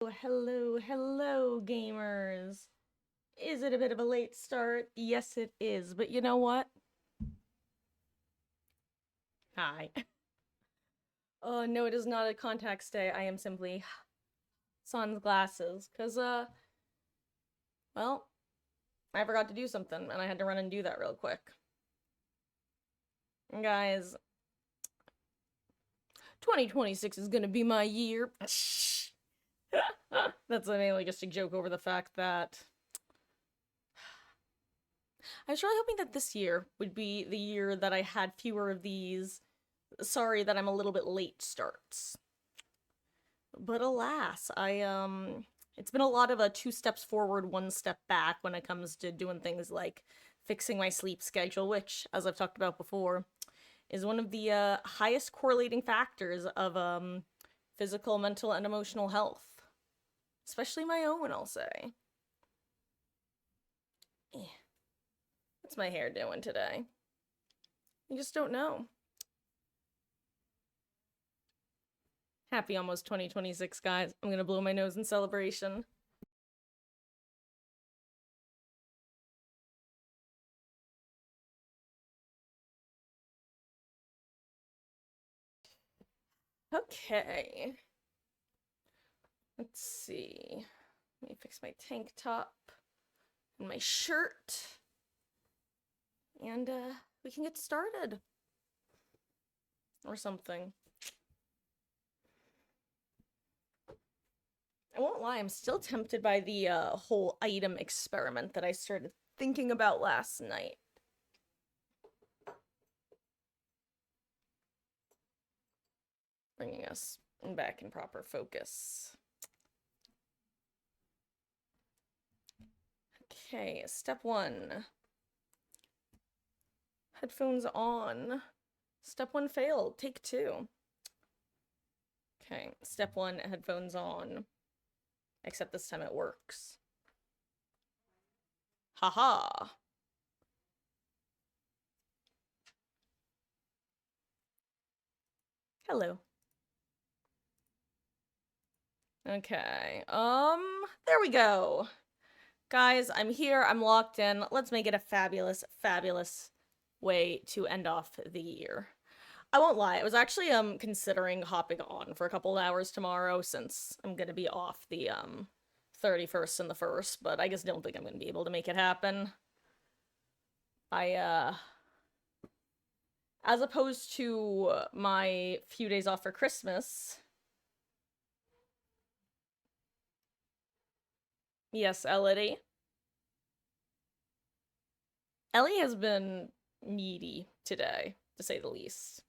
Hello, hello, gamers. Is it a bit of a late start? Yes, it is, but you know what? Hi. Oh, no, it is not a contacts day. I am simply sans glasses, well, I forgot to do something, and I had to run and do that real quick. Guys, 2026 is gonna be my year. That's mainly just a joke over the fact that I was really hoping that this year would be the year that I had fewer of these sorry that I'm a little bit late starts. But alas, it's been a lot of a two steps forward, one step back when it comes to doing things like fixing my sleep schedule, which, as I've talked about before, is one of the highest correlating factors of physical, mental, and emotional health. Especially my own, I'll say. What's my hair doing today? I just don't know. Happy almost 2026, guys. I'm gonna blow my nose in celebration. Okay. Let's see. Let me fix my tank top and my shirt. And we can get started. Or something. I won't lie, I'm still tempted by the whole item experiment that I started thinking about last night. Bringing us back in proper focus. Okay, step one. Headphones on. Step one failed. Take two. Okay, step one, headphones on. Except this time it works. Haha. Hello. Okay, there we go. Guys, I'm here, I'm locked in. Let's make it a fabulous, fabulous way to end off the year. I won't lie, I was actually considering hopping on for a couple of hours tomorrow since I'm gonna be off the 31st and the 1st, but I just don't think I'm gonna be able to make it happen. As opposed to my few days off for Christmas. Yes, Elodie. Ellie has been needy today, to say the least.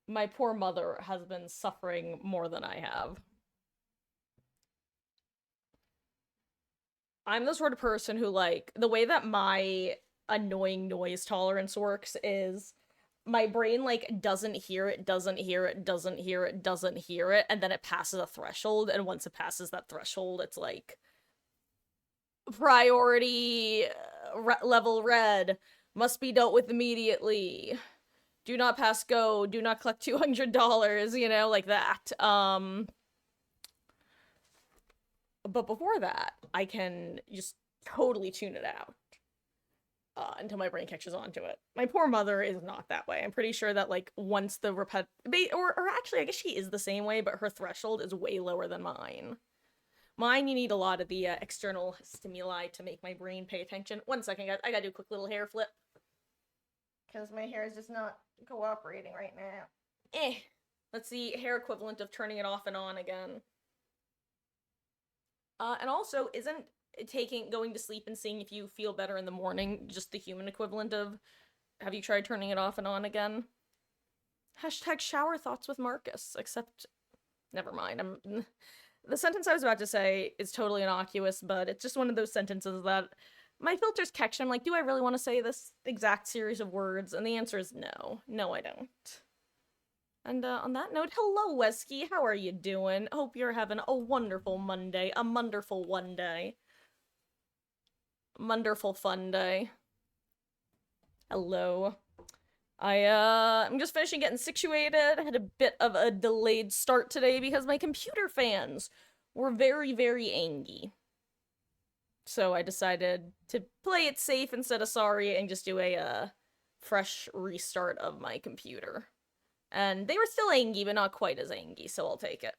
My poor mother has been suffering more than I have. I'm the sort of person who, like, the way that my annoying noise tolerance works is my brain, like, doesn't hear it, doesn't hear it, doesn't hear it, doesn't hear it, and then it passes a threshold, and once it passes that threshold, it's like, priority level red, must be dealt with immediately. Do not pass go, do not collect $200, you know, like that. But before that, I can just totally tune it out until my brain catches on to it. My poor mother is not that way. I'm pretty sure that, like, once the or actually, I guess she is the same way, but her threshold is way lower than mine. Mine, you need a lot of the external stimuli to make my brain pay attention. One second, guys. I gotta do a quick little hair flip. Because my hair is just not cooperating right now. That's the hair equivalent of turning it off and on again. And also, isn't going to sleep and seeing if you feel better in the morning just the human equivalent of have you tried turning it off and on again? Hashtag shower thoughts with Marcus, except never mind. The sentence I was about to say is totally innocuous, but it's just one of those sentences that my filters catch. I'm like, do I really want to say this exact series of words? And the answer is no. No, I don't. And on that note, hello, Wesky. How are you doing? Hope you're having a wonderful Monday. A wonderful one day. Wonderful fun day. Hello. I'm just finishing getting situated. I had a bit of a delayed start today because my computer fans were very, very angry. So I decided to play it safe instead of sorry and just do a fresh restart of my computer. And they were still angry, but not quite as angry, so I'll take it.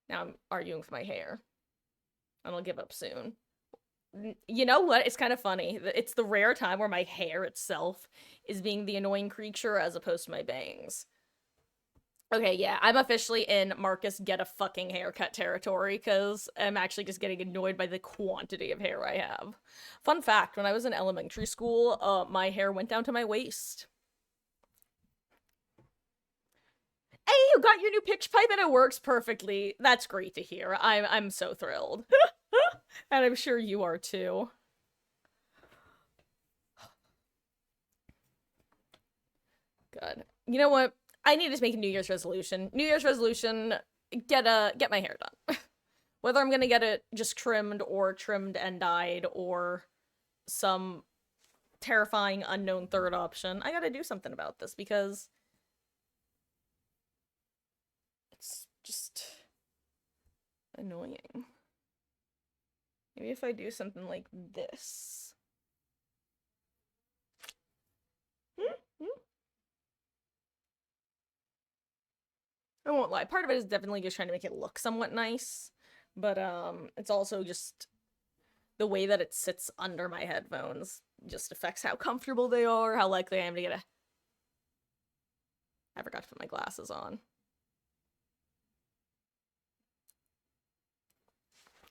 Now I'm arguing with my hair. And I'll give up soon. You know what? It's kind of funny. It's the rare time where my hair itself is being the annoying creature as opposed to my bangs. Okay, yeah, I'm officially in Marcus get a fucking haircut territory because I'm actually just getting annoyed by the quantity of hair I have. Fun fact, when I was in elementary school, my hair went down to my waist. Hey, you got your new pitch pipe and it works perfectly. That's great to hear. I'm so thrilled. And I'm sure you are too. Good. You know what? I need to make a New Year's resolution. New Year's resolution, get my hair done. Whether I'm gonna get it just trimmed or trimmed and dyed or some terrifying unknown third option, I gotta do something about this because it's just annoying. Maybe if I do something like this. I won't lie. Part of it is definitely just trying to make it look somewhat nice, but it's also just the way that it sits under my headphones just affects how comfortable they are, how likely I am to get a... I forgot to put my glasses on.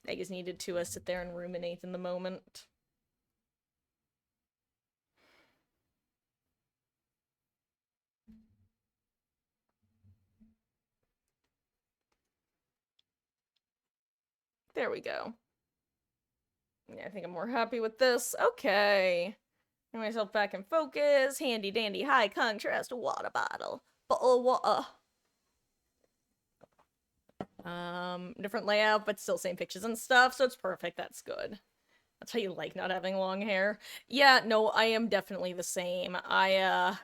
I just needed to sit there and ruminate in the moment. There we go. Yeah, I think I'm more happy with this. Okay. Get myself back in focus. Handy dandy high contrast water bottle. Bottle of water. Different layout, but still same pictures and stuff, so it's perfect. That's good. That's how you like not having long hair. Yeah, no, I am definitely the same. I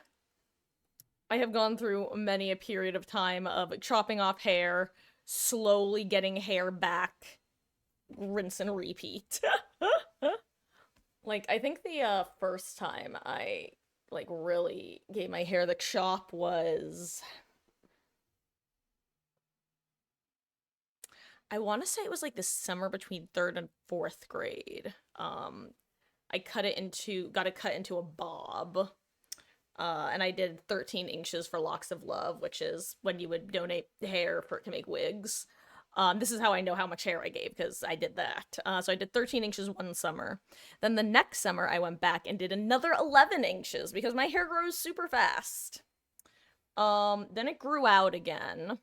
have gone through many a period of time of chopping off hair, slowly getting hair back, rinse and repeat. Like, I think the first time I, like, really gave my hair the chop was... I want to say it was, like, the summer between 3rd and 4th grade. I got it cut into a bob. And I did 13 inches for Locks of Love, which is when you would donate hair to make wigs. This is how I know how much hair I gave, because I did that. So I did 13 inches one summer. Then the next summer, I went back and did another 11 inches, because my hair grows super fast. Then it grew out again.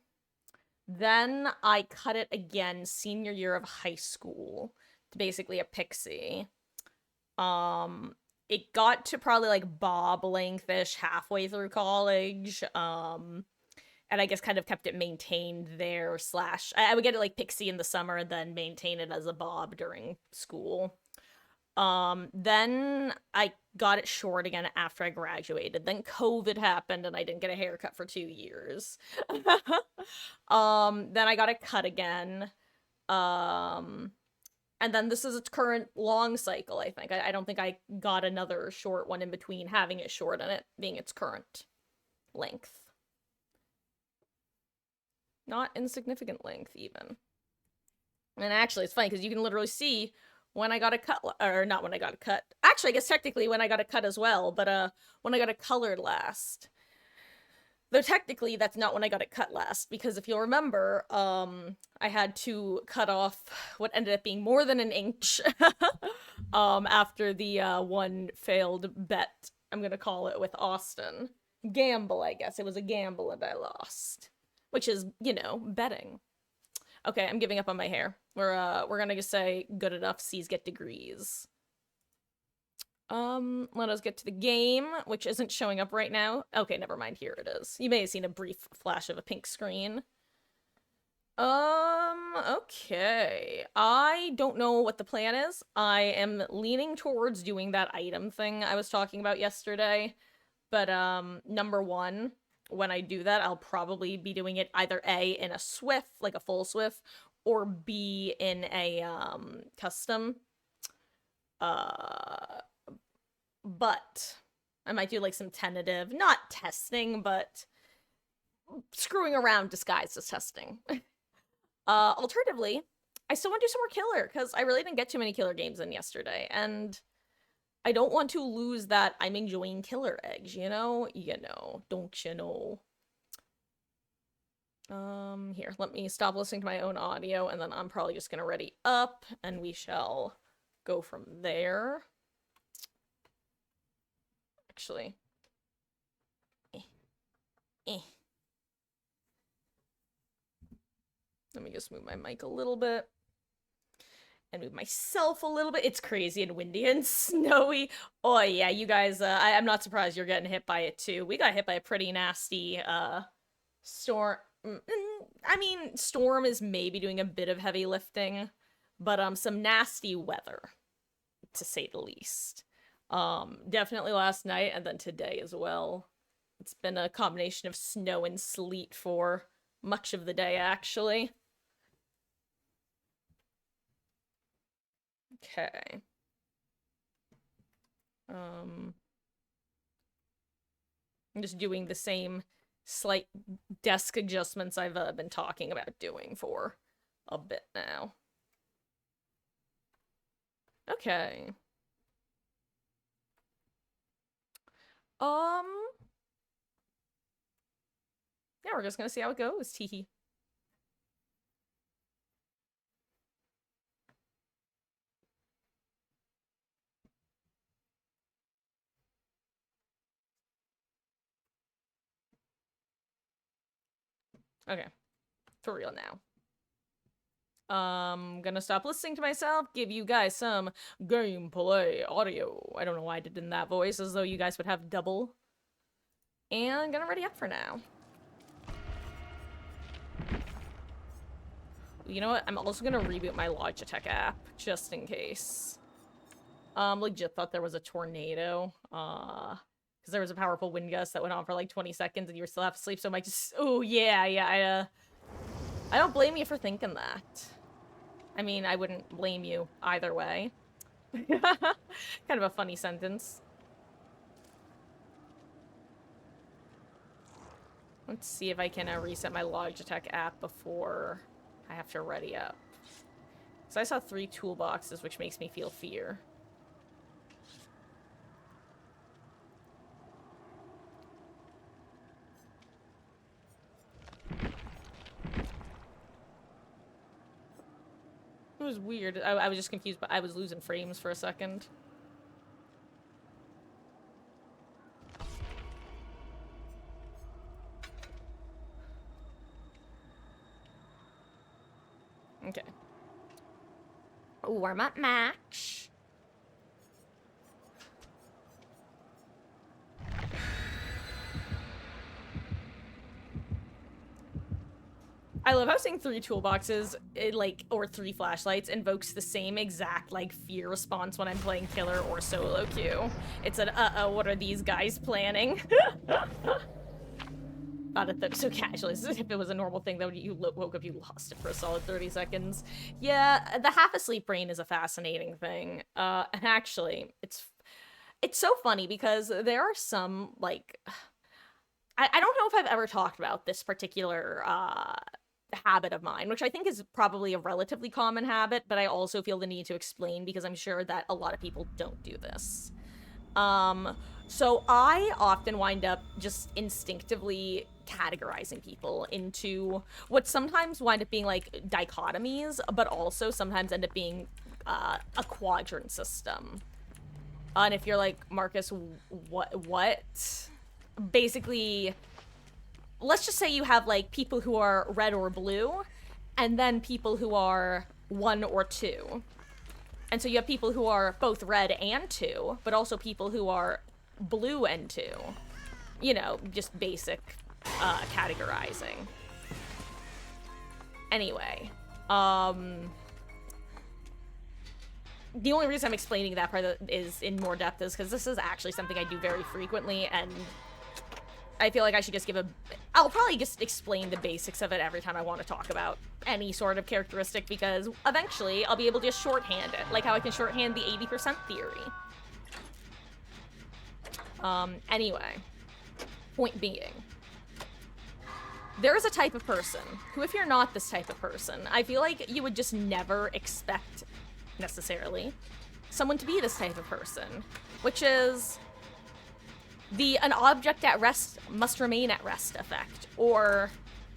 Then I cut it again senior year of high school to basically a pixie. It got to probably like bob lengthish halfway through college. And I guess kind of kept it maintained there slash I would get it like pixie in the summer and then maintain it as a bob during school. Then I got it short again after I graduated. Then COVID happened and I didn't get a haircut for 2 years. Then I got it cut again. And then this is its current long cycle, I think. I don't think I got another short one in between having it short and it being its current length. Not insignificant length, even. And actually, it's funny, because you can literally see when I got a cut, or not when I got a cut. Actually, I guess technically when I got a cut as well, but when I got it colored last. Though technically, that's not when I got it cut last, because if you'll remember, I had to cut off what ended up being more than an inch, after the, one failed bet, I'm gonna call it, with Austin. Gamble, I guess. It was a gamble and I lost. Which is, you know, betting. Okay, I'm giving up on my hair. We're gonna just say good enough, C's get degrees. Let us get to the game, which isn't showing up right now. Okay, never mind, here it is. You may have seen a brief flash of a pink screen. Okay. I don't know what the plan is. I am leaning towards doing that item thing I was talking about yesterday. But, number one, when I do that, I'll probably be doing it either A, in a Swift, like a full Swift, or B, in a, custom. Uh, but I might do, like, some tentative, not testing, but screwing around disguised as testing. Alternatively, I still want to do some more killer, because I really didn't get too many killer games in yesterday, and I don't want to lose that I'm enjoying killer eggs, you know? You know, don't you know? Here, let me stop listening to my own audio, and then I'm probably just gonna ready up, and we shall go from there. Actually. Eh. Let me just move my mic a little bit. And move myself a little bit. It's crazy and windy and snowy. Oh yeah, you guys, I'm not surprised you're getting hit by it too. We got hit by a pretty nasty, storm. I mean, storm is maybe doing a bit of heavy lifting, but, some nasty weather, to say the least. Definitely last night and then today as well. It's been a combination of snow and sleet for much of the day, actually. Okay. I'm just doing the same slight desk adjustments I've been talking about doing for a bit now. Okay. Yeah, we're just gonna see how it goes, teehee. Okay. For real now. Gonna stop listening to myself, give you guys some gameplay audio. I don't know why I did it in that voice, as though you guys would have double. And gonna ready up for now. You know what? I'm also gonna reboot my Logitech app, just in case. Legit thought there was a tornado. Because there was a powerful wind gust that went on for like 20 seconds and you were still half asleep, so I might just... Oh, yeah, I don't blame you for thinking that. I mean, I wouldn't blame you either way. Kind of a funny sentence. Let's see if I can reset my Logitech app before I have to ready up. So I saw 3 toolboxes, which makes me feel fear. It was weird. I was just confused, but I was losing frames for a second. Okay. Warm up match. I love how saying 3 toolboxes, or 3 flashlights, invokes the same exact, fear response when I'm playing killer or solo queue. It's an, uh-oh, what are these guys planning? Thought it so casually. If it was a normal thing, that you woke up, you lost it for a solid 30 seconds. Yeah, the half-asleep brain is a fascinating thing. And actually, it's so funny because there are some, I don't know if I've ever talked about this particular, habit of mine, which I think is probably a relatively common habit, but I also feel the need to explain because I'm sure that a lot of people don't do this. So I often wind up just instinctively categorizing people into what sometimes wind up being dichotomies, but also sometimes end up being a quadrant system. And if you're like, Marcus, what? Basically, let's just say you have people who are red or blue, and then people who are 1 or 2. And so you have people who are both red and 2, but also people who are blue and 2. You know, just basic categorizing. Anyway, the only reason I'm explaining that part is in more depth is because this is actually something I do very frequently, and I feel like I should just I'll probably just explain the basics of it every time I want to talk about any sort of characteristic, because eventually I'll be able to just shorthand it, like how I can shorthand the 80% theory. Anyway, point being, there is a type of person who, if you're not this type of person, I feel like you would just never expect, necessarily, someone to be this type of person, which is an object at rest must remain at rest effect, or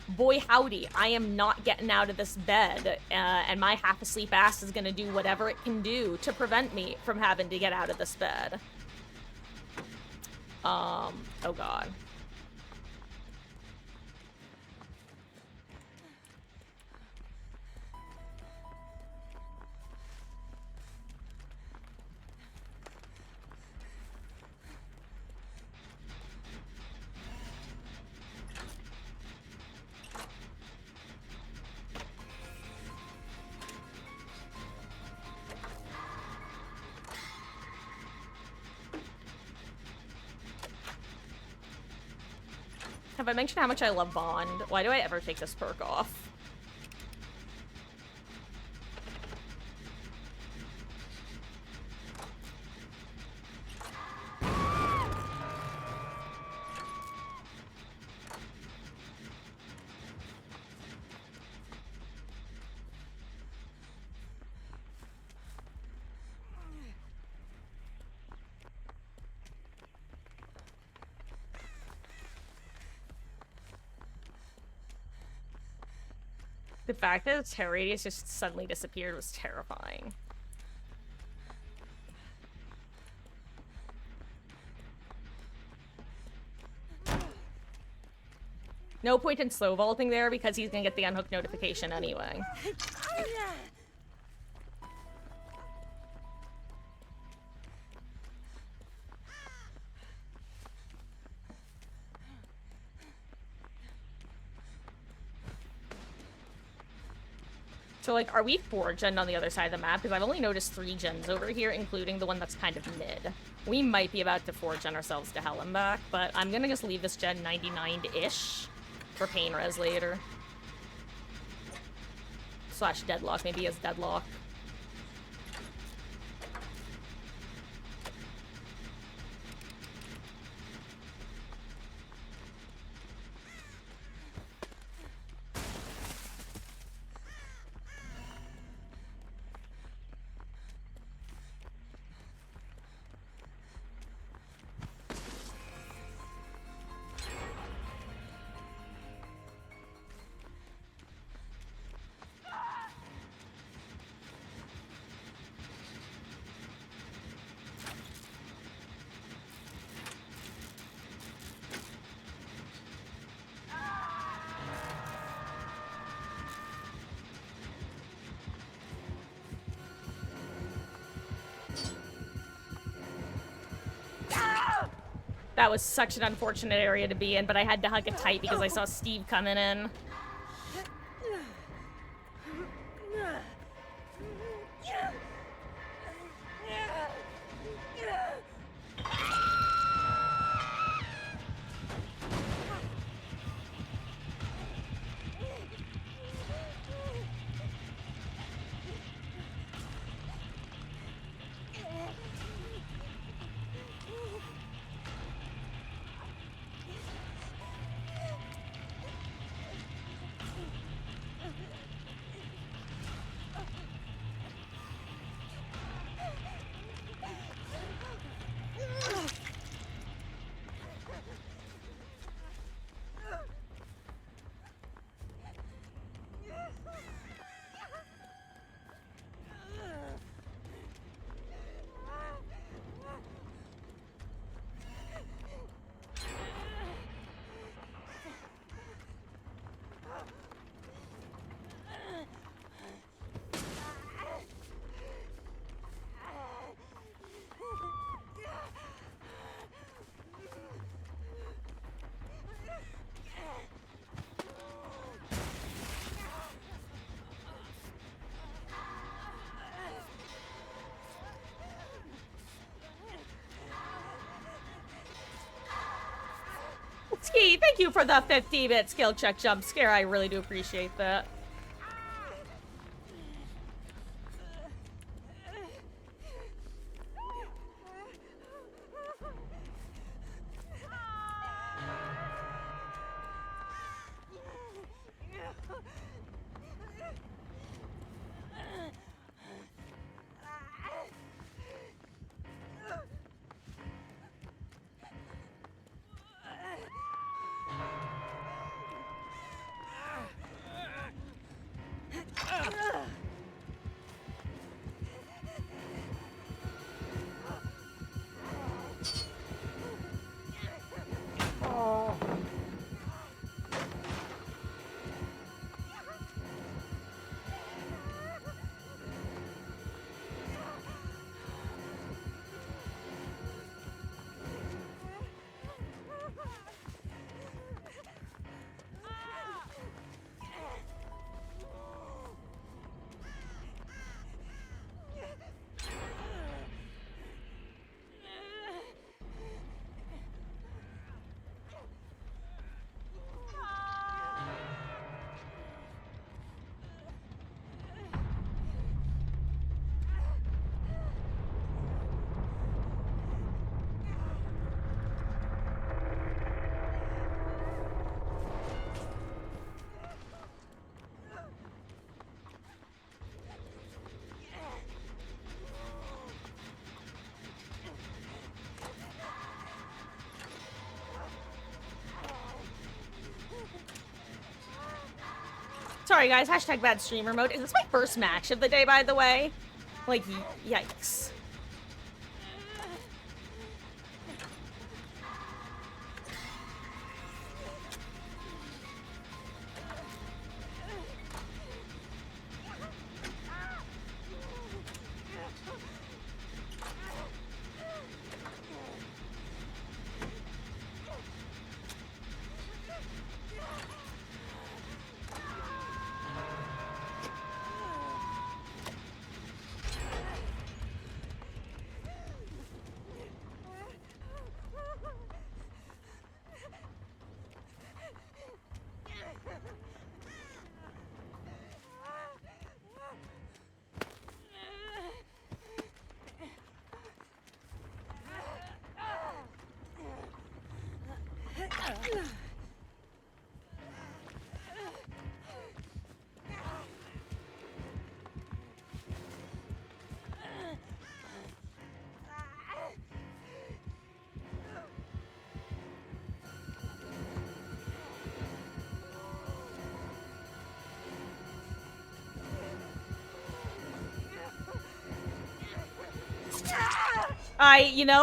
boy howdy, I am not getting out of this bed, and my half-asleep ass is gonna do whatever it can do to prevent me from having to get out of this bed. Oh god. Have I mentioned how much I love Bond? Why do I ever take this perk off? The fact that its hair radius just suddenly disappeared was terrifying. No point in slow vaulting there because he's gonna get the unhook notification anyway. So, like, are we 4-gen on the other side of the map? Because I've only noticed 3 gens over here, including the one that's kind of mid. We might be about to 4-gen ourselves to hell and back, but I'm gonna just leave this gen 99-ish for pain res later. Slash deadlock, maybe as deadlock. That was such an unfortunate area to be in, but I had to hug it tight because I saw Steve coming in. Husky, thank you for the 50-bit skill check jump scare. I really do appreciate that. Sorry, guys. Hashtag bad streamer mode. Is this my first match of the day, by the way? Like, yikes.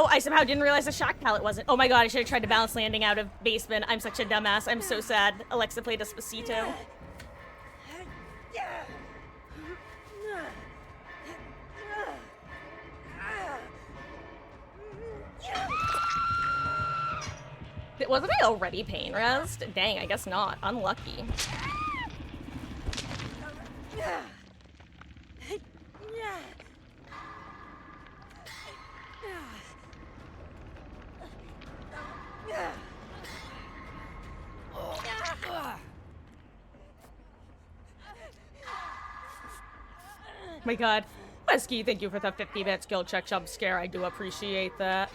I somehow didn't realize the shock pallet wasn't. Oh my god, I should have tried to balance landing out of basement. I'm such a dumbass. I'm so sad. Alexa played Despacito. Wasn't I already pain resed? Dang, I guess not. Unlucky. Oh my god. Husky, thank you for the 50-bit skill check jump scare. I do appreciate that.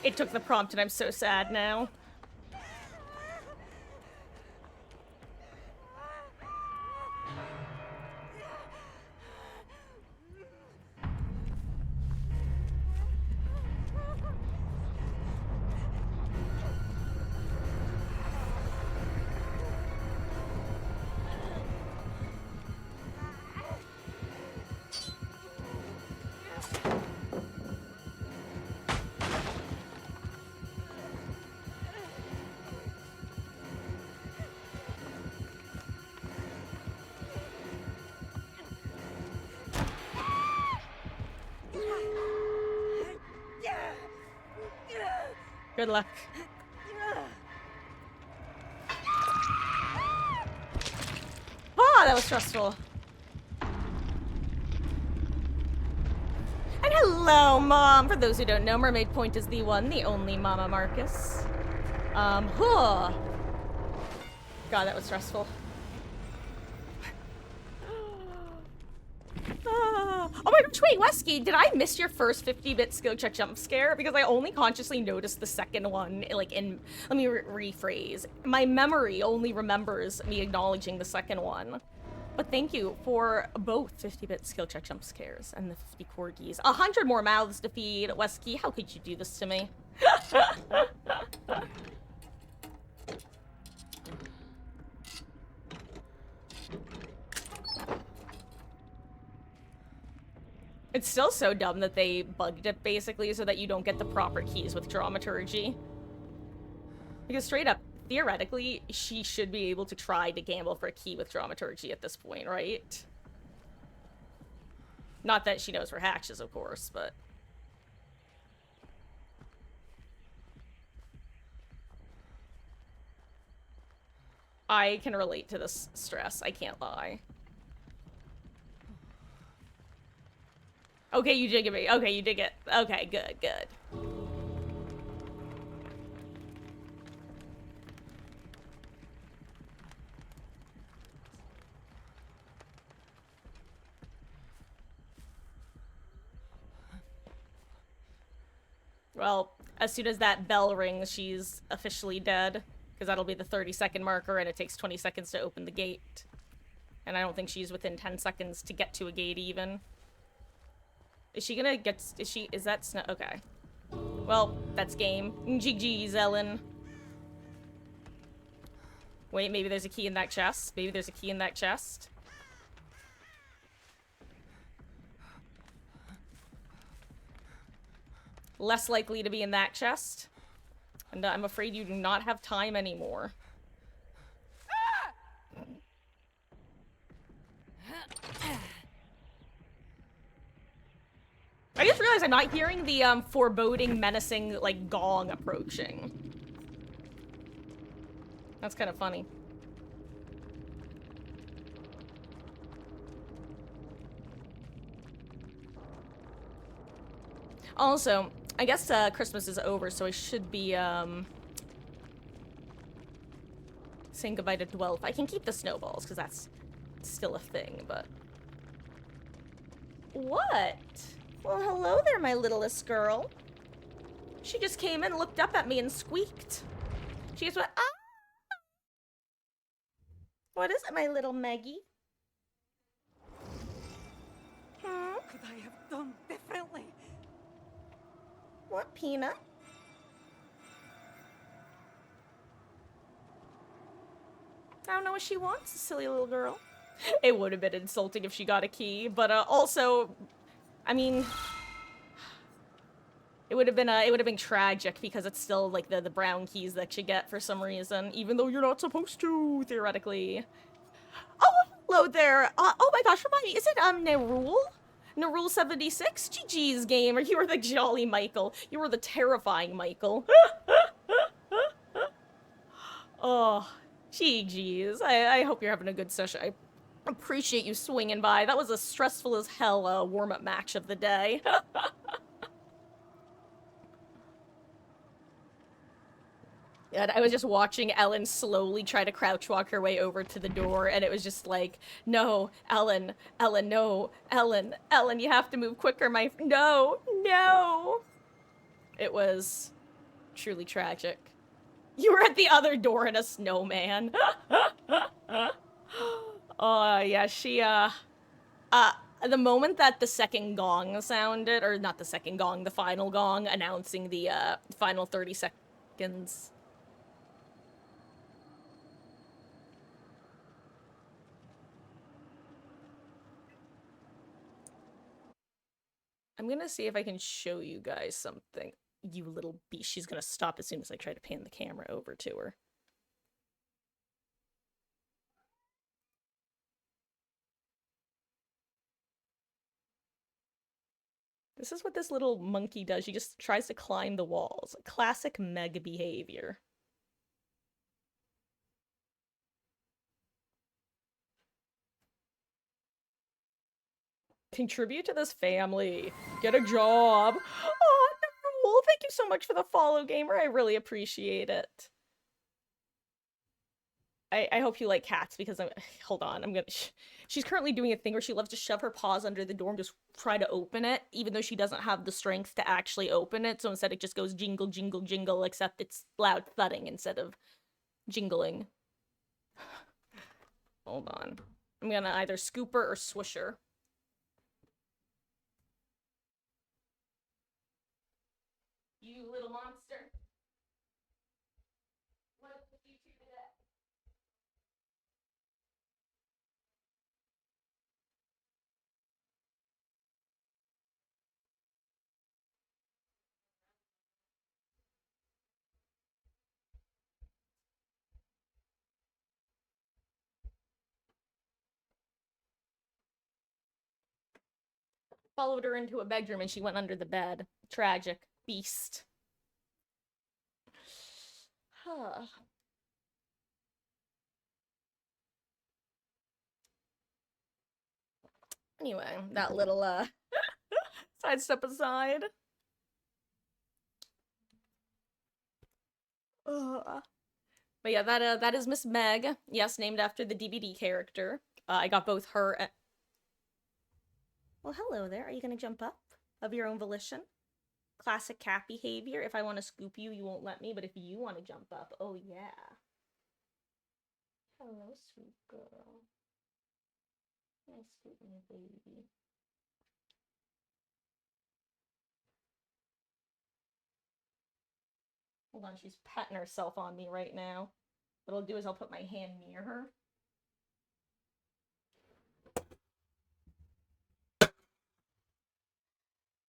It took the prompt and I'm so sad now. Good luck. Oh, that was stressful. And hello, Mom! For those who don't know, Mermaid Point is the one, the only Mama Marcus. Huh. God, that was stressful. Oh my gosh, wait, Wesky, did I miss your first 50-bit skill check jump scare? Because I only consciously noticed the second one, like in, let me rephrase. My memory only remembers me acknowledging the second one. But thank you for both 50-bit skill check jump scares and the 50 corgis. 100 more mouths to feed. Wesky, how could you do this to me? It's still so dumb that they bugged it, basically, so that you don't get the proper keys with dramaturgy. Because straight up, theoretically, she should be able to try to gamble for a key with dramaturgy at this point, right? Not that she knows her hatches, of course, but... I can relate to this stress, I can't lie. Okay, you dig it. Okay, you dig it. Okay, good, good. Well, as soon as that bell rings, she's officially dead. Because that'll be the 30-second marker, and it takes 20 seconds to open the gate. And I don't think she's within 10 seconds to get to a gate, even. Is she gonna get... Is that snow? Okay. Well, that's game. GG's, Ellen. Wait, maybe there's a key in that chest? Maybe there's a key in that chest? Less likely to be in that chest. And I'm afraid you do not have time anymore. I just realized I'm not hearing the foreboding, menacing, like, gong approaching. That's kind of funny. Also, I guess Christmas is over, so I should be saying goodbye to Dwelf. I can keep the snowballs, because that's still a thing, but... What? Well, hello there, my littlest girl. She just came in, looked up at me, and squeaked. She just went, ah! What is it, my little Maggie? What could I have done differently? What, Peanut? I don't know what she wants, silly little girl. It would have been insulting if she got a key, but also, I mean, it would have been tragic because it's still like the brown keys that you get for some reason, even though you're not supposed to theoretically. Oh, hello there. Oh my gosh, remind me, is it Nerul? Nerul 76? GG's gamer. You were the jolly Michael. You were the terrifying Michael. Oh, GG's. I hope you're having a good session. I appreciate you swinging by. That was a stressful as hell warm-up match of the day. And I was just watching Ellen slowly try to crouch walk her way over to the door, and it was just like, no, Ellen, Ellen, no, Ellen, Ellen, you have to move quicker, no, no. It was truly tragic. You were at the other door in a snowman. Oh, yeah, she, the moment that the second gong sounded, or not the second gong, the final gong announcing the, final 30 seconds... I'm gonna see if I can show you guys something. You little beast. She's gonna stop as soon as I try to pan the camera over to her. This is what this little monkey does. She just tries to climb the walls. Classic Meg behavior. Contribute to this family. Get a job. Oh, no. Thank you so much for the follow, gamer. I really appreciate it. I hope you like cats because hold on, I'm gonna she's currently doing a thing where she loves to shove her paws under the door and just try to open it, even though she doesn't have the strength to actually open it. So instead it just goes jingle, jingle, jingle, except it's loud thudding instead of jingling. Hold on. I'm gonna either scoop her or swish her. You little monster. What did you do today? Followed her into a bedroom and she went under the bed. Tragic. Beast. Huh. Anyway, that little sidestep aside. But yeah, that is Miss Meg. Yes, named after the DVD character. I got both her and... Well, hello there. Are you gonna jump up of your own volition? Classic cat behavior. If I want to scoop you, you won't let me, but if you want to jump up, oh yeah. Hello, sweet girl. Nice scoop me, baby. Hold on, she's patting herself on me right now. What I'll do is I'll put my hand near her.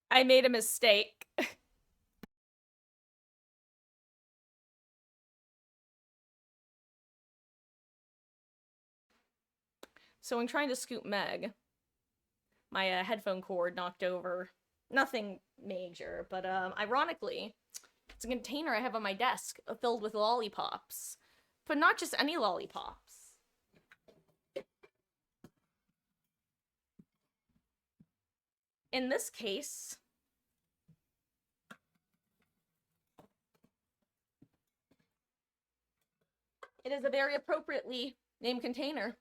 I made a mistake. So when trying to scoop Meg, my headphone cord knocked over. Nothing major, but ironically, it's a container I have on my desk filled with lollipops. But not just any lollipops. In this case, it is a very appropriately named container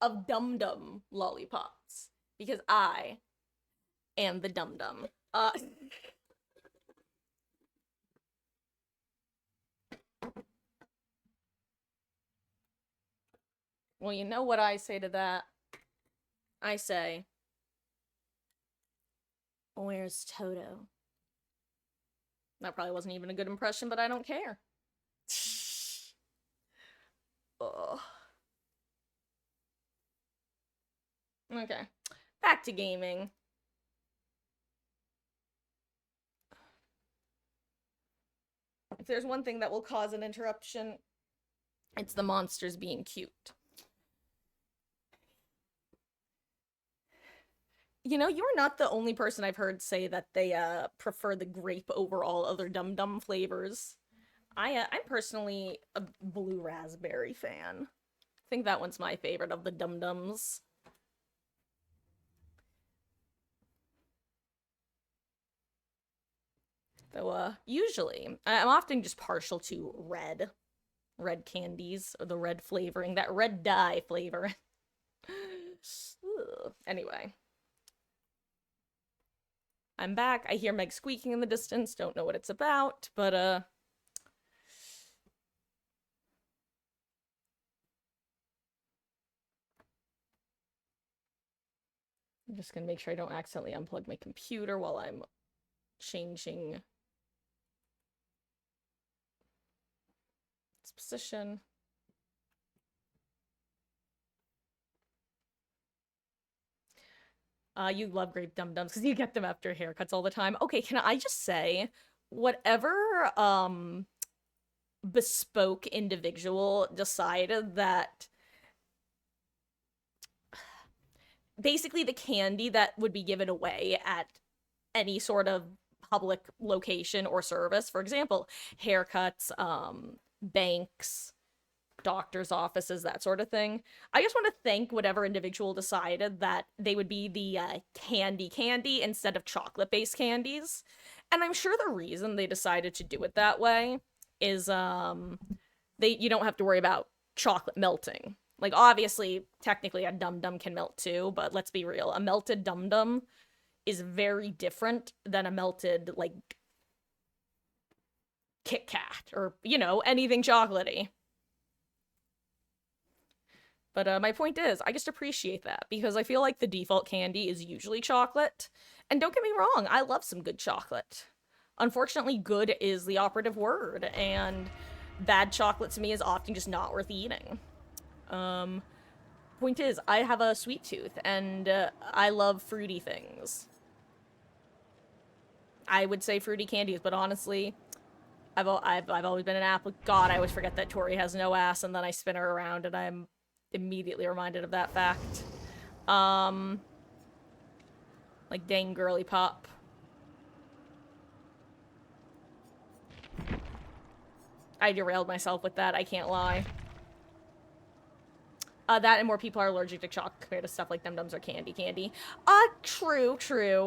of Dum Dum lollipops. Because I am the Dum Dum. Well, you know what I say to that? I say, where's Toto? That probably wasn't even a good impression, but I don't care. Ugh. Okay, back to gaming. If there's one thing that will cause an interruption, it's the monsters being cute. You know, you're not the only person I've heard say that they prefer the grape over all other Dum Dum flavors. I'm personally a blue raspberry fan. I think that one's my favorite of the Dum Dums. Though usually I'm often just partial to red candies, or the red flavoring, that red dye flavor. Anyway, I'm back. I hear Meg squeaking in the distance. Don't know what it's about, but I'm just gonna make sure I don't accidentally unplug my computer while I'm changing its position. You love grape Dum Dums because you get them after haircuts all the time. Okay, can I just say, whatever bespoke individual decided that basically the candy that would be given away at any sort of public location or service. For example, haircuts, banks, doctor's offices, that sort of thing. I just want to thank whatever individual decided that they would be the candy instead of chocolate-based candies. And I'm sure the reason they decided to do it that way is you don't have to worry about chocolate melting. Like, obviously, technically a Dum Dum can melt too, but let's be real. A melted Dum Dum is very different than a melted, like, Kit Kat or, you know, anything chocolatey. But my point is, I just appreciate that because I feel like the default candy is usually chocolate. And don't get me wrong, I love some good chocolate. Unfortunately, good is the operative word, and bad chocolate to me is often just not worth eating. Point is, I have a sweet tooth, and I love fruity things. I would say fruity candies, but honestly, I've always been an apple. God, I always forget that Taurie has no ass, and then I spin her around, and I'm immediately reminded of that fact. Like, dang girly pop. I derailed myself with that, I can't lie. That and more people are allergic to chocolate compared to stuff like Dum Dums or candy. True.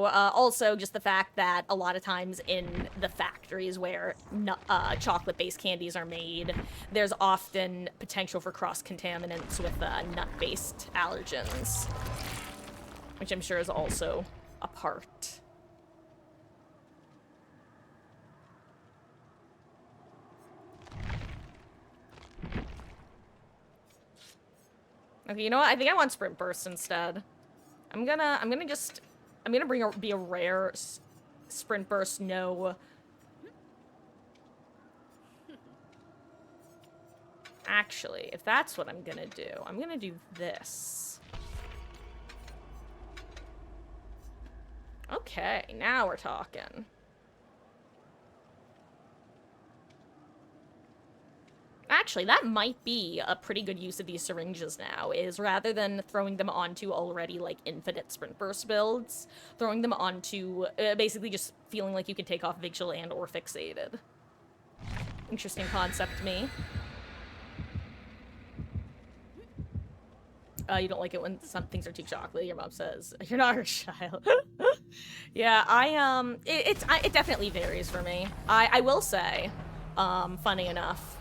Also, just the fact that a lot of times in the factories where chocolate-based candies are made, there's often potential for cross-contaminants with nut-based allergens, which I'm sure is also a part. Okay, you know what? I think I want Sprint Burst instead. I'm gonna be a rare Sprint Burst, no. Actually, if that's what I'm gonna do this. Okay, now we're talking. Actually, that might be a pretty good use of these syringes now, is rather than throwing them onto already, like, infinite Sprint Burst builds, throwing them onto, basically just feeling like you can take off Vigil and or Fixated. Interesting concept to me. You don't like it when some things are too chocolatey, your mom says. You're not her child. Yeah, it definitely varies for me. I will say, funny enough,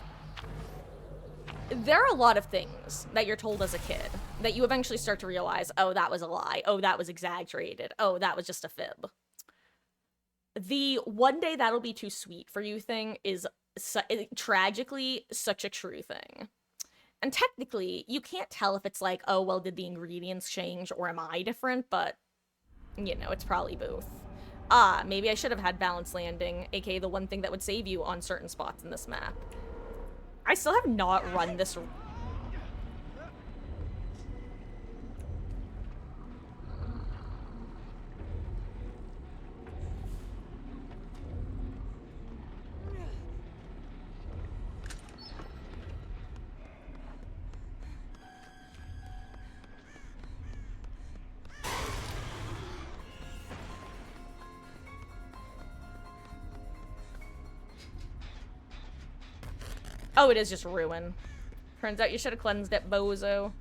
there are a lot of things that you're told as a kid that you eventually start to realize, oh, that was a lie. Oh, that was exaggerated. Oh, that was just a fib. The one day that'll be too sweet for you thing is tragically such a true thing. And technically, you can't tell if it's like, oh, well, did the ingredients change or am I different? But, you know, it's probably both. Maybe I should have had balanced landing, aka the one thing that would save you on certain spots in this map. I still have not run this. Oh, it is just Ruin. Turns out you should have cleansed it, bozo.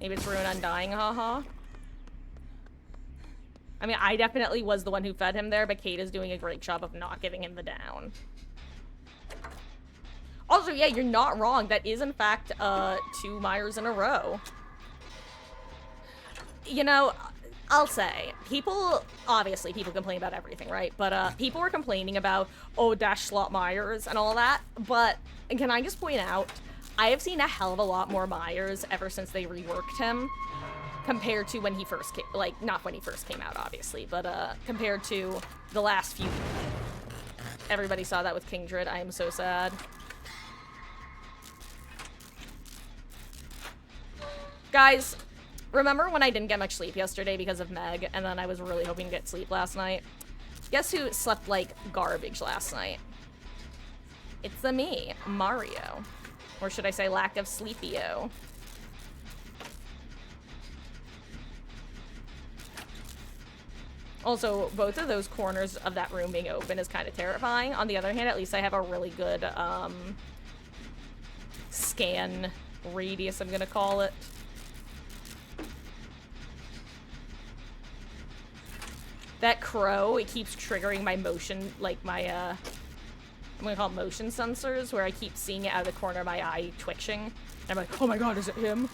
Maybe it's Ruin Undying, haha. I mean, I definitely was the one who fed him there, but Kate is doing a great job of not giving him the down. Also, yeah, you're not wrong. That is, in fact, 2 Myers in a row. You know, I'll say, obviously, people complain about everything, right? But, people were complaining about, oh, dash slot Myers and all that, but can I just point out, I have seen a hell of a lot more Myers ever since they reworked him, compared to when he first came, like, not when he first came out, obviously, but, compared to the last few. Everybody saw that with Kingdred. I am so sad. Guys, remember when I didn't get much sleep yesterday because of Meg, and then I was really hoping to get sleep last night? Guess who slept like garbage last night? It's the me, Mario. Or should I say lack of sleepio. Also, both of those corners of that room being open is kind of terrifying. On the other hand, at least I have a really good, scan radius, I'm gonna call it. That crow, it keeps triggering my motion, like my, I'm gonna call it motion sensors, where I keep seeing it out of the corner of my eye twitching. I'm like, oh my god, is it him?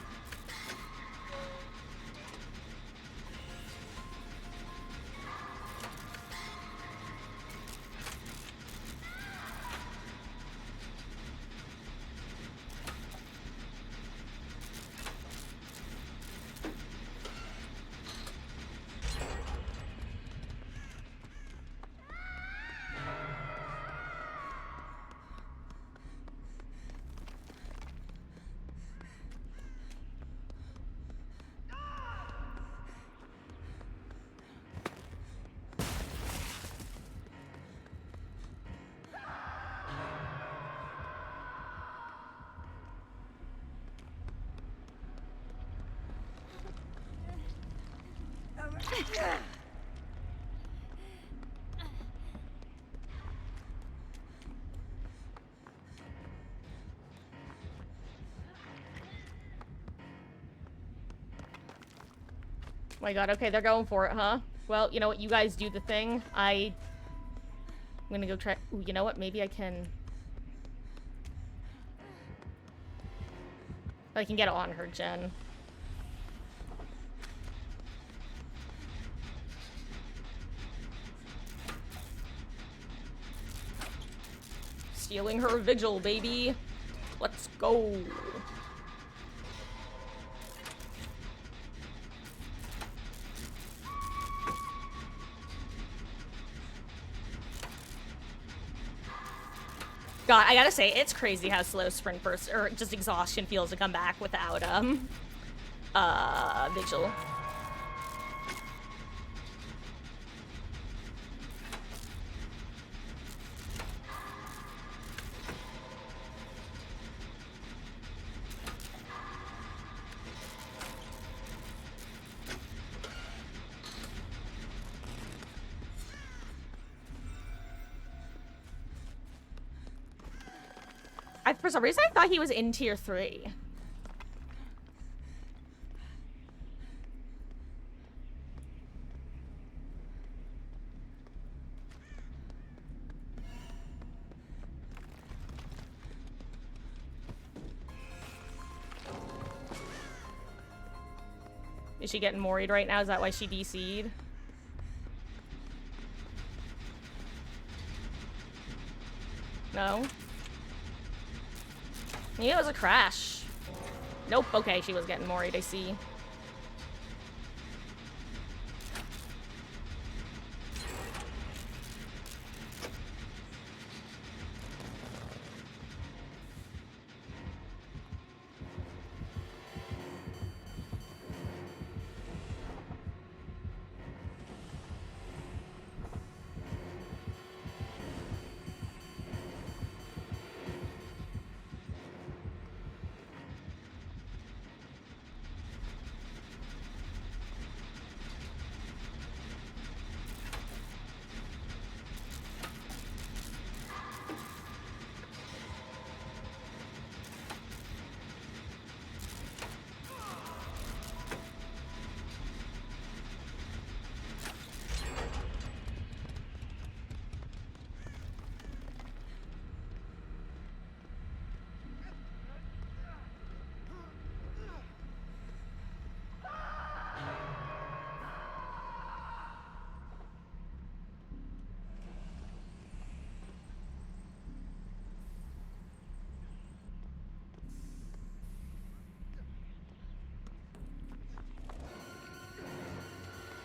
My god, okay, they're going for it, huh? Well, you know what, you guys do the thing. I'm gonna go try- Ooh, you know what, maybe I can... I can get on her, Jen. Stealing her vigil, baby. Let's go. God, I gotta say, it's crazy how slow sprint burst, or just exhaustion feels to come back without, vigil. For some reason, I thought he was in tier 3. Is she getting worried right now? Is that why she DC'd? No? Maybe it was a crash. Nope, okay, she was getting worried, I see.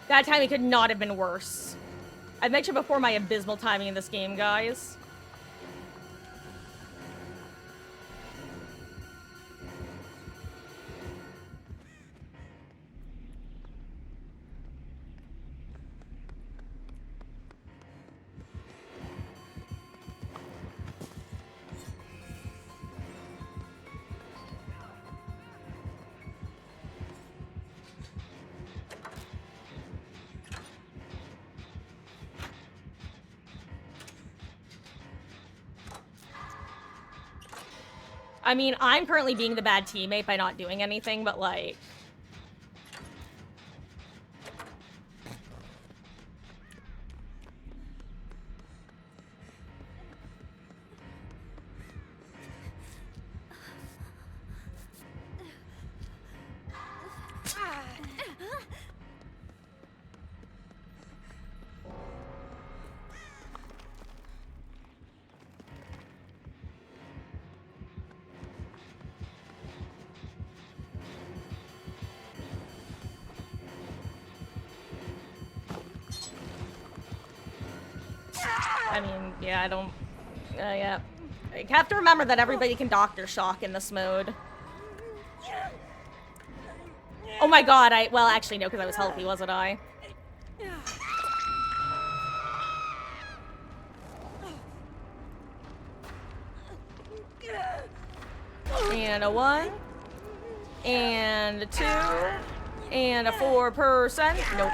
That timing could not have been worse. I've mentioned before my abysmal timing in this game, guys. I mean, I'm currently being the bad teammate by not doing anything, but like... I mean, yeah, I don't... yeah. I have to remember that everybody can Doctor Shock in this mode. Oh my god, well, actually, no, because I was healthy, wasn't I? And a 1. And a 2. And a 4%. Nope.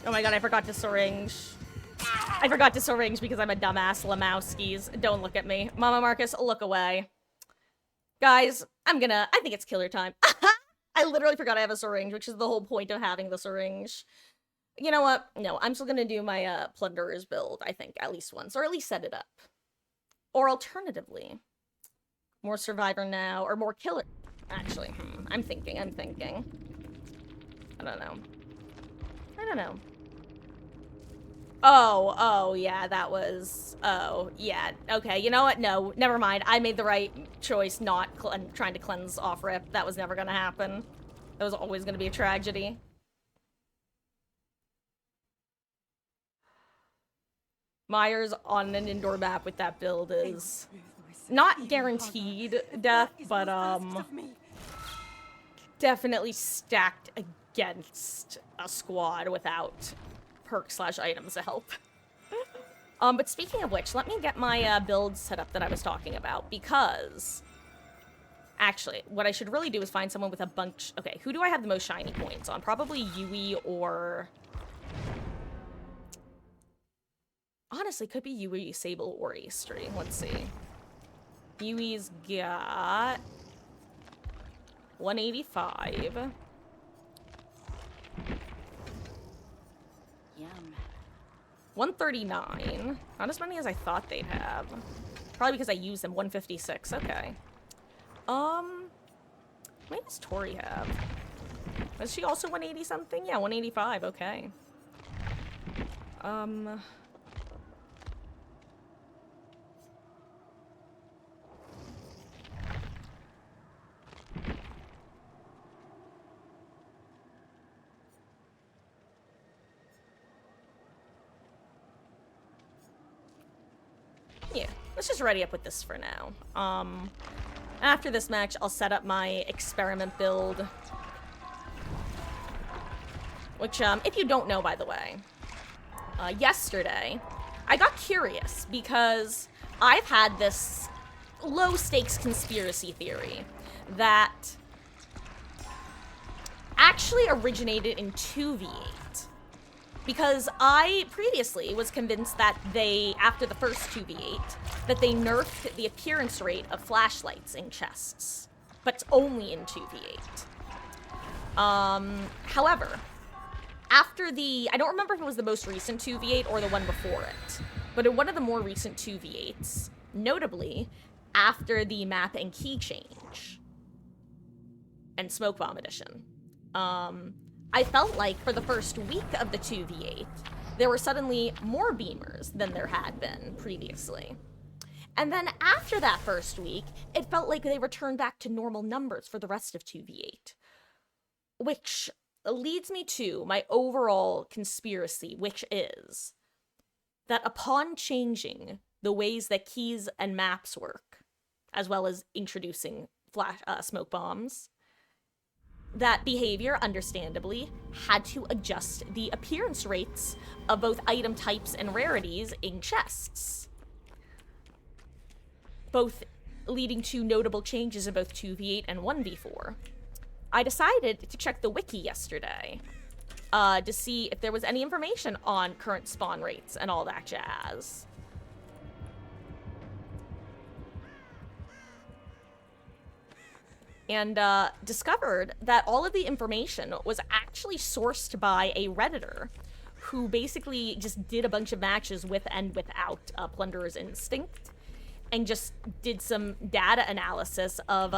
Oh my god, I forgot to syringe. I forgot to syringe because I'm a dumbass Lemowskis. Don't look at me. Mama Marcus, look away. Guys, I think it's killer time. I literally forgot I have a syringe, which is the whole point of having the syringe. You know what? No, I'm still gonna do my Plunderer's build, I think, at least once. Or at least set it up. Or alternatively, more Survivor now, or more Killer. Actually, I'm thinking. I don't know. Oh, yeah, that was... Oh, yeah. Okay, you know what? No, never mind. I made the right choice not trying to cleanse off-rip. That was never gonna happen. That was always gonna be a tragedy. Myers on an indoor map with that build is... not guaranteed death, but, definitely stacked against a squad without perk/items to help. But speaking of which, let me get my build set up that I was talking about, because... Actually, what I should really do is find someone with a bunch... Okay, who do I have the most shiny points on? Probably Yui or... Honestly, could be Yui, Sable, or Eastery. Let's see. Yui's got... 185. Yum. 139. Not as many as I thought they'd have. Probably because I used them. 156. Okay. What does Taurie have? Is she also 180 something? Yeah, 185. Okay. Yeah, let's just ready up with this for now. After this match, I'll set up my experiment build. Which, if you don't know, by the way, yesterday, I got curious because I've had this low-stakes conspiracy theory that actually originated in 2v8. Because I previously was convinced that after the first 2v8, that they nerfed the appearance rate of flashlights in chests. But only in 2v8. However, after I don't remember if it was the most recent 2v8 or the one before it, but in one of the more recent 2v8s, notably, after the map and key change, and Smoke Bomb Edition, I felt like for the first week of the 2v8, there were suddenly more beamers than there had been previously. And then after that first week, it felt like they returned back to normal numbers for the rest of 2v8. Which leads me to my overall conspiracy, which is that upon changing the ways that keys and maps work, as well as introducing smoke bombs. That behavior, understandably, had to adjust the appearance rates of both item types and rarities in chests, both leading to notable changes in both 2v8 and 1v4. I decided to check the wiki yesterday to see if there was any information on current spawn rates and all that jazz. And discovered that all of the information was actually sourced by a Redditor who basically just did a bunch of matches with and without Plunderer's Instinct and just did some data analysis of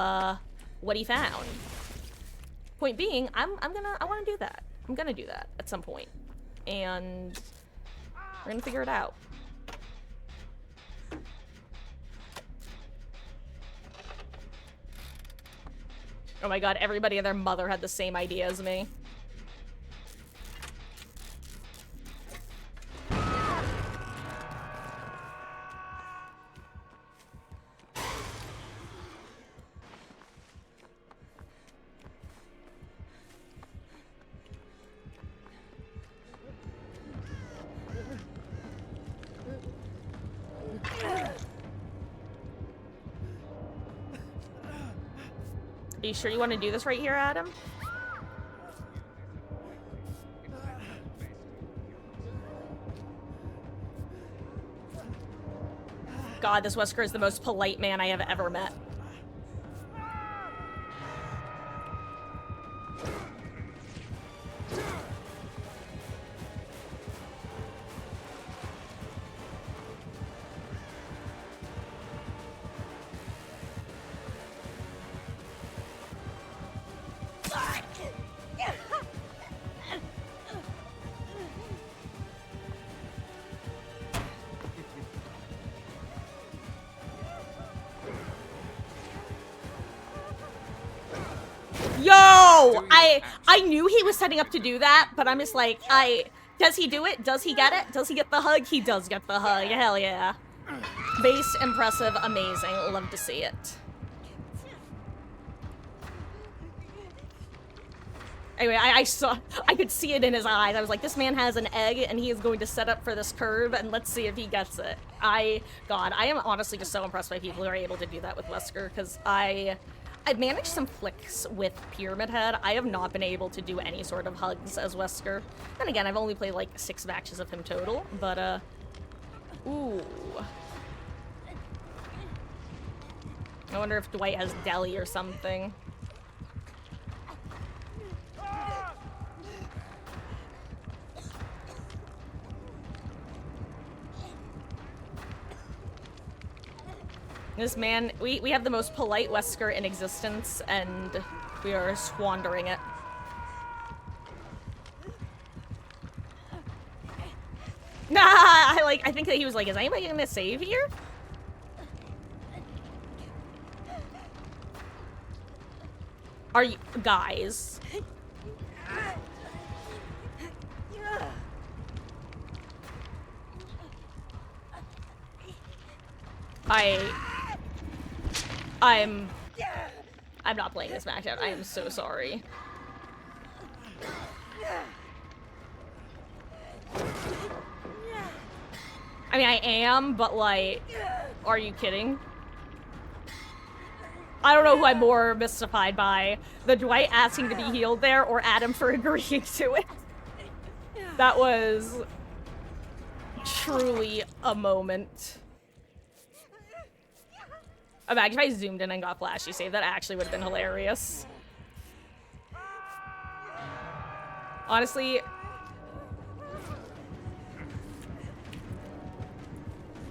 what he found. Point being, I want to do that. I'm gonna do that at some point. And we're gonna figure it out. Oh my god, everybody and their mother had the same idea as me. Are you sure you want to do this right here, Adam? God, this Wesker is the most polite man I have ever met. Yo! I knew he was setting up to do that, but I'm just like, does he do it? Does he get it? Does he get the hug? He does get the hug. Hell yeah. Base, impressive, amazing. Love to see it. Anyway, I could see it in his eyes. I was like, this man has an egg, and he is going to set up for this curve, and let's see if he gets it. God, I am honestly just so impressed by people who are able to do that with Wesker, because I've managed some flicks with Pyramid Head. I have not been able to do any sort of hugs as Wesker. Then again, I've only played like 6 matches of him total, but, ooh. I wonder if Dwight has deli or something. This man, we have the most polite Wesker in existence, and we are squandering it. Nah, I think that he was like, is anybody gonna save here? Are you, guys? I'm not playing this match out. I am so sorry. I mean, I am, but like, are you kidding? I don't know who I'm more mystified by. The Dwight asking to be healed there, or Adam for agreeing to it. That was truly a moment. Imagine if I zoomed in and got flashy save. That actually would have been hilarious. Honestly,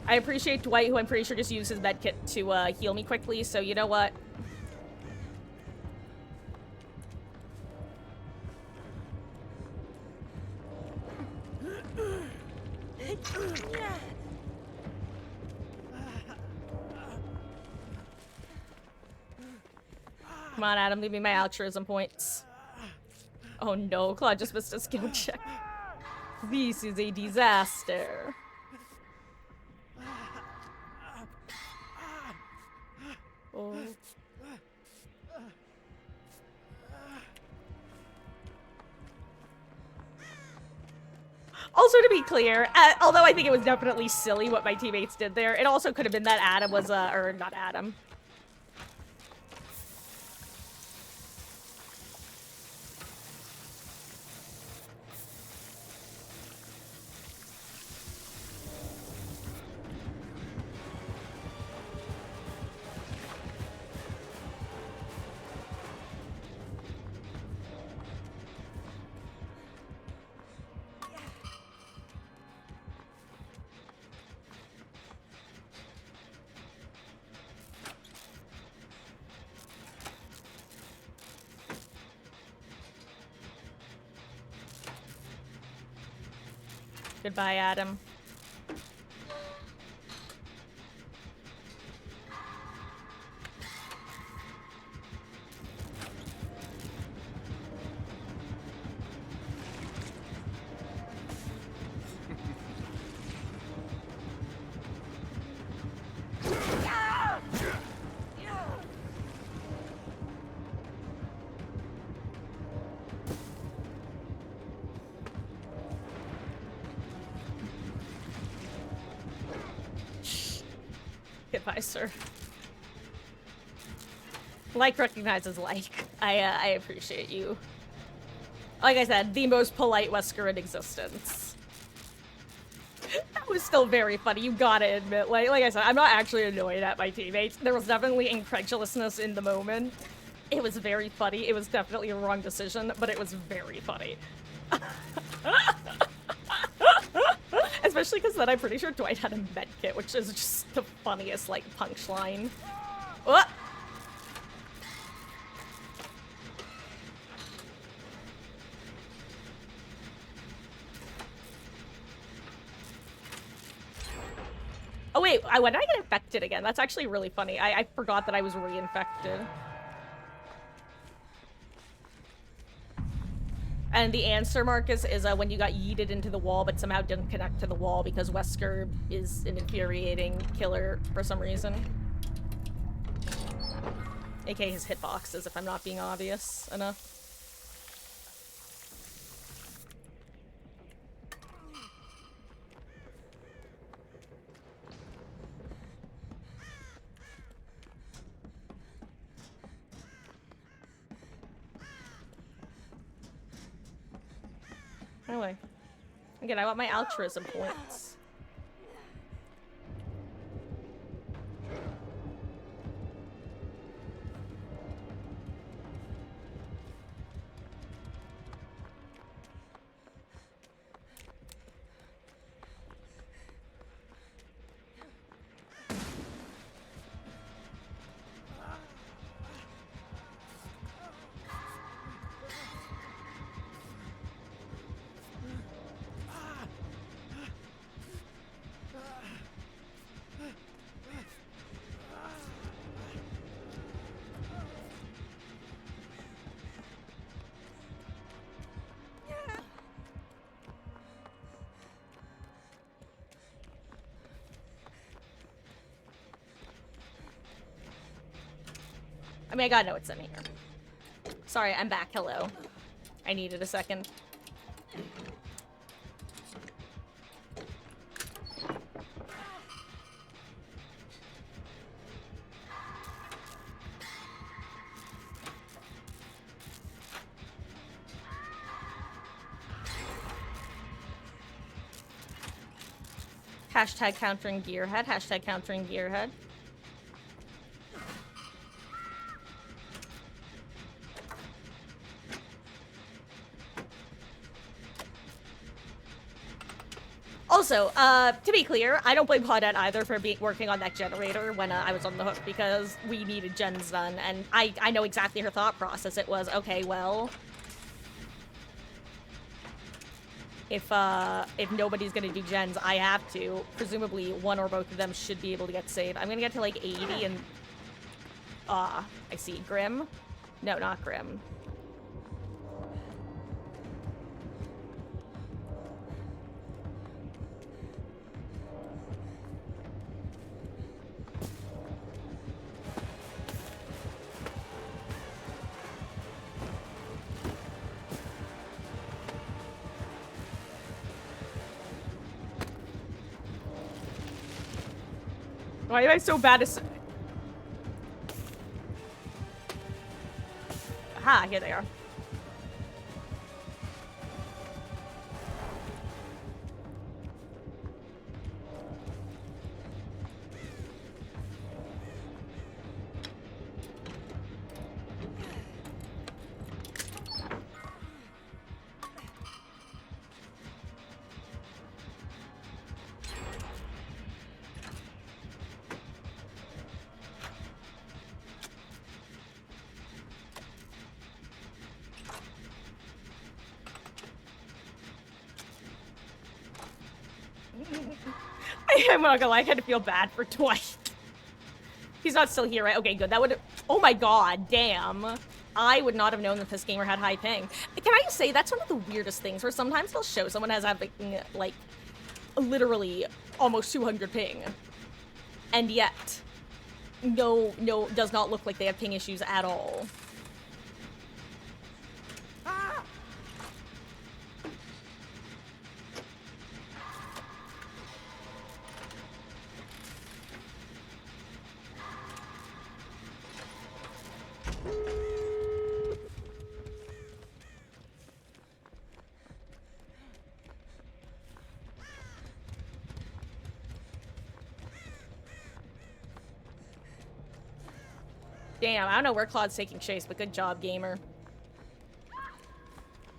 I appreciate Dwight, who I'm pretty sure just used his medkit to heal me quickly, so you know what? Come on, Adam, leave me my altruism points. Oh no, Claude just missed a skill check. This is a disaster. Oh. Also, to be clear, although I think it was definitely silly what my teammates did there, it also could have been that Adam was, or not Adam. Goodbye, Adam. Goodbye, sir. Like recognizes like. I appreciate you. Like I said, the most polite Wesker in existence. That was still very funny, you gotta admit. Like I said, I'm not actually annoyed at my teammates. There was definitely incredulousness in the moment. It was very funny. It was definitely a wrong decision, but it was very funny. Especially because then I'm pretty sure Dwight had a med kit, which is just the funniest, like, punchline. What? Oh wait, when did I get infected again? That's actually really funny. I forgot that I was reinfected. And the answer, Marcus, is when you got yeeted into the wall but somehow didn't connect to the wall because Wesker is an infuriating killer for some reason. AKA his hitboxes, if I'm not being obvious enough. Anyway. Again, I want my altruism points. I mean, I gotta know what's in here. Sorry, I'm back. Hello. I needed a second. Hashtag countering gearhead. Hashtag countering gearhead. Also, to be clear, I don't blame Claudette either for working on that generator when I was on the hook because we needed gens done, and I know exactly her thought process. It was, okay, well, if nobody's gonna do gens, I have to. Presumably, one or both of them should be able to get saved. I'm gonna get to like 80 and... I see. Grim? No, not Grim. Why am I so bad at... Aha, here they are. I'm not gonna lie, I kind of feel bad for Dwight. He's not still here, right? Okay, good. That would... Oh my god, damn. I would not have known that this gamer had high ping. Can I just say, that's one of the weirdest things, where sometimes they'll show someone as having, like, literally almost 200 ping. And yet, no, does not look like they have ping issues at all. Damn, I don't know where Claude's taking chase, but good job, gamer.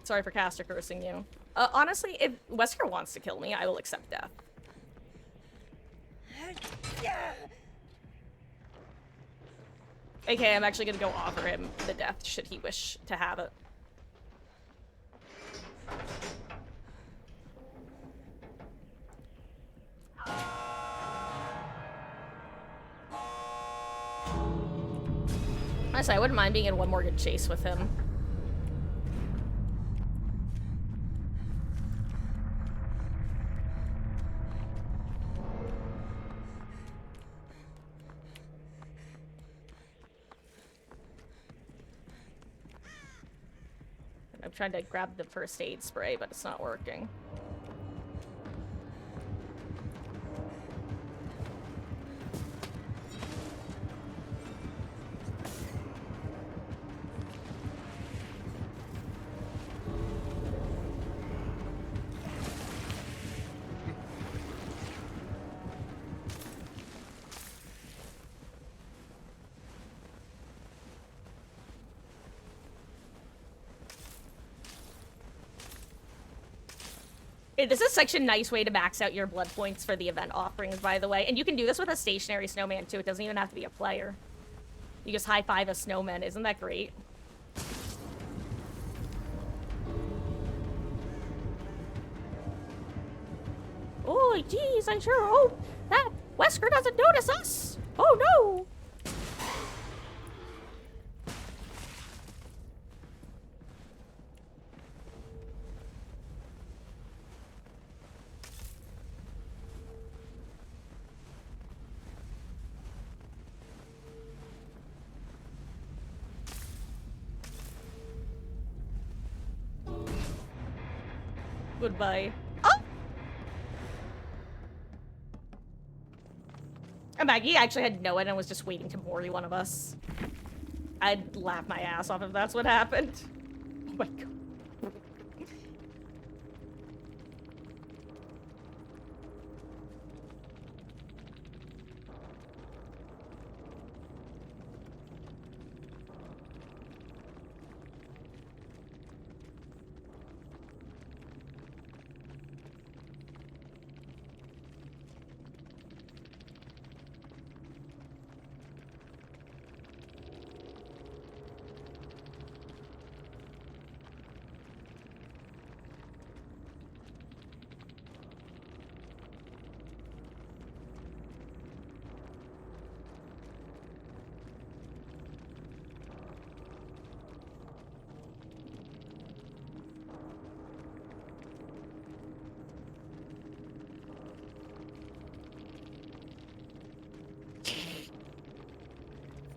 Sorry for caster cursing you. Honestly, if Wesker wants to kill me, I will accept death. Okay, I'm actually gonna go offer him the death, should he wish to have it. Honestly, I wouldn't mind being in one more good chase with him. I'm trying to grab the first aid spray, but it's not working. This is such a nice way to max out your blood points for the event offerings, by the way. And you can do this with a stationary snowman, too. It doesn't even have to be a player. You just high-five a snowman. Isn't that great? Oh, geez, I sure hope that Wesker doesn't notice us. Oh, no. Goodbye. Oh! And Maggie actually had no idea and was just waiting to Mori one of us. I'd laugh my ass off if that's what happened. Oh my god.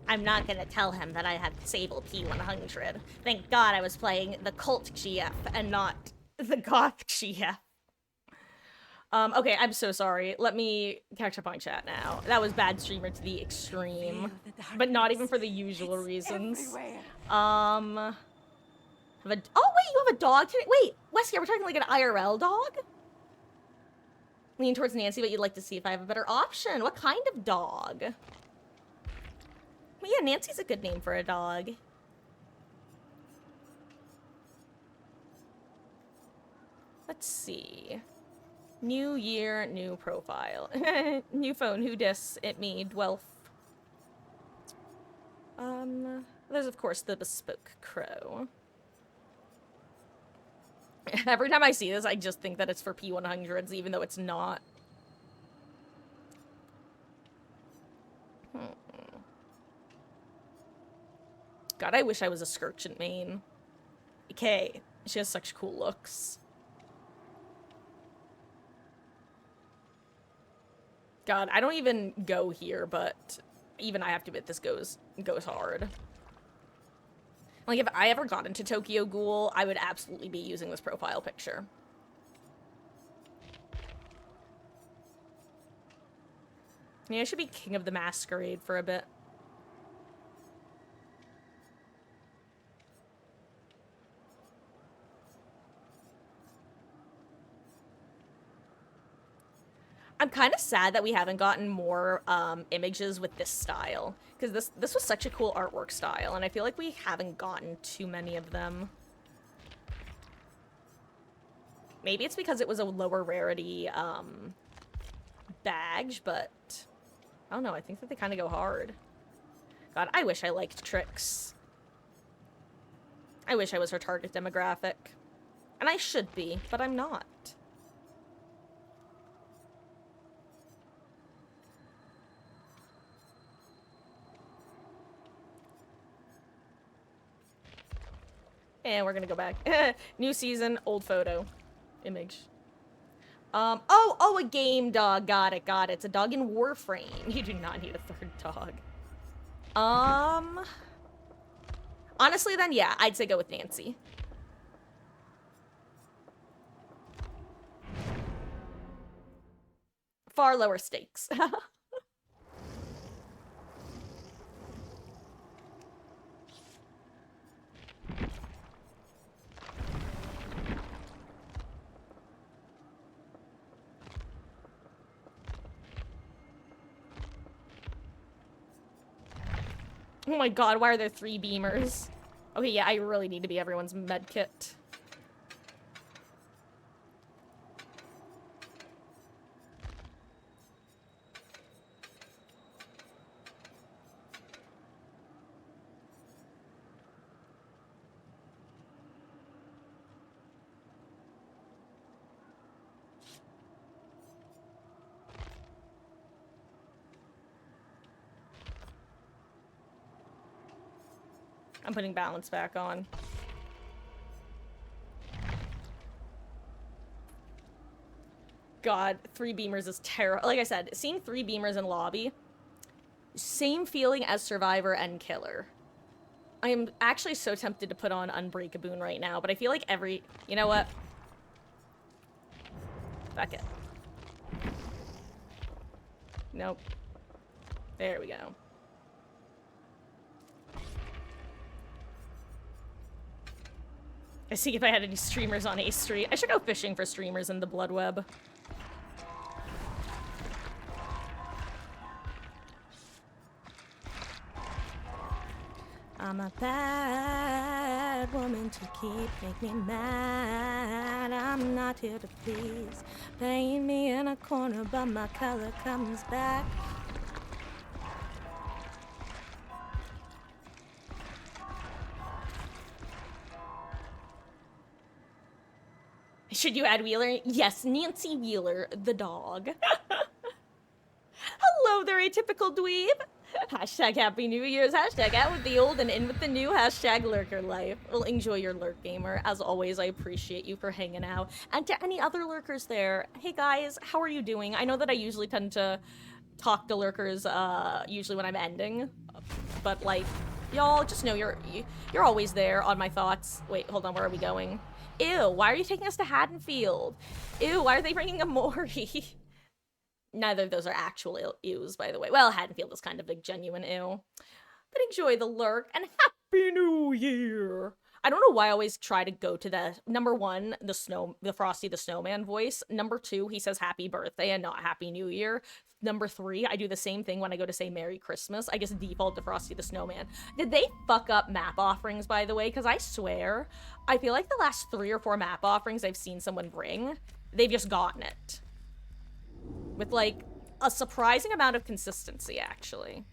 I'm not gonna tell him that I have Sable P100. Thank God I was playing the Cult GF and not the Goth GF. Okay, I'm so sorry. Let me catch up on chat now. That was bad streamer to the extreme. But not even for the usual reasons. Oh wait, you have a dog today? Wait, Wesley, are we talking like an IRL dog? Lean towards Nancy, but you'd like to see if I have a better option. What kind of dog? Well, yeah, Nancy's a good name for a dog. Let's see. New year, new profile. New phone, who dis? It me, Dwelf. There's of course the bespoke crow. Every time I see this, I just think that it's for P100s, even though it's not. God, I wish I was a Skirchent main. Okay, she has such cool looks. God, I don't even go here, but even I have to admit this goes hard. Like, if I ever got into Tokyo Ghoul, I would absolutely be using this profile picture. Yeah, I should be King of the Masquerade for a bit. I'm kind of sad that we haven't gotten more images with this style, because this was such a cool artwork style, and I feel like we haven't gotten too many of them. Maybe it's because it was a lower rarity badge, but I don't know. I think that they kind of go hard. God, I wish I liked Trix. I wish I was her target demographic. And I should be, but I'm not. And we're gonna go back. New season, old photo. Image. Oh, a game dog. Got it. It's a dog in Warframe. You do not need a third dog. Honestly, then, yeah, I'd say go with Nancy. Far lower stakes. Oh my god, why are there 3 beamers? Okay, yeah, I really need to be everyone's medkit. I'm putting balance back on. God, 3 beamers is terrible. Like I said, seeing 3 beamers in lobby, same feeling as Survivor and Killer. I am actually so tempted to put on Unbreakaboon right now, but I feel like you know what? Fuck it. Nope. There we go. I see if I had any streamers on A Street. I should go fishing for streamers in the Blood Web. I'm a bad woman to make me mad. I'm not here to please. Paint me in a corner, but my color comes back. Should you add Wheeler? Yes, Nancy Wheeler, the dog. Hello there, atypical dweeb. Hashtag Happy New Year's. Hashtag out with the old and in with the new. Hashtag lurker life. Well, enjoy your lurk, gamer. As always, I appreciate you for hanging out. And to any other lurkers there, hey guys, how are you doing? I know that I usually tend to talk to lurkers usually when I'm ending, but like, Y'all just know you're always there on my thoughts. Wait, hold on, where are we going? Ew, why are you taking us to Haddonfield? Ew, why are they bringing a Maury? Neither of those are actual ews, by the way. Well, Haddonfield is kind of a genuine ew. But enjoy the lurk, and Happy New Year! I don't know why I always try to go to the number one, the Frosty the Snowman voice. Number two, he says Happy Birthday and not Happy New Year. Number three, I do the same thing when I go to say Merry Christmas. I just default to Frosty the Snowman. Did they fuck up map offerings, by the way? Because I swear, I feel like the last 3 or 4 map offerings I've seen someone bring, they've just gotten it. With, like, a surprising amount of consistency, actually.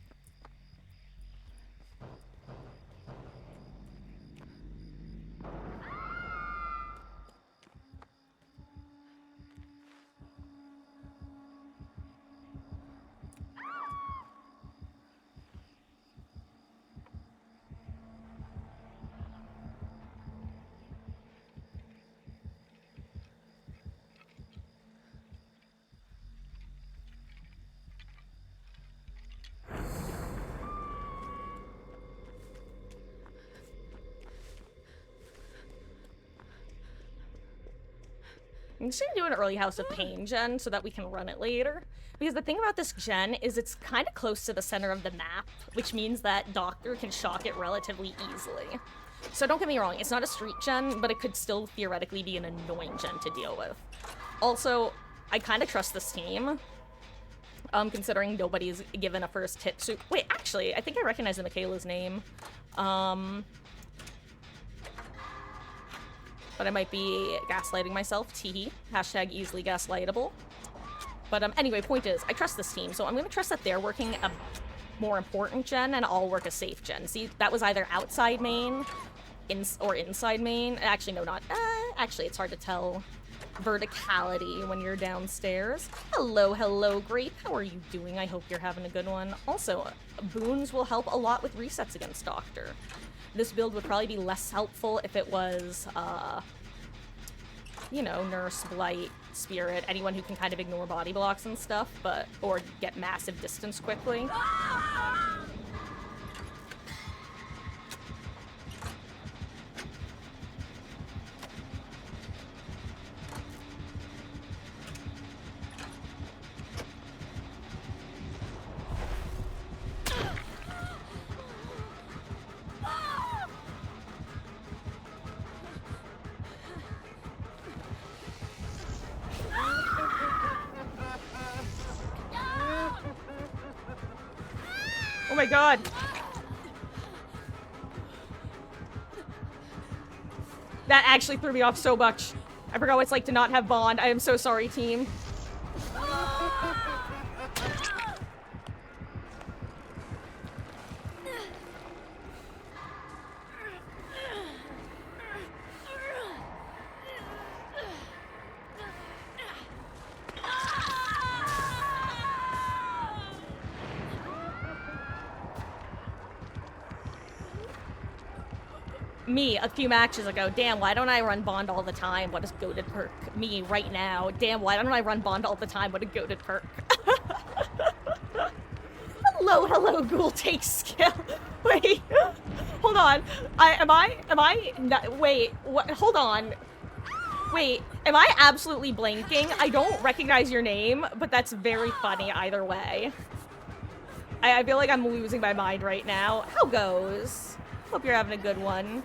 I'm just gonna do an early House of Pain gen so that we can run it later. Because the thing about this gen is it's kind of close to the center of the map, which means that Doctor can shock it relatively easily. So don't get me wrong, it's not a street gen, but it could still theoretically be an annoying gen to deal with. Also, I kind of trust this team, considering nobody's given a first hit. So wait, actually, I think I recognize the Michaela's name. But I might be gaslighting myself. Teehee. Hashtag easily gaslightable. But anyway, point is, I trust this team, so I'm gonna trust that they're working a more important gen, and I'll work a safe gen. See, that was either outside main, or inside main. Actually, no, not. Actually, it's hard to tell verticality when you're downstairs. Hello, hello, Grape. How are you doing? I hope you're having a good one. Also, boons will help a lot with resets against Doctor. This build would probably be less helpful if it was, you know, Nurse, Blight, Spirit, anyone who can kind of ignore body blocks and stuff, but, or get massive distance quickly. Oh my god! That actually threw me off so much. I forgot what it's like to not have Bond. I am so sorry, team. Me, a few matches ago. Damn, why don't I run Bond all the time? What a goated perk. Me, right now. Damn, why don't I run Bond all the time? What a goated perk. Hello, hello, ghoul takes skill. Wait, hold on. Wait, what, hold on. Wait, am I absolutely blanking? I don't recognize your name, but that's very funny either way. I feel like I'm losing my mind right now. How goes? Hope you're having a good one.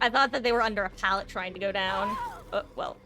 I thought that they were under a pallet trying to go down. Well.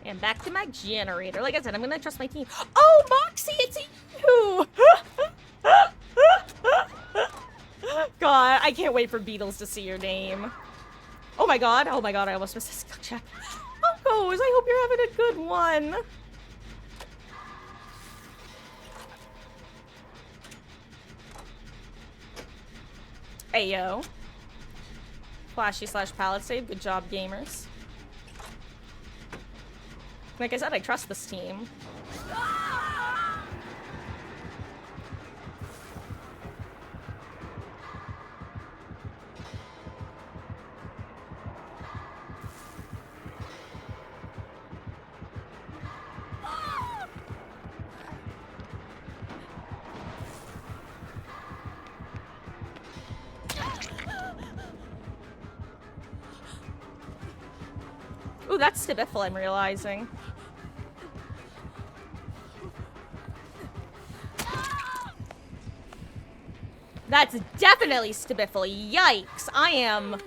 And back to my generator. Like I said, I'm gonna trust my team. Oh, Moxie, it's you! God, I can't wait for Beatles to see your name. Oh my god, I almost missed this skill check. Oh, Goes, I hope you're having a good one. Ayo. Flashy / pallet save. Good job, gamers. Like I said, I trust this team. Ooh, that's Stibiffle, I'm realizing. That's definitely Stibiffle. Yikes. I am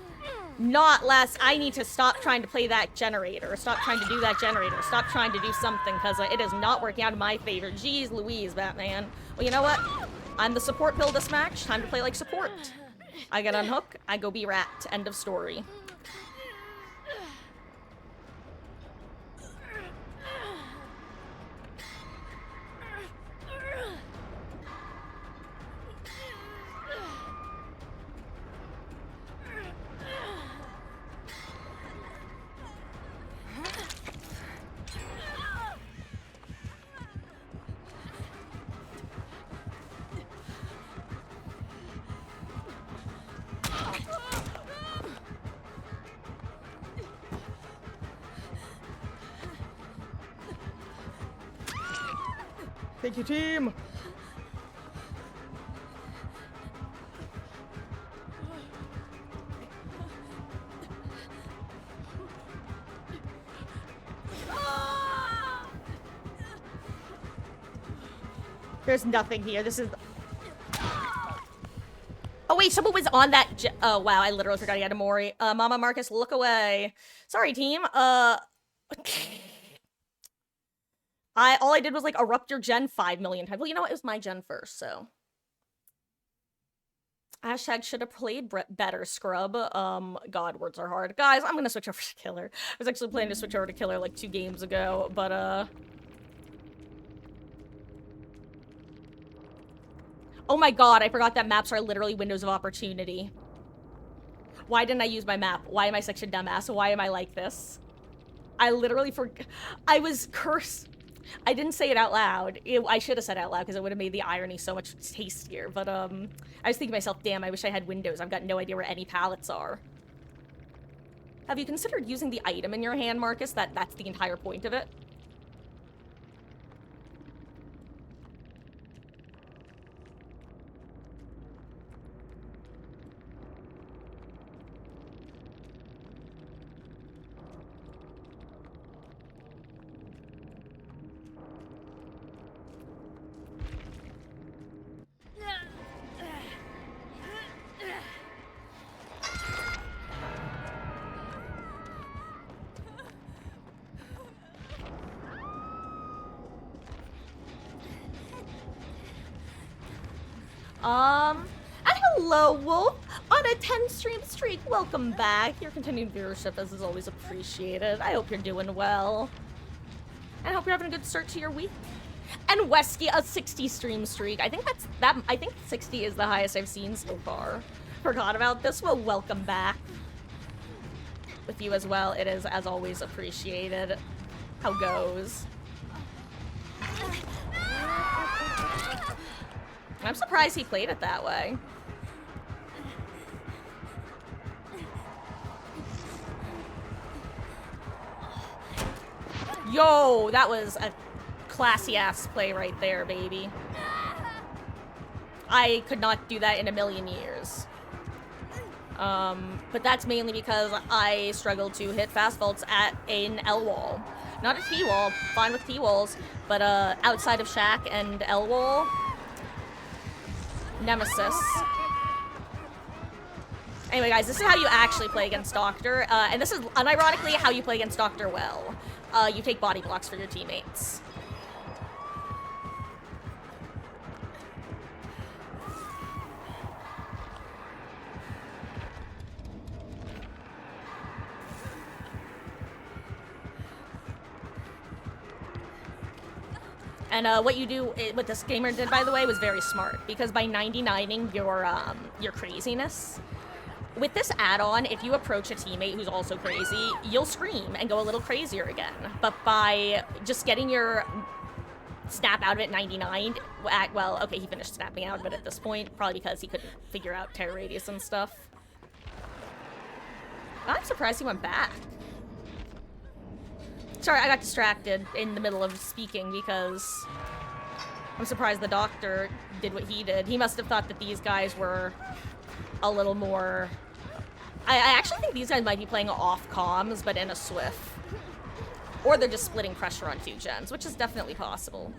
not less. I need to stop trying to play that generator. Stop trying to do that generator. Stop trying to do something, because it is not working out in my favor. Jeez Louise, Batman. Well, you know what? I'm the support build this match. Time to play like support. I get unhook. I go be rat. End of story. Thank you, team. There's nothing here. This is... Oh, wait, someone was on that... Oh, wow, I literally forgot he had a Mori. Mama Marcus, look away. Sorry, team. All I did was, like, erupt your gen 5 million times. Well, you know what? It was my gen first, so... Hashtag should have played better, scrub. God, words are hard. Guys, I'm gonna switch over to Killer. I was actually planning to switch over to Killer, like, 2 games ago, but, Oh my god, I forgot that maps are literally windows of opportunity. Why didn't I use my map? Why am I such a dumbass? Why am I like this? I literally forgot. I was cursed. I didn't say it out loud. I should have said it out loud because it would have made the irony so much tastier. But, I was thinking to myself, damn, I wish I had windows. I've got no idea where any pallets are. Have you considered using the item in your hand, Marcus? That's the entire point of it. And hello, Wolf! On a 10-stream streak, welcome back. Your continued viewership is always appreciated. I hope you're doing well. And I hope you're having a good start to your week. And Wesky, a 60-stream streak. I think I think 60 is the highest I've seen so far. Forgot about this. Well, welcome back. With you as well, it is, as always, appreciated. How goes? I'm surprised he played it that way. Yo, that was a classy-ass play right there, baby. I could not do that in a million years. But that's mainly because I struggle to hit fast vaults at an L wall. Not a T wall, fine with T walls, but outside of Shack and L wall, Nemesis. Anyway, guys, this is how you actually play against Doctor, and this is unironically how you play against Doctor well. You take body blocks for your teammates. And what you do, what this gamer did, by the way, was very smart, because by 99ing your craziness, with this add-on, if you approach a teammate who's also crazy, you'll scream and go a little crazier again. But by just getting your snap out of it 99, well, okay, he finished snapping out of it at this point, probably because he couldn't figure out terror radius and stuff. I'm surprised he went back. Sorry, I got distracted in the middle of speaking because I'm surprised the Doctor did what he did. He must have thought that these guys were a little more... I actually think these guys might be playing off comms, but in a Swift. Or they're just splitting pressure on 2 gens, which is definitely possible.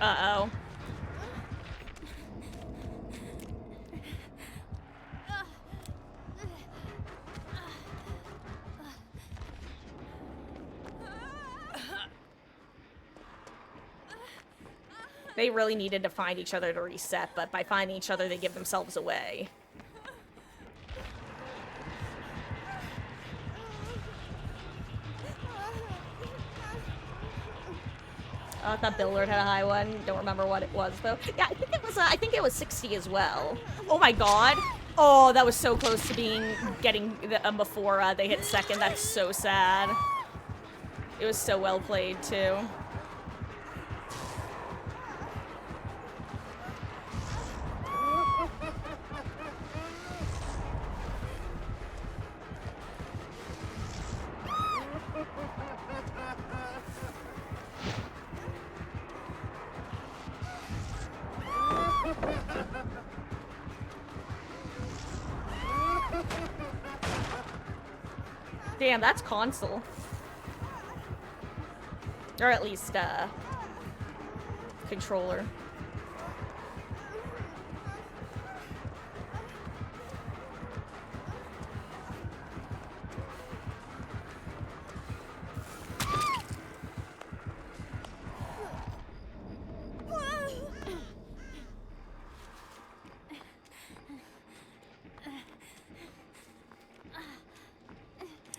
Uh-oh. They really needed to find each other to reset, but by finding each other, they give themselves away. I thought Billard had a high one. Don't remember what it was though. Yeah, I think it was 60 as well. Oh my god. Oh, that was so close to getting before they hit second. That's so sad. It was so well played too. Damn, that's console. Or at least, controller.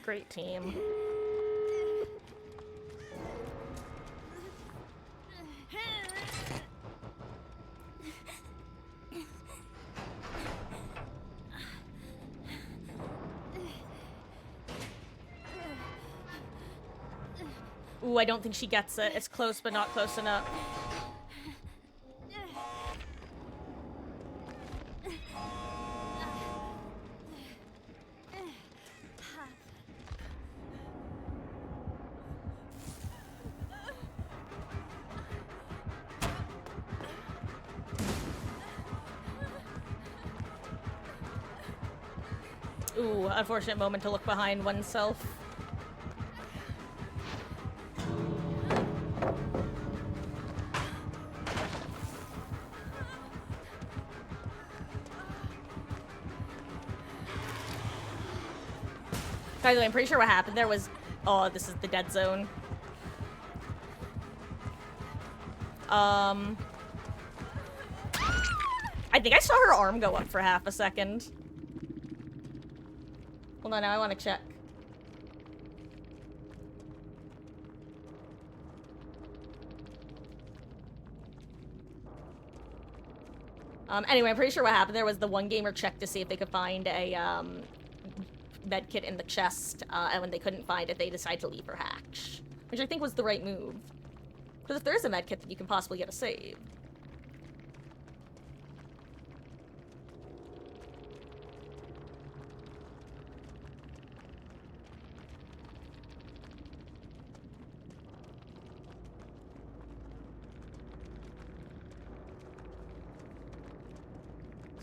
Great team. Ooh, I don't think she gets it. It's close, but not close enough. Ooh, unfortunate moment to look behind oneself. By the way, I'm pretty sure what happened there was... Oh, this is the dead zone. I think I saw her arm go up for half a second. Hold on, now I want to check. Anyway, I'm pretty sure what happened there was the one gamer checked to see if they could find a, med kit in the chest, and when they couldn't find it, they decided to leave her hatch. Which I think was the right move. Because if there is a med kit, then you can possibly get a save.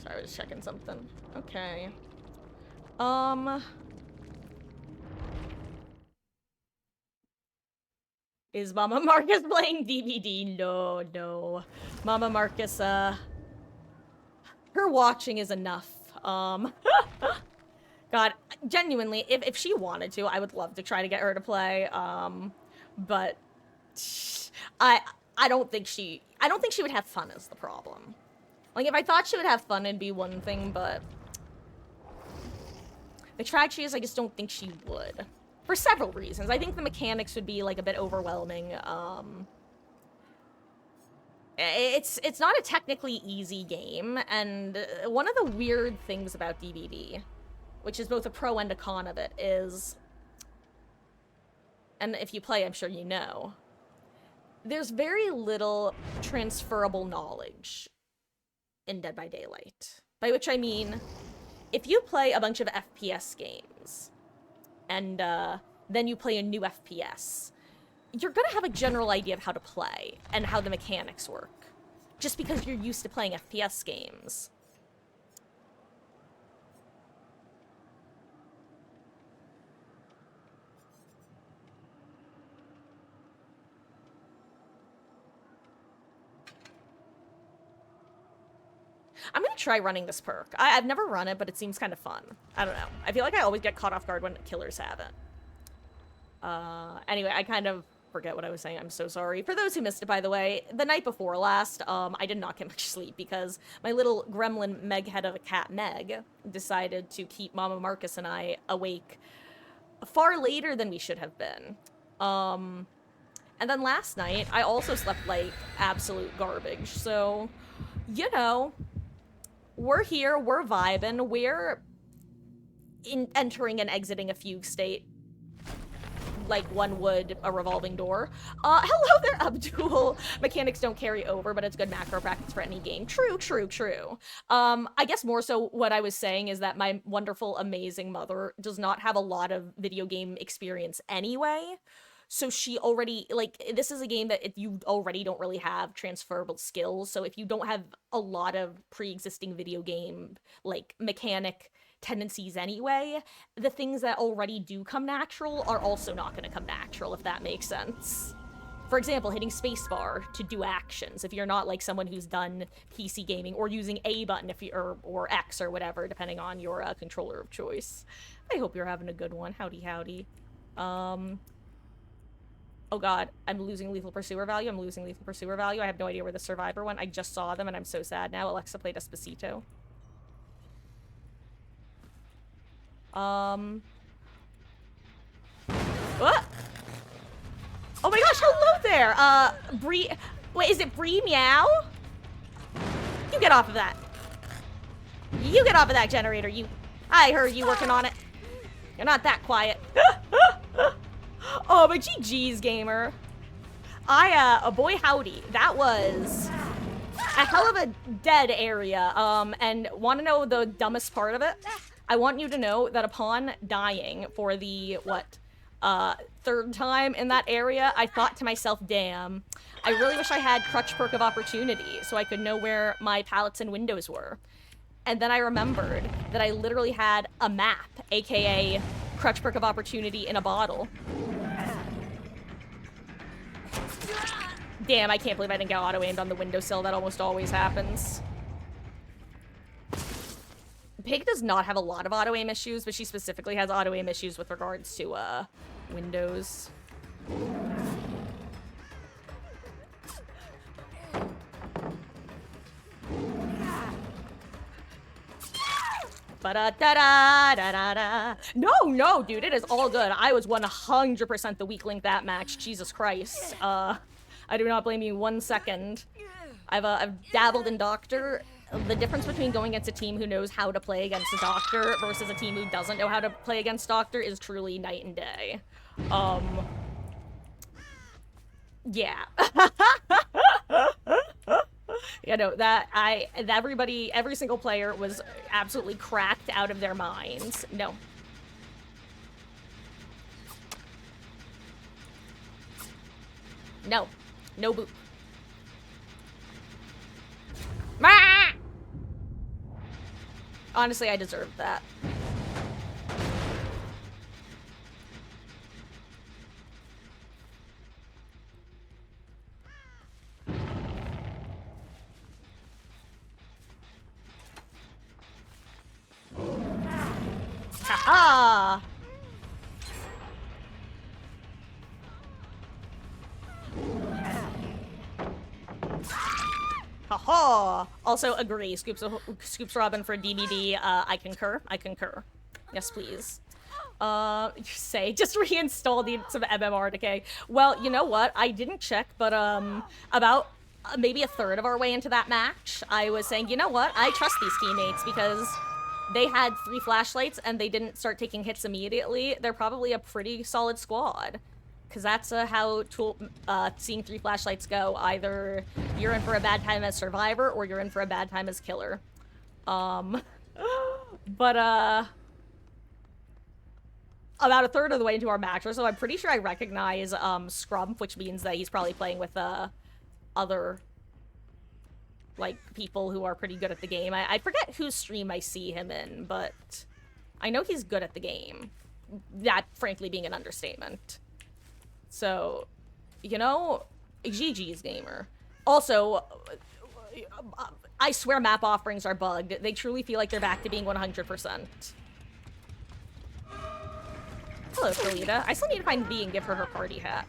Sorry, I was checking something. Okay. Is Mama Marcus playing DVD? No, no. Mama Marcus, her watching is enough. God, genuinely, if she wanted to, I would love to try to get her to play. But I don't think she would have fun is the problem. Like, if I thought she would have fun, it'd be one thing, but the tragedy is I just don't think she would. For several reasons. I think the mechanics would be, like, a bit overwhelming. It's not a technically easy game, and one of the weird things about DVD, which is both a pro and a con of it, is, and if you play, I'm sure you know, there's very little transferable knowledge in Dead by Daylight. By which I mean, if you play a bunch of FPS games, and then you play a new FPS, you're gonna have a general idea of how to play and how the mechanics work, just because you're used to playing FPS games. I'm gonna try running this perk. I've never run it, but it seems kind of fun. I don't know. I feel like I always get caught off guard when killers have it. Anyway, I kind of forget what I was saying. I'm so sorry. For those who missed it, by the way, the night before last, I did not get much sleep because my little gremlin Meg head of a cat, Meg, decided to keep Mama Marcus and I awake far later than we should have been. And then last night, I also slept like absolute garbage. So, you know, we're here, we're vibing, we're entering and exiting a fugue state like one would a revolving door. Hello there, Abdul. Mechanics don't carry over, but it's good macro practice for any game. True, true, true. I guess more so what I was saying is that my wonderful, amazing mother does not have a lot of video game experience anyway. So she already, like, this is a game that you already don't really have transferable skills. So if you don't have a lot of pre-existing video game, like, mechanic tendencies anyway, the things that already do come natural are also not going to come natural, if that makes sense. For example, hitting spacebar to do actions, if you're not, like, someone who's done PC gaming, or using A button if you or X or whatever, depending on your controller of choice. I hope you're having a good one. Howdy, howdy. Oh god, I'm losing Lethal Pursuer value. I'm losing Lethal Pursuer value. I have no idea where the Survivor went. I just saw them and I'm so sad now. Alexa, play Despacito. What? Oh my gosh, hello there! Bree... Wait, is it Bree Meow? You get off of that. You get off of that generator, you... I heard you working on it. You're not that quiet. Oh, but GG's, gamer. Boy howdy, that was a hell of a dead area. And want to know the dumbest part of it? I want you to know that upon dying for the, third time in that area, I thought to myself, damn, I really wish I had Crutch Perk of Opportunity so I could know where my pallets and windows were. And then I remembered that I literally had a map, aka Crutch Perk of Opportunity in a bottle. Damn, I can't believe I didn't get auto-aimed on the windowsill. That almost always happens. Pig does not have a lot of auto-aim issues, but she specifically has auto-aim issues with regards to, windows. Ba-da-da-da-da-da-da. No, dude, it is all good. I was 100% the weak link that match. Jesus Christ. I do not blame you 1 second. I've dabbled in Doctor. The difference between going against a team who knows how to play against a Doctor versus a team who doesn't know how to play against Doctor is truly night and day. Yeah. You know, every single player was absolutely cracked out of their minds. No. No. No boop. Ah! Honestly, I deserved that. Ha-ha! Ha-ha! Also agree. Scoops Robin for DBD. I concur. I concur. Yes, please. Just reinstall some MMR decay. Well, you know what? I didn't check, but, about maybe a third of our way into that match, I was saying, you know what? I trust these teammates because they had 3 flashlights and they didn't start taking hits immediately. They're probably a pretty solid squad. Because that's how seeing 3 flashlights go. Either you're in for a bad time as survivor or you're in for a bad time as killer. But, about a third of the way into our match, so I'm pretty sure I recognize Scrump, which means that he's probably playing with other, like, people who are pretty good at the game. I forget whose stream I see him in, but I know he's good at the game. That, frankly, being an understatement. So, you know, GG's gamer. Also, I swear map offerings are bugged. They truly feel like they're back to being 100%. Hello, Kalita. I still need to find V and give her her party hat.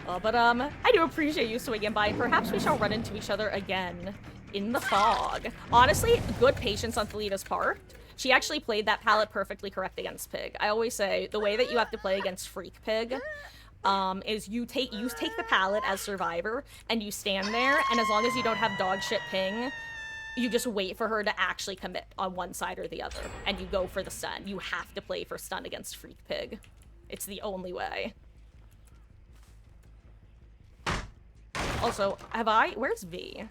But I do appreciate you swinging by. Perhaps we shall run into each other again in the fog. Honestly, good patience on Thalita's part. She actually played that palette perfectly correct against Pig. I always say the way that you have to play against Freak Pig is you take the palette as survivor and you stand there, and as long as you don't have dog shit ping, you just wait for her to actually commit on one side or the other, and you go for the stun. You have to play for stun against Freak Pig. It's the only way. Also, where's V?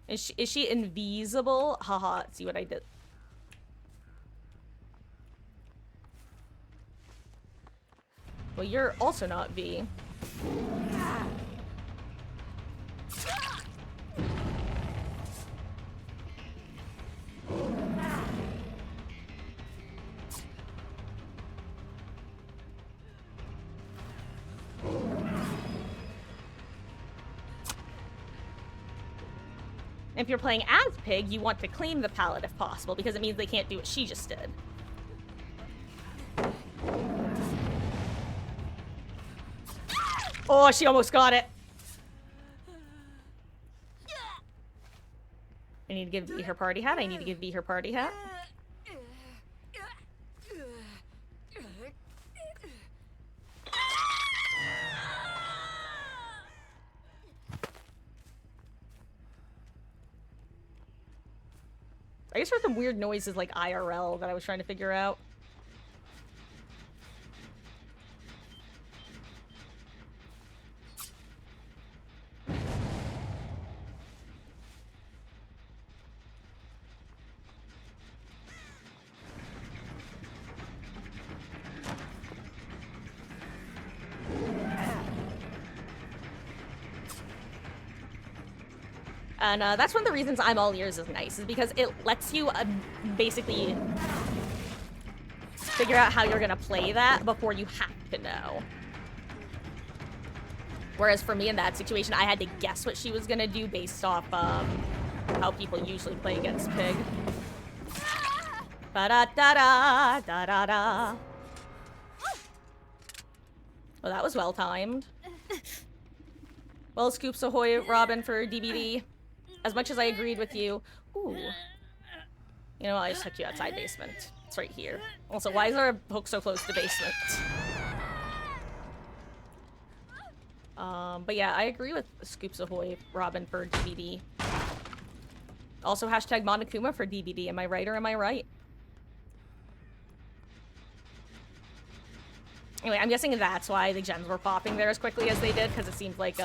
Is she invisible? Haha, see what I did. Well, you're also not V. If you're playing as Pig, you want to claim the palette if possible, because it means they can't do what she just did. Oh, she almost got it. I need to give V her party hat. I need to give V her party hat. I just heard some weird noises like IRL that I was trying to figure out. And that's one of the reasons I'm all ears is nice, is because it lets you basically figure out how you're gonna play that before you have to know. Whereas for me in that situation, I had to guess what she was gonna do based off how people usually play against Pig. Ba-da-da-da, da-da-da. Well, that was well timed. Well, Scoops ahoy, Robin, for DBD. As much as I agreed with you. Ooh. You know, I just took you outside basement. It's right here. Also, why is our hook so close to basement? But yeah, I agree with Scoops ahoy, Robin, for DBD. Also, hashtag Monokuma for DBD. Am I right or am I right? Anyway, I'm guessing that's why the gems were popping there as quickly as they did, because it seemed like,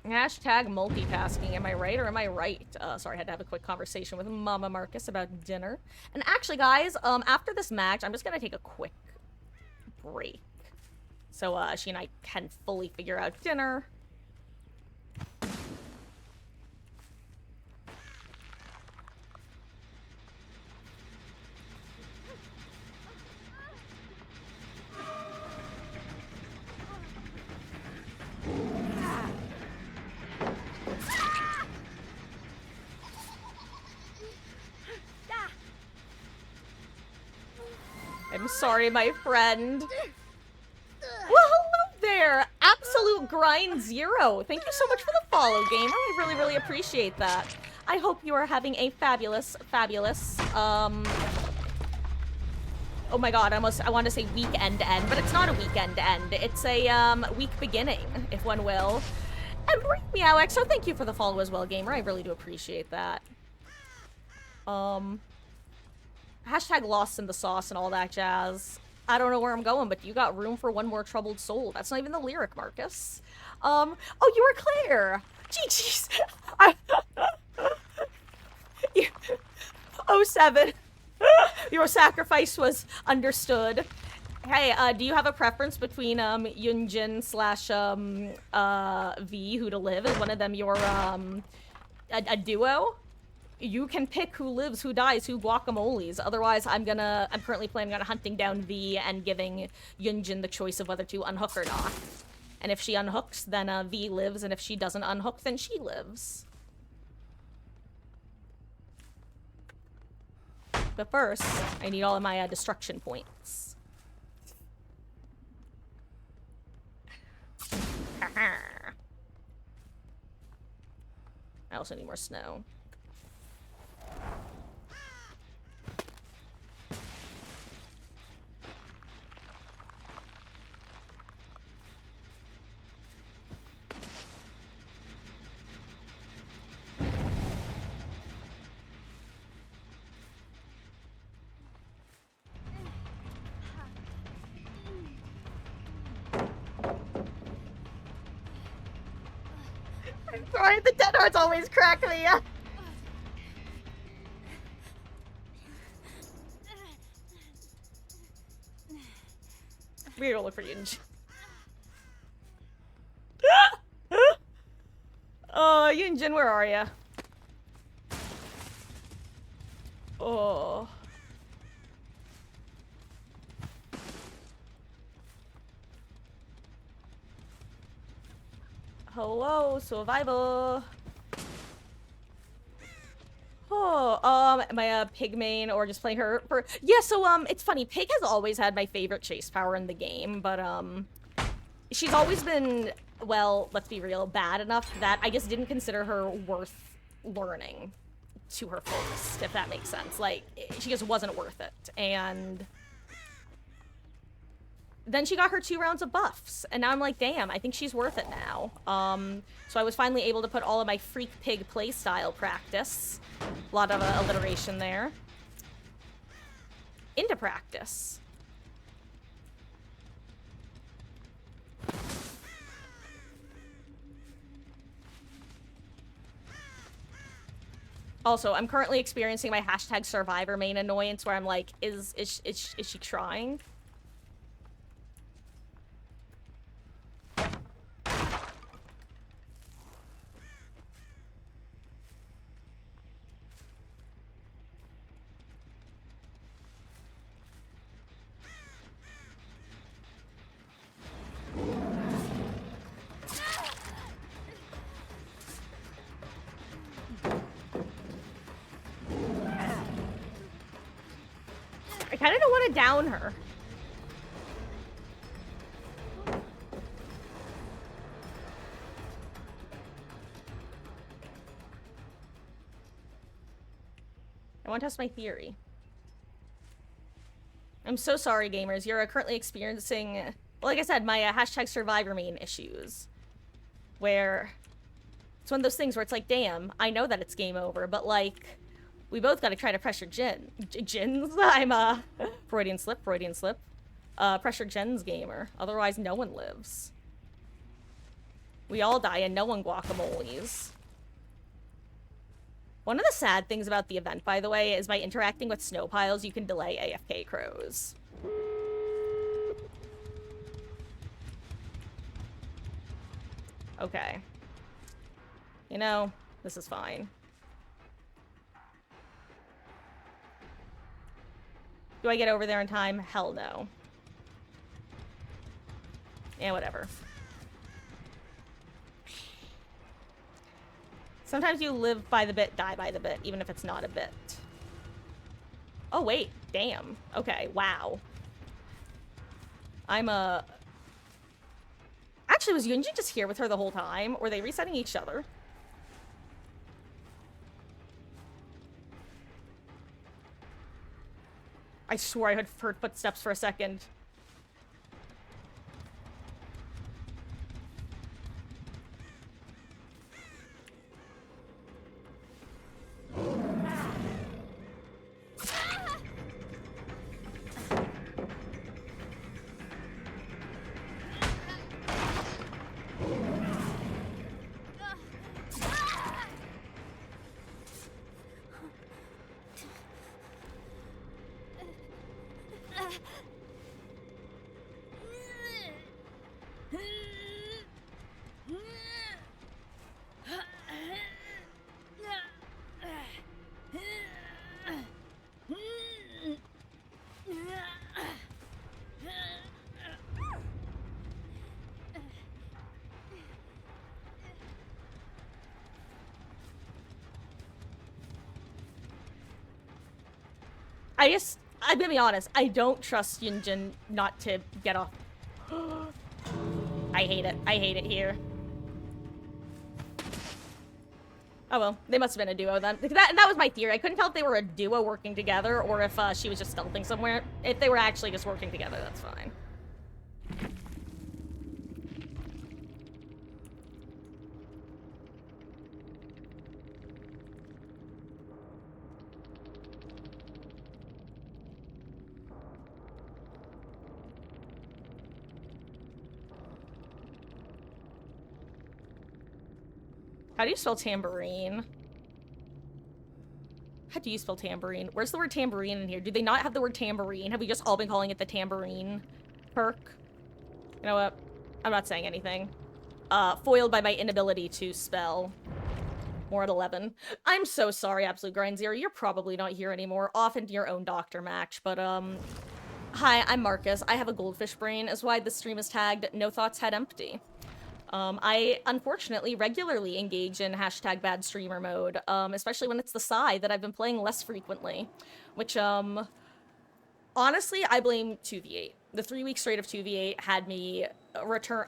Hashtag multitasking. Am I right or am I right? Sorry, I had to have a quick conversation with Mama Marcus about dinner. And actually, guys, after this match, I'm just gonna take a quick break. So, she and I can fully figure out dinner. I'm sorry, my friend. Well, hello there! Absolute Grind Zero. Thank you so much for the follow, gamer. I really, really appreciate that. I hope you are having a fabulous, oh my god, I want to say weekend end, but it's not a weekend end. It's a, week beginning, if one will. And MeowXO, thank you for the follow as well, gamer. I really do appreciate that. Hashtag lost in the sauce and all that jazz. I don't know where I'm going, but you got room for one more troubled soul. That's not even the lyric, Marcus. Oh, you were Claire. Jeez. 07. Your sacrifice was understood. Hey, do you have a preference between Yunjin slash V, who to live? Is one of them your a duo? You can pick who lives, who dies, who guacamoles. Otherwise, I'm currently planning on hunting down V and giving Yunjin the choice of whether to unhook or not. And if she unhooks, then V lives, and if she doesn't unhook, then she lives. But first, I need all of my destruction points. I also need more snow. I'm sorry, the dead hearts always crack me up. We're gonna look for Yunjin. Oh, Yunjin, where are ya? Oh. Hello, survival. Oh, am I a pig main or just playing her for... Yeah, so, it's funny. Pig has always had my favorite chase power in the game, but, she's always been, well, let's be real, bad enough that I just didn't consider her worth learning. to her fullest, if that makes sense. Like, she just wasn't worth it. And then she got her 2 rounds of buffs, and now I'm like, damn, I think she's worth it now. So I was finally able to put all of my Freak Pig playstyle practice, a lot of alliteration there, into practice. Also, I'm currently experiencing my hashtag survivor main annoyance where I'm like, is she trying? I kind of don't want to down her. I want to test my theory. I'm so sorry, gamers. You're currently experiencing, well, like I said, my hashtag survivor main issues. Where it's one of those things where it's like, damn, I know that it's game over, but like, we both got to try to pressure Jins? I'm, Freudian slip. Pressure Jen's gamer. Otherwise, no one lives. We all die and no one guacamoles. One of the sad things about the event, by the way, is by interacting with snow piles, you can delay AFK crows. Okay. You know, this is fine. Do I get over there in time? Hell no. Yeah, whatever. Sometimes you live by the bit, die by the bit, even if it's not a bit. Oh, wait. Damn. Okay, wow. I'm Actually, was Yunji just here with her the whole time? Were they resetting each other? I swore I had heard footsteps for a second. I'm gonna be honest, I don't trust Yunjin not to get off. I hate it here. Oh well, they must have been a duo then. That was my theory. I couldn't tell if they were a duo working together or if she was just stealthing somewhere. If they were actually just working together, that's fine. How do you spell tambourine? How do you spell tambourine? Where's the word tambourine in here? Do they not have the word tambourine? Have we just all been calling it the tambourine perk? You know what? I'm not saying anything. Foiled by my inability to spell. More at 11. I'm so sorry, Absolute Grind Zero. You're probably not here anymore. Off into your own doctor match, but, hi, I'm Marcus. I have a goldfish brain, is why this stream is tagged No Thoughts Head Empty. I, unfortunately, regularly engage in hashtag bad streamer mode, especially when it's the side that I've been playing less frequently, which, honestly, I blame 2v8. The 3 weeks straight of 2v8 had me return...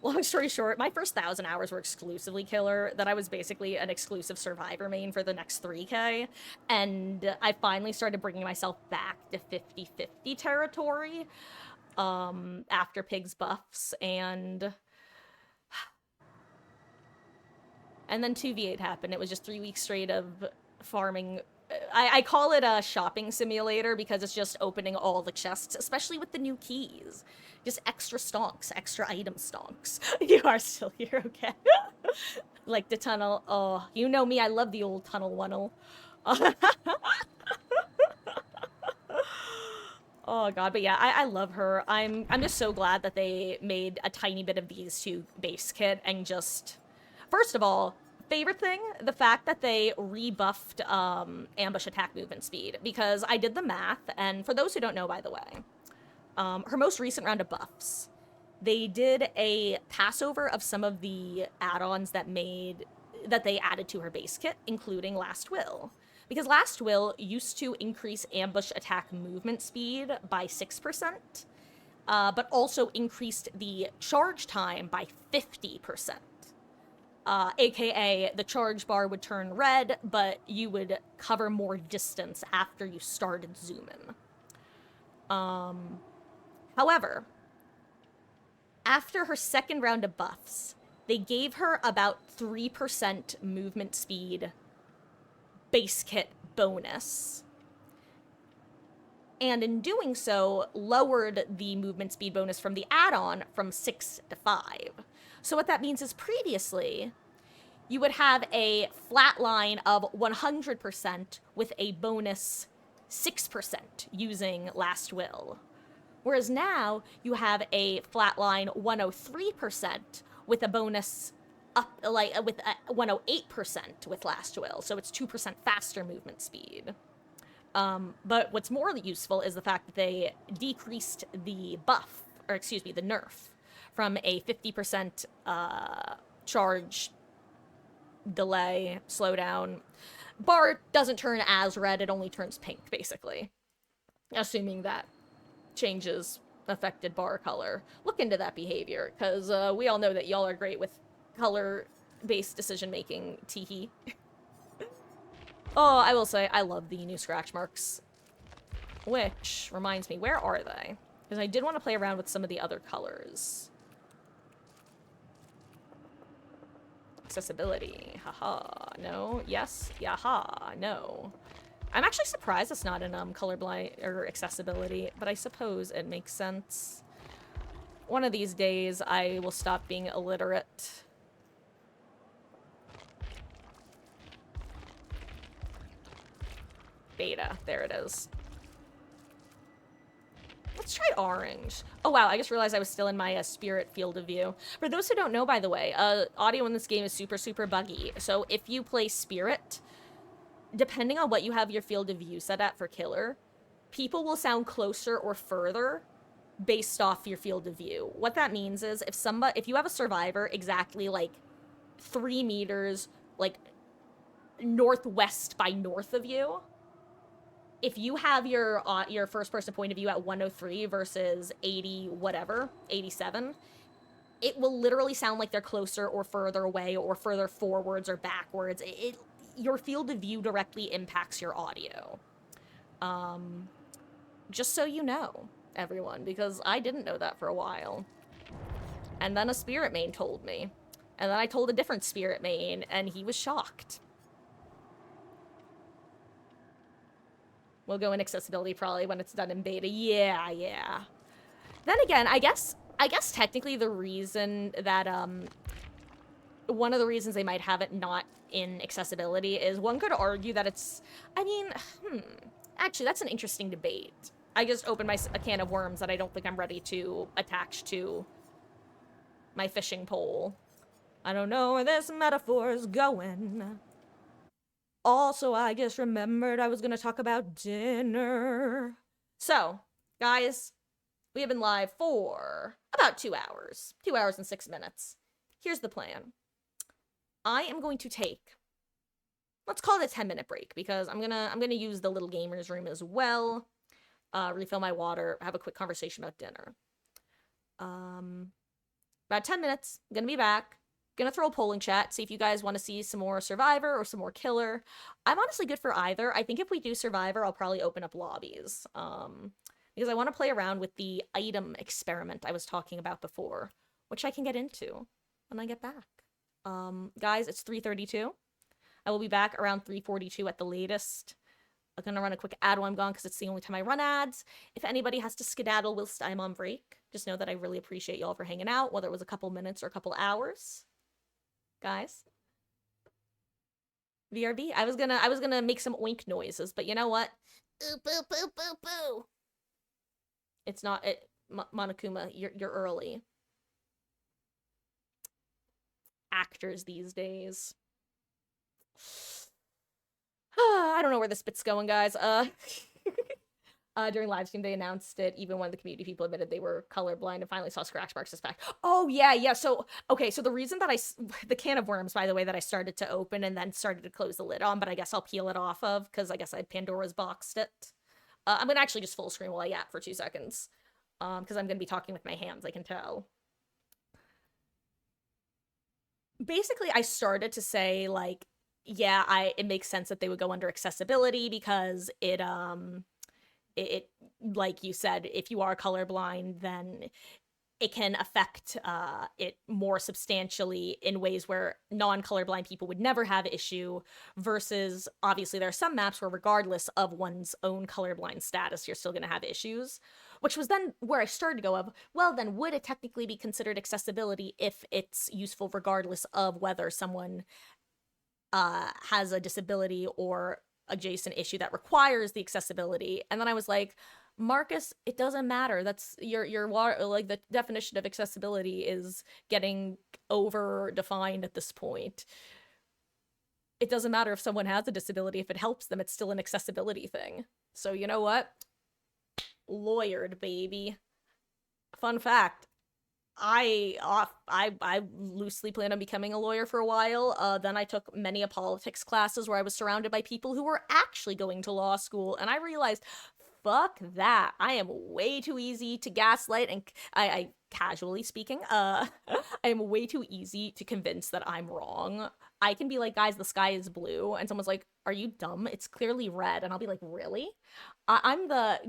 Long story short, my first 1,000 hours were exclusively killer. Then I was basically an exclusive survivor main for the next 3K. And I finally started bringing myself back to 50-50 territory after Pig's buffs. And then 2v8 happened. It was just 3 weeks straight of farming. I call it a shopping simulator because it's just opening all the chests, especially with the new keys. Just extra stonks, extra item stonks. You are still here, okay? Like the tunnel. Oh, you know me, I love the old tunnel wunnel. Oh god, but yeah, I love her. I'm just so glad that they made a tiny bit of these two base kit and just first of all, favorite thing, the fact that they rebuffed ambush attack movement speed because I did the math, and for those who don't know, by the way, her most recent round of buffs, they did a passover of some of the add-ons that they added to her base kit, including Last Will. Because Last Will used to increase ambush attack movement speed by 6%, but also increased the charge time by 50%. AKA the charge bar would turn red, but you would cover more distance after you started zooming. However, after her second round of buffs, they gave her about 3% movement speed base kit bonus. And in doing so, lowered the movement speed bonus from the add-on from 6 to 5. So what that means is previously, you would have a flat line of 100% with a bonus 6% using Last Will. Whereas now, you have a flat line 103% with a bonus up, like, with a 108% with Last Will. So it's 2% faster movement speed. But what's more useful is the fact that they decreased the buff, or excuse me, the nerf, from a 50% charge delay, slowdown. Bar doesn't turn as red, it only turns pink, basically. Assuming that changes affected bar color. Look into that behavior, because we all know that y'all are great with color-based decision-making, teehee. Oh, I will say, I love the new scratch marks. Which reminds me, where are they? Because I did want to play around with some of the other colors. Accessibility. Haha. No. Yes. Yaha. No. I'm actually surprised it's not in colorblind or accessibility, but I suppose it makes sense. One of these days, I will stop being illiterate. Beta. There it is. Let's try orange. Oh wow, I just realized I was still in my spirit field of view. For those who don't know, by the way, audio in this game is super, super buggy. So if you play spirit, depending on what you have your field of view set at for killer, people will sound closer or further based off your field of view. What that means is if you have a survivor exactly like 3 meters, like northwest by north of you, if you have your first person point of view at 103 versus 80 whatever, 87, it will literally sound like they're closer or further away or further forwards or backwards. Your field of view directly impacts your audio. Just so you know, everyone, because I didn't know that for a while. And then a spirit main told me. And then I told a different spirit main, and he was shocked. We'll go in accessibility probably when it's done in beta. Yeah. Then again, I guess technically the reason that, one of the reasons they might have it not in accessibility is one could argue that it's, actually, that's an interesting debate. I just opened a can of worms that I don't think I'm ready to attach to my fishing pole. I don't know where this metaphor is going. Also, I just remembered I was going to talk about dinner. So, guys, we have been live for about 2 hours. 2 hours and 6 minutes. Here's the plan. I am going to take, let's call it a 10-minute break, because I'm gonna use the little gamers room as well. Refill my water, have a quick conversation about dinner. About 10 minutes. I'm gonna be back. Gonna throw a polling chat, see if you guys want to see some more Survivor or some more Killer. I'm honestly good for either. I think if we do Survivor, I'll probably open up lobbies. Because I want to play around with the item experiment I was talking about before, which I can get into when I get back. Guys, it's 3:32. I will be back around 3:42 at the latest. I'm gonna run a quick ad while I'm gone because it's the only time I run ads. If anybody has to skedaddle whilst I'm on break, just know that I really appreciate y'all for hanging out, whether it was a couple minutes or a couple hours. Guys. VRB. I was gonna make some oink noises, but you know what? Ooh, boo, boo, boo, boo. It's not it. Monokuma, you're early. Actors these days. I don't know where this bit's going, guys. During live stream, they announced it. Even one of the community people admitted they were colorblind and finally saw scratch marks as fact. Oh yeah. So okay, so the reason that the can of worms, by the way, that I started to open and then started to close the lid on, but I guess I'll peel it off of because I guess I Pandora's boxed it. I'm gonna actually just full screen while I yap for 2 seconds, because I'm gonna be talking with my hands. I can tell. Basically, I started to say like, yeah, it makes sense that they would go under accessibility because it like you said, if you are colorblind, then it can affect it more substantially in ways where non-colorblind people would never have issue, versus obviously there are some maps where regardless of one's own colorblind status, you're still going to have issues, which was then where I started to go of, well, then would it technically be considered accessibility if it's useful regardless of whether someone has a disability or adjacent issue that requires the accessibility? And then I was like, Marcus, it doesn't matter. That's your like the definition of accessibility is getting over defined at this point. It doesn't matter if someone has a disability. If it helps them, it's still an accessibility thing. So you know what? Lawyered, baby. Fun fact, I loosely plan on becoming a lawyer for a while. Then I took many a politics classes where I was surrounded by people who were actually going to law school, and I realized, fuck that. I am way too easy to gaslight, and I casually speaking, I am way too easy to convince that I'm wrong. I can be like, guys, the sky is blue, and someone's like, are you dumb? It's clearly red, and I'll be like, really? I'm the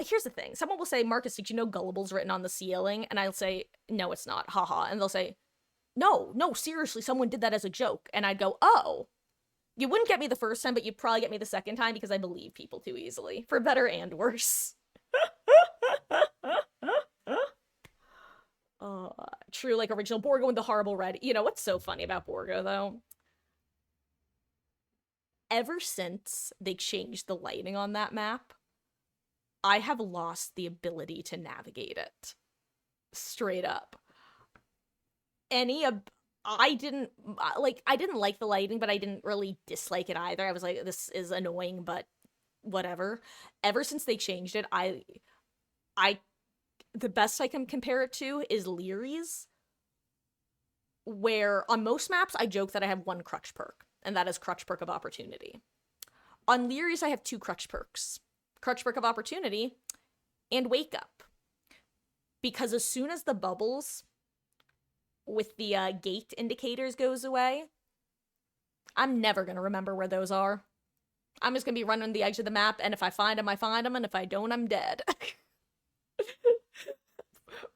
here's the thing. Someone will say, Marcus, did you know Gullible's written on the ceiling? And I'll say, no, it's not. Haha. And they'll say, no, seriously, someone did that as a joke. And I'd go, oh. You wouldn't get me the first time, but you'd probably get me the second time because I believe people too easily. For better and worse. True, like original Borgo and the horrible red. You know what's so funny about Borgo, though? Ever since they changed the lighting on that map, I have lost the ability to navigate it. Straight up. I didn't like the lighting, but I didn't really dislike it either. I was like, this is annoying, but whatever. Ever since they changed it, the best I can compare it to is Leary's, where on most maps I joke that I have one crutch perk, and that is crutch perk of opportunity. On Leary's I have two crutch perks. Crutch perk of opportunity and wake up. Because as soon as the bubbles with the gate indicators goes away, I'm never going to remember where those are. I'm just going to be running the edge of the map, and if I find them, I find them, and if I don't, I'm dead.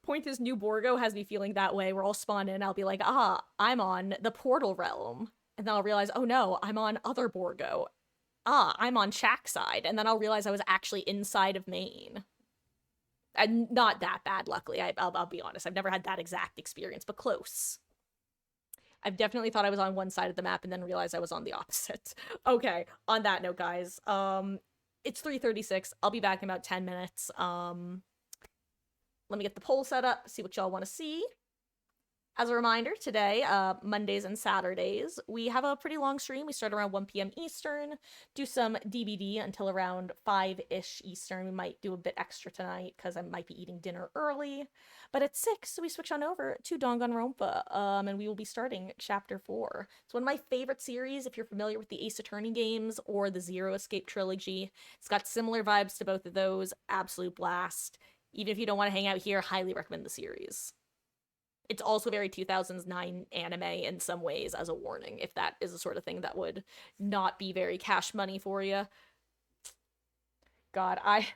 Point is, New Borgo has me feeling that way. We're all spawned in, I'll be like, I'm on the Portal Realm. And then I'll realize, oh no, I'm on Other Borgo. I'm on Shack side, and then I'll realize I was actually inside of Maine. And not that bad, luckily. I'll be honest. I've never had that exact experience, but close. I've definitely thought I was on one side of the map and then realized I was on the opposite. Okay, on that note, guys, it's 3:36. I'll be back in about 10 minutes. Let me get the poll set up, see what y'all want to see. As a reminder, today, Mondays and Saturdays, we have a pretty long stream. We start around 1 p.m. Eastern, do some DBD until around 5-ish Eastern. We might do a bit extra tonight because I might be eating dinner early. But at 6, we switch on over to Danganronpa, and we will be starting Chapter 4. It's one of my favorite series if you're familiar with the Ace Attorney games or the Zero Escape trilogy. It's got similar vibes to both of those. Absolute blast. Even if you don't want to hang out here, highly recommend the series. it's also very 2009 anime in some ways as a warning, if that is the sort of thing that would not be very cash money for you. God, I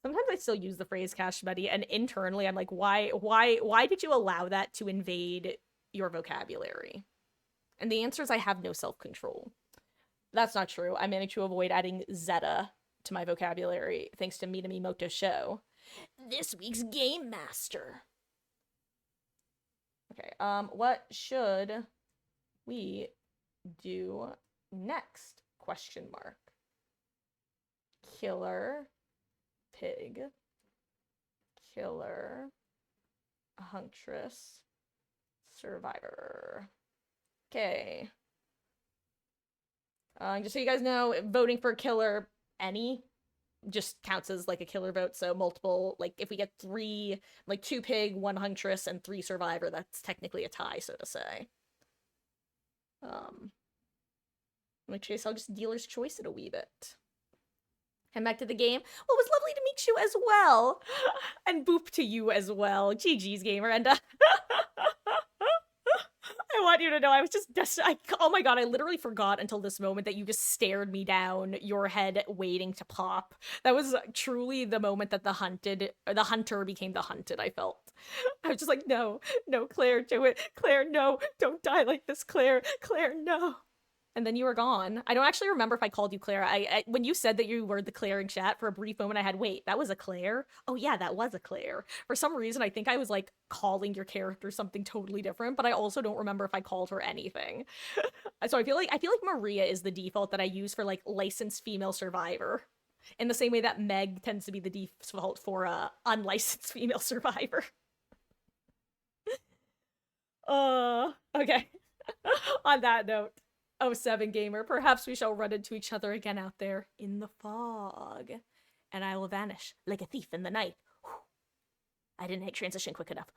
sometimes I still use the phrase cash money, and internally I'm like, why did you allow that to invade your vocabulary? And the answer is I have no self-control. That's not true. I managed to avoid adding Zeta to my vocabulary thanks to Minami Moto Show. This week's Game Master. Okay, what should we do next? Question mark. Killer, pig, killer, huntress, survivor. Okay. Just so you guys know, voting for killer any just counts as like a killer vote. So multiple, like if we get 3, like 2 pig, 1 huntress, and 3 survivor, that's technically a tie, so to say. In which case, I'll just dealer's choice it a wee bit. And back to the game. Well, it was lovely to meet you as well. And boop to you as well. GG's, gamer. And I want you to know I was just oh my god, I literally forgot until this moment that you just stared me down, your head waiting to pop. That was truly the moment that the hunter became the hunted, I felt. I was just like, no, Claire, do it. Claire, no, don't die like this, Claire, no. And then you were gone. I don't actually remember if I called you Claire. When you said that you were the Claire in chat, for a brief moment I had, wait, that was a Claire? Oh yeah, that was a Claire. For some reason, I think I was like calling your character something totally different, but I also don't remember if I called her anything. So I feel like Maria is the default that I use for like licensed female survivor. In the same way that Meg tends to be the default for unlicensed female survivor. Okay. On that note, oh, 7 gamer, perhaps we shall run into each other again out there in the fog. And I will vanish like a thief in the night. I didn't hit transition quick enough.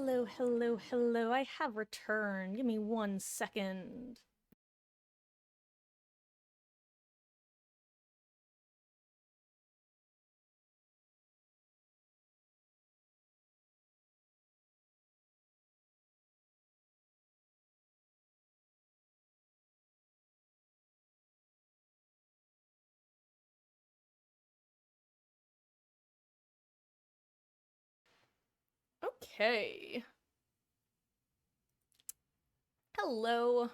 Hello, hello, hello. I have returned. Give me 1 second. Okay. Hello.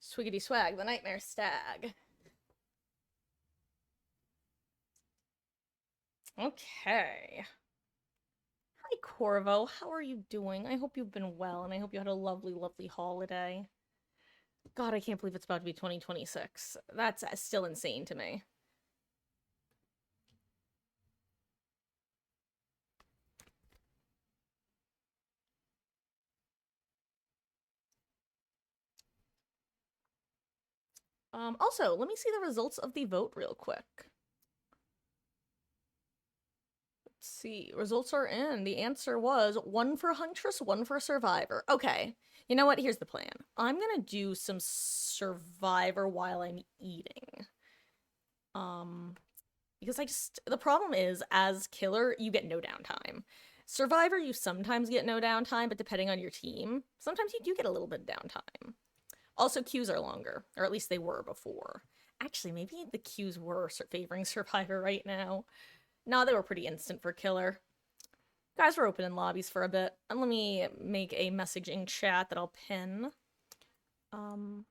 Swiggity swag, the nightmare stag. Okay. Hi, Corvo. How are you doing? I hope you've been well, and I hope you had a lovely, lovely holiday. God, I can't believe it's about to be 2026. That's still insane to me. Also, let me see the results of the vote real quick. Let's see. Results are in. The answer was 1 for Huntress, 1 for Survivor. Okay. You know what? Here's the plan. I'm gonna do some Survivor while I'm eating. Because the problem is, as Killer, you get no downtime. Survivor, you sometimes get no downtime, but depending on your team, sometimes you do get a little bit of downtime. Also, queues are longer, or at least they were before. Actually, maybe the queues were favoring Survivor right now. No, they were pretty instant for Killer. Guys, we're opening lobbies for a bit. And let me make a messaging chat that I'll pin. Feel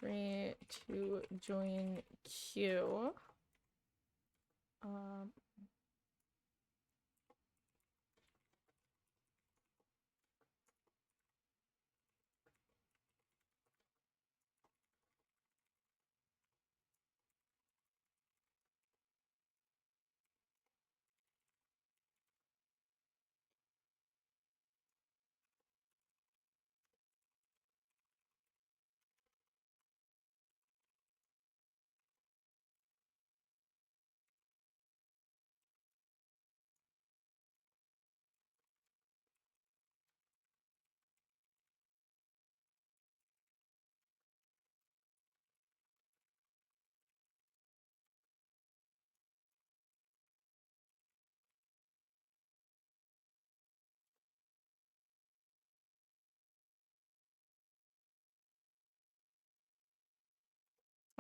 free to join queue.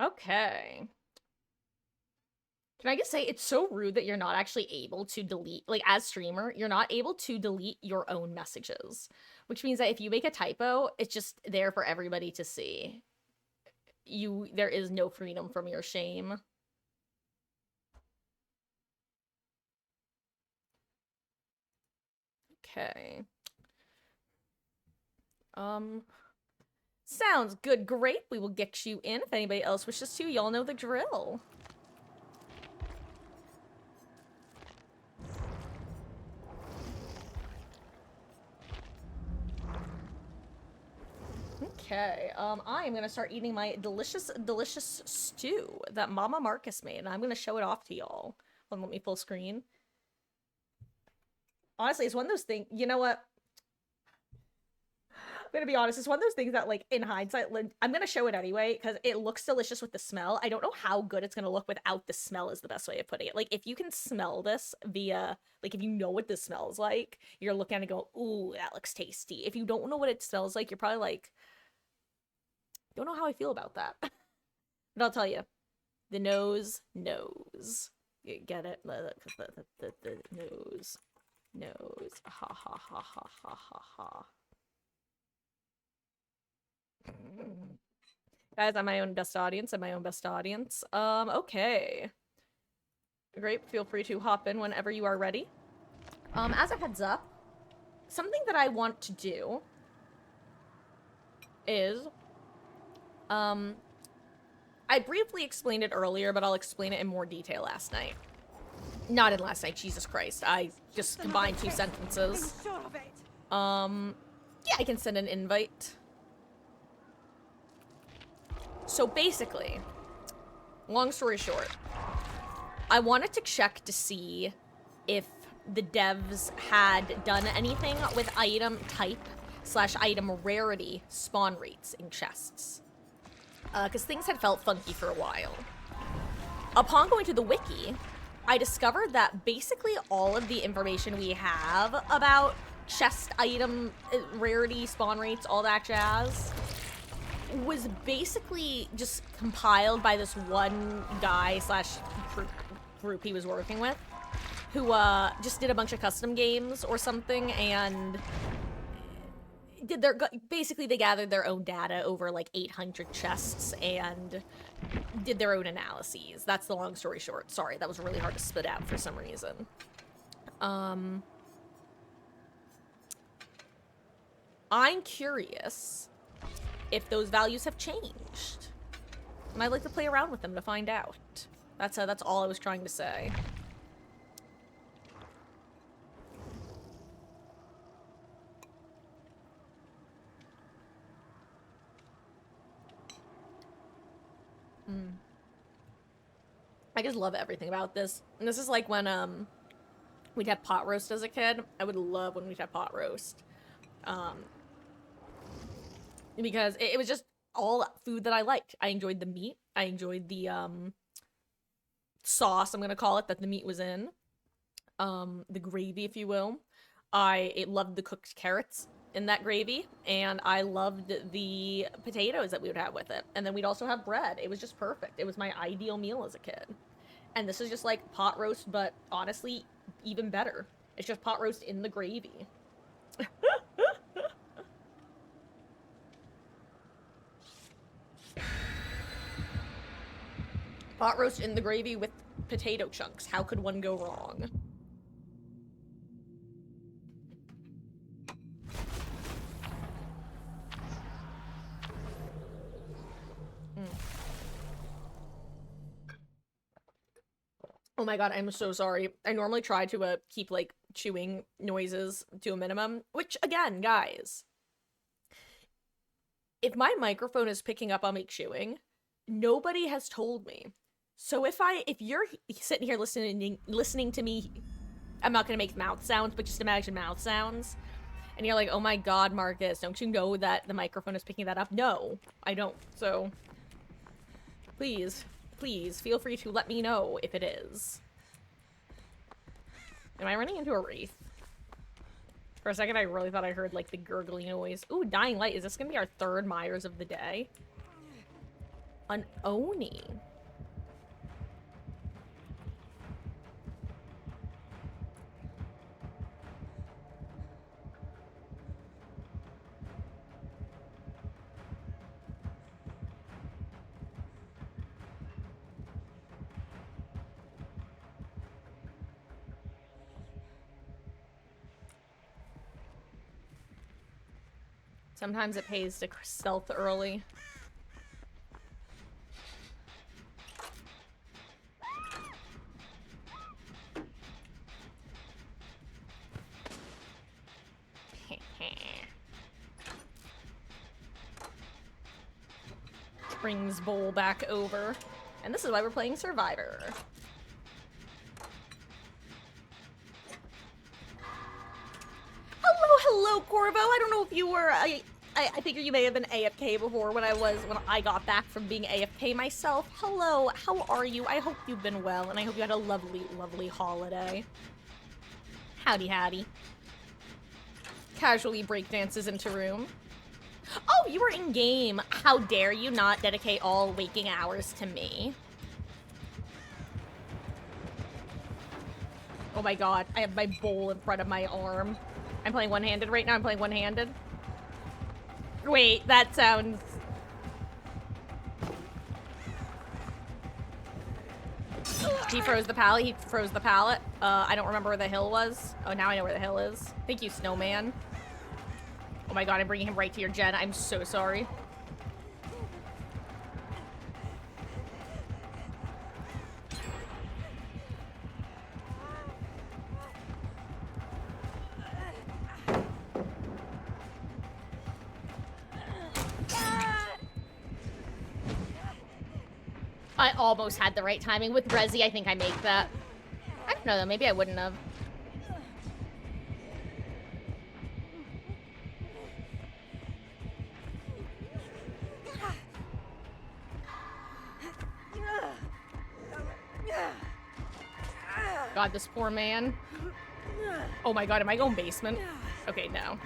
Okay. Can I just say, it's so rude that you're not actually able to delete, like, as streamer, you're not able to delete your own messages. Which means that if you make a typo, it's just there for everybody to see. There is no freedom from your shame. Okay. Sounds good. Great. We will get you in if anybody else wishes to. Y'all know the drill. Okay, I am gonna start eating my delicious, delicious stew that Mama Marcus made, and I'm gonna show it off to y'all. Let me full screen. Honestly, it's one of those things, you know what? I'm gonna be honest, it's one of those things that, like, in hindsight, I'm gonna show it anyway, because it looks delicious with the smell. I don't know how good it's gonna look without the smell is the best way of putting it. Like, if you can smell this via, like, if you know what this smells like, you're looking at it and go, ooh, that looks tasty. If you don't know what it smells like, you're probably like, don't know how I feel about that. But I'll tell you, the nose knows. You get it? The nose knows. Ha ha ha ha ha ha ha. Guys, I'm my own best audience. I'm my own best audience. Okay. Great. Feel free to hop in whenever you are ready. As a heads up, something that I want to do is, I briefly explained it earlier, but I'll explain it in more detail last night. Not in last night, Jesus Christ. I just combined 2 sentences. Yeah, I can send an invite. So basically, long story short, I wanted to check to see if the devs had done anything with item type / item rarity spawn rates in chests. Because things had felt funky for a while. Upon going to the wiki, I discovered that basically all of the information we have about chest item rarity, spawn rates, all that jazz, was basically just compiled by this one guy / group he was working with, who just did a bunch of custom games or something, and basically they gathered their own data over like 800 chests and did their own analyses. That's the long story short. Sorry, that was really hard to spit out for some reason. I'm curious if those values have changed, and I'd like to play around with them to find out. That's all I was trying to say. I just love everything about this. And this is like when we'd have pot roast as a kid. I would love when we'd have pot roast. Because it was just all food that I liked. I enjoyed the meat. I enjoyed the sauce, I'm gonna call it, that the meat was in. The gravy, if you will. I loved the cooked carrots in that gravy, and I loved the potatoes that we would have with it. And then we'd also have bread. It was just perfect. It was my ideal meal as a kid. And this is just like pot roast, but honestly, even better. It's just pot roast in the gravy. Pot roast in the gravy with potato chunks. How could one go wrong? Oh my god, I'm so sorry. I normally try to keep like chewing noises to a minimum, which again, guys, if my microphone is picking up on me chewing, nobody has told me. So if you're sitting here listening to me, I'm not gonna make mouth sounds, but just imagine mouth sounds, and you're like, oh my god, Marcus, don't you know that the microphone is picking that up? No, I don't. So please feel free to let me know if it is. Am I running into a wraith? For a second, I really thought I heard, like, the gurgly noise. Ooh, Dying Light. Is this gonna be our third Myers of the day? An Oni. Sometimes it pays to stealth early. Brings Bowl back over. And this is why we're playing Survivor. Hello, Corvo. I don't know if you were... I figure you may have been AFK before when I got back from being AFK myself. Hello, how are you? I hope you've been well, and I hope you had a lovely, lovely holiday. Howdy, howdy. Casually breakdances into room. Oh, you were in-game. How dare you not dedicate all waking hours to me? Oh my god, I have my bowl in front of my arm. I'm playing one-handed right now. I'm playing one-handed. Wait, that sounds... He froze the pallet. He froze the pallet. I don't remember where the hill was. Oh, now I know where the hill is. Thank you, Snowman. Oh my god, I'm bringing him right to your gen. I'm so sorry. I almost had the right timing. With Resi, I think I make that. I don't know, though. Maybe I wouldn't have. God, this poor man. Oh my god, am I going basement? Okay, no.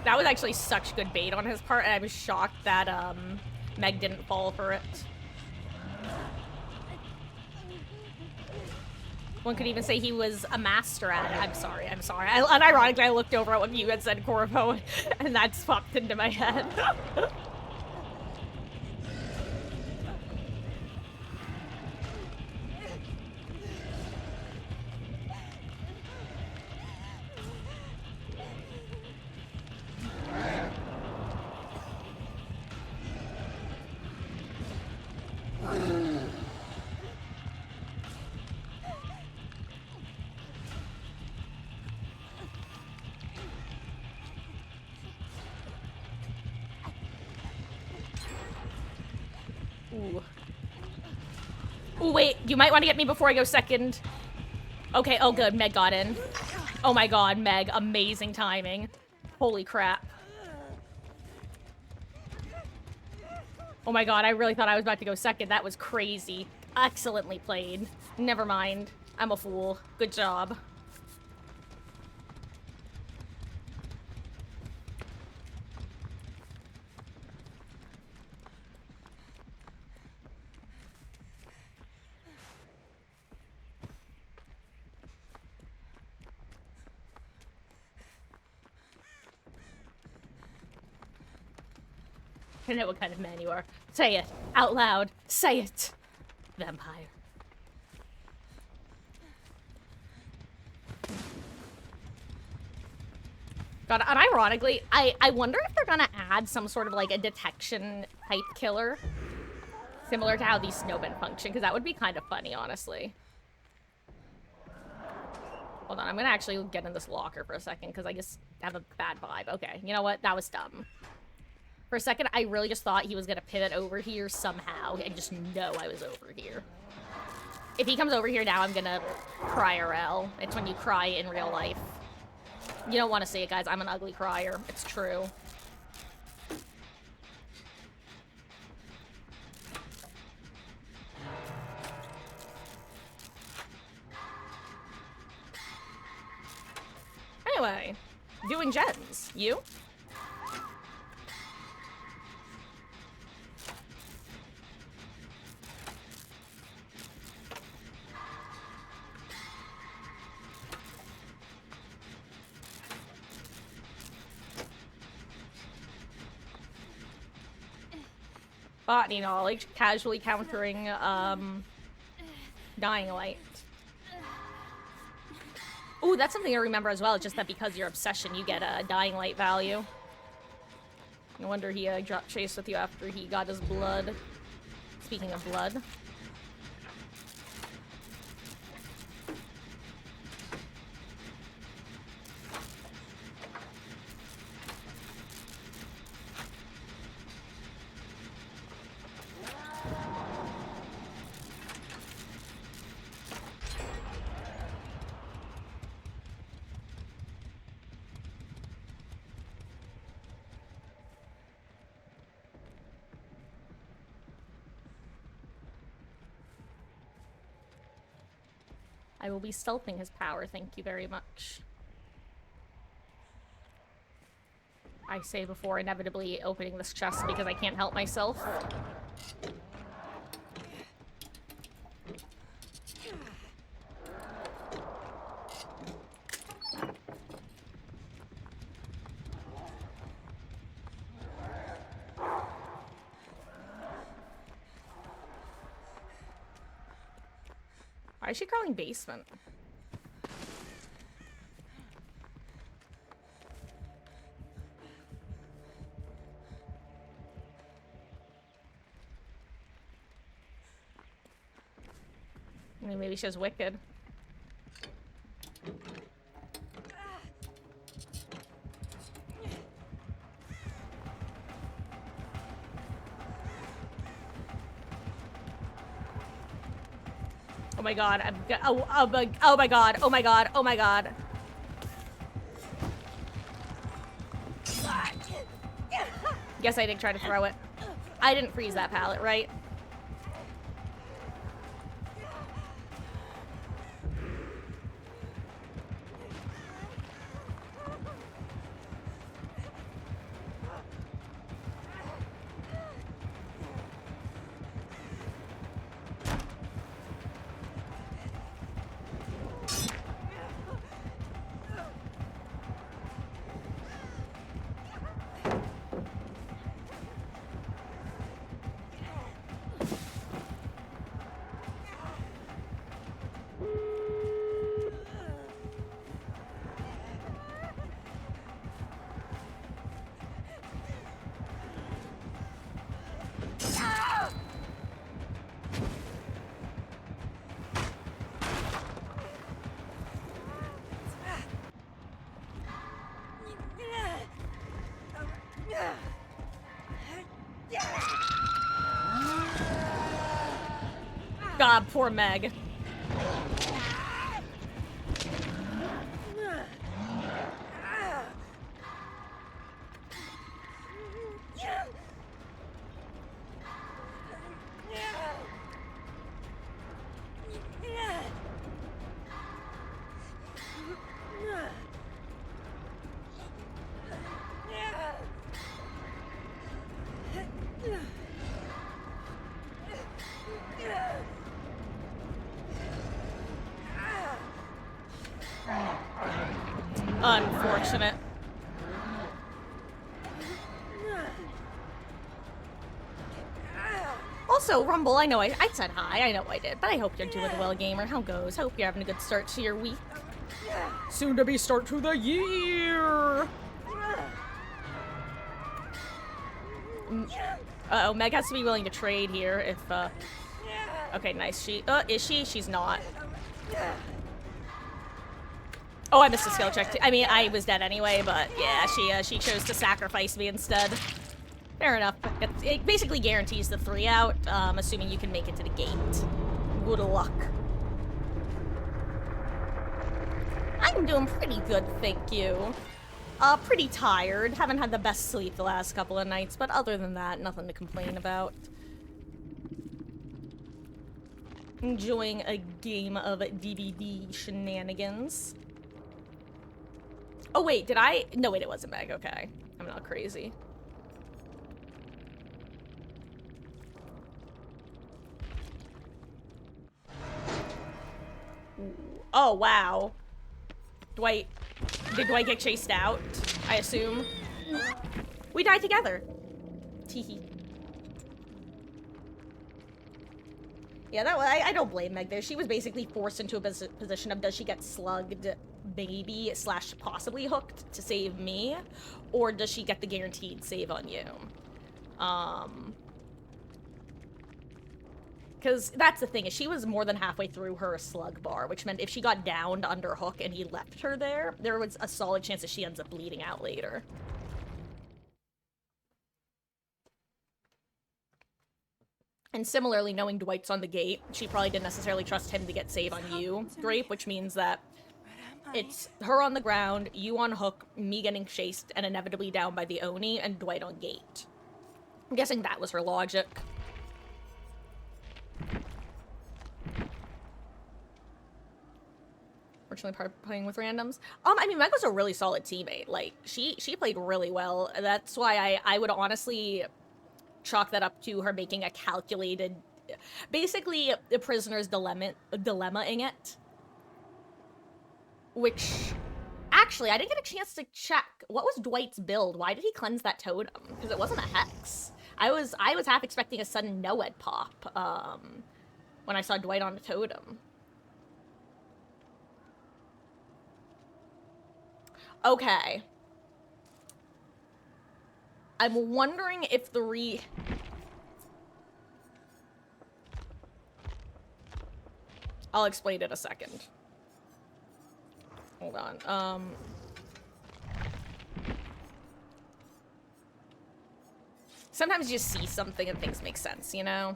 That was actually such good bait on his part, and I was shocked that, Meg didn't fall for it. One could even say he was a master at it. I'm sorry. Unironically, I looked over at what you had said, Corvo, and that's popped into my head. Ooh. Ooh, wait. You might want to get me before I go second. Okay, oh good. Meg got in. Oh my god, Meg. Amazing timing. Holy crap. Oh my god, I really thought I was about to go second. That was crazy. Excellently played. Never mind. I'm a fool. Good job. I know what kind of man you are. Say it. Out loud. Say it. Vampire. God, unironically, I wonder if they're gonna add some sort of, like, a detection type killer. Similar to how these snowmen function, because that would be kind of funny, honestly. Hold on, I'm gonna actually get in this locker for a second, because I just have a bad vibe. Okay, you know what? That was dumb. For a second, I really just thought he was gonna pivot over here somehow, and just know I was over here. If he comes over here now, I'm gonna cry RL. It's when you cry in real life. You don't want to see it, guys. I'm an ugly crier. It's true. Anyway, doing gens. You? Botany knowledge, casually countering, Dying Light. Ooh, that's something I remember as well, just that because your obsession, you get a Dying Light value. No wonder he, dropped chase with you after he got his blood. Speaking of blood. I will be stealthing his power, thank you very much. I say before inevitably opening this chest because I can't help myself. Why is she calling basement? I mean, maybe she was wicked. Oh my god, oh my god, oh my god, oh my god. Guess I didn't try to throw it. I didn't freeze that pallet, right? God, poor Meg. Unfortunate. Also, Rumble, I know I said hi. I know I did, but I hope you're doing well, gamer. How goes? Hope you're having a good start to your week. Soon to be start to the year. Uh-oh, Meg has to be willing to trade here if, Okay, nice. Is she? She's not. Oh, I missed a skill check too. I mean, I was dead anyway, but yeah, she chose to sacrifice me instead. Fair enough. It basically guarantees the 3 out, assuming you can make it to the gate. Good luck. I'm doing pretty good, thank you. Pretty tired. Haven't had the best sleep the last couple of nights, but other than that, nothing to complain about. Enjoying a game of DVD shenanigans. Oh wait, did I? No wait, it wasn't Meg, okay. I'm not crazy. Oh wow. Did Dwight get chased out? I assume. We died together. Teehee. Yeah, I don't blame Meg there. She was basically forced into a position of does she get slugged, maybe, / possibly hooked to save me, or does she get the guaranteed save on you? Because that's the thing, is she was more than halfway through her slug bar, which meant if she got downed under hook and he left her there was a solid chance that she ends up bleeding out later. And similarly, knowing Dwight's on the gate, she probably didn't necessarily trust him to get save on you, Grape, which means that it's her on the ground, you on hook, me getting chased, and inevitably down by the Oni, and Dwight on gate. I'm guessing that was her logic. Fortunately, playing with randoms. I mean, Meg was a really solid teammate. Like, she played really well. That's why I would honestly chalk that up to her making a calculated, basically the prisoner's dilemma-ing it. Which, actually, I didn't get a chance to check. What was Dwight's build? Why did he cleanse that totem? Because it wasn't a hex. I was half expecting a sudden no-ed pop, when I saw Dwight on the totem. Okay. I'm wondering if the I'll explain in a second. Hold on. Sometimes you just see something and things make sense, you know?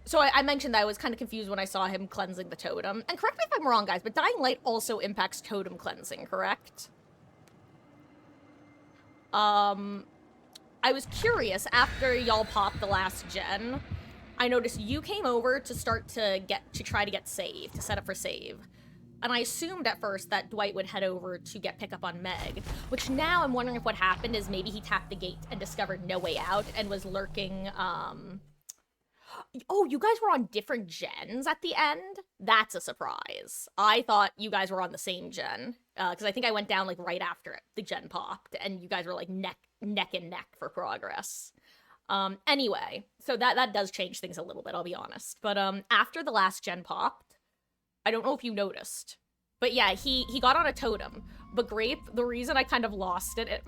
So I mentioned that I was kind of confused when I saw him cleansing the totem. And correct me if I'm wrong, guys, but Dying Light also impacts totem cleansing, correct? I was curious, after y'all popped the last gen, I noticed you came over to start to try to get save, to set up for save. And I assumed at first that Dwight would head over to get pickup on Meg, which now I'm wondering if what happened is maybe he tapped the gate and discovered no way out and was lurking, Oh, you guys were on different gens at the end? That's a surprise. I thought you guys were on the same gen, because I think I went down, like, right after the gen popped, and you guys were, like, neck and neck for progress. Anyway, so that does change things a little bit, I'll be honest. But, after the last gen popped, I don't know if you noticed, but yeah, he got on a totem. But Grape, the reason I kind of lost it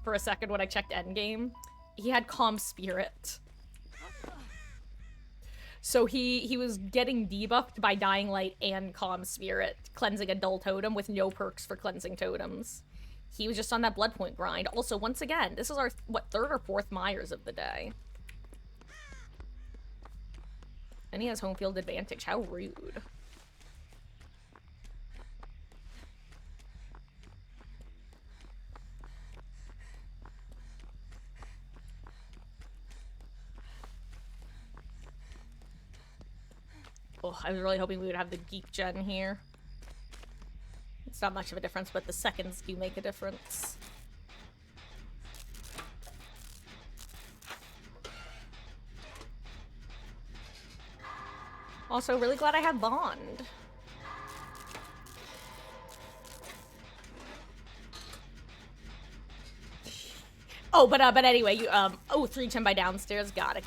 for a second when I checked endgame, he had Calm Spirit. So he was getting debuffed by Dying Light and Calm Spirit, cleansing a dull totem with no perks for cleansing totems. He was just on that blood point grind. Also, once again, this is our, what, 3rd or 4th Myers of the day. And he has home field advantage. How rude. Oh, I was really hoping we would have the Geek Gen here. It's not much of a difference, but the seconds do make a difference. Also, really glad I have Bond. Oh, but anyway, you, oh, 310 by downstairs, got it.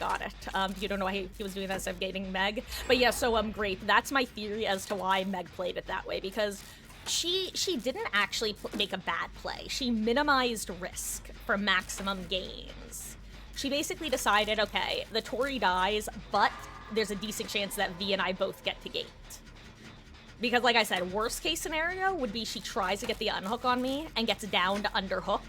You don't know why he was doing that instead of gating Meg. But yeah, so, Grape, that's my theory as to why Meg played it that way, because she didn't actually make a bad play. She minimized risk for maximum gains. She basically decided, okay, the Taurie dies, but there's a decent chance that V and I both get to gate. Because, like I said, worst case scenario would be she tries to get the unhook on me and gets down to underhook,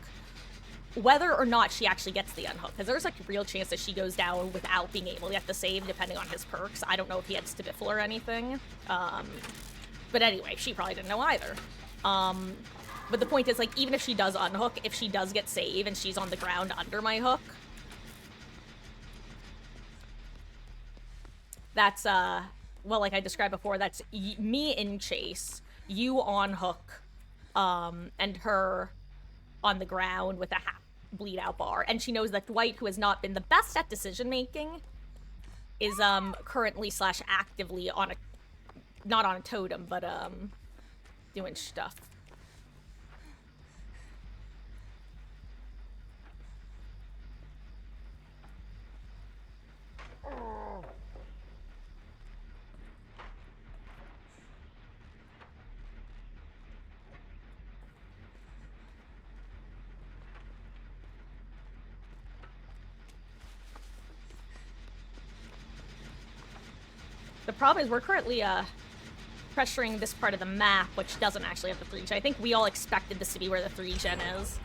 whether or not she actually gets the unhook, because there's like a real chance that she goes down without being able to get the save, depending on his perks. I don't know if he had Stibiffle or anything. But anyway, she probably didn't know either. But the point is, like, even if she does unhook, if she does get save and she's on the ground under my hook, that's, well, like I described before, that's me in chase, you on hook, and her on the ground with a half bleed out bar. And she knows that Dwight, who has not been the best at decision making, is currently / actively on a, not on a totem, but doing stuff. The problem is we're currently pressuring this part of the map, which doesn't actually have the 3-gen. I think we all expected this to be where the 3-gen is.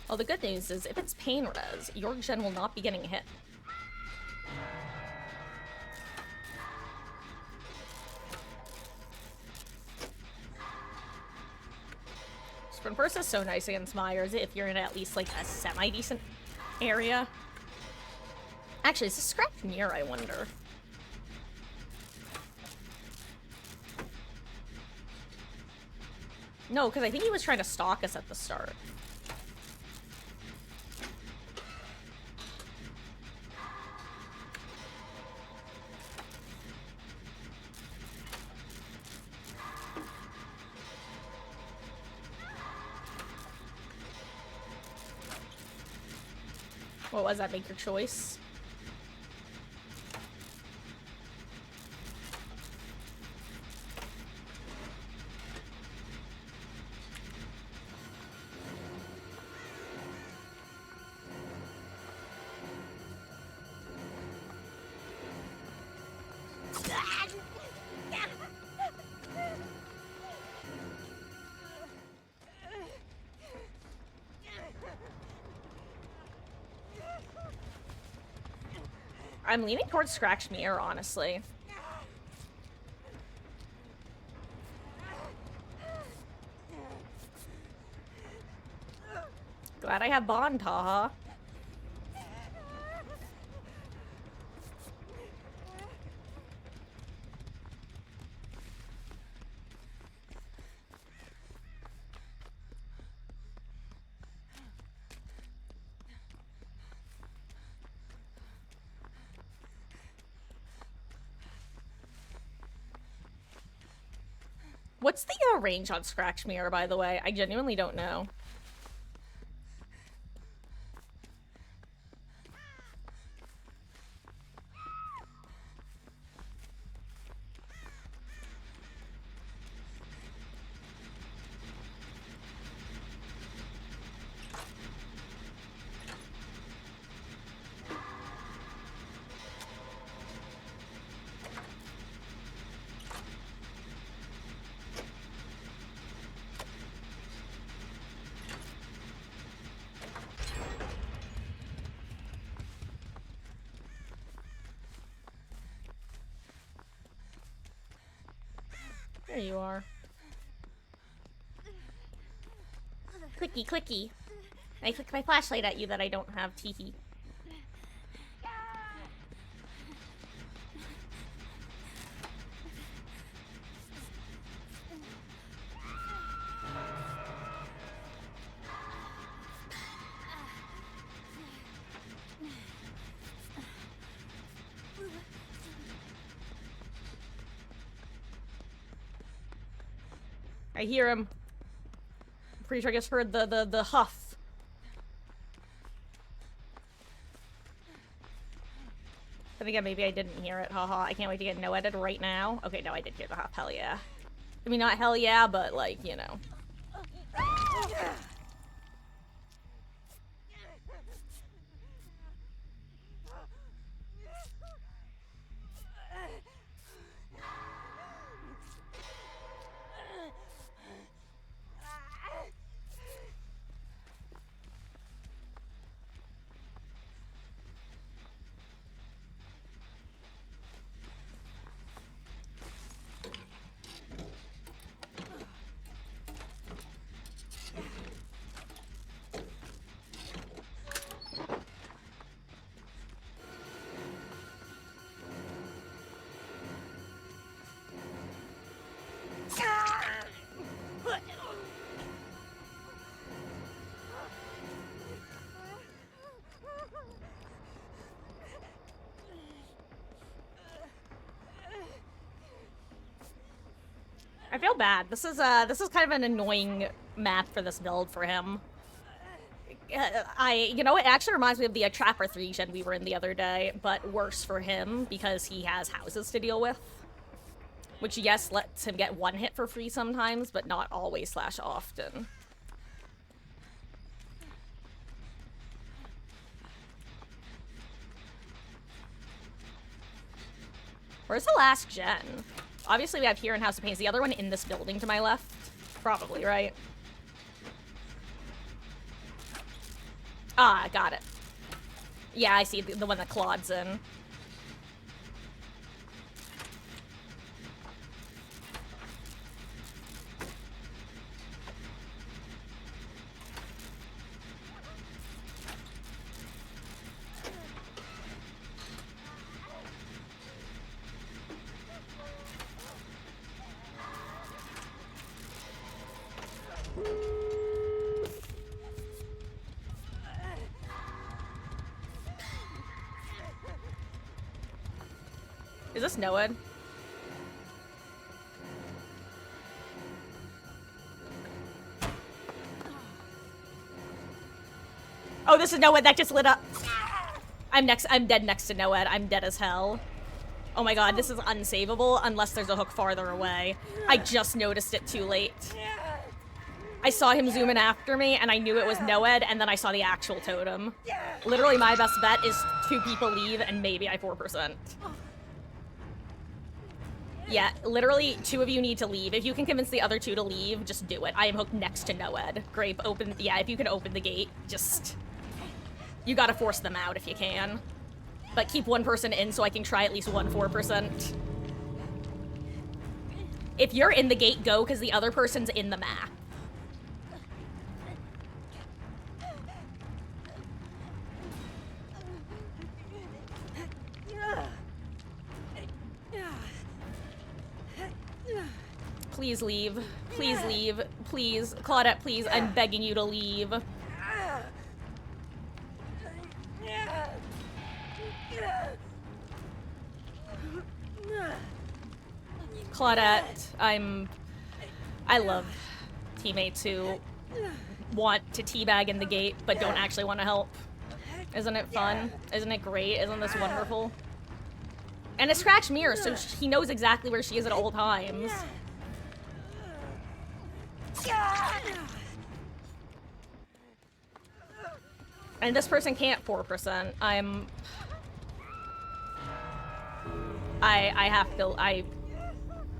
Well, the good news is, if it's pain res, your gen will not be getting hit. Sprint Burst is so nice against Myers if you're in at least, like, a semi-decent area. Actually, is this scratch near, I wonder? No, because I think he was trying to stalk us at the start. What was that? Make your choice? I'm leaning towards Scratch Mirror, honestly. Glad I have Bond, haha. What's the range on Scratch Mirror, by the way? I genuinely don't know. There you are. Clicky, clicky. I flicked my flashlight at you that I don't have, teehee. I hear him. I'm pretty sure I just heard the huff. But again, maybe I didn't hear it, haha. I can't wait to get no-edited right now. Okay, no, I did hear the huff, hell yeah. I mean, not hell yeah, but like, you know. I feel bad. This is kind of an annoying map for this build for him. You know, it actually reminds me of the Trapper 3 gen we were in the other day, but worse for him because he has houses to deal with. Which, yes, lets him get one hit for free sometimes, but not always / often. Where's the last gen? Obviously, we have here in House of Pain. Is the other one in this building to my left? Probably, right? Ah, got it. Yeah, I see the one that Claude's in. Is this Noed? Oh, this is Noed that just lit up. I'm dead next to Noed. I'm dead as hell. Oh my god, this is unsavable unless there's a hook farther away. I just noticed it too late. I saw him zoom in after me, and I knew it was Noed, and then I saw the actual totem. Literally, my best bet is 2 people leave, and maybe I 4%. Yeah, literally, 2 of you need to leave. If you can convince the other 2 to leave, just do it. I am hooked next to Noed. Grape, open... Yeah, if you can open the gate, just... You gotta force them out if you can. But keep 1 person in so I can try at least 4%. If you're in the gate, go, because the other person's in the map. Please leave. Please leave. Please. Claudette, please. I'm begging you to leave. Claudette, I love teammates who want to teabag in the gate but don't actually want to help. Isn't it fun? Isn't it great? Isn't this wonderful? And it's Scratch Mirror, so he knows exactly where she is at all times. And this person can't 4%. I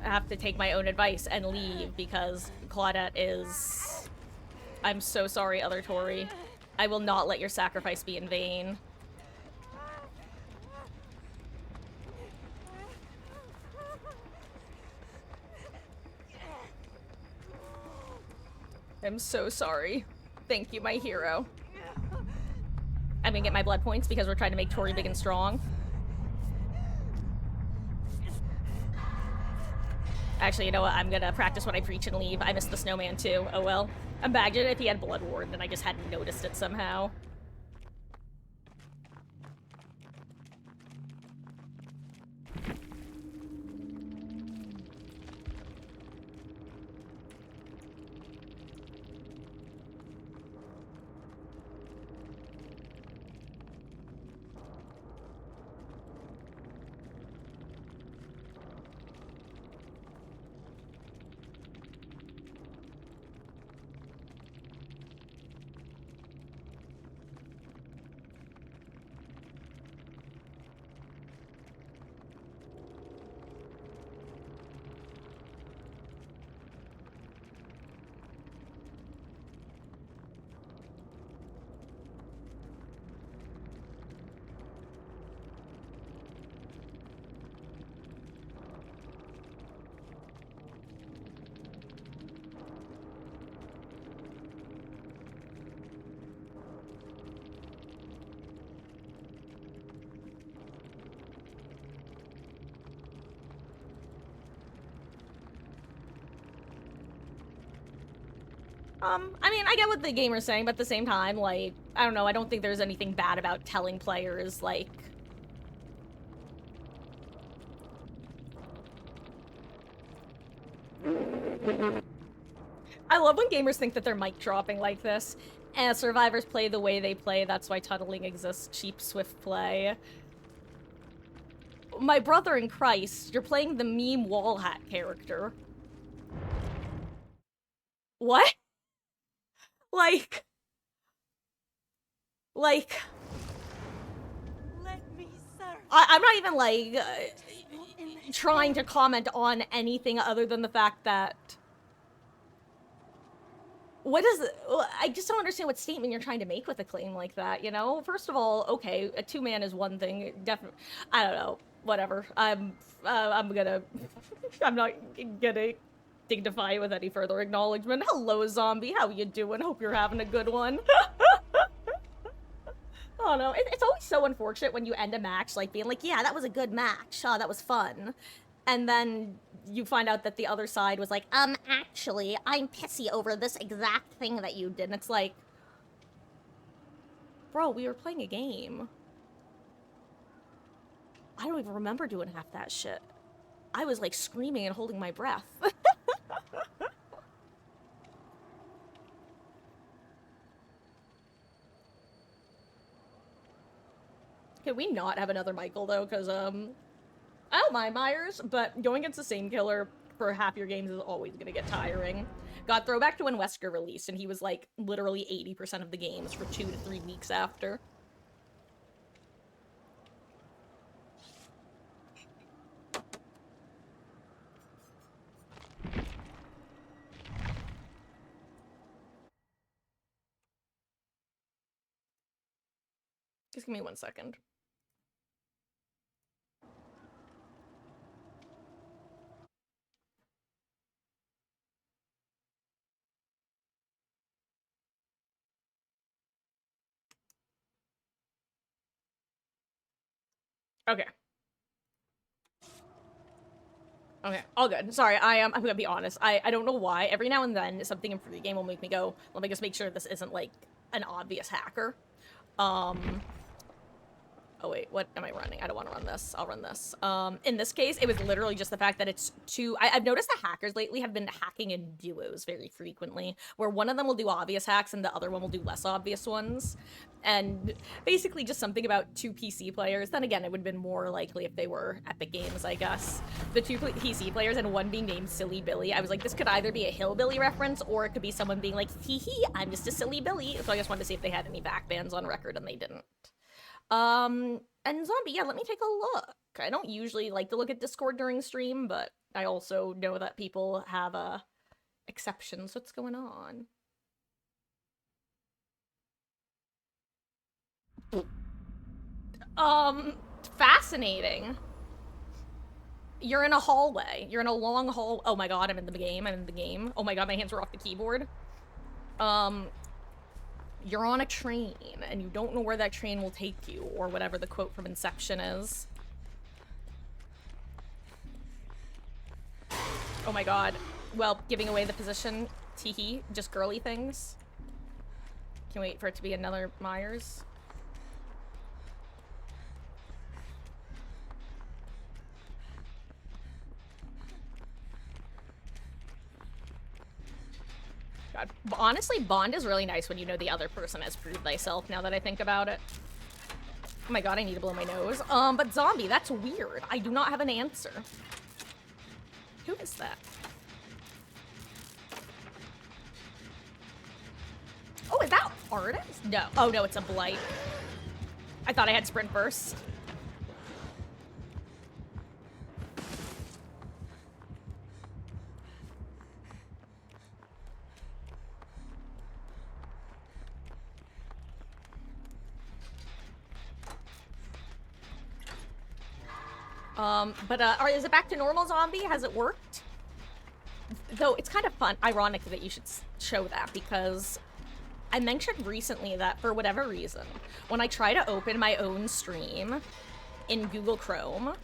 have to take my own advice and leave because Claudette is... I'm so sorry, other Taurie. I will not let your sacrifice be in vain. I'm so sorry. Thank you, my hero. I'm gonna get my blood points because we're trying to make Taurie big and strong. Actually, you know what? I'm gonna practice what I preach and leave. I missed the snowman too. Oh well. Imagine if he had blood ward and I just hadn't noticed it somehow. I mean, I get what the gamer's saying, but at the same time, like, I don't know, I don't think there's anything bad about telling players, like... I love when gamers think that they're mic dropping like this. And survivors play the way they play, that's why tunneling exists. Cheap, swift play. My brother in Christ, you're playing the meme wall hat character. What? Like... Let me serve. I'm not even, like, trying to comment on anything other than the fact that... What is it? I just don't understand what statement you're trying to make with a claim like that, you know? First of all, okay, a 2-man is one thing, definitely... I don't know, whatever. I'm not gonna dignify it with any further acknowledgement. Hello, zombie, how you doing? Hope you're having a good one. Oh no, it's always so unfortunate when you end a match, like, being like, yeah, that was a good match. Oh, that was fun. And then you find out that the other side was like, actually, I'm pissy over this exact thing that you did. And it's like, bro, we were playing a game. I don't even remember doing half that shit. I was like screaming and holding my breath. Can we not have another Michael though? Because I don't mind Myers, but going against the same killer for half your games is always gonna get tiring. Got throwback to when Wesker released, and he was like literally 80% of the games for 2 to 3 weeks after. Just give me 1 second. Okay. Okay, all good. Sorry, I'm gonna be honest. I don't know why. Every now and then, something in free game will make me go, let me just make sure this isn't like an obvious hacker. Oh wait, what am I running? I don't want to run this. I'll run this. In this case, it was literally just the fact that it's two. I've noticed that hackers lately have been hacking in duos very frequently, where one of them will do obvious hacks and the other one will do less obvious ones. And basically just something about 2 PC players. Then again, it would have been more likely if they were Epic Games, I guess. The 2 PC players and one being named Silly Billy. I was like, this could either be a Hillbilly reference or it could be someone being like, hee hee, I'm just a silly Billy. So I just wanted to see if they had any backbans on record, and they didn't. And Zombie, yeah, let me take a look. I don't usually like to look at Discord during stream, but I also know that people have exceptions. What's going on? Fascinating. You're in a hallway. You're in a long hall. Oh my god, I'm in the game. I'm in the game. Oh my god, my hands are off the keyboard. You're on a train, and you don't know where that train will take you, or whatever the quote from Inception is. Oh my god. Well, giving away the position. Teehee. Just girly things. Can't wait for it to be another Myers. God. Honestly, Bond is really nice when you know the other person has proved thyself, now that I think about it. Oh my god, I need to blow my nose. But Zombie, that's weird. I do not have an answer. Who is that? Oh, is that Artist? No. Oh no, it's a Blight. I thought I had Sprint Burst. Is it back to normal, Zombie? Has it worked? Though it's kind of fun, ironic that you should show that, because I mentioned recently that for whatever reason, when I try to open my own stream in Google Chrome,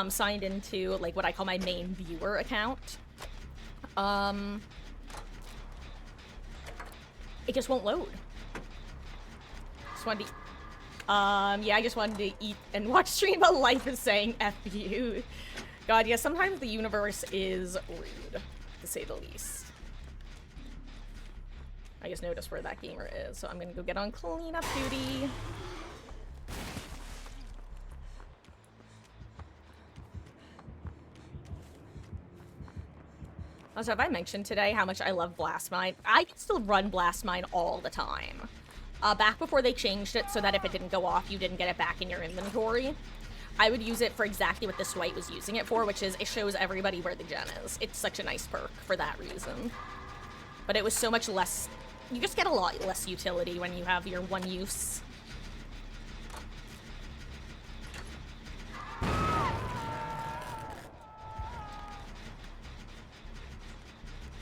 signed into like what I call my main viewer account, it just won't load. Just wanted to, yeah, I just wanted to eat and watch stream, but life is saying F you. God, yeah, sometimes the universe is rude, to say the least. I just noticed where that gamer is, so I'm gonna go get on cleanup duty. Also, have I mentioned today how much I love Blast Mine? I can still run Blast Mine all the time. Back before they changed it so that if it didn't go off, you didn't get it back in your inventory, I would use it for exactly what this Dwight was using it for, which is it shows everybody where the gen is. It's such a nice perk for that reason. But it was so much less... You just get a lot less utility when you have your one use.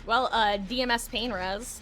Well, DMS pain res.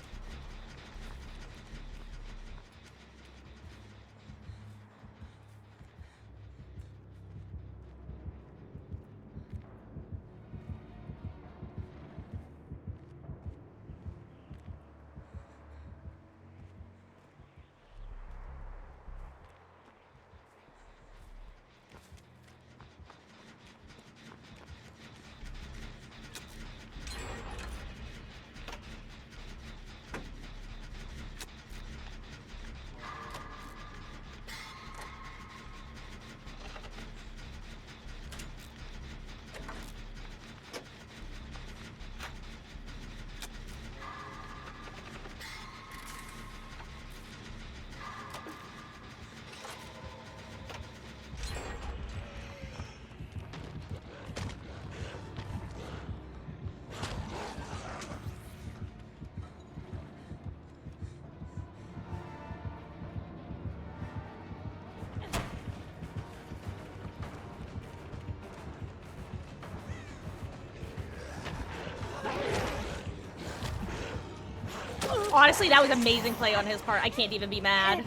Honestly, that was amazing play on his part. I can't even be mad.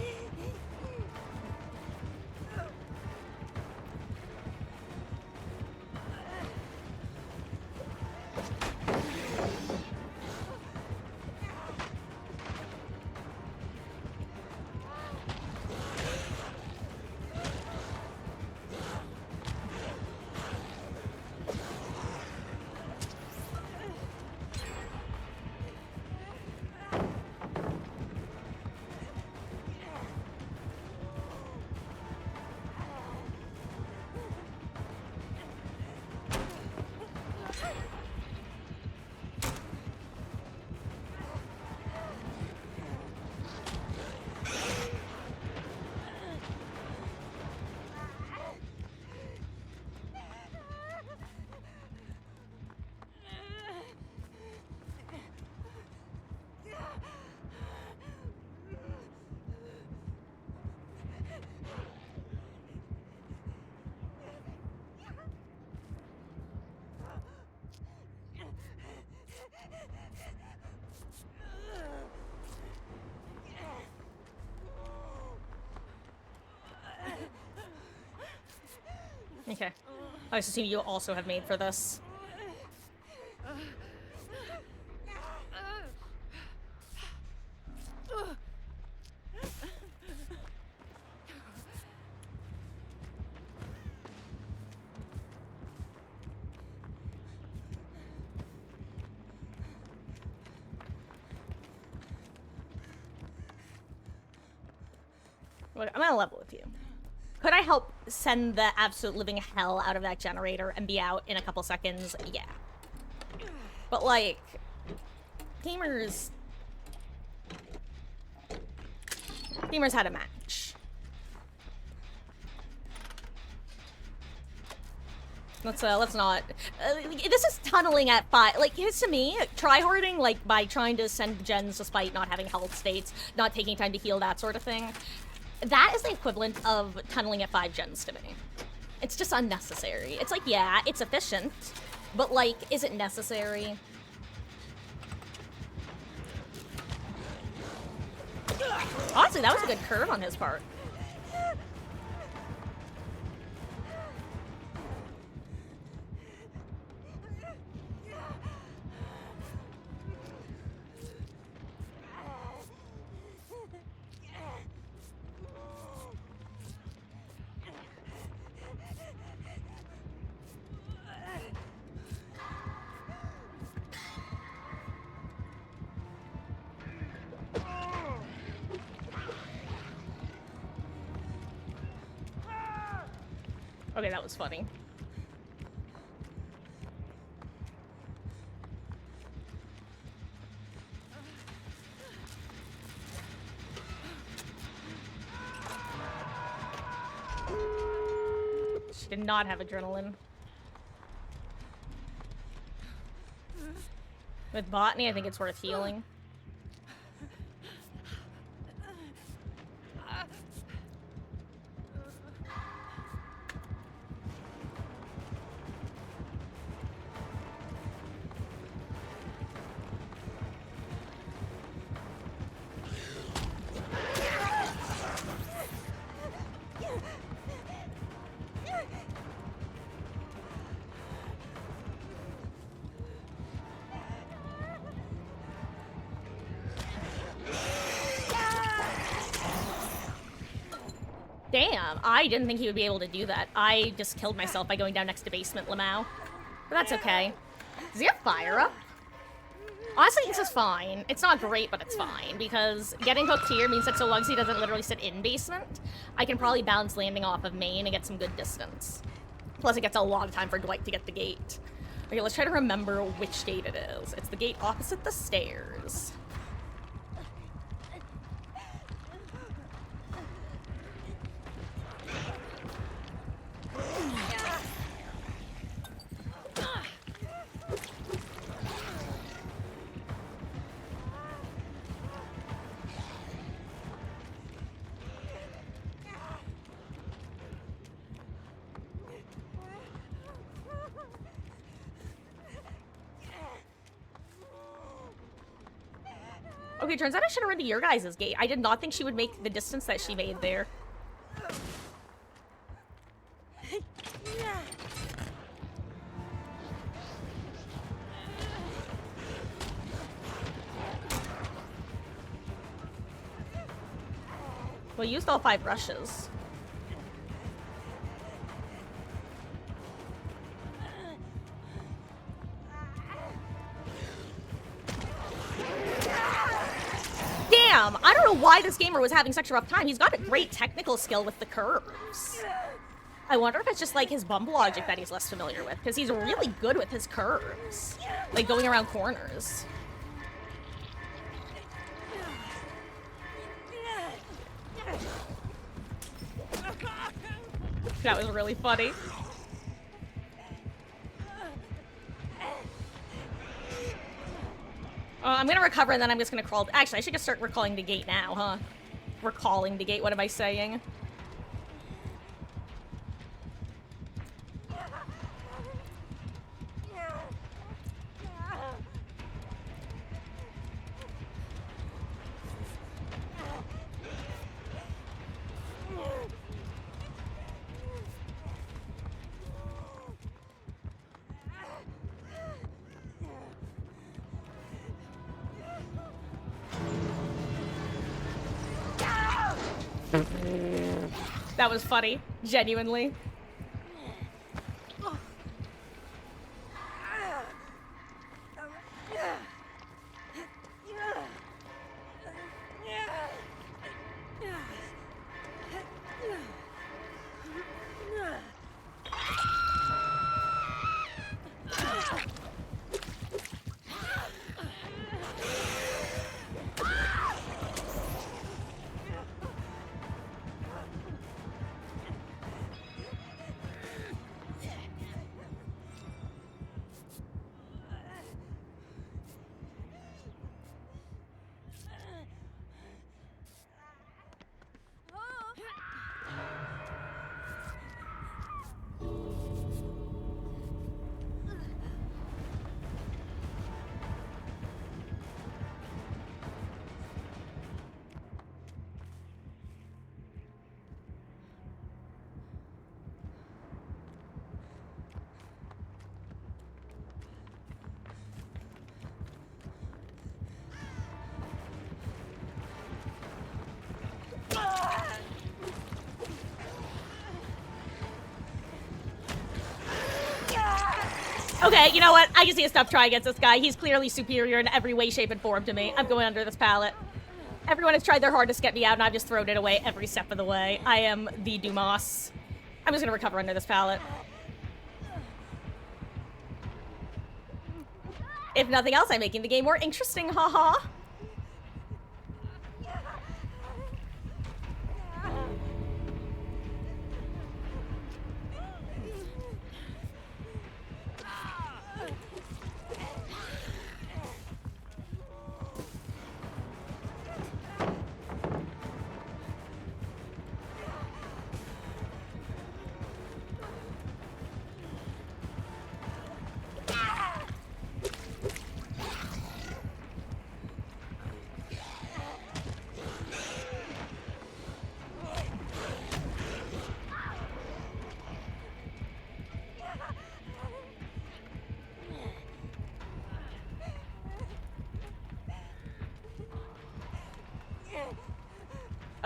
Okay. I assume you also have made for this. Look, I'm gonna level with you. Could I help send the absolute living hell out of that generator and be out in a couple seconds? Yeah. But, like, gamers had a match. Let's not. This is tunneling at 5. Like, it's to me, tryharding, like, by trying to send gens despite not having health states, not taking time to heal, that sort of thing. That is the equivalent of tunneling at 5 gens to me. It's just unnecessary. It's like, yeah, it's efficient, but, like, is it necessary? Honestly, that was a good curve on his part. Okay, that was funny. She did not have adrenaline. With botany, I think it's worth healing. Damn, I didn't think he would be able to do that. I just killed myself by going down next to basement Lamau. But that's okay. Does he have fire up? Honestly, this is fine. It's not great, but it's fine, because getting hooked here means that so long as he doesn't literally sit in basement, I can probably bounce landing off of main and get some good distance. Plus, it gets a long time for Dwight to get the gate. Okay, let's try to remember which gate it is. It's the gate opposite the stairs. Okay, turns out I should have run to your guys' gate. I did not think she would make the distance that she made there. Well, used all 5 rushes. Damn! I don't know why this gamer was having such a rough time. He's got a great technical skill with the curves. I wonder if it's just like his bump logic that he's less familiar with, because he's really good with his curves. Like going around corners. That was really funny. I'm gonna recover and then I'm just gonna crawl. Actually, I should just start recalling the gate now, huh? Recalling the gate, what am I saying? That was funny, genuinely. Okay, you know what? I just need to stop trying against this guy. He's clearly superior in every way, shape, and form to me. I'm going under this pallet. Everyone has tried their hardest to get me out, and I've just thrown it away every step of the way. I am the Dumas. I'm just gonna recover under this pallet. If nothing else, I'm making the game more interesting, haha.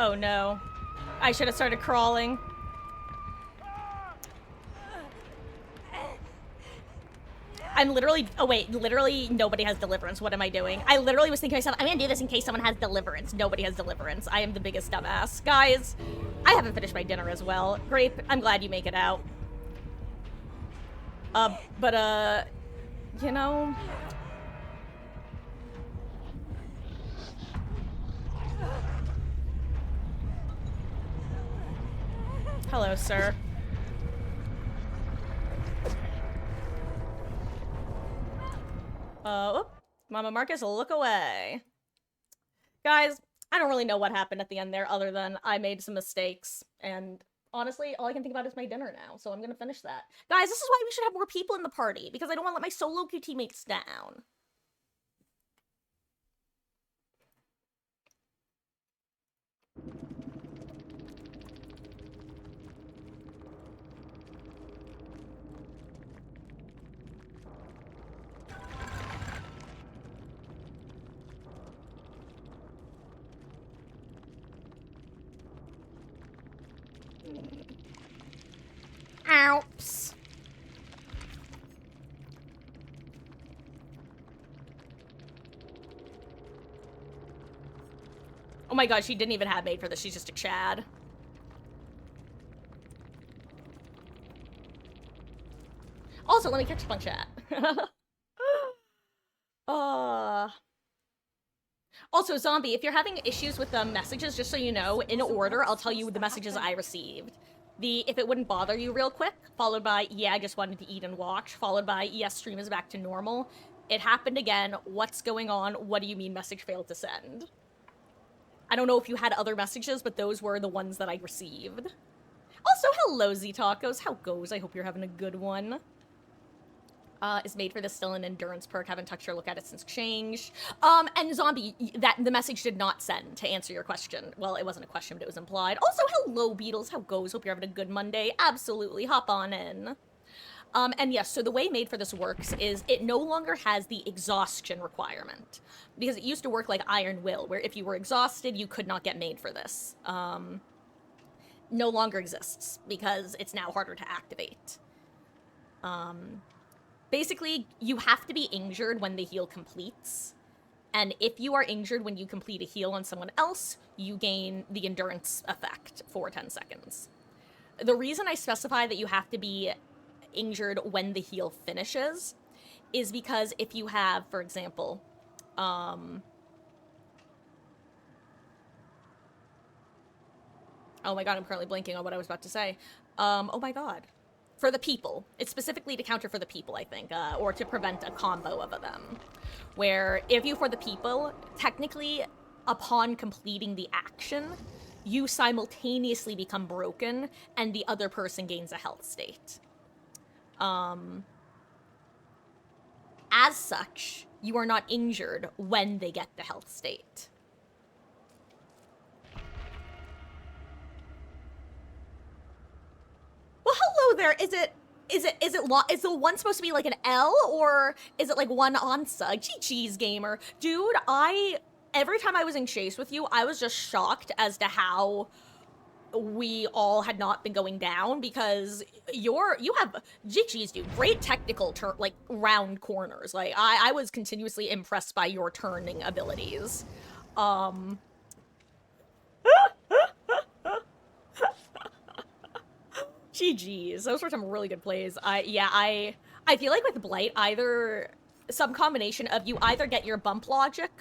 Oh no. I should have started crawling. I'm literally- oh wait, literally nobody has deliverance. What am I doing? I literally was thinking to myself, I'm gonna do this in case someone has deliverance. Nobody has deliverance. I am the biggest dumbass. Guys, I haven't finished my dinner as well. Grape, I'm glad you make it out. You know... Hello, sir. Whoop. Mama Marcus, look away. Guys, I don't really know what happened at the end there other than I made some mistakes. And honestly, all I can think about is my dinner now, so I'm gonna finish that. Guys, this is why we should have more people in the party, because I don't want to let my solo queue teammates down. Oups. Oh my god, she didn't even have made for this. She's just a Chad. Also, let me catch up on chat. Also, Zombie, if you're having issues with the messages, just so you know, in order, I'll tell you the messages I received. The if it wouldn't bother you real quick, followed by, yeah, I just wanted to eat and watch, followed by, yes, stream is back to normal. It happened again. What's going on? What do you mean message failed to send? I don't know if you had other messages, but those were the ones that I received. Also, hello, Z-Tacos. How goes? I hope you're having a good one. Is made for this still an endurance perk. Haven't touched or looked at it since exchange. And Zombie, that the message did not send to answer your question. Well, it wasn't a question, but it was implied. Also, hello, Beatles. How goes? Hope you're having a good Monday. Absolutely. Hop on in. And yes, so the way Made for this works is it no longer has the exhaustion requirement. Because it used to work like Iron Will, where if you were exhausted, you could not get Made for this. No longer exists, because it's now harder to activate. Basically, you have to be injured when the heal completes. And if you are injured when you complete a heal on someone else, you gain the endurance effect for 10 seconds. The reason I specify that you have to be injured when the heal finishes is because if you have, for example, oh my god, I'm currently blanking on what I was about to say. Oh my god. For the people. It's specifically to counter for the people, I think, or to prevent a combo of them. Where if you for the people, technically, upon completing the action, you simultaneously become broken, and the other person gains a health state. As such, you are not injured when they get the health state. Well, hello there. Is the one supposed to be like an L, or is it like one onsa? GG's gamer. Dude, every time I was in chase with you, I was just shocked as to how we all had not been going down, because you have GG's, dude. Great technical like round corners. Like I was continuously impressed by your turning abilities. GG's. Those were some really good plays. I feel like with Blight, either some combination of you either get your bump logic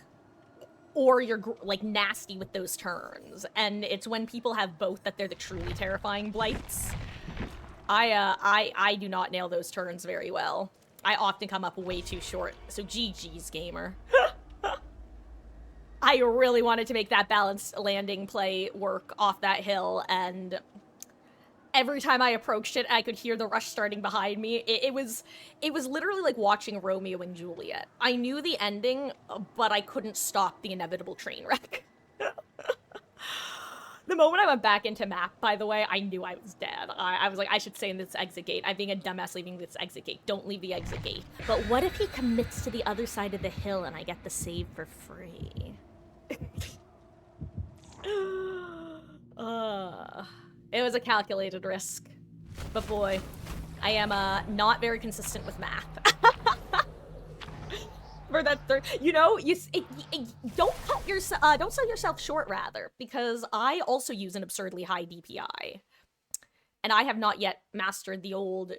or you're like nasty with those turns, and it's when people have both that they're the truly terrifying Blights. I do not nail those turns very well. I often come up way too short. So GG's gamer. I really wanted to make that balanced landing play work off that hill, and every time I approached it, I could hear the rush starting behind me. It was literally like watching Romeo and Juliet. I knew the ending, but I couldn't stop the inevitable train wreck. The moment I went back into map, by the way, I knew I was dead. I was like, I should stay in this exit gate. I'm being a dumbass leaving this exit gate. Don't leave the exit gate. But what if he commits to the other side of the hill and I get the save for free? It was a calculated risk. But boy, I am not very consistent with math. For that third, you know, don't sell yourself short, rather, because I also use an absurdly high DPI, and I have not yet mastered the old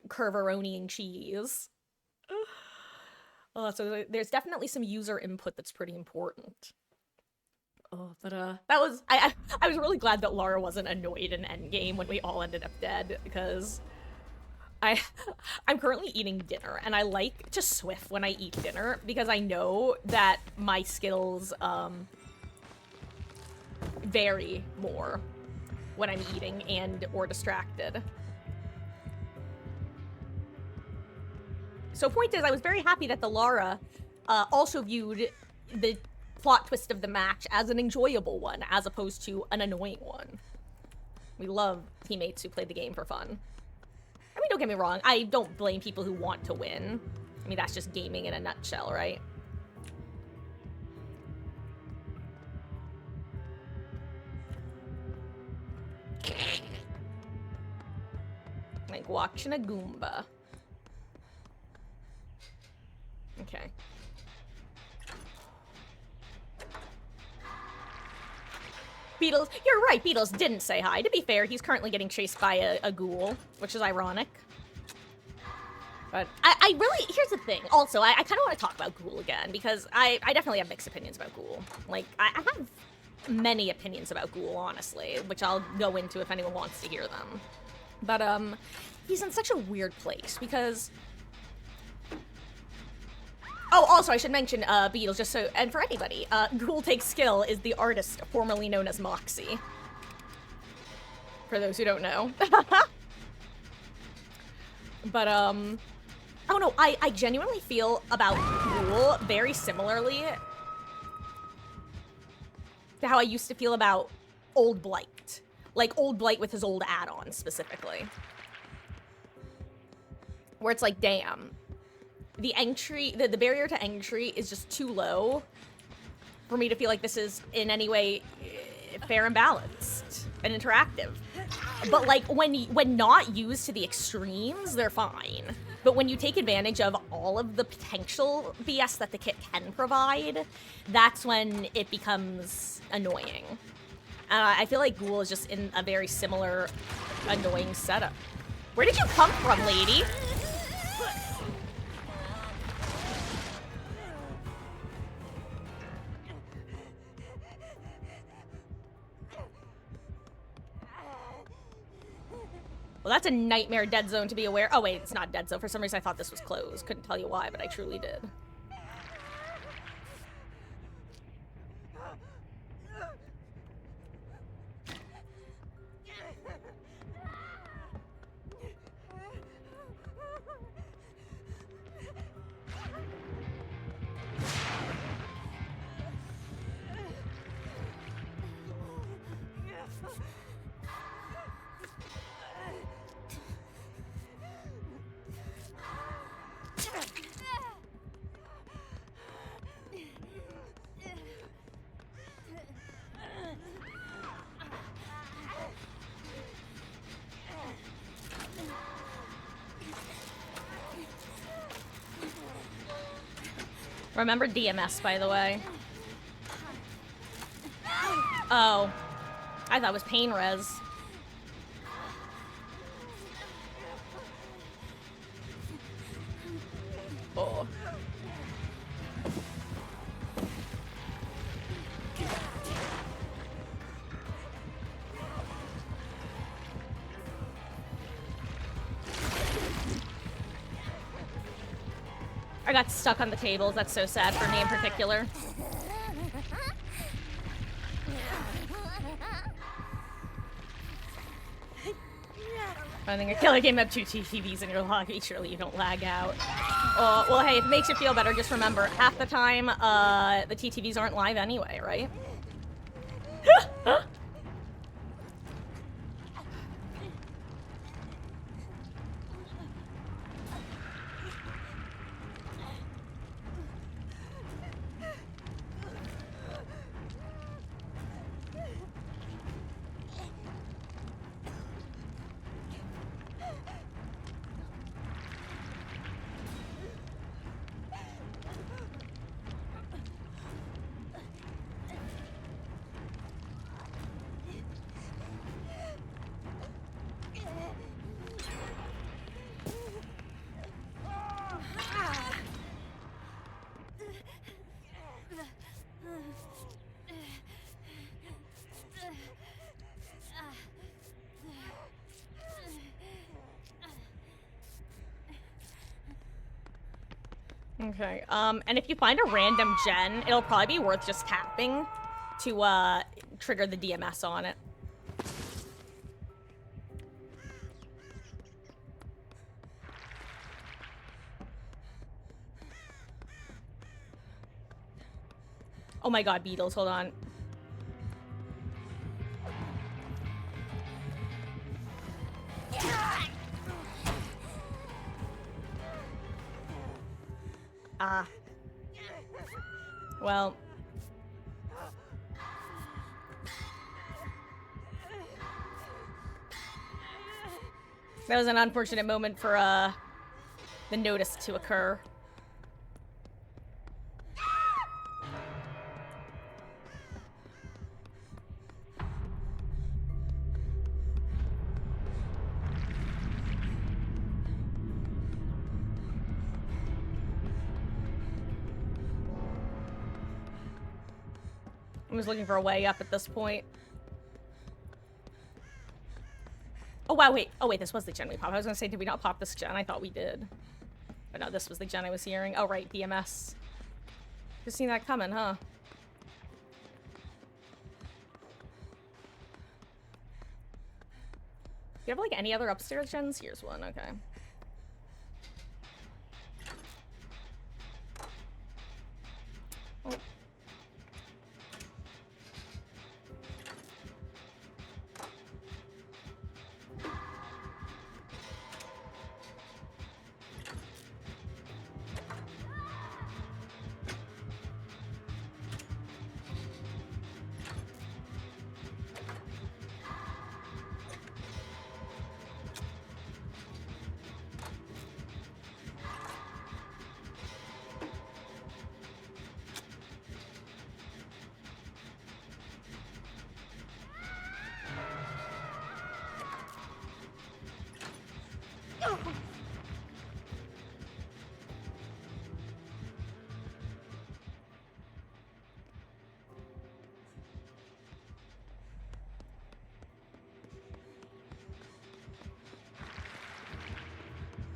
curvaroniing cheese. So there's definitely some user input that's pretty important. Oh, but that was I was really glad that Lara wasn't annoyed in Endgame when we all ended up dead, because I'm currently eating dinner, and I like to swift when I eat dinner because I know that my skills vary more when I'm eating and or distracted. So point is, I was very happy that the Lara also viewed the plot twist of the match as an enjoyable one, as opposed to an annoying one. We love teammates who play the game for fun. I mean, don't get me wrong, I don't blame people who want to win. I mean, that's just gaming in a nutshell, right? watching a Goomba. Okay. Beetles, you're right, Beetles didn't say hi. To be fair, he's currently getting chased by a ghoul, which is ironic. But I really, here's the thing. Also, I kind of want to talk about Ghoul again, because I definitely have mixed opinions about Ghoul. Like, I have many opinions about Ghoul, honestly, which I'll go into if anyone wants to hear them. But, he's in such a weird place, because... Oh, also, I should mention, Beetles, just so, and for anybody, Ghoul Takes Skill is the artist formerly known as Moxie. For those who don't know. But, oh no, I genuinely feel about Ghoul very similarly to how I used to feel about Old Blight. Like, Old Blight with his old add-ons, specifically. Where it's like, damn. The entry, the barrier to entry is just too low for me to feel like this is in any way fair and balanced and interactive. But like when not used to the extremes, they're fine. But when you take advantage of all of the potential BS that the kit can provide, that's when it becomes annoying. I feel like Ghoul is just in a very similar annoying setup. Where did you come from, lady? Well, that's a nightmare dead zone to be aware. Oh, wait, it's not dead zone. For some reason, I thought this was closed. Couldn't tell you why, but I truly did. Remember DMS, by the way. Oh. I thought it was pain res. Oh. I got stuck on the tables. That's so sad for me in particular. I think a killer game of 2 TVs in your lobby. Surely you don't lag out. Well, hey, if it makes you feel better, just remember, half the time, the TTVs aren't live anyway, right? Okay, and if you find a random gen, it'll probably be worth just tapping to, trigger the DMS on it. Oh my god, Beetles, hold on. Ah. Well. That was an unfortunate moment for, the notice to occur. I'm just looking for a way up at this point. Oh, wow, wait. Oh, wait, this was the gen we popped. I was gonna say, did we not pop this gen? I thought we did. But no, this was the gen I was hearing. Oh, right, BMS. Just seen that coming, huh? Do you have, like, any other upstairs gens? Here's one, okay. Oh.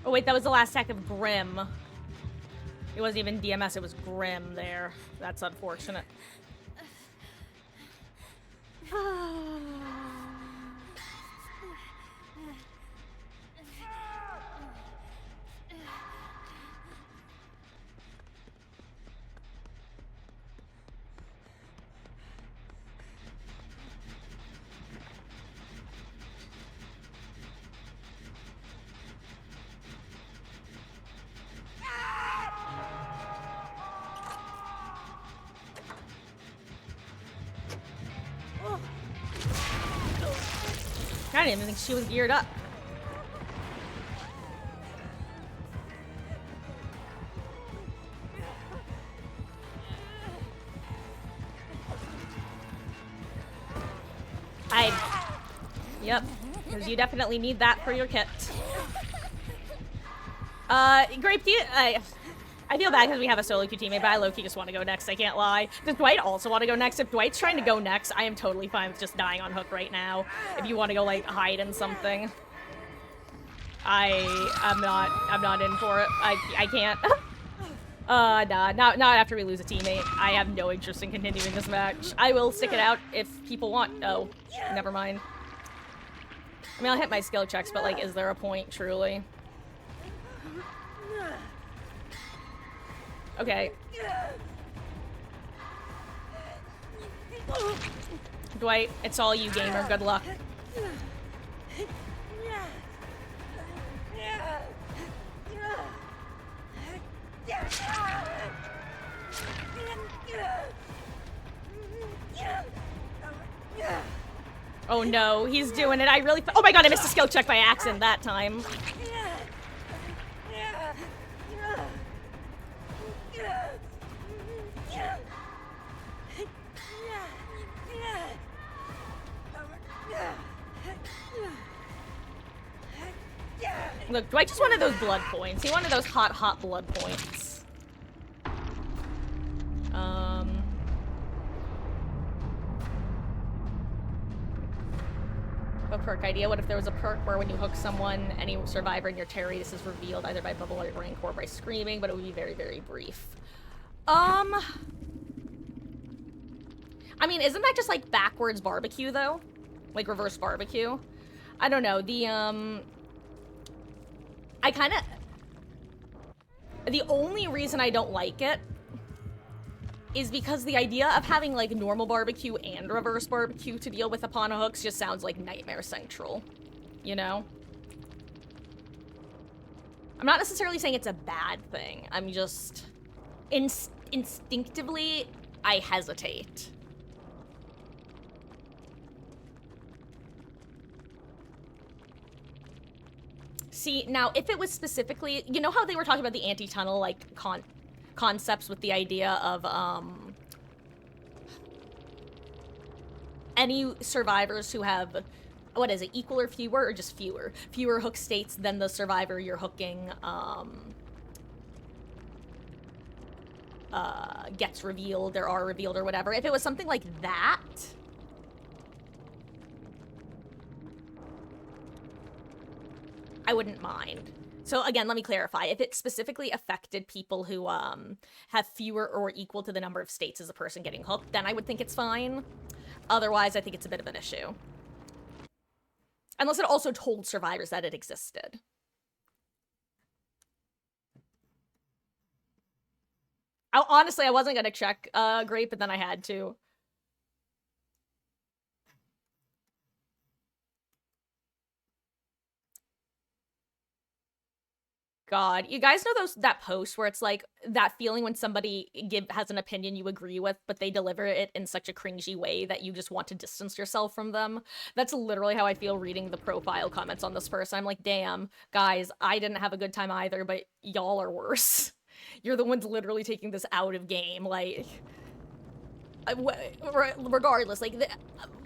Oh, wait, that was the last act of Grim. It wasn't even DMS, it was Grim there. That's unfortunate. I didn't even think she was geared up. Yep, because you definitely need that for your kit. Grape, do you, I feel bad because we have a solo queue teammate, but I low-key just want to go next, I can't lie. Does Dwight also want to go next? If Dwight's trying to go next, I am totally fine with just dying on hook right now. If you want to go, like, hide in something. I'm not in for it. I can't. Nah, not after we lose a teammate. I have no interest in continuing this match. I will stick it out if people want. Oh, never mind. I mean, I'll hit my skill checks, but, like, is there a point, truly? Okay. Dwight, it's all you, gamer. Good luck. Oh no, he's doing it. I really. Oh my god, I missed a skill check by accident that time. Look, Dwight just wanted those blood points. He wanted those hot blood points. A perk idea. What if there was a perk where when you hook someone, any survivor in your Taurie, this is revealed either by bubble or rank or by screaming, but it would be very, very brief. I mean, isn't that just like backwards barbecue though? Like reverse barbecue? I don't know. The only reason I don't like it is because the idea of having, like, normal barbecue and reverse barbecue to deal with upon a hooks just sounds like Nightmare Central, you know? I'm not necessarily saying it's a bad thing. I'm just... instinctively, I hesitate. See, now, if it was specifically... You know how they were talking about the anti-tunnel, like, concepts with the idea of, any survivors who have... What is it? Equal or fewer, or just fewer? Fewer hook states than the survivor you're hooking, gets revealed or are revealed or whatever. If it was something like that... I wouldn't mind. So again, let me clarify. If it specifically affected people who have fewer or equal to the number of states as a person getting hooked, then I would think it's fine. Otherwise, I think it's a bit of an issue. Unless it also told survivors that it existed. Honestly, I wasn't gonna check Grape, but then I had to. God, you guys know that post where it's like that feeling when somebody has an opinion you agree with, but they deliver it in such a cringy way that you just want to distance yourself from them? That's literally how I feel reading the profile comments on this person. I'm like, damn, guys, I didn't have a good time either, but y'all are worse. You're the ones literally taking this out of game, like... Regardless, like,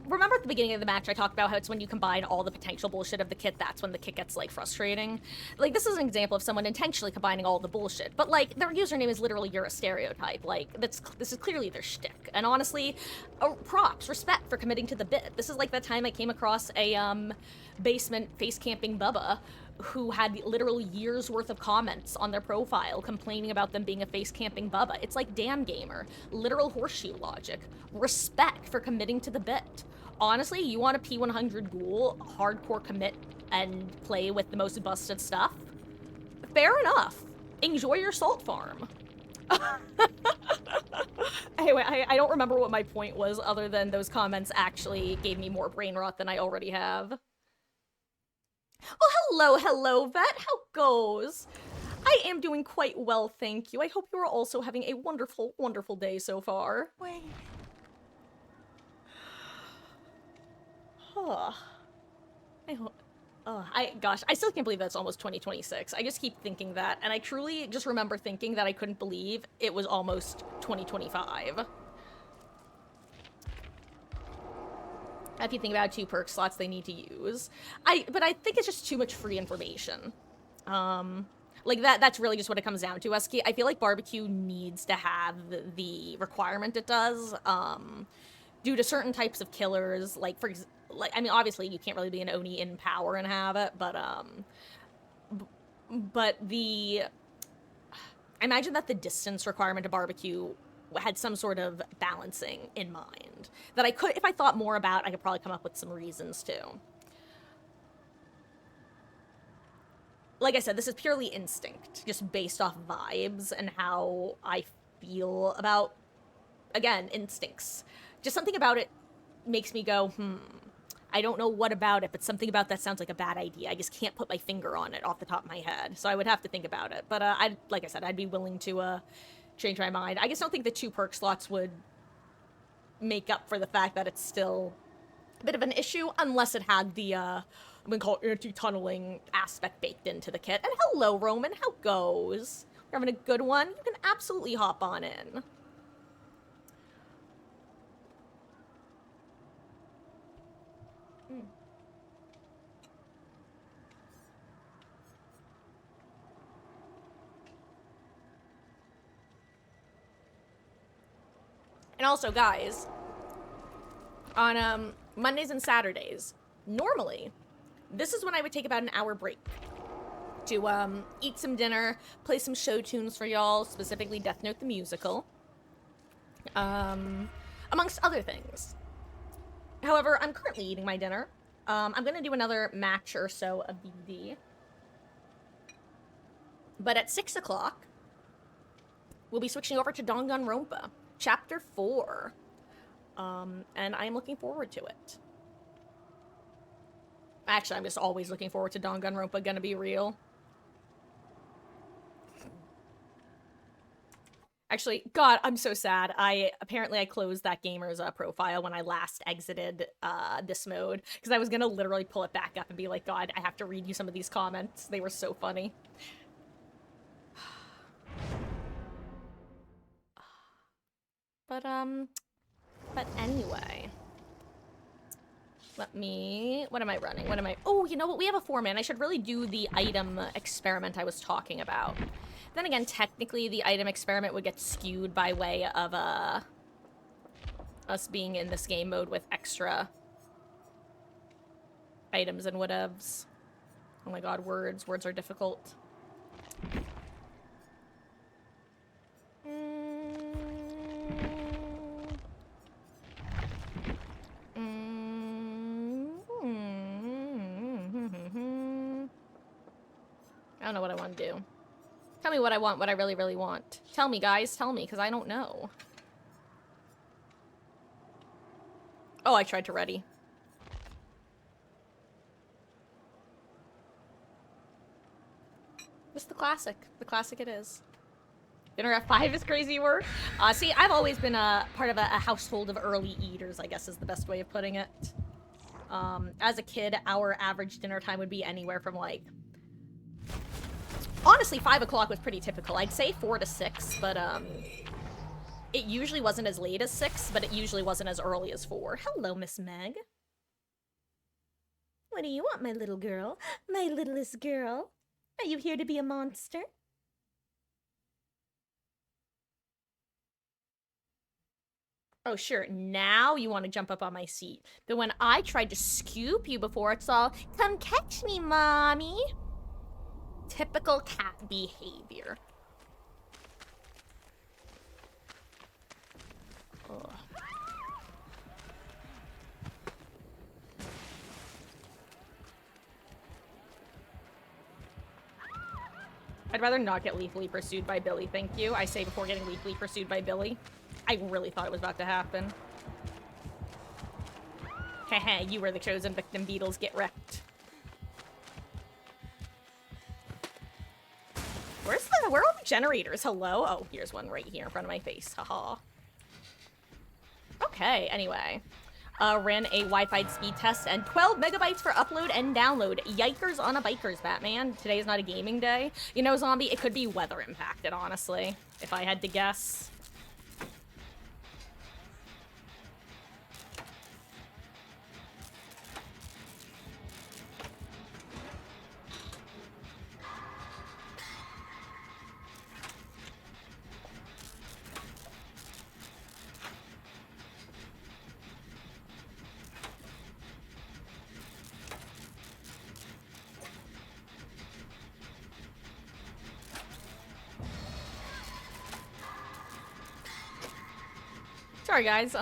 remember at the beginning of the match I talked about how it's when you combine all the potential bullshit of the kit, that's when the kit gets, like, frustrating? Like, this is an example of someone intentionally combining all the bullshit, but, like, their username is literally "you're a stereotype." Like, this is clearly their shtick. And honestly, props, respect for committing to the bit. This is like that time I came across a, basement face-camping Bubba who had literally years worth of comments on their profile complaining about them being a face-camping Bubba. It's like, damn, gamer. Literal horseshoe logic. Respect for committing to the bit. Honestly, you want a P100 ghoul, hardcore commit, and play with the most busted stuff? Fair enough. Enjoy your salt farm. Anyway, I don't remember what my point was other than those comments actually gave me more brain rot than I already have. Oh, hello, Vet. How goes? I am doing quite well, thank you. I hope you are also having a wonderful, wonderful day so far. Wait. Huh. Gosh, I still can't believe that's almost 2026. I just keep thinking that, and I truly just remember thinking that I couldn't believe it was almost 2025. If you think about 2 perk slots they need to use. But I think it's just too much free information. Like, that's really just what it comes down to, Esky. I feel like barbecue needs to have the requirement it does, due to certain types of killers, like, I mean, obviously, you can't really be an Oni in power and have it, but I imagine that the distance requirement of barbecue had some sort of balancing in mind that I could, if I thought more about, I could probably come up with some reasons too. Like I said, this is purely instinct, just based off vibes and how I feel about, again, instincts. Just something about it makes me go, I don't know what about it, but something about that sounds like a bad idea. I just can't put my finger on it off the top of my head, so I would have to think about it. But like I said, I'd be willing to change my mind. I just don't think the 2 perk slots would make up for the fact that it's still a bit of an issue unless it had the I'm gonna call it anti-tunneling aspect baked into the kit. And hello, Roman, how goes? You're having a good one? You can absolutely hop on in. And also, guys, on Mondays and Saturdays, normally, this is when I would take about an hour break to eat some dinner, play some show tunes for y'all, specifically Death Note the musical, amongst other things. However, I'm currently eating my dinner. I'm gonna do another match or so of BD. But at 6 o'clock, we'll be switching over to Danganronpa, Chapter 4. And I'm looking forward to it. Actually, I'm just always looking forward to Danganronpa, gonna be real. Actually, God, I'm so sad. Apparently I closed that gamer's profile when I last exited this mode because I was gonna literally pull it back up and be like, God, I have to read you some of these comments. They were so funny. But anyway. What am I running? Oh, you know what? We have a 4-man. I should really do the item experiment I was talking about. Then again, technically, the item experiment would get skewed by way of, us being in this game mode with extra items and whatevs. Oh my god, words. Words are difficult. I don't know what I want to do. Tell me what I want, what I really, really want. Tell me, guys. Tell me, because I don't know. Oh, I tried to ready. Just the classic. The classic it is. Dinner at 5 is crazy work. See, I've always been a part of a household of early eaters, I guess is the best way of putting it. As a kid, our average dinner time would be anywhere from, like... Honestly, 5 o'clock was pretty typical. I'd say 4 to 6, but, it usually wasn't as late as 6, but it usually wasn't as early as 4. Hello, Miss Meg. What do you want, my little girl? My littlest girl? Are you here to be a monster? Oh, sure, now you want to jump up on my seat. But when I tried to scoop you before, it's all, come catch me, mommy. Typical cat behavior. Ugh. I'd rather not get lethally pursued by Billy, thank you. I say before getting lethally pursued by Billy. I really thought it was about to happen. Heh, you were the chosen victim, Beetles. Get wrecked. Where are all the generators? Hello? Oh, here's one right here in front of my face. Haha. Okay, anyway. Ran a Wi-Fi speed test and 12 megabytes for upload and download. Yikers on a bikers, Batman. Today is not a gaming day. You know, Zombie, it could be weather impacted, honestly, if I had to guess. Sorry guys,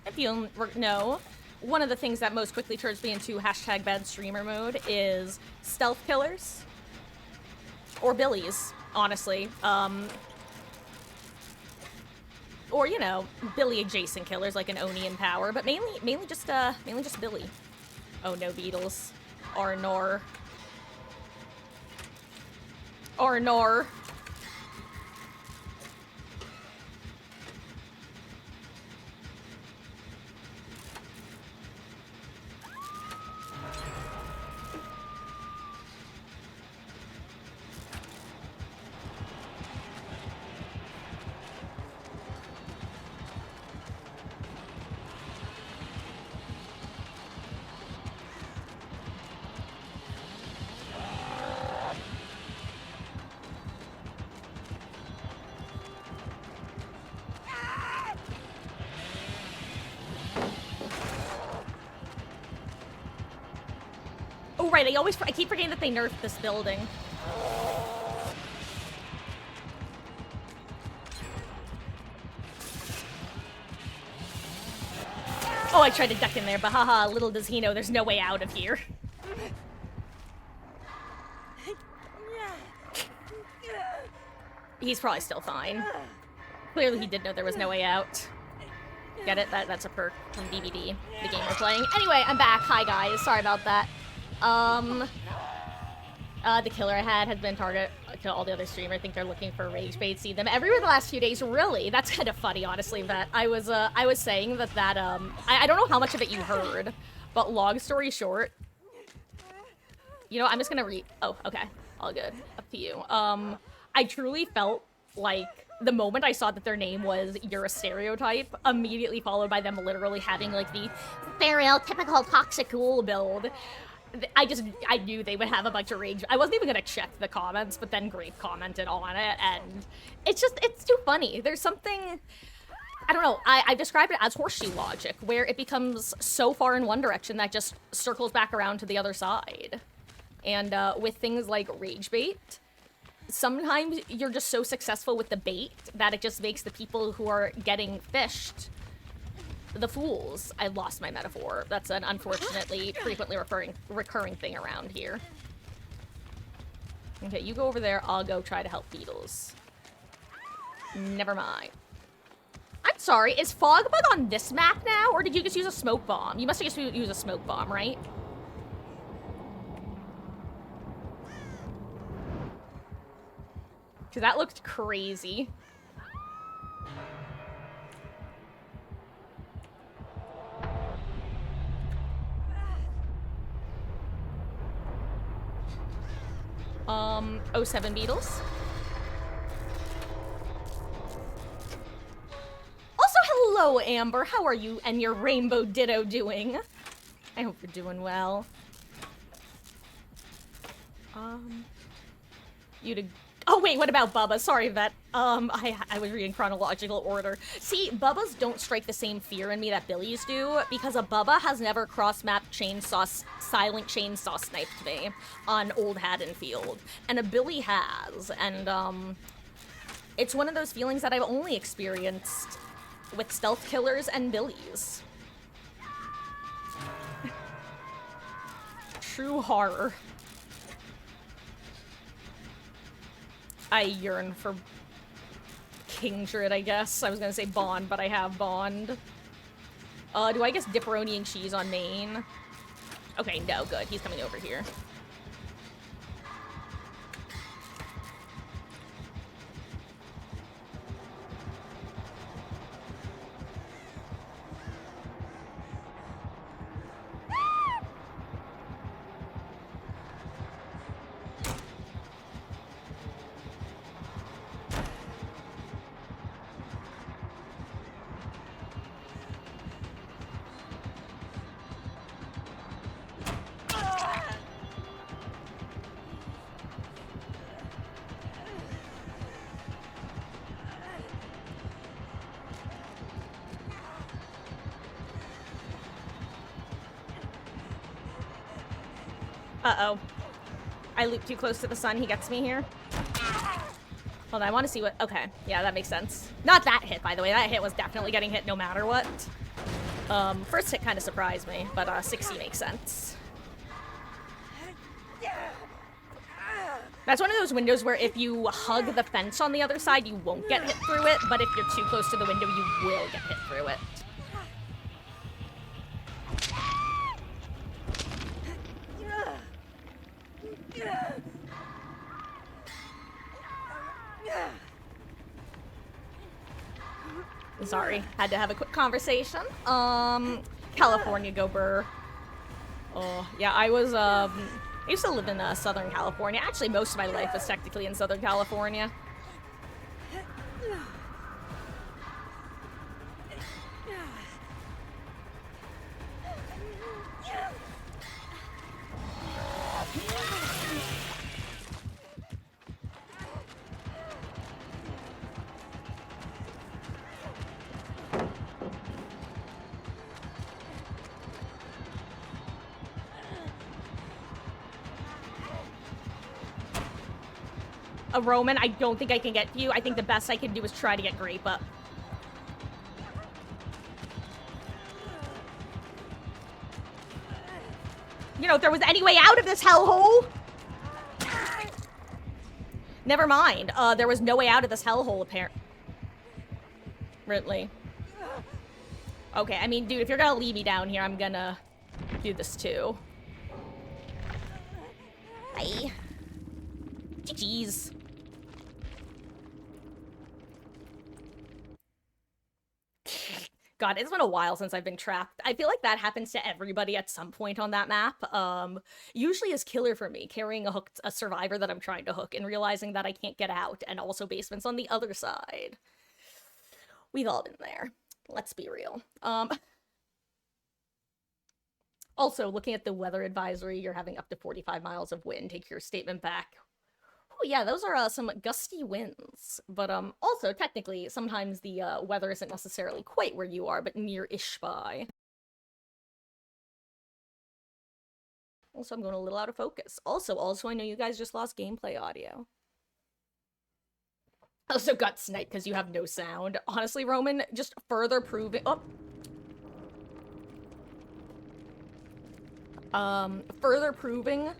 if you know, one of the things that most quickly turns me into hashtag bad streamer mode is stealth killers. Or Billies, honestly. Or, you know, Billy adjacent killers like an Oni in Power, but mainly just Billy. Oh no, Beetles. Arnor. Arnor. Oh, right, I keep forgetting that they nerfed this building. Oh, I tried to duck in there, but haha, little does he know there's no way out of here. He's probably still fine. Clearly he did know there was no way out. Get it? That's a perk from DVD, the game we're playing. Anyway, I'm back. Hi, guys. Sorry about that. The killer I had has been to all the other streamers. I think they're looking for rage bait. See them everywhere the last few days. Really, that's kind of funny, honestly. That I was saying that I don't know how much of it you heard, but long story short, you know, I'm just gonna read. Oh, okay, all good. Up to you. I truly felt like the moment I saw that their name was "You're a Stereotype," immediately followed by them literally having like the stereotypical toxic ghoul build. I knew they would have a bunch of rage. I wasn't even gonna check the comments, but then Grape commented on it, and it's too funny. There's something, I don't know, I described it as horseshoe logic, where it becomes so far in one direction that just circles back around to the other side. And with things like rage bait, sometimes you're just so successful with the bait that it just makes the people who are getting fished the fools. I lost my metaphor. That's an unfortunately frequently recurring thing around here. Okay, you go over there. I'll go try to help beetles. Never mind. I'm sorry, is Fogbug on this map now, or did you just use a smoke bomb? You must have just used a smoke bomb, right? Because that looked crazy. '07 Beatles. Also, hello, Amber. How are you and your Rainbow Ditto doing? I hope you're doing well. Oh wait, what about Bubba? Sorry, Vet. I was reading chronological order. See, Bubbas don't strike the same fear in me that Billy's do, because a Bubba has never cross-map silent chainsaw sniped me on Old Haddonfield, and a Billy has, and it's one of those feelings that I've only experienced with stealth killers and Billies. True horror. I yearn for Kingdred, I guess. I was gonna say Bond, but I have Bond. Do I guess Dipperoni and cheese on main? Okay, no, good. He's coming over here. Uh-oh. I loop too close to the sun, he gets me here. Hold on, I want to see what... Okay, yeah, that makes sense. Not that hit, by the way. That hit was definitely getting hit no matter what. First hit kind of surprised me, but 60 makes sense. That's one of those windows where if you hug the fence on the other side, you won't get hit through it, but if you're too close to the window, you will get hit through it. Sorry, had to have a quick conversation. California, go Burr. Oh, yeah, I used to live in Southern California. Actually, most of my life was technically in Southern California. A Roman, I don't think I can get to you. I think the best I can do is try to get Grape up. You know, if there was any way out of this hellhole. Never mind. There was no way out of this hellhole, apparently. Okay, I mean, dude, if you're gonna leave me down here, I'm gonna do this too. Bye. GG's. God, it's been a while since I've been trapped. I feel like that happens to everybody at some point on that map. Usually is killer for me, carrying a survivor that I'm trying to hook and realizing that I can't get out, and also basements on the other side. We've all been there. Let's be real. Also, looking at the weather advisory, you're having up to 45 miles of wind. Take your statement back. Oh yeah, those are some gusty winds. But also technically, sometimes the weather isn't necessarily quite where you are, but near-ish by. Also, I'm going a little out of focus. Also, I know you guys just lost gameplay audio. Also got sniped because you have no sound. Honestly, Roman, just further proving. Further proving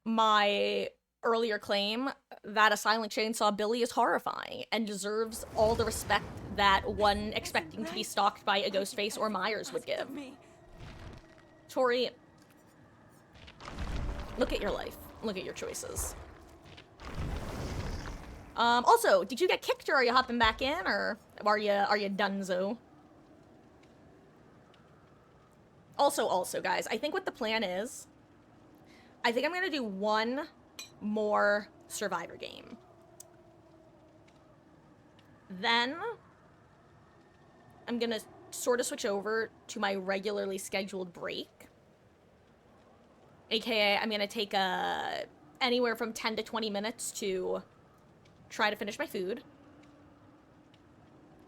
my earlier claim that a silent chainsaw Billy is horrifying and deserves all the respect that one expecting to be stalked by a Ghostface or Myers would give. Taurie, look at your life. Look at your choices. Also, did you get kicked or are you hopping back in, or are you donezo? Also, guys, I think what the plan is, I think I'm gonna do one more Survivor game. Then I'm gonna sort of switch over to my regularly scheduled break. AKA, I'm gonna take anywhere from 10 to 20 minutes to try to finish my food.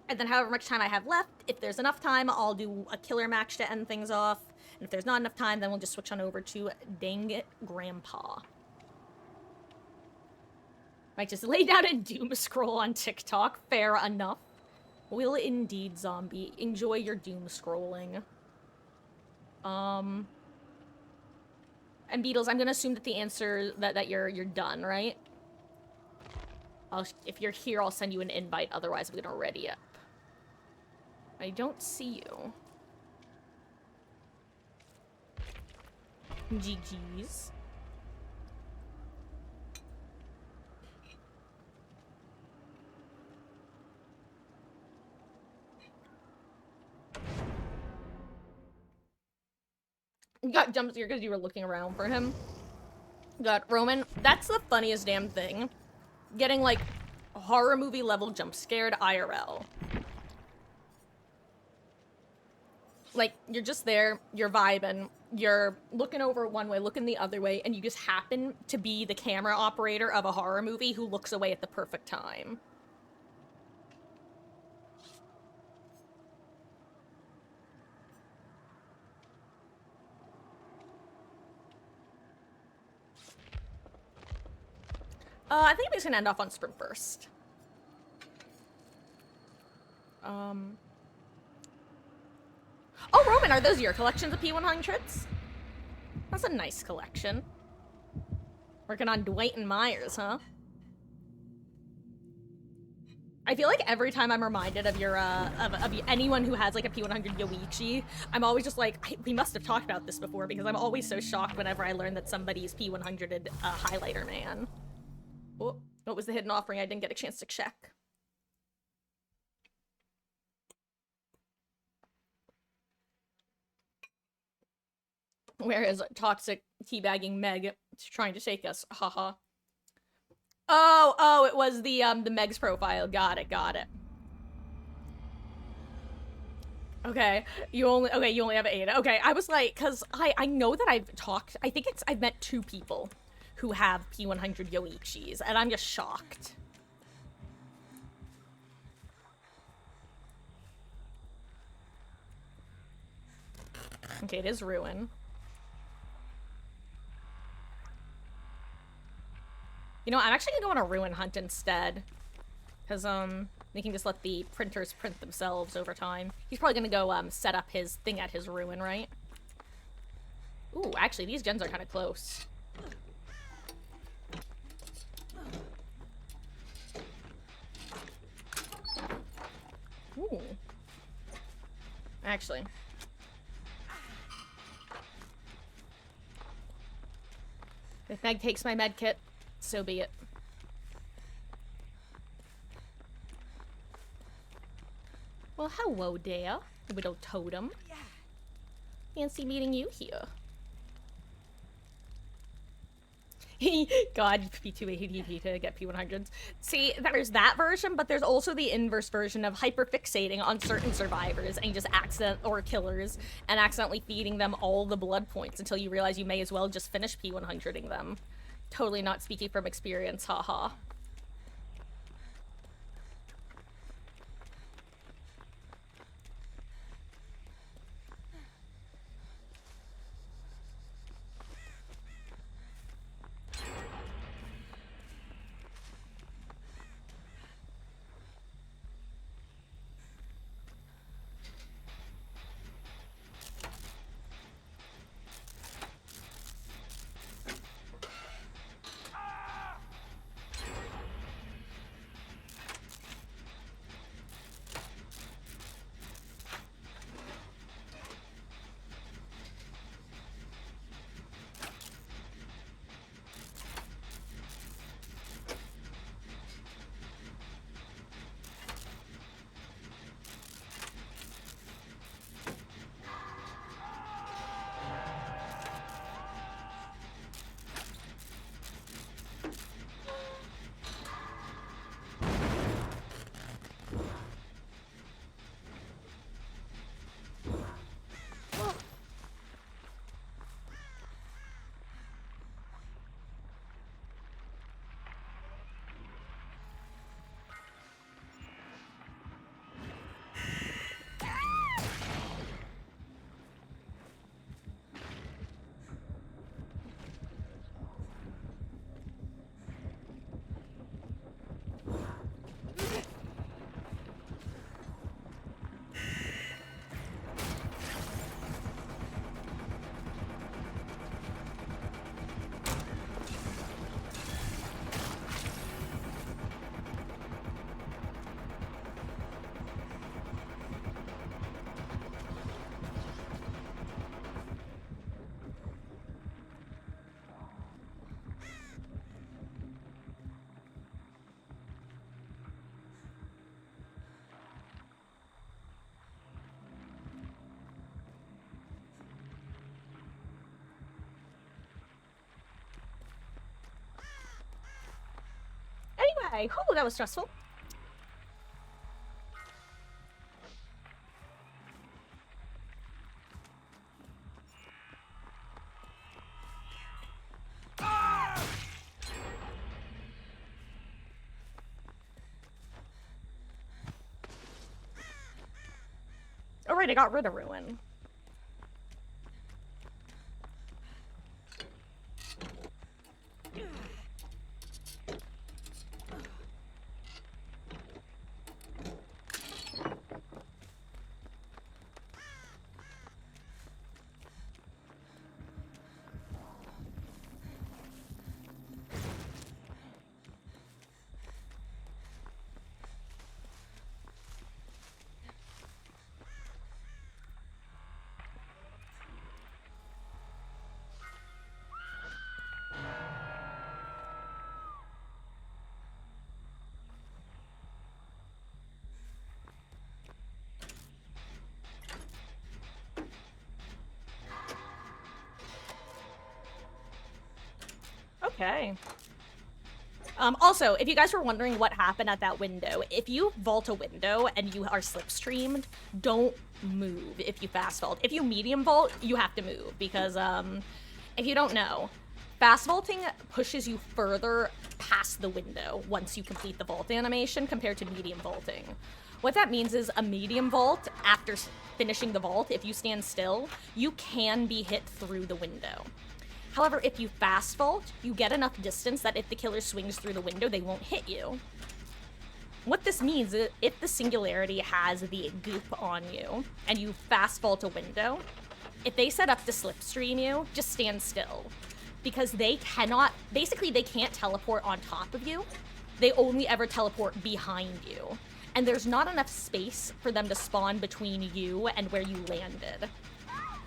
And then however much time I have left, if there's enough time, I'll do a killer match to end things off. And if there's not enough time, then we'll just switch on over to Dang It Grandpa. Might just lay down and doom scroll on TikTok. Fair enough. Will indeed, zombie. Enjoy your doom scrolling. And Beatles, I'm gonna assume that the answer that you're done, right? If you're here, I'll send you an invite. Otherwise, I'm gonna ready up. I don't see you. GG's. You got jump scare because you were looking around for him. God, Roman, that's the funniest damn thing. Getting, like, horror movie level jump scared IRL. Like, you're just there, you're vibing, you're looking over one way, looking the other way, and you just happen to be the camera operator of a horror movie who looks away at the perfect time. I think I'm just gonna end off on sprint first. Oh, Roman, are those your collections of P100s? That's a nice collection. Working on Dwight and Myers, huh? I feel like every time I'm reminded of your, of anyone who has, like, a P100 Yoichi, I'm always just like, we must have talked about this before, because I'm always so shocked whenever I learn that somebody's P100'd highlighter man. Oh, what was the hidden offering? I didn't get a chance to check. Where is toxic teabagging Meg trying to take us? Haha. Oh, it was the Meg's profile. Got it. Okay, you only have 8. Okay, I was like, cause I know that I think I've met 2 people who have P100 Yoichis, and I'm just shocked. Okay, it is Ruin. You know, I'm actually gonna go on a Ruin hunt instead. Because, they can just let the printers print themselves over time. He's probably gonna go, set up his thing at his Ruin, right? Ooh, actually, these gens are kind of close. Ooh. Actually. If Meg takes my med kit, so be it. Well, hello there, Widow Totem. Fancy meeting you here. God, P280 to get P100s. See, there's that version, but there's also the inverse version of hyperfixating on certain survivors and just or killers and accidentally feeding them all the blood points until you realize you may as well just finish P100ing them. Totally not speaking from experience, haha. Anyway, oh, that was stressful. Alright, I got rid of Ruin. Okay. Also, if you guys were wondering what happened at that window, if you vault a window and you are slipstreamed, don't move if you fast vault. If you medium vault, you have to move because, if you don't know, fast vaulting pushes you further past the window once you complete the vault animation compared to medium vaulting. What that means is a medium vault, after finishing the vault, if you stand still, you can be hit through the window. However, if you fast vault, you get enough distance that if the killer swings through the window, they won't hit you. What this means is if the singularity has the goop on you and you fast vault a window, if they set up to slipstream you, just stand still. Because they cannot, basically they can't teleport on top of you. They only ever teleport behind you. And there's not enough space for them to spawn between you and where you landed.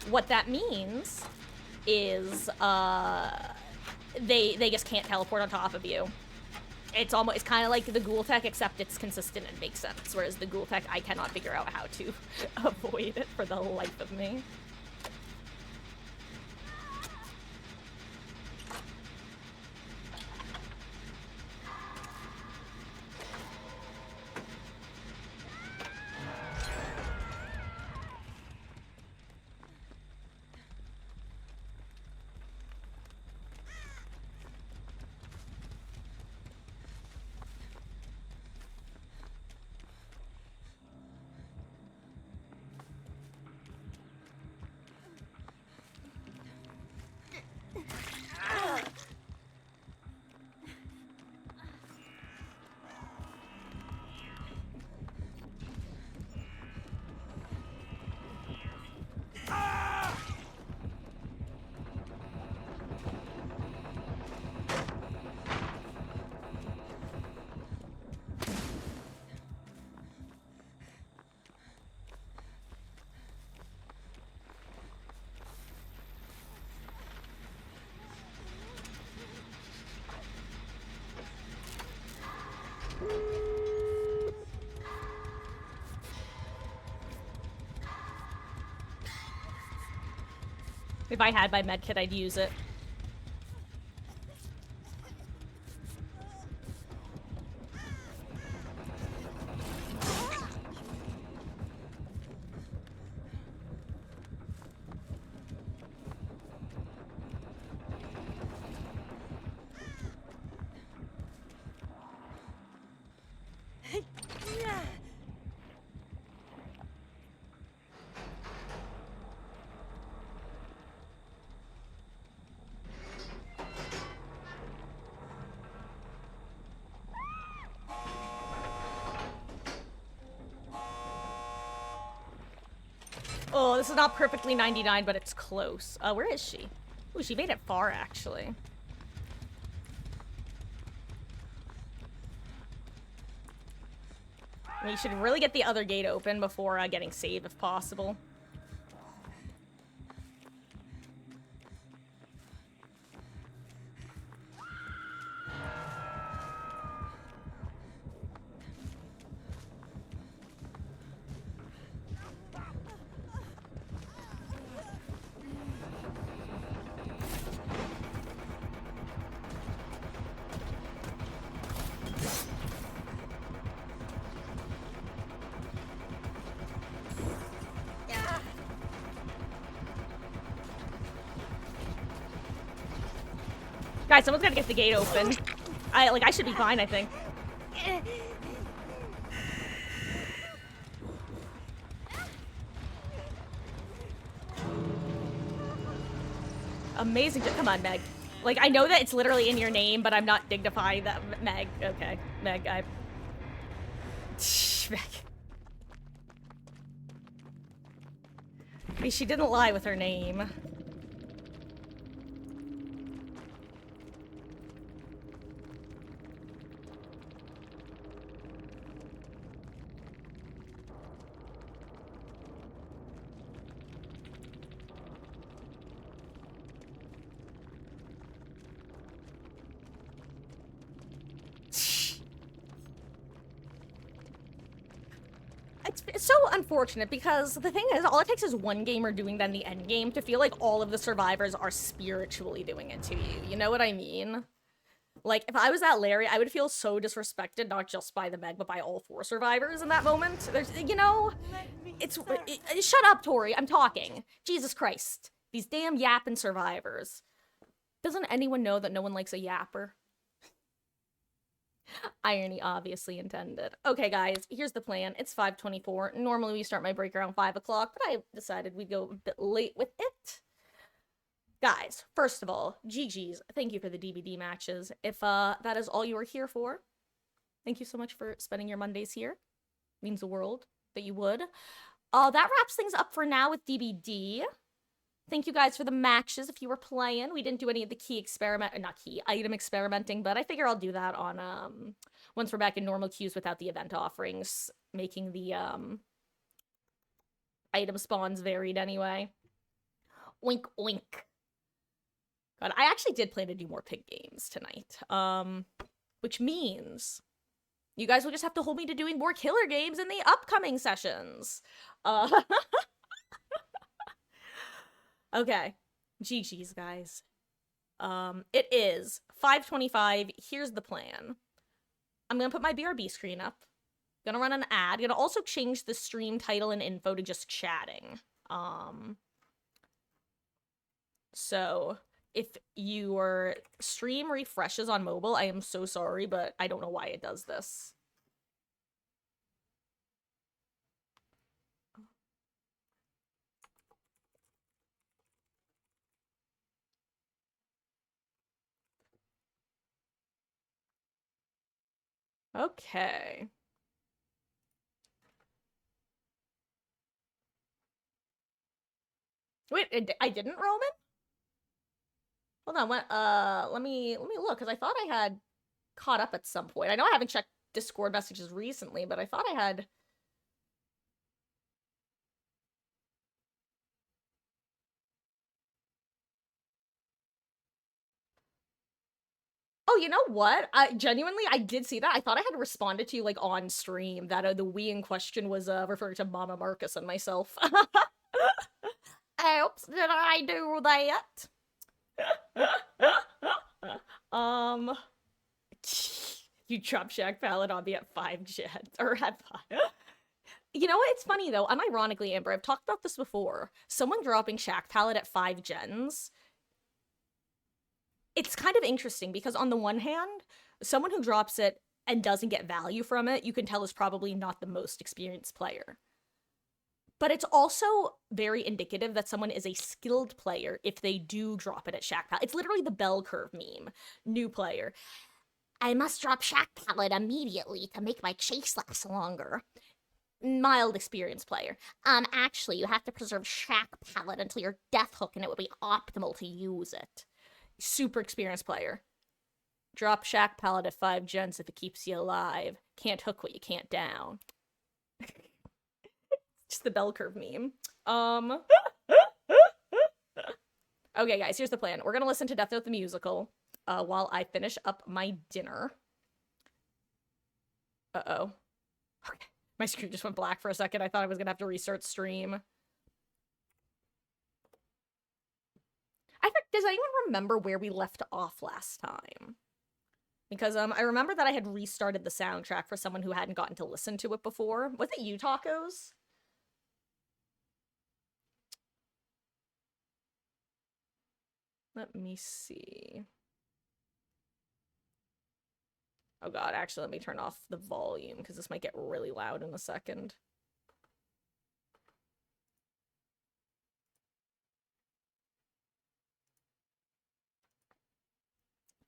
What that means is, they just can't teleport on top of you. It's kind of like the ghoul tech, except it's consistent and makes sense. Whereas the ghoul tech, I cannot figure out how to avoid it for the life of me. If I had my medkit, I'd use it. Oh, this is not perfectly 99, but it's close. Where is she? Ooh, she made it far, actually. We should really get the other gate open before getting save, if possible. Guys, someone's gotta get the gate open. I should be fine, I think. Amazing. Come on, Meg. Like, I know that it's literally in your name, but I'm not dignifying that. Meg. Okay. Meg, Meg. I mean, she didn't lie with her name. It's so unfortunate because the thing is, all it takes is one gamer doing that in the end game to feel like all of the survivors are spiritually doing it to you. You know what I mean? Like, if I was that Larry, I would feel so disrespected, not just by the Meg, but by all 4 survivors in that moment. There's, you know, shut up, Taurie, I'm talking. Jesus Christ. These damn yapping survivors. Doesn't anyone know that no one likes a yapper? Irony obviously intended. Okay, guys, here's the plan. It's 5:24. Normally we start my break around 5 o'clock, but I decided we'd go a bit late with it. Guys, first of all, GG's. Thank you for the DVD matches. If that is all you are here for, thank you so much for spending your Mondays here. Means the world that you would. That wraps things up for now with DBD. Thank you guys for the matches if you were playing. We didn't do any of the item experimenting, but I figure I'll do that on, once we're back in normal queues without the event offerings, making the, item spawns varied anyway. Oink, oink. God, I actually did plan to do more pig games tonight. which means you guys will just have to hold me to doing more killer games in the upcoming sessions. Uh, okay. GG's, guys. It is 5:25. Here's the plan. I'm gonna put my BRB screen up. Gonna run an ad. Gonna also change the stream title and info to just chatting. So if your stream refreshes on mobile, I am so sorry, but I don't know why it does this. Okay. Wait, I didn't, Roman? Hold on, what, let me look, because I thought I had caught up at some point. I know I haven't checked Discord messages recently, but I thought I had... Oh, you know what? I did see that. I thought I had responded to you, like, on stream, that the we in question was, referring to Mama Marcus and myself. Oops, did I do that? You drop Shack Pallet on me at 5 gen, or at 5. You know what? It's funny, though. Unironically, Amber, I've talked about this before. Someone dropping Shack Pallet at 5 gens, it's kind of interesting because on the one hand, someone who drops it and doesn't get value from it, you can tell is probably not the most experienced player. But it's also very indicative that someone is a skilled player if they do drop it at Shack Pallet. It's literally the bell curve meme. New player. I must drop Shack Pallet immediately to make my chase last longer. Mild experienced player. Actually, you have to preserve Shack Pallet until your death hook and it would be optimal to use it. Super experienced player. Drop Shack Pallet at 5 gens if it keeps you alive. Can't hook what you can't down. Just the bell curve meme. Okay, guys, here's the plan. We're gonna listen to Death Note the musical while I finish up my dinner. Uh-oh. Okay. My screen just went black for a second. I thought I was gonna have to restart stream. Does anyone remember where we left off last time? Because I remember that I had restarted the soundtrack for someone who hadn't gotten to listen to it before. Was it you, Tacos? Let me see. Oh god, actually, let me turn off the volume, because this might get really loud in a second.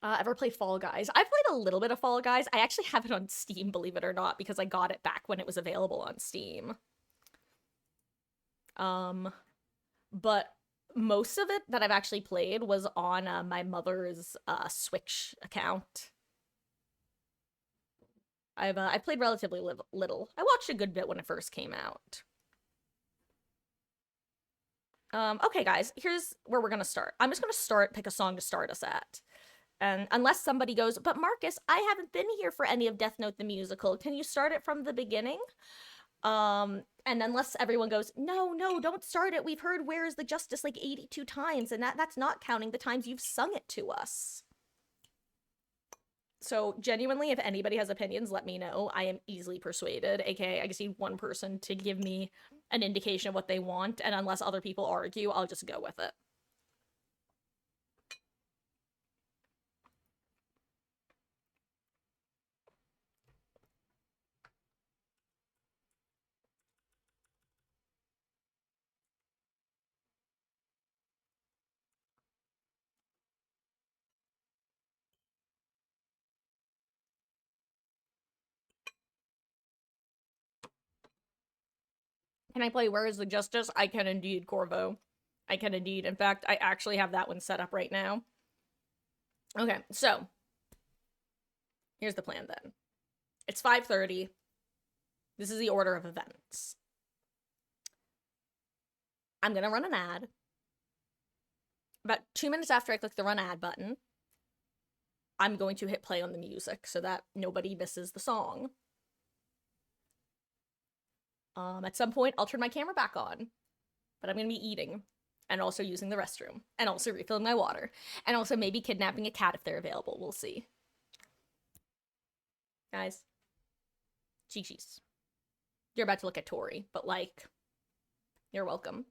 Ever play Fall Guys? I've played a little bit of Fall Guys. I actually have it on Steam, believe it or not, because I got it back when it was available on Steam. But most of it that I've actually played was on my mother's Switch account. I played relatively little. I watched a good bit when it first came out. Okay, guys, here's where we're gonna start. I'm just gonna pick a song to start us at. And unless somebody goes, but Marcus, I haven't been here for any of Death Note the musical. Can you start it from the beginning? And unless everyone goes, no, don't start it. We've heard Where is the Justice like 82 times, and that's not counting the times you've sung it to us. So genuinely, if anybody has opinions, let me know. I am easily persuaded, aka I just need one person to give me an indication of what they want, and unless other people argue, I'll just go with it. Can I play Where is the Justice? I can indeed, Corvo. I can indeed. In fact, I actually have that one set up right now. Okay, so here's the plan then. It's 5:30. This is the order of events. I'm gonna run an ad. About 2 minutes after I click the run ad button, I'm going to hit play on the music so that nobody misses the song. At some point, I'll turn my camera back on, but I'm gonna be eating and also using the restroom and also refilling my water and also maybe kidnapping a cat if they're available. We'll see. Guys, Chi-Chi's. You're about to look at Taurie, but like, you're welcome.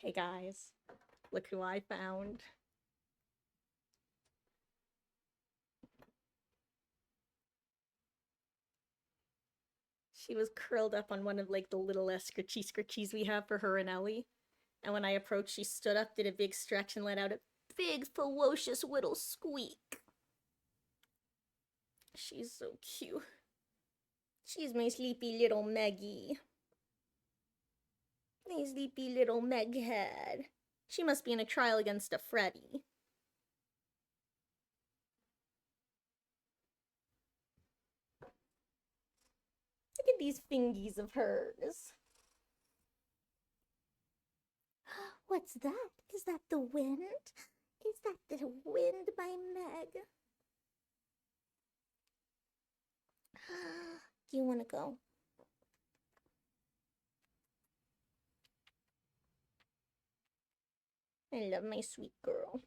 Hey guys, look who I found. She was curled up on one of like the littlest scritchies we have for her and Ellie. And when I approached, she stood up, did a big stretch, and let out a big, ferocious little squeak. She's so cute. She's my sleepy little Meggie. My sleepy little Meghead. She must be in a trial against a Freddy. Look at these fingies of hers. What's that? Is that the wind? Is that the wind, my Meg? Do you want to go? I love my sweet girl.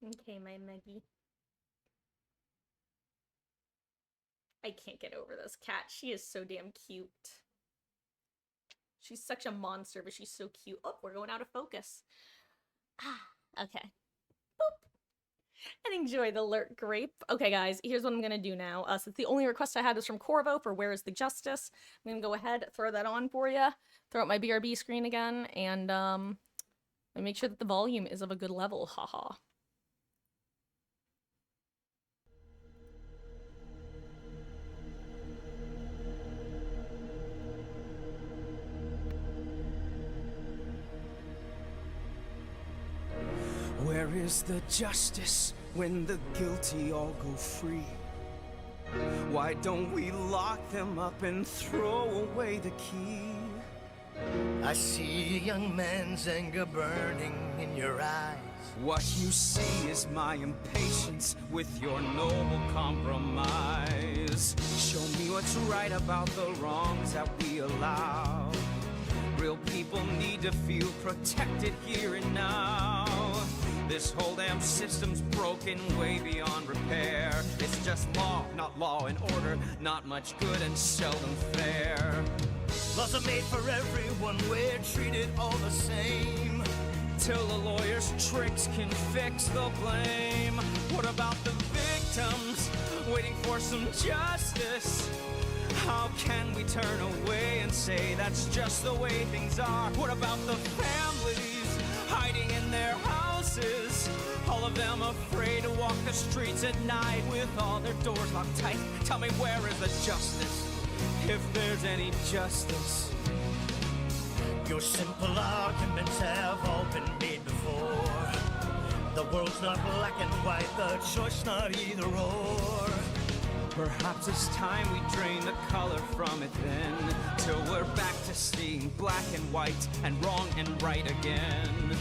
Okay, my Meggie. I can't get over this cat. She is so damn cute. She's such a monster, but she's so cute. Oh, we're going out of focus. Ah, okay. Boop. And enjoy the Lurk Grape. Okay, guys, here's what I'm gonna do now. Since the only request I had is from Corvo for Where is the Justice, I'm gonna go ahead, throw that on for you, throw up my BRB screen again, and make sure that the volume is of a good level. Haha. Where is the justice when the guilty all go free? Why don't we lock them up and throw away the key? I see a young man's anger burning in your eyes. What you see is my impatience with your noble compromise. Show me what's right about the wrongs that we allow. Real people need to feel protected here and now. This whole damn system's broken way beyond repair. It's just law, not law and order, not much good and seldom fair. Laws are made for everyone, we're treated all the same. Till the lawyer's tricks can fix the blame. What about the victims waiting for some justice? How can we turn away and say that's just the way things are? What about the families hiding in their houses? All of them afraid to walk the streets at night with all their doors locked tight. Tell me, where is the justice, if there's any justice? Your simple arguments have all been made before. The world's not black and white, the choice not either or. Perhaps it's time we drain the color from it then, till we're back to seeing black and white and wrong and right again.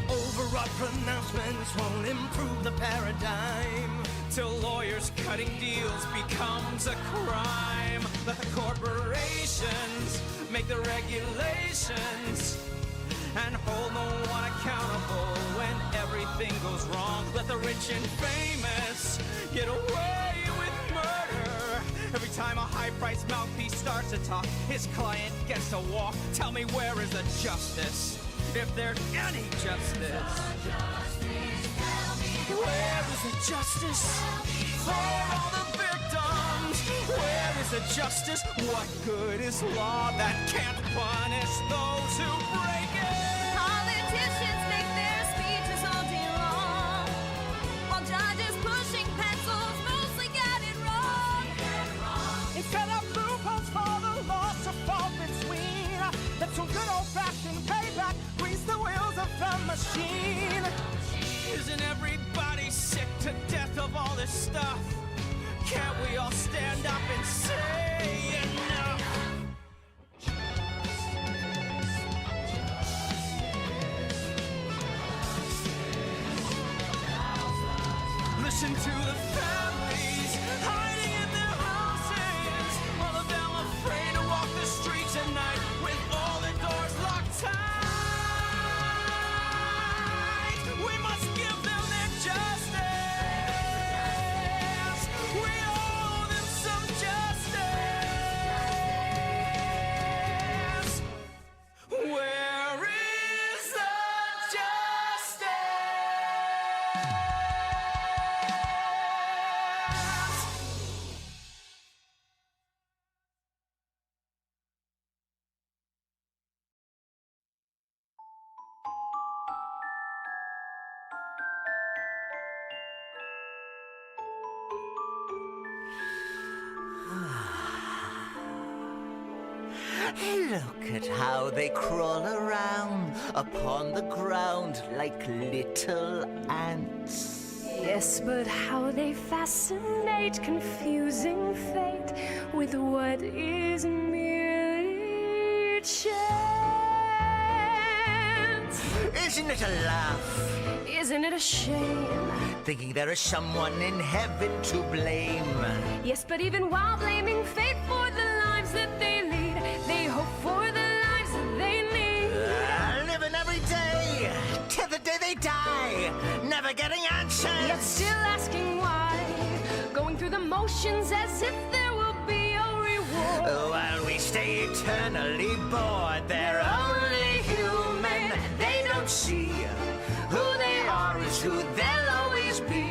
Overwrought pronouncements won't improve the paradigm. Till lawyers cutting deals becomes a crime. Let the corporations make the regulations and hold no one accountable when everything goes wrong. Let the rich and famous get away with murder. Every time a high-priced mouthpiece starts to talk, his client gets to walk. Tell me, where is the justice, if there's any justice? Where is the justice for all the victims? Where is the justice? What good is law that can't punish those who break it? Politicians make their speeches all day long, while judges pushing pencils mostly get it wrong. Instead of loopholes for the loss of fall between, let some good old-fashioned payback grease the wheels of the machine. Isn't everybody sick to death of all this stuff? Can't we all stand up and say enough? Listen to the families hiding in their houses. All of them afraid to walk the streets at night with all their doors locked tight. We must give them their justice. We owe them some justice. Where is the justice? Look at how they crawl around upon the ground like little ants. Yes, but how they fascinate, confusing fate with what is merely chance. Isn't it a laugh, Isn't it a shame? thinking there is someone in heaven to blame? Yes, but even while blaming fate for the lives that they lead, they hope for the lives that they need. Living every day till the day they die, never getting answers. Yet still asking why, going through the motions as if there will While we stay eternally bored, they're only human. They don't see who they are is who they'll always be.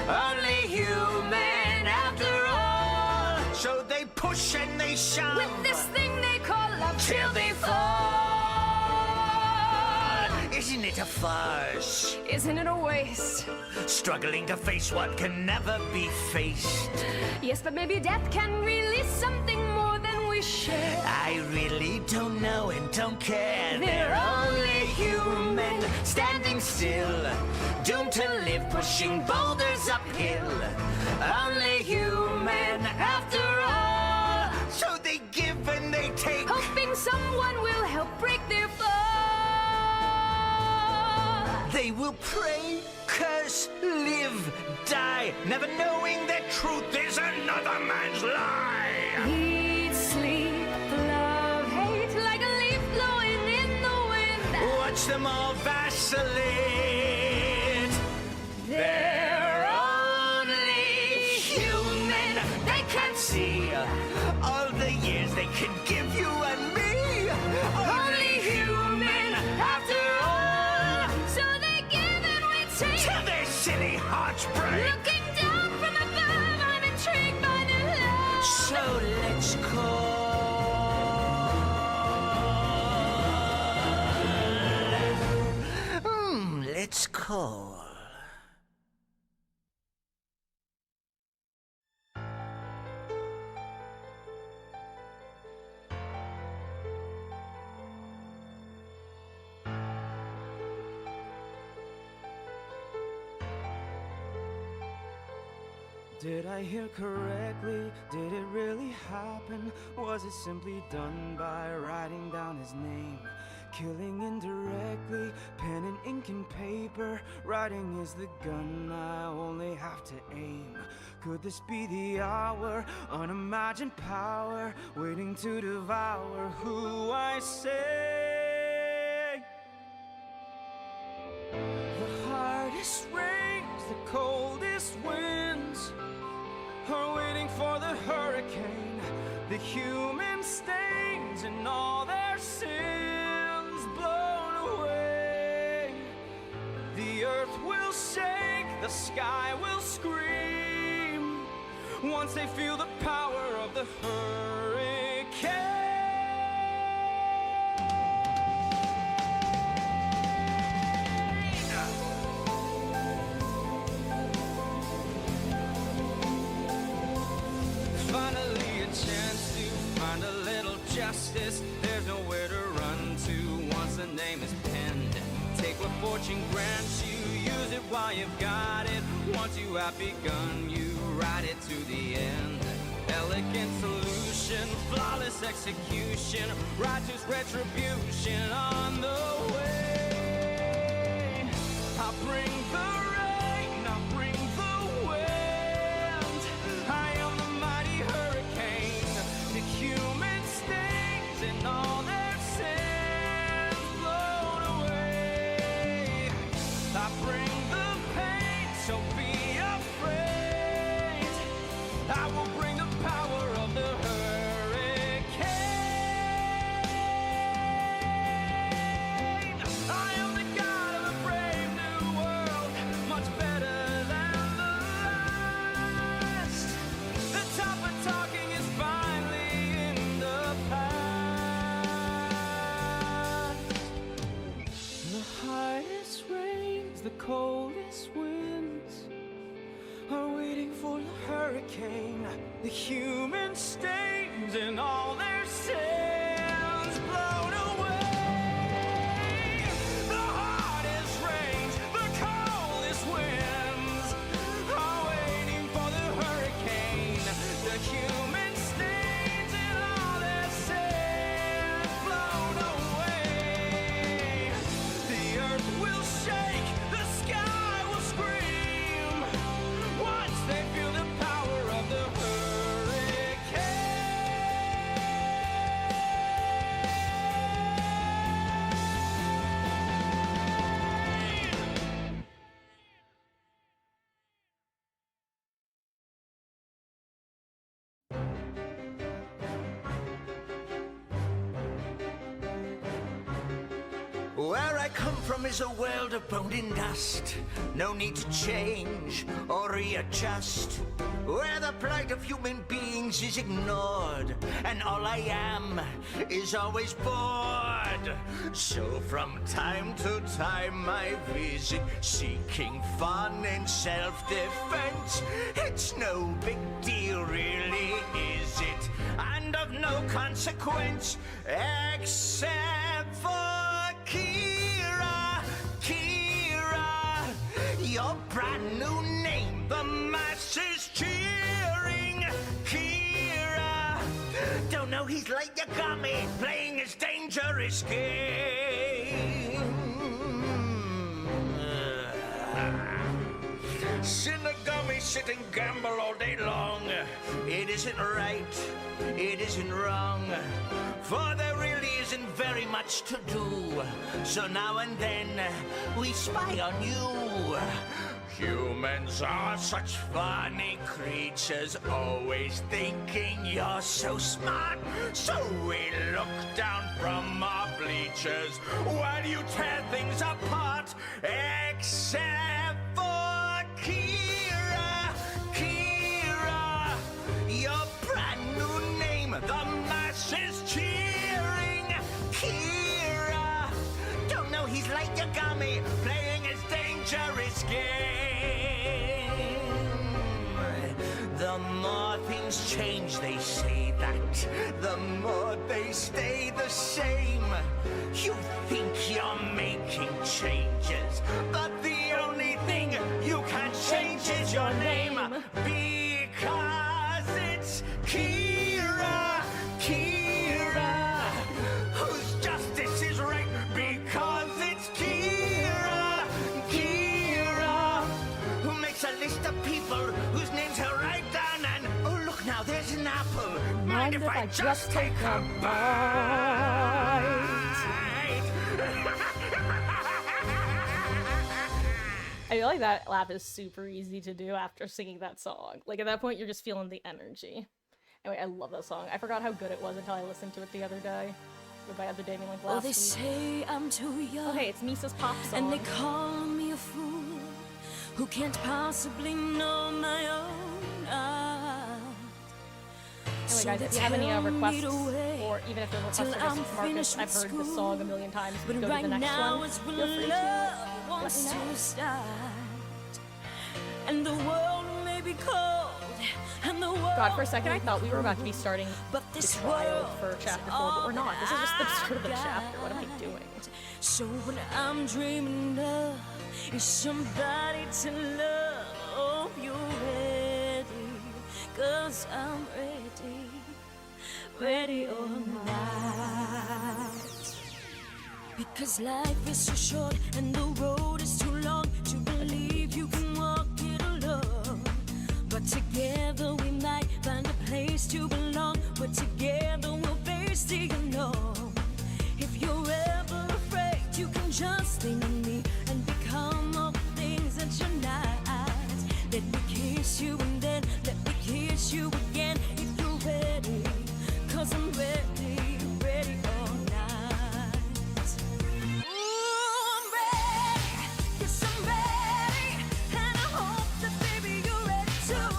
Only human after all. So they push and they shove With this thing they call love till they fall. Isn't it a farce? Isn't it a waste? Struggling to face what can never be faced. Yes, but maybe death can release something more than we share. I really don't know and don't care. They're only human, standing still, doomed to live, pushing boulders uphill. Only human after all. So they give and they take, Hoping someone will help break their fall. they will pray, curse, live, die, never knowing that truth is another man's lie. Eat, sleep, love, hate, like a leaf blowing in the wind. Watch them all vacillate. They're only human. They can't see all the years they could give you and me. Only human after all. So they give and we take. Till their silly hearts break. Looking down from above, I'm intrigued by their love. So let's call. Let's call. Did I hear correctly? Did it really happen? Was it simply done by writing down his name? Killing indirectly, pen and ink and paper. Writing is the gun I only have to aim. Could this be the hour? Unimagined power waiting to devour who I say. The hardest rains, the coldest winds are waiting for the hurricane. The human stains and all their sins blown away. The earth will shake, the sky will scream once they feel the power of the hurricane. Finally a chance to find a little justice. There's nowhere to run to once the name is penned. Take what fortune grants you, use it while you've got it. Once you have begun, you ride it to the end. Elegant solution, flawless execution, righteous retribution on the way. I'll bring the rain, I'll bring the wind. I am the mighty hurricane. The human stings and all their sins blown away. I bring the pain, so be afraid. I will bring the power of the hurricane. I am the god of a brave new world, much better than the last. The top of talking is finally in the past. The hardest rains, the coldest winds are waiting for the hurricane. The human stains and all their sins blown away. The hardest rains, the coldest winds are waiting for the hurricane. The human stains and all their sins blown away. The earth will shake, the sky will scream once they feel the power of the hurricane. Where I come from is a world of bone and dust. No need to change or readjust. Where the plight of human beings is ignored, and all I am is always bored. So from time to time I visit, seeking fun and self-defense. It's no big deal, really, is it? And of no consequence, except for Kira, your brand new name, the masses cheering. Kira, don't know he's like Yagami, playing his dangerous game. Shinigami sit and gamble all day long. It isn't right, it isn't wrong, for there really isn't very much to do. So now and then we spy on you. Humans are such funny creatures, always thinking you're so smart. So we look down from our bleachers while you tear things apart. Except for Kira, your brand new name, the masses cheering. Kira, don't know he's like Yagami, playing his dangerous game. The more things change, they say that, the more they stay the same. You think you're making changes, but the only thing you can change is your name. Because it's Kira, whose justice is right. Because it's Kira, who makes a list of people whose names he'll write down. And oh look, now there's an apple. Mind if I just take a bite? I feel like that laugh is super easy to do after singing that song. Like, at that point, you're just feeling the energy. Anyway, I love that song. I forgot how good it was until I listened to it the other day. By other day, I mean, like last Well, they week. say I'm too young. Oh, hey, it's Misa's pop song. And they call me a fool who can't possibly know my own art. Anyway, guys, if you have any requests, or even if they're requests for Marcus, I've heard this song a million times. But Go right to the next now one. is Feel when free love to wants let me know. to start. And the world may be cold, and the world God, for a second, I thought we were about to be starting but the this trial world for chapter 4, but we're not. This is just the start of the chapter. What am I doing? So what I'm dreaming of is somebody to love. Oh, you ready? 'Cause I'm ready or not. Because life is so short and the road is too long to believe you can walk it alone. But together we might find a place to belong. But together we'll face the unknown. If you're ever afraid, you can just lean on me and become all the things that you're not. Let me kiss you and then let me kiss you again. If you're ready, 'cause I'm ready or not. Ooh, I'm ready, yes I'm ready, and I hope that baby you're ready too.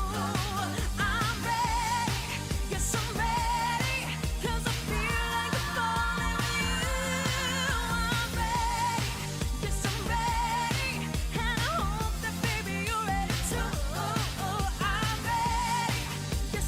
I'm ready, yes I'm ready, 'cause I feel like I'm falling with you. I'm ready, yes I'm ready, and I hope that baby you're ready too. I'm ready, yes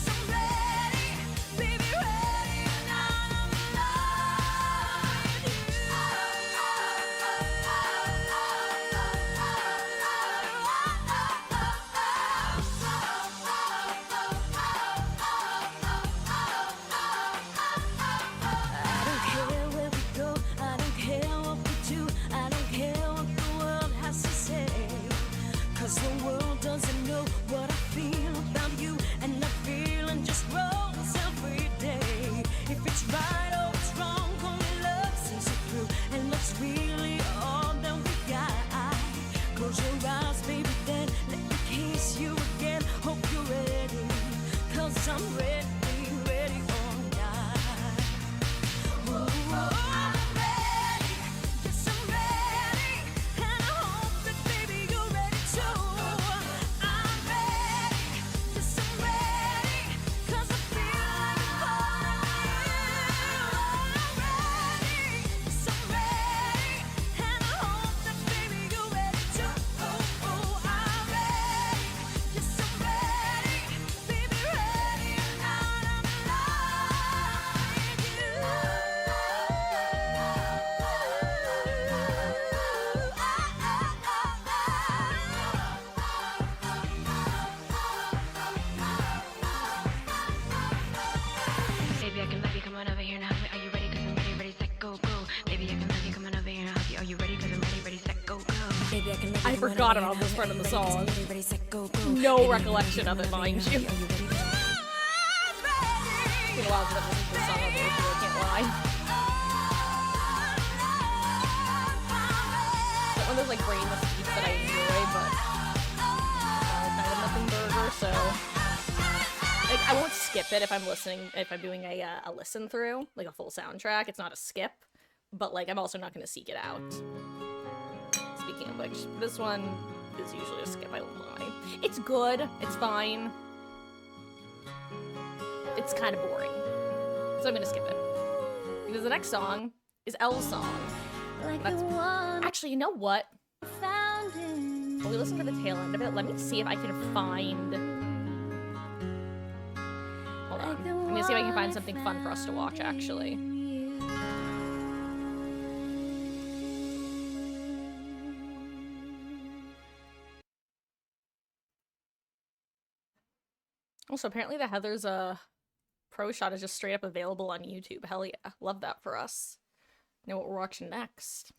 I forgot about this part of the song. No recollection of it, mind you. It's been a while since I've listened to this song, I can't lie. It's one of those like brainless beats that I enjoy, but kind of nothing burger, so like I won't skip it if I'm doing a listen through, like a full soundtrack. It's not a skip, but like I'm also not going to seek it out. Speaking of which, this one is usually a skip, I won't lie. It's good, it's fine. It's kind of boring, so I'm gonna skip it. Because the next song is Elle's song. Actually, you know what? When we listen to the tail end of it, let me see if I can find... Hold on. I'm gonna see if I can find something fun for us to watch, actually. Also, apparently the Heather's pro shot is just straight up available on YouTube. Hell yeah. Love that for us. Know what we're watching next.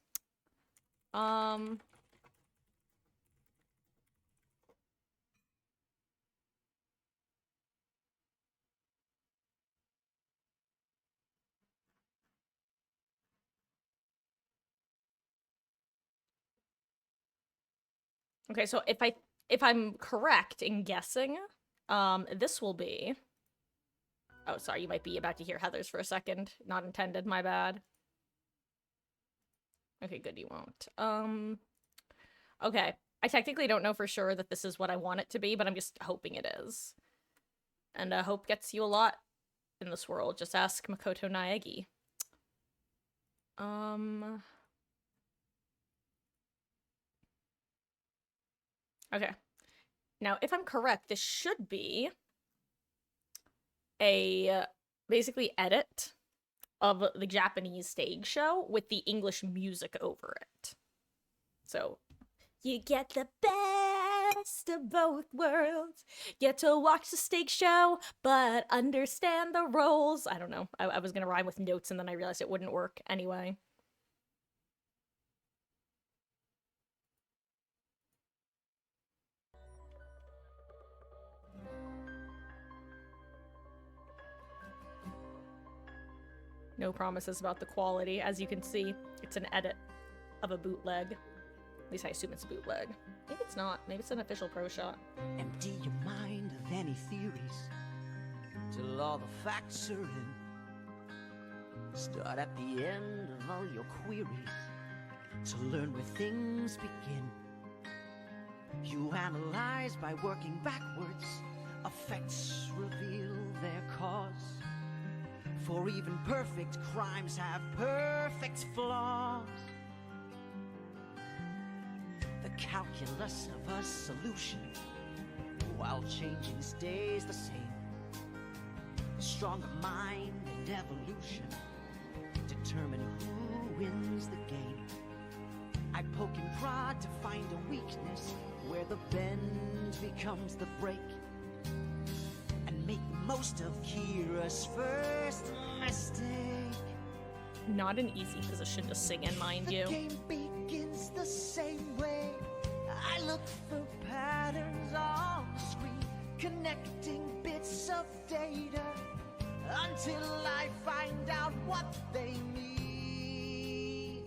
Okay, so if I'm correct in guessing, this will be... Oh, sorry, you might be about to hear Heather's for a second. Not intended, my bad. Okay, good, you won't. Okay. I technically don't know for sure that this is what I want it to be, but I'm just hoping it is. And hope gets you a lot in this world. Just ask Makoto Naegi. Okay. Now, if I'm correct, this should be a basically edit of the Japanese stage show with the English music over it. So, you get the best of both worlds. Get to watch the stage show, but understand the roles. I don't know. I was gonna rhyme with notes and then I realized it wouldn't work anyway. No promises about the quality. As you can see, it's an edit of a bootleg. At least I assume it's a bootleg. Maybe it's not. Maybe it's an official pro shot. Empty your mind of any theories till all the facts are in. Start at the end of all your queries to learn where things begin. You analyze by working backwards. Effects reveal their cause. For even perfect crimes have perfect flaws. The calculus of a solution, while changing stays the same. The stronger mind and evolution determine who wins the game. I poke and prod to find a weakness where the bend becomes the break. Make most of Kira's first mistake. Not an easy position to sing in, mind you. The game begins the same way. I look for patterns on the screen, connecting bits of data until I find out what they mean.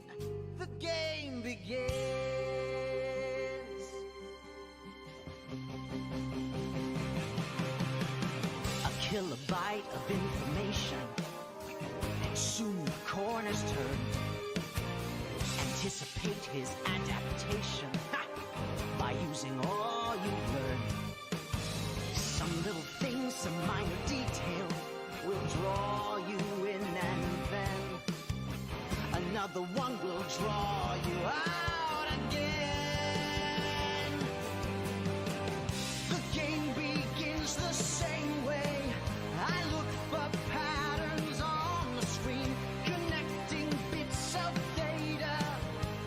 The game begins. Kilobyte of information, and soon the corners turn. Anticipate his adaptation by using all you learn. Some little things, some minor detail will draw you in, and then another one will draw you out again. The game begins the same way. I look for patterns on the screen, connecting bits of data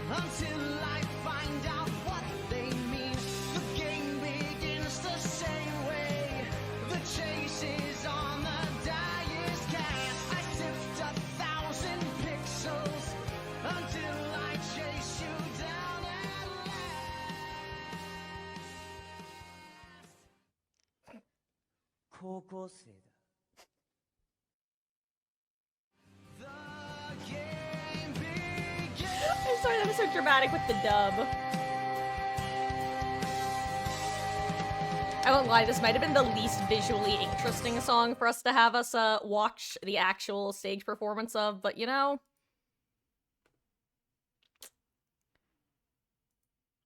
until I find out what they mean. The game begins the same way. The chase is on the dice cast. I sift 1,000 pixels until I chase you 高校生だ。 I'm sorry that was so dramatic with the dub. I won't lie, this might have been the least visually interesting song for us to have us watch the actual stage performance of, but you know,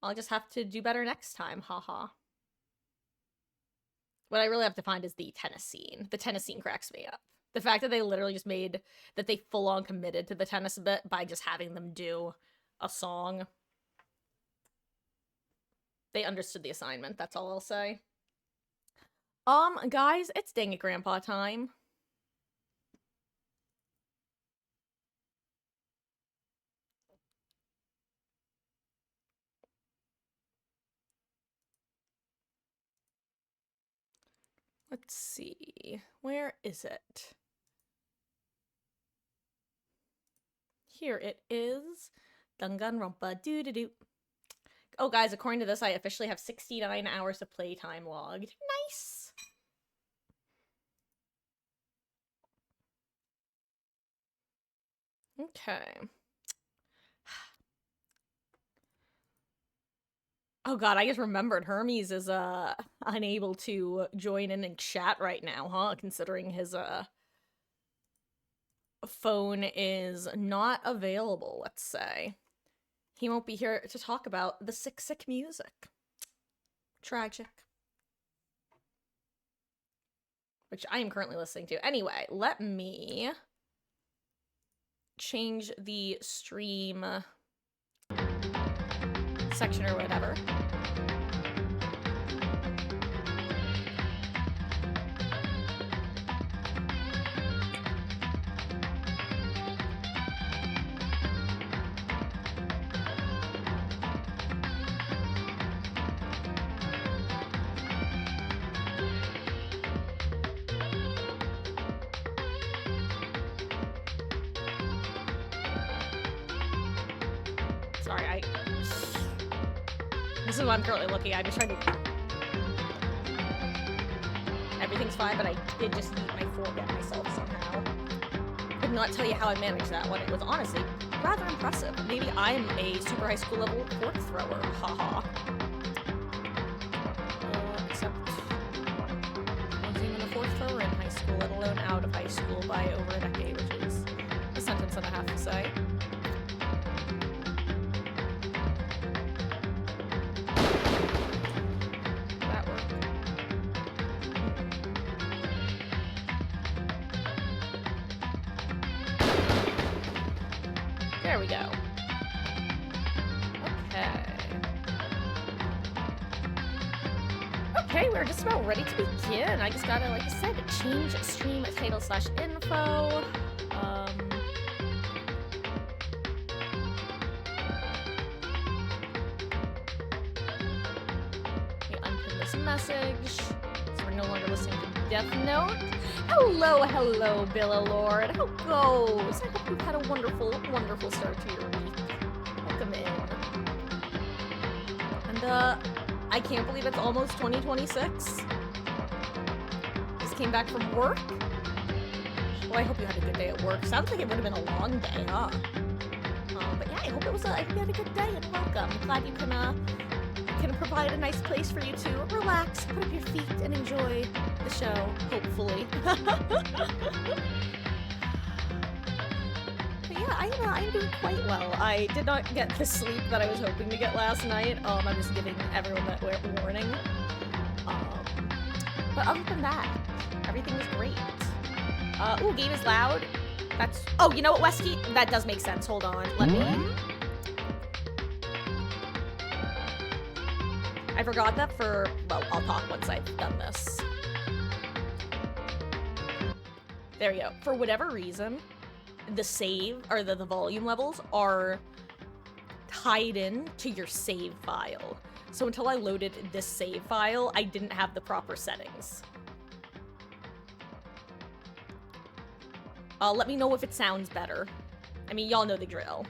I'll just have to do better next time, haha. What I really have to find is the tennis scene. The tennis scene cracks me up. The fact that they literally just made, that they full-on committed to the tennis bit by just having them do a song. They understood the assignment, that's all I'll say. Guys, it's Dang It Grandpa time. Let's see. Where is it? Here it is. Danganronpa doo-doo-doo. Oh, guys, according to this, I officially have 69 hours of playtime logged. Nice! Okay. Oh god, I just remembered Hermes is, unable to join in and chat right now, huh? Considering his, phone is not available, let's say. He won't be here to talk about the sick, sick music. Tragic. Which I am currently listening to. Anyway, let me change the stream section or whatever. Sorry, this is what I'm currently looking at. I'm just trying to... Everything's fine, but I did just eat my fork at myself somehow. Could not tell you how I managed that one. It was honestly rather impressive. Maybe I'm a super high school level fork thrower. Haha. Except I wasn't even a fork thrower in high school, let alone out of high school by over a decade, which is a sentence and a half to say. There we go. Okay. Okay, we're just about ready to begin. I just gotta, like I said, change stream title / info. We unpin this message. So we're no longer listening to Death Note. Hello, hello, Billa Lord. How goes? I hope you've had a wonderful, wonderful start to your week. Welcome in. And, I can't believe it's almost 2026. Just came back from work. Well, I hope you had a good day at work. Sounds like it would have been a long day, huh? But yeah, I hope you had a good day and welcome. I'm glad you can provide a nice place for you to relax, put up your feet, and enjoy the show, hopefully. But yeah, I'm doing quite well. I did not get the sleep that I was hoping to get last night. I'm just giving everyone that warning. But other than that, everything was great. Ooh, game is loud. That's... Oh, you know what, Westy? That does make sense. Hold on. Let me... I forgot that for... Well, I'll talk once I've done this. There you go. For whatever reason, the save, or the volume levels are tied in to your save file. So until I loaded this save file, I didn't have the proper settings. Let me know if it sounds better. I mean, y'all know the drill.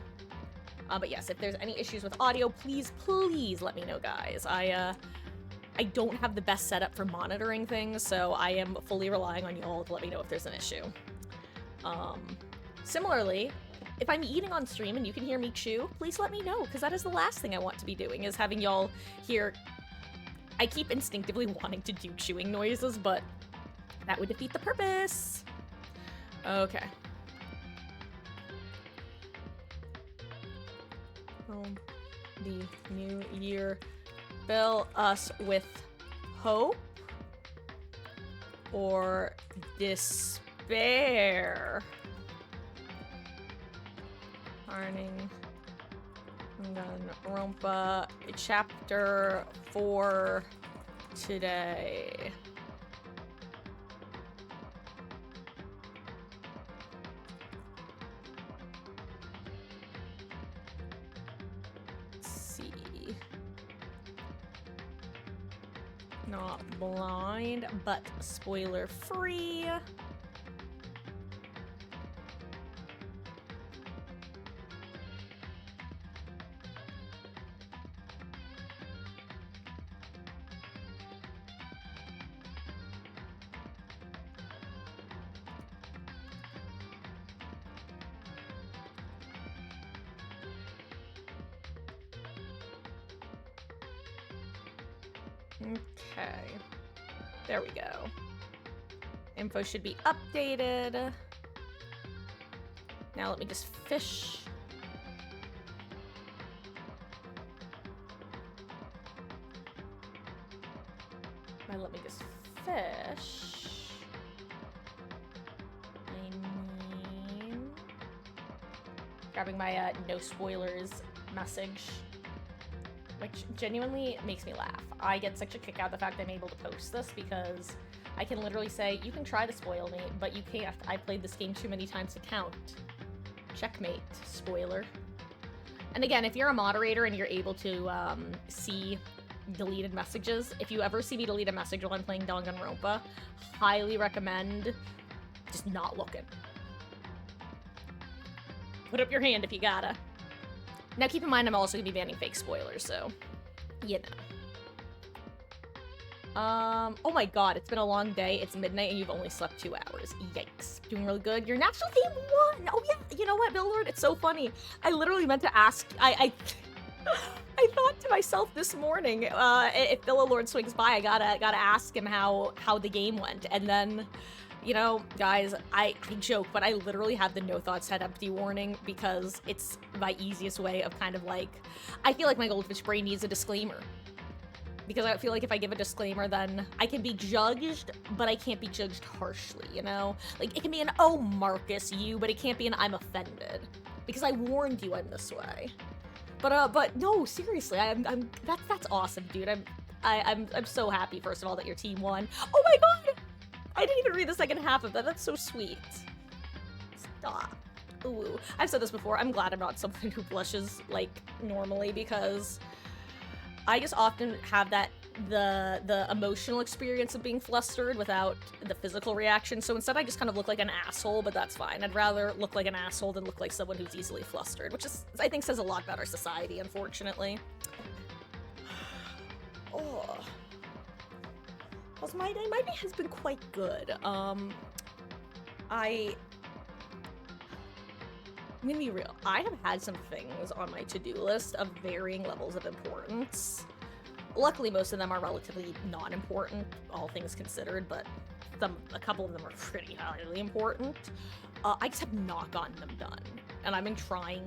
But yes, if there's any issues with audio, please let me know, guys. I don't have the best setup for monitoring things, so I am fully relying on y'all to let me know if there's an issue. Similarly, if I'm eating on stream and you can hear me chew, please let me know, because that is the last thing I want to be doing, is having y'all hear... I keep instinctively wanting to do chewing noises, but that would defeat the purpose. Okay. The new year. Fill us with hope or despair. Learning Danganronpa chapter 4 today. Let's see. Not blind, but spoiler free. Okay. There we go. Info should be updated. Now let me just fish. Now let me just fish. I mean... Grabbing my no spoilers message. Which genuinely makes me laugh. I get such a kick out of the fact I'm able to post this because I can literally say, you can try to spoil me, but you can't. I played this game too many times to count. Checkmate, spoiler. And again, if you're a moderator and you're able to see deleted messages, if you ever see me delete a message while I'm playing Danganronpa, highly recommend just not looking. Put up your hand if you gotta. Now keep in mind I'm also gonna be banning fake spoilers, so you know. Oh my god, it's been a long day. It's midnight and you've only slept 2 hours. Yikes. Doing really good. Your natural game won! Oh yeah, you know what, Bill Lord? It's so funny. I literally meant to ask, I thought to myself this morning, if Bill Lord swings by, I gotta ask him how the game went. And then, you know, guys, I joke, but I literally have the no thoughts head empty warning because it's my easiest way of kind of like, I feel like my goldfish brain needs a disclaimer. Because I feel like if I give a disclaimer, then I can be judged, but I can't be judged harshly, you know? Like, it can be an, oh, Marcus, you, but it can't be an, I'm offended. Because I warned you I'm this way. But no, seriously, that's awesome, dude. I'm so happy, first of all, that your team won. Oh my god! I didn't even read the second half of that. That's so sweet. Stop. Ooh. I've said this before. I'm glad I'm not someone who blushes, like, normally, because I just often have that, the emotional experience of being flustered without the physical reaction. So instead I just kind of look like an asshole, but that's fine. I'd rather look like an asshole than look like someone who's easily flustered, which is, I think, says a lot about our society, unfortunately. Oh. How's my day? My day has been quite good. I'm gonna be real. I have had some things on my to-do list of varying levels of importance. Luckily, most of them are relatively non-important, all things considered, but a couple of them are pretty highly important. I just have not gotten them done, and I've been trying,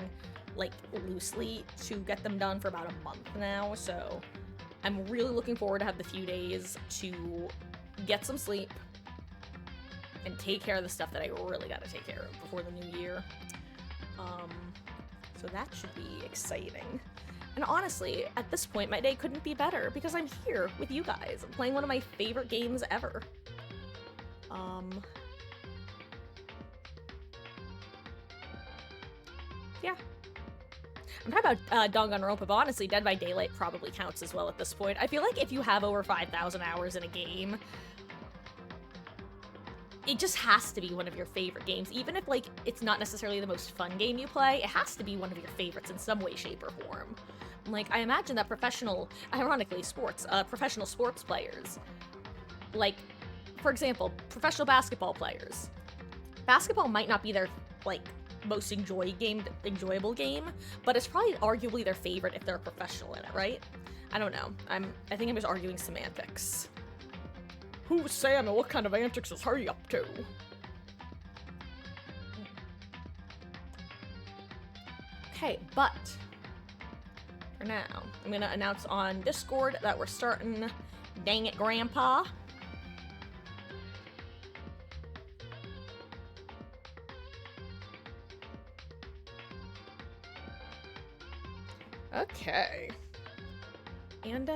like, loosely to get them done for about a month now, so I'm really looking forward to have the few days to get some sleep and take care of the stuff that I really gotta take care of before the new year. So that should be exciting. And honestly, at this point, my day couldn't be better because I'm here with you guys. I'm playing one of my favorite games ever. Yeah. I'm talking about Danganronpa, but honestly, Dead by Daylight probably counts as well at this point. I feel like if you have over 5,000 hours in a game, it just has to be one of your favorite games. Even if, like, it's not necessarily the most fun game you play, it has to be one of your favorites in some way, shape, or form. Like, I imagine that ironically, professional sports players, like, for example, professional basketball players. Basketball might not be their, like, most enjoyable game, but it's probably arguably their favorite if they're a professional in it, right? I don't know. I think I'm just arguing semantics. Who's Sam and what kind of antics is he up to? Okay, but for now, I'm gonna announce on Discord that we're starting Dang It Grandpa. Okay. And,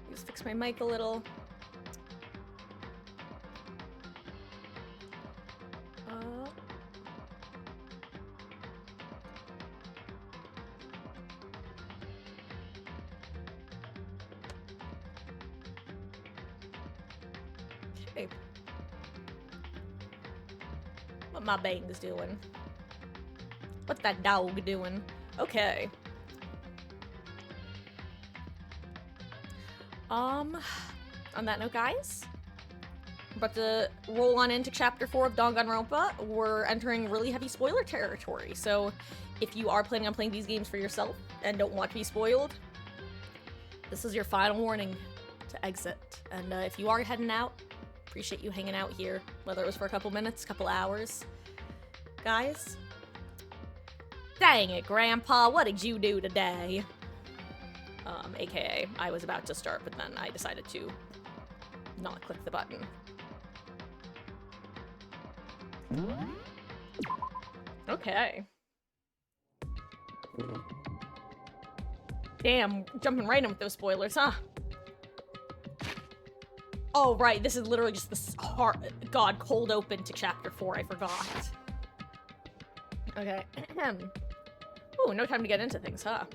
just fix my mic a little. Okay. What my bangs doing? What's that dog doing? Okay. On that note, guys, we're about to roll on into Chapter 4 of Danganronpa. We're entering really heavy spoiler territory, so if you are planning on playing these games for yourself and don't want to be spoiled, this is your final warning to exit. And if you are heading out, appreciate you hanging out here, whether it was for a couple minutes, couple hours. Guys, dang it, Grandpa, what did you do today? AKA, I was about to start, but then I decided to not click the button. Okay. Damn, jumping right in with those spoilers, huh? Oh, right, this is literally just the cold open to Chapter 4, I forgot. Okay. Ooh, no time to get into things, huh?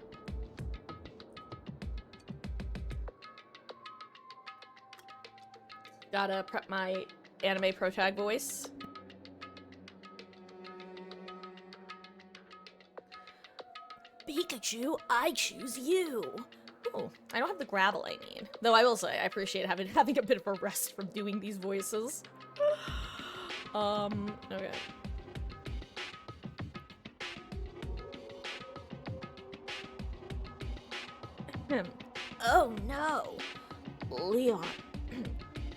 Gotta prep my anime protag voice. Pikachu, I choose you! Oh, I don't have the gravel I need. Though I will say, I appreciate having a bit of a rest from doing these voices. Okay. Oh no! Leon.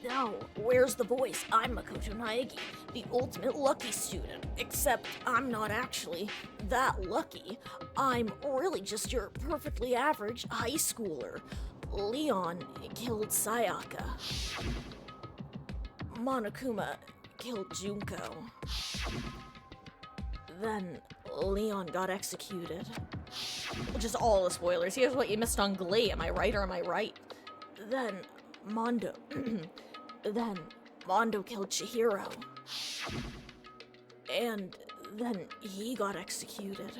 No, where's the voice? I'm Makoto Naegi, the ultimate lucky student. Except I'm not actually that lucky. I'm really just your perfectly average high schooler. Leon killed Sayaka. Monokuma killed Junko. Then Leon got executed. Just all the spoilers. Here's what you missed on Glee. Am I right or am I right? Then Mondo. Then Mondo killed Chihiro. And then he got executed.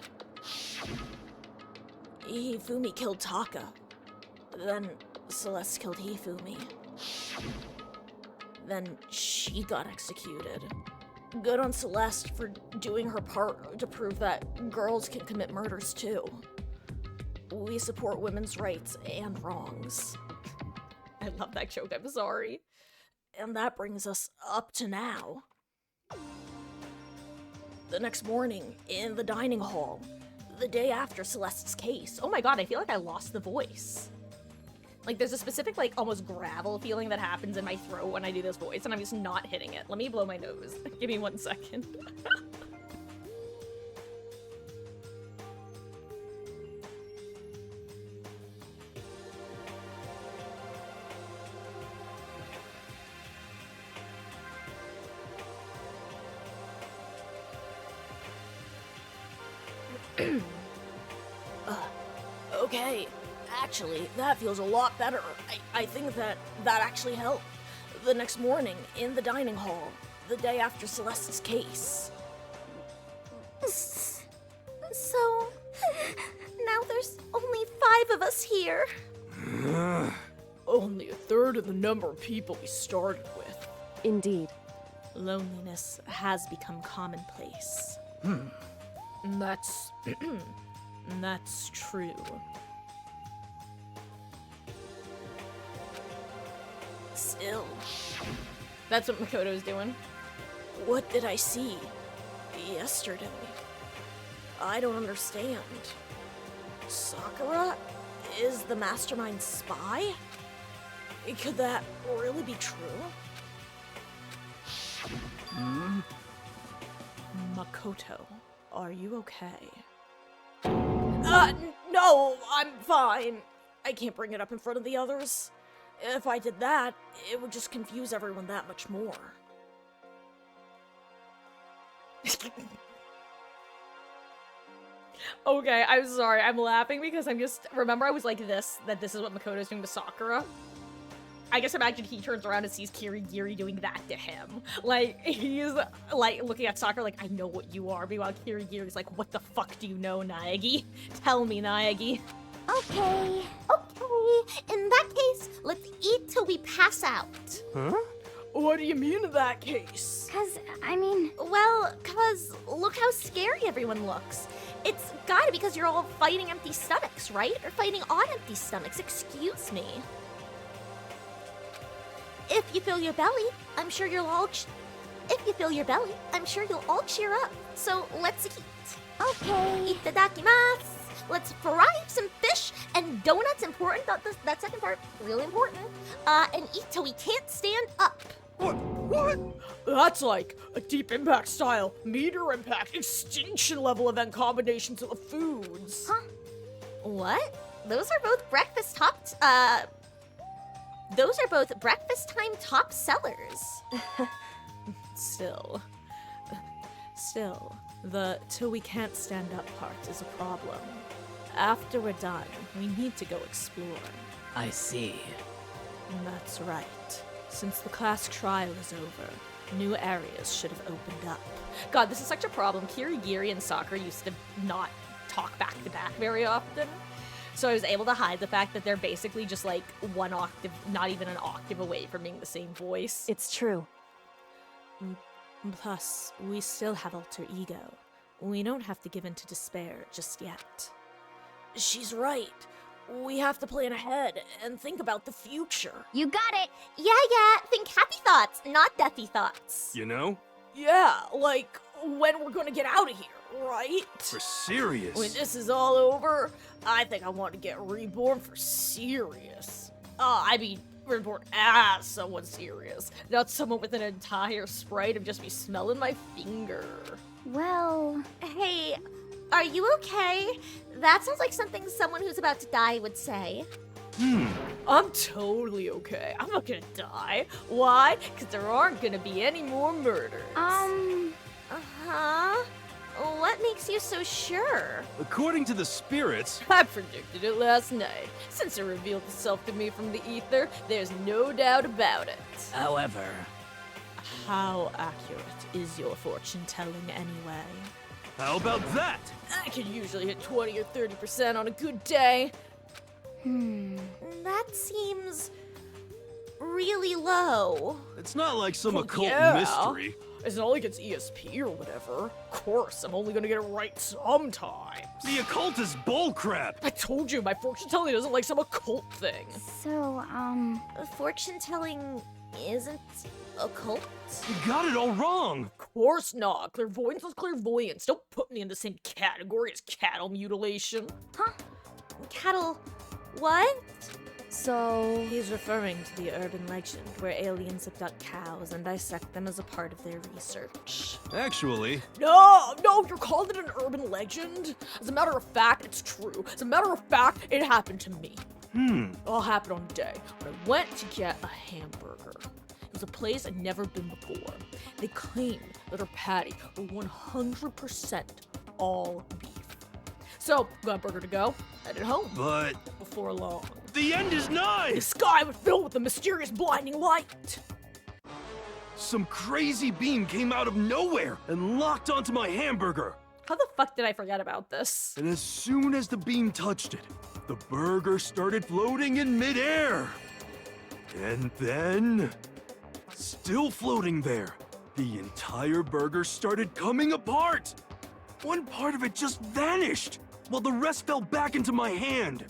Hifumi killed Taka. Then Celeste killed Hifumi. Then she got executed. Good on Celeste for doing her part to prove that girls can commit murders too. We support women's rights and wrongs. I love that joke, I'm sorry. And that brings us up to now. The next morning, in the dining hall, the day after Celeste's case. Oh my god, I feel like I lost the voice. Like, there's a specific, like, almost gravel feeling that happens in my throat when I do this voice, and I'm just not hitting it. Let me blow my nose. Give me 1 second. Okay, actually, that feels a lot better. I think that actually helped. The next morning, in the dining hall, the day after Celeste's case. So, now there's only 5 of us here. Only a third of the number of people we started with. Indeed. Loneliness has become commonplace. That's... that's true. Still. That's what Makoto's doing. What did I see yesterday? I don't understand. Sakura is the mastermind spy? Could that really be true? Makoto, are you okay? No, I'm fine. I can't bring it up in front of the others. If I did that, it would just confuse everyone that much more. Okay, I'm sorry. I'm laughing because I'm just... Remember I was like that this is what Makoto's doing to Sakura? I guess imagine he turns around and sees Kirigiri doing that to him. Like, he's, like, looking at Sakura like, I know what you are. Meanwhile, Kirigiri's like, what the fuck do you know, Naegi? Tell me, Naegi. Okay. In that case, let's eat till we pass out. Huh? What do you mean in that case? Cause look how scary everyone looks. It's gotta be because you're all fighting empty stomachs, right? Or fighting on empty stomachs, excuse me. If you fill your belly, I'm sure you'll all cheer up. So let's eat. Okay. Itadakimasu. Let's fry some fish and donuts. Important. That second part, really important. And eat till we can't stand up. What? That's like a deep impact style, meter impact, extinction level event combinations of foods. Huh? What? Those are both breakfast time top sellers. Still, the till we can't stand up part is a problem. After we're done, we need to go explore. I see. That's right. Since the class trial is over, new areas should have opened up. God, this is such a problem. Kirigiri and Sakura used to not talk back to back very often. So I was able to hide the fact that they're basically just like one octave, not even an octave away from being the same voice. It's true. Plus, we still have alter ego. We don't have to give in to despair just yet. She's right. We have to plan ahead and think about the future. You got it. Yeah. Think happy thoughts, not deathy thoughts. You know? Yeah, like when we're gonna get out of here, right? For serious. When this is all over, I think I want to get reborn for serious. I mean, reborn as someone serious, not someone with an entire sprite of just me smelling my finger. Well, hey, are you okay? That sounds like something someone who's about to die would say. I'm totally okay. I'm not gonna die. Why? Because there aren't gonna be any more murders. Uh-huh. What makes you so sure? According to the spirits, I predicted it last night. Since it revealed itself to me from the ether, there's no doubt about it. However, How accurate is your fortune telling anyway? how about that? I can usually hit 20 or 30% on a good day. That seems really low. It's not like some occult Yeah. mystery. It's not like it's ESP or whatever. Of course, I'm only gonna get it right sometimes. The occult is bullcrap. I told you, my fortune telling isn't like some occult thing. So, fortune telling isn't occult? You got it all wrong. Of course not. Clairvoyance is clairvoyance. Don't put me in the same category as cattle mutilation. Huh? Cattle, what? So, He's referring to the urban legend where aliens abduct cows and dissect them as a part of their research. Actually, No, you're calling it an urban legend? As a matter of fact, it's true. As a matter of fact, it happened to me. It all happened on a day when I went to get a hamburger. It was a place I'd never been before. They claimed that our patty were 100% all beef. So, got a burger to go, headed home. but Before long, the end is nigh. the sky was filled with a mysterious blinding light. Some crazy beam came out of nowhere and locked onto my hamburger. How the fuck did I forget about this? And as soon as the beam touched it, the burger started floating in midair. And then, still floating there, the entire burger started coming apart. One part of it just vanished, while the rest fell back into my hand.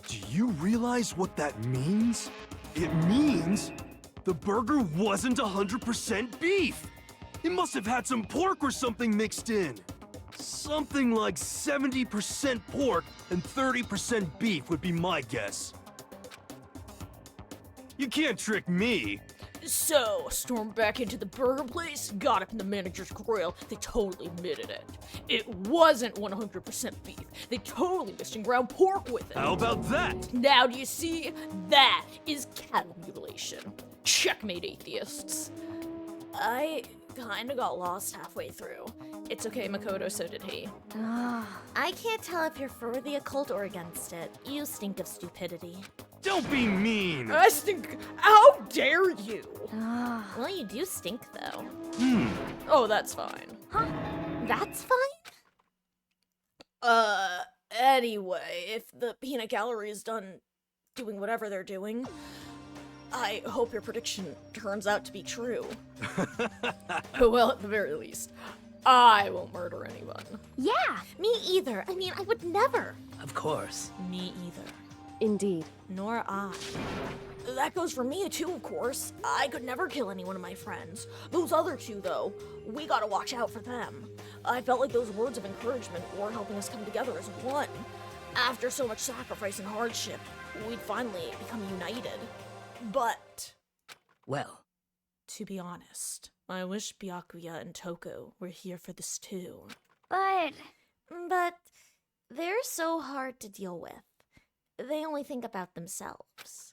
Do you realize what that means? It means the burger wasn't 100% beef. It must have had some pork or something mixed in. Something like 70% pork and 30% beef would be my guess. You can't trick me. So, stormed back into the burger place, got up in the manager's grill. They totally admitted it. It wasn't 100% beef. They totally mixed in ground pork with it. How about that? Now do you see? That is cattle mutilation. Checkmate, atheists. I kinda got lost halfway through. It's okay, Makoto, so did he. I can't tell if you're for the occult or against it. You stink of stupidity. Don't be mean. I stink. How dare you? Well, you do stink, though. Oh, that's fine. Huh? That's fine? Anyway, if the peanut gallery is done doing whatever they're doing, I hope your prediction turns out to be true. Well, at the very least, I won't murder anyone. Yeah, me either. I mean, I would never. Of course. Me either. Indeed. Nor I. That goes for me too, of course. I could never kill any one of my friends. Those other two, though, we gotta watch out for them. I felt like those words of encouragement were helping us come together as one. After so much sacrifice and hardship, we'd finally become united. But, Well, to be honest, I wish Byakuya and Toko were here for this too. But they're so hard to deal with. They only think about themselves.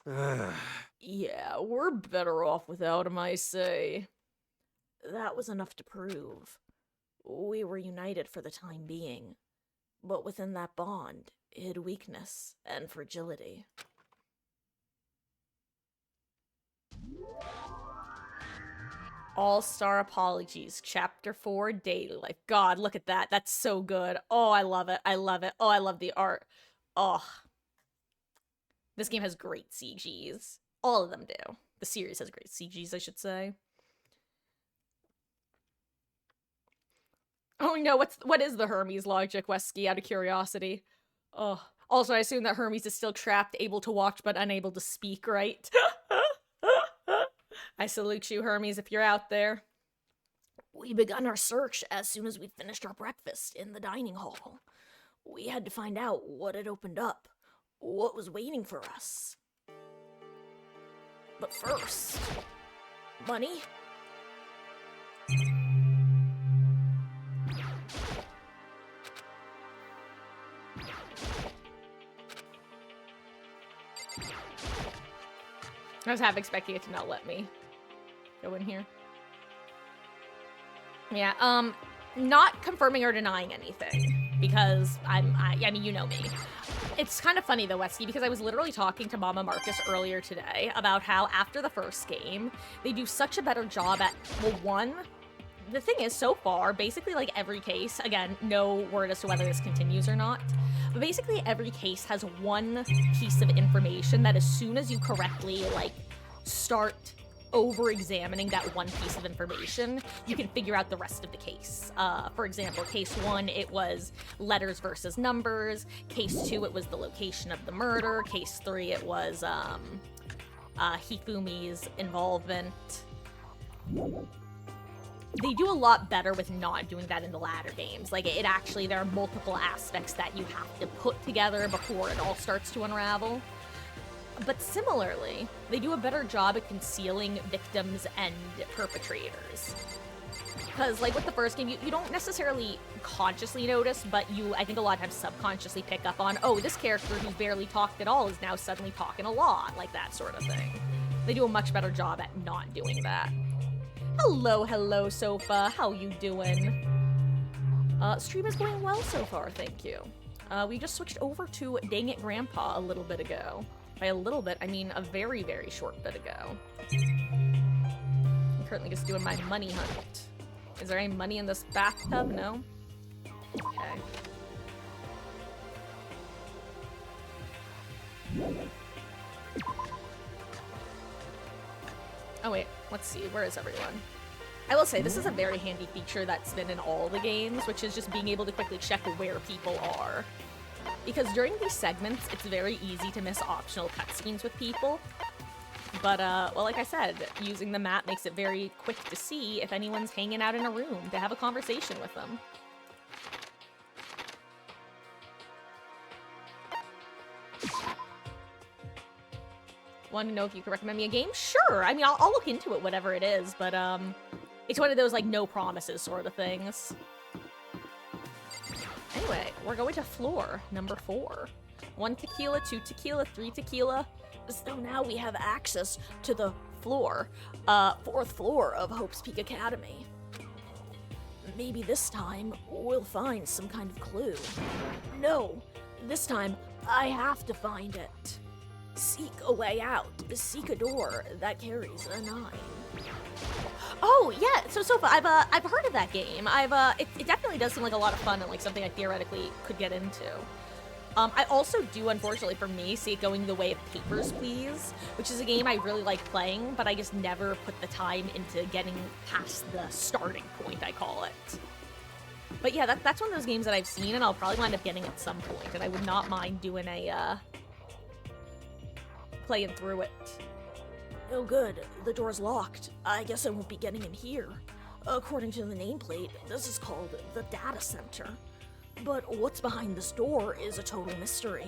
Yeah, we're better off without him, I say. That was enough to prove. We were united for the time being, but within that bond hid weakness and fragility. All-Star Apologies, Chapter 4, Daily Life. God, look at that. That's so good. Oh, I love it. I love it. Oh, I love the art. Oh. This game has great CGs. All of them do. The series has great CGs, I should say. Oh no, what is the Hermes logic, Wesky, out of curiosity? Oh. Also, I assume that Hermes is still trapped, able to watch but unable to speak, right? I salute you, Hermes, if you're out there. We begun our search as soon as we'd finished our breakfast in the dining hall. We had to find out what had opened up, what was waiting for us. But first, money? I was half expecting it to not let me go in here. Yeah, not confirming or denying anything, because I mean, you know me. It's kind of funny though, Wesky, because I was literally talking to Mama Marcus earlier today about how after the first game, they do such a better job at, well, one, the thing is, so far, basically like every case, again, no word as to whether this continues or not, but basically every case has one piece of information that as soon as you correctly, like, start over-examining that one piece of information, you can figure out the rest of the case. For example, case 1, it was letters versus numbers. Case 2, it was the location of the murder. Case 3, it was Hifumi's involvement. They do a lot better with not doing that in the latter games. Like, it actually, there are multiple aspects that you have to put together before it all starts to unravel. But similarly, they do a better job at concealing victims and perpetrators. Because, like, with the first game, you don't necessarily consciously notice, but you, I think, a lot of times subconsciously pick up on, oh, this character who's barely talked at all is now suddenly talking a lot, like that sort of thing. They do a much better job at not doing that. Hello, Sofa. How you doing? Stream is going well so far, thank you. We just switched over to Dang It Grandpa a little bit ago. By a little bit, I mean a very, very short bit ago. I'm currently just doing my money hunt. Is there any money in this bathtub? No? Okay. Oh wait, let's see, where is everyone? I will say, this is a very handy feature that's been in all the games, which is just being able to quickly check where people are. Because during these segments, it's very easy to miss optional cutscenes with people. But, well, like I said, using the map makes it very quick to see if anyone's hanging out in a room, to have a conversation with them. Want to know if you could recommend me a game? Sure! I mean, I'll look into it, whatever it is, but, it's one of those, like, no promises sort of things. Anyway, we're going to floor number 4. 1 tequila, 2 tequila, 3 tequila. So now we have access to the floor, 4th floor of Hope's Peak Academy. Maybe this time we'll find some kind of clue. No, this time I have to find it. Seek a way out. Seek a door that carries a 9. Oh yeah, so Sofa, I've heard of that game. It definitely does seem like a lot of fun and like something I theoretically could get into. I also do, unfortunately for me, see it going the way of Papers, Please, which is a game I really like playing, but I just never put the time into getting past the starting point, I call it. But yeah, that's one of those games that I've seen, and I'll probably wind up getting at some point, and I would not mind doing a, playing through it. Oh good, the door's locked. I guess I won't be getting in here. According to the nameplate, this is called the Data Center. But what's behind this door is a total mystery.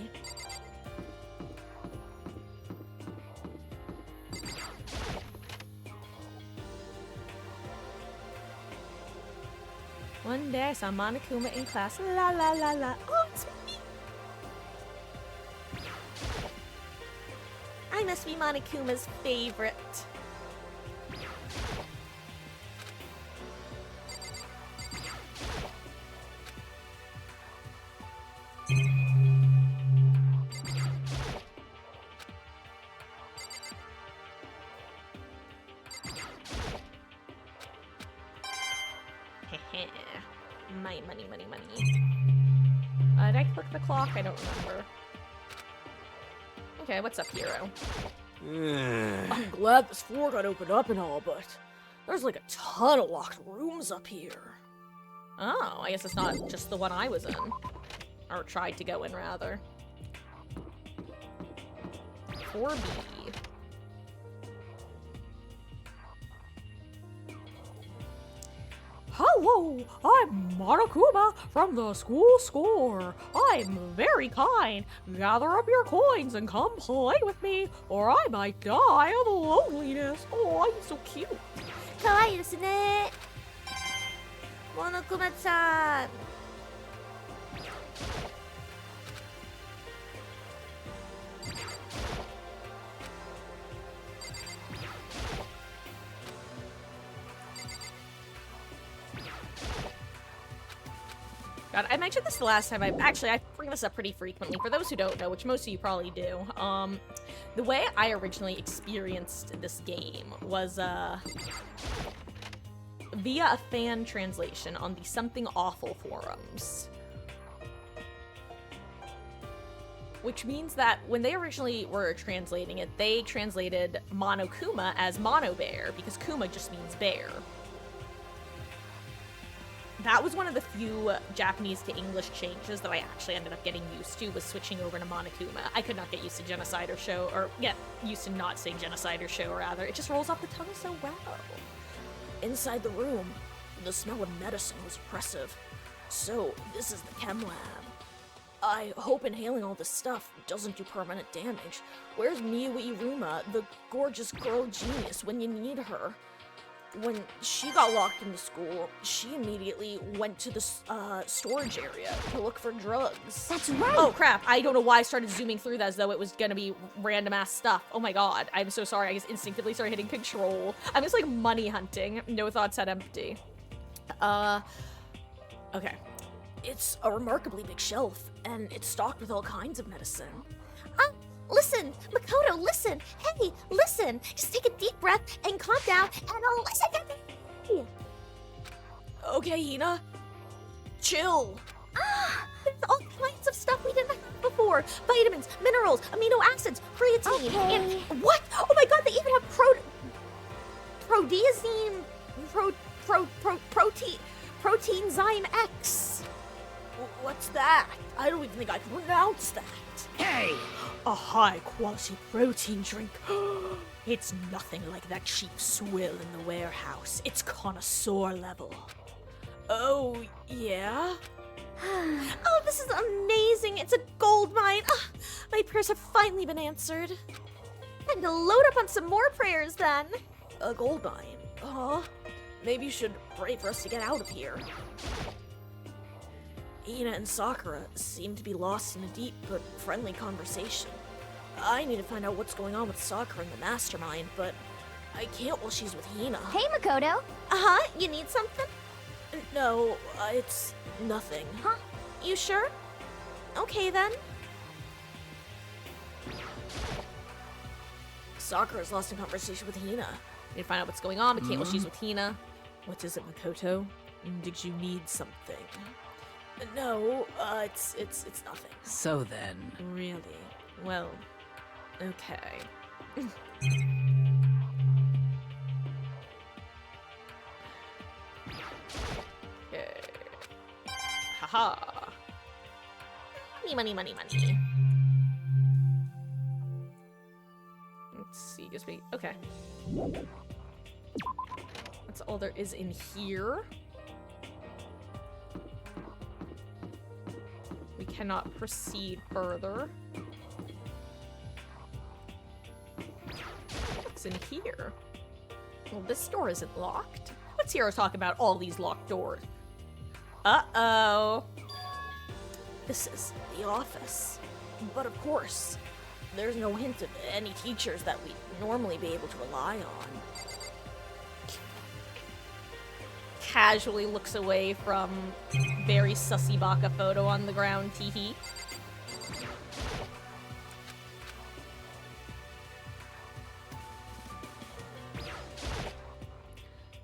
One day I saw Monokuma in class. La la la la. Oh, it's me! I must be Monokuma's favorite. Money. Did I click the clock? I don't remember. Okay, what's up, hero? I'm glad this floor got opened up and all, but there's like a ton of locked rooms up here. Oh, I guess it's not just the one I was in. Or tried to go in, rather. 4B. Hello, I'm Monokuma from the school score. I'm very kind. Gather up your coins and come play with me, or I might die of loneliness. Oh, I'm so cute. Kawaii desu ne. Monokuma-san. God, I mentioned this the last time. I bring this up pretty frequently. For those who don't know, which most of you probably do, the way I originally experienced this game was via a fan translation on the Something Awful forums. Which means that when they originally were translating it, they translated Monokuma as Mono Bear, because Kuma just means bear. That was one of the few Japanese to English changes that I actually ended up getting used to, was switching over to Monokuma. I could not get used to Genocide or Show, or get used to not saying Genocide or Show, rather. It just rolls off the tongue so well. Inside the room, the smell of medicine was oppressive. So, this is the chem lab. I hope inhaling all this stuff doesn't do permanent damage. Where's Miyu Iruma, the gorgeous girl genius, when you need her? When she got locked into school, she immediately went to the storage area to look for drugs. That's right! Oh crap, I don't know why I started zooming through that as though it was gonna be random ass stuff. Oh my god, I'm so sorry, I just instinctively started hitting control. I'm just like money hunting, no thoughts had empty. Okay. It's a remarkably big shelf, and it's stocked with all kinds of medicine. Listen, Makoto, listen. Hey, listen. Just take a deep breath and calm down, and I'll listen to me. Okay, Hina. Chill. There's all kinds of stuff we didn't have before. Vitamins, minerals, amino acids, creatine, and what? Oh my god, they even have proteasine, Proteinzyme X. What's that? I don't even think I can pronounce that. Hey! A high-quality protein drink. It's nothing like that cheap swill in the warehouse. It's connoisseur level. Oh, yeah? Oh, this is amazing. It's a gold mine. Ah, my prayers have finally been answered. Time to load up on some more prayers then. A gold mine? Huh? Maybe you should pray for us to get out of here. Ina and Sakura seem to be lost in a deep but friendly conversation. I need to find out what's going on with Sakura and the mastermind, but I can't while she's with Hina. Hey, Makoto. Uh-huh, you need something? No, it's nothing. Huh? You sure? Okay then. Sakura's lost in conversation with Hina. Need to find out what's going on, but can't while she's with Hina. What is it, Makoto? Did you need something? No, it's nothing. So then. Really? Well, okay. Okay. Haha. Money, money, money, money. Let's see, guess we. Okay. That's all there is in here. We cannot proceed further. What's in here? Well, this door isn't locked. Let's hear her talk about all these locked doors. Uh-oh. This is the office. But of course, there's no hint of any teachers that we'd normally be able to rely on. Casually looks away from very sussy baka photo on the ground, teehee.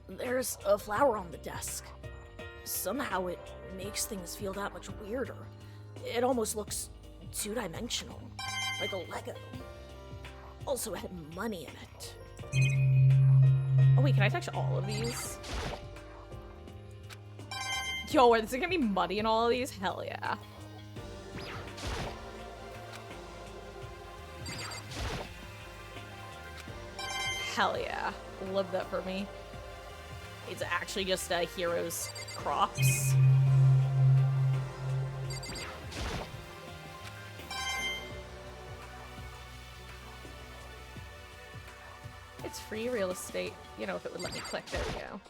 There's a flower on the desk. Somehow it makes things feel that much weirder. It almost looks two-dimensional, like a Lego. Also, it had money in it. Oh wait, can I touch all of these? Yo, is it gonna be muddy in all of these? Hell yeah. Hell yeah. Love that for me. It's actually just a hero's crops. It's free real estate. You know, if it would let me click. There we go.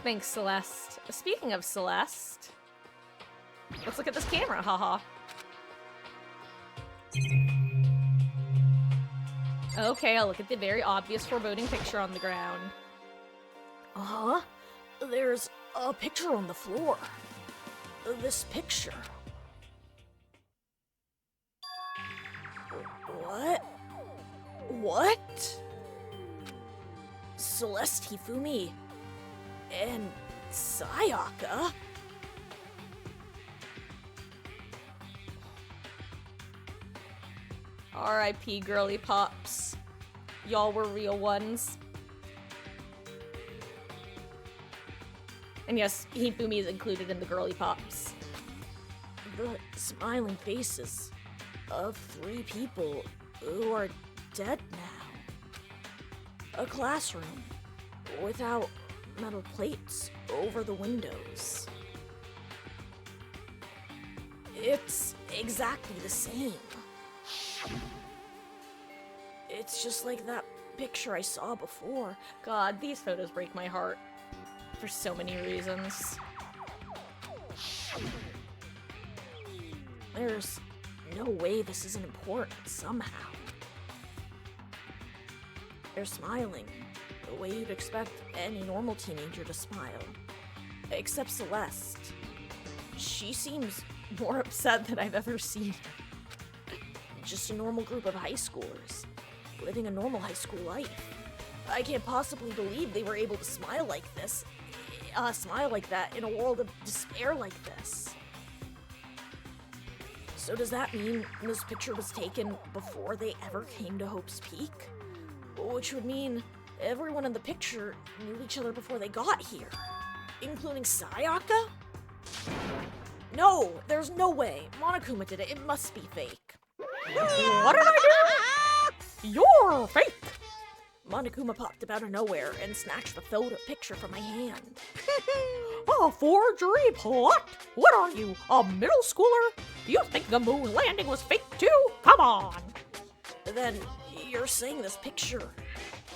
Thanks, Celeste. Speaking of Celeste, let's look at this camera, haha. Okay, I'll look at the very obvious foreboding picture on the ground. Uh-huh. There's a picture on the floor. This picture. What? What? Celeste Hifumi and Sayaka? R.I.P. girly pops. Y'all were real ones. And yes, Hifumi is included in the girly pops. The smiling faces of 3 people who are dead now. A classroom without metal plates over the windows. It's exactly the same. It's just like that picture I saw before. God, these photos break my heart. For so many reasons. There's no way this isn't important somehow. They're smiling, the way you'd expect any normal teenager to smile. Except Celeste. She seems more upset than I've ever seen her. Just a normal group of high schoolers, living a normal high school life. I can't possibly believe they were able to smile like this. Smile like that in a world of despair like this. So does that mean this picture was taken before they ever came to Hope's Peak? Which would mean Everyone in the picture knew each other before they got here, including Sayaka? No, there's no way. Monokuma did it. It must be fake. What did I do? You're fake. Monokuma popped up out of nowhere and snatched the photo picture from my hand. A forgery plot? What are you, a middle schooler? You think the moon landing was fake too? Come on. Then you're saying this picture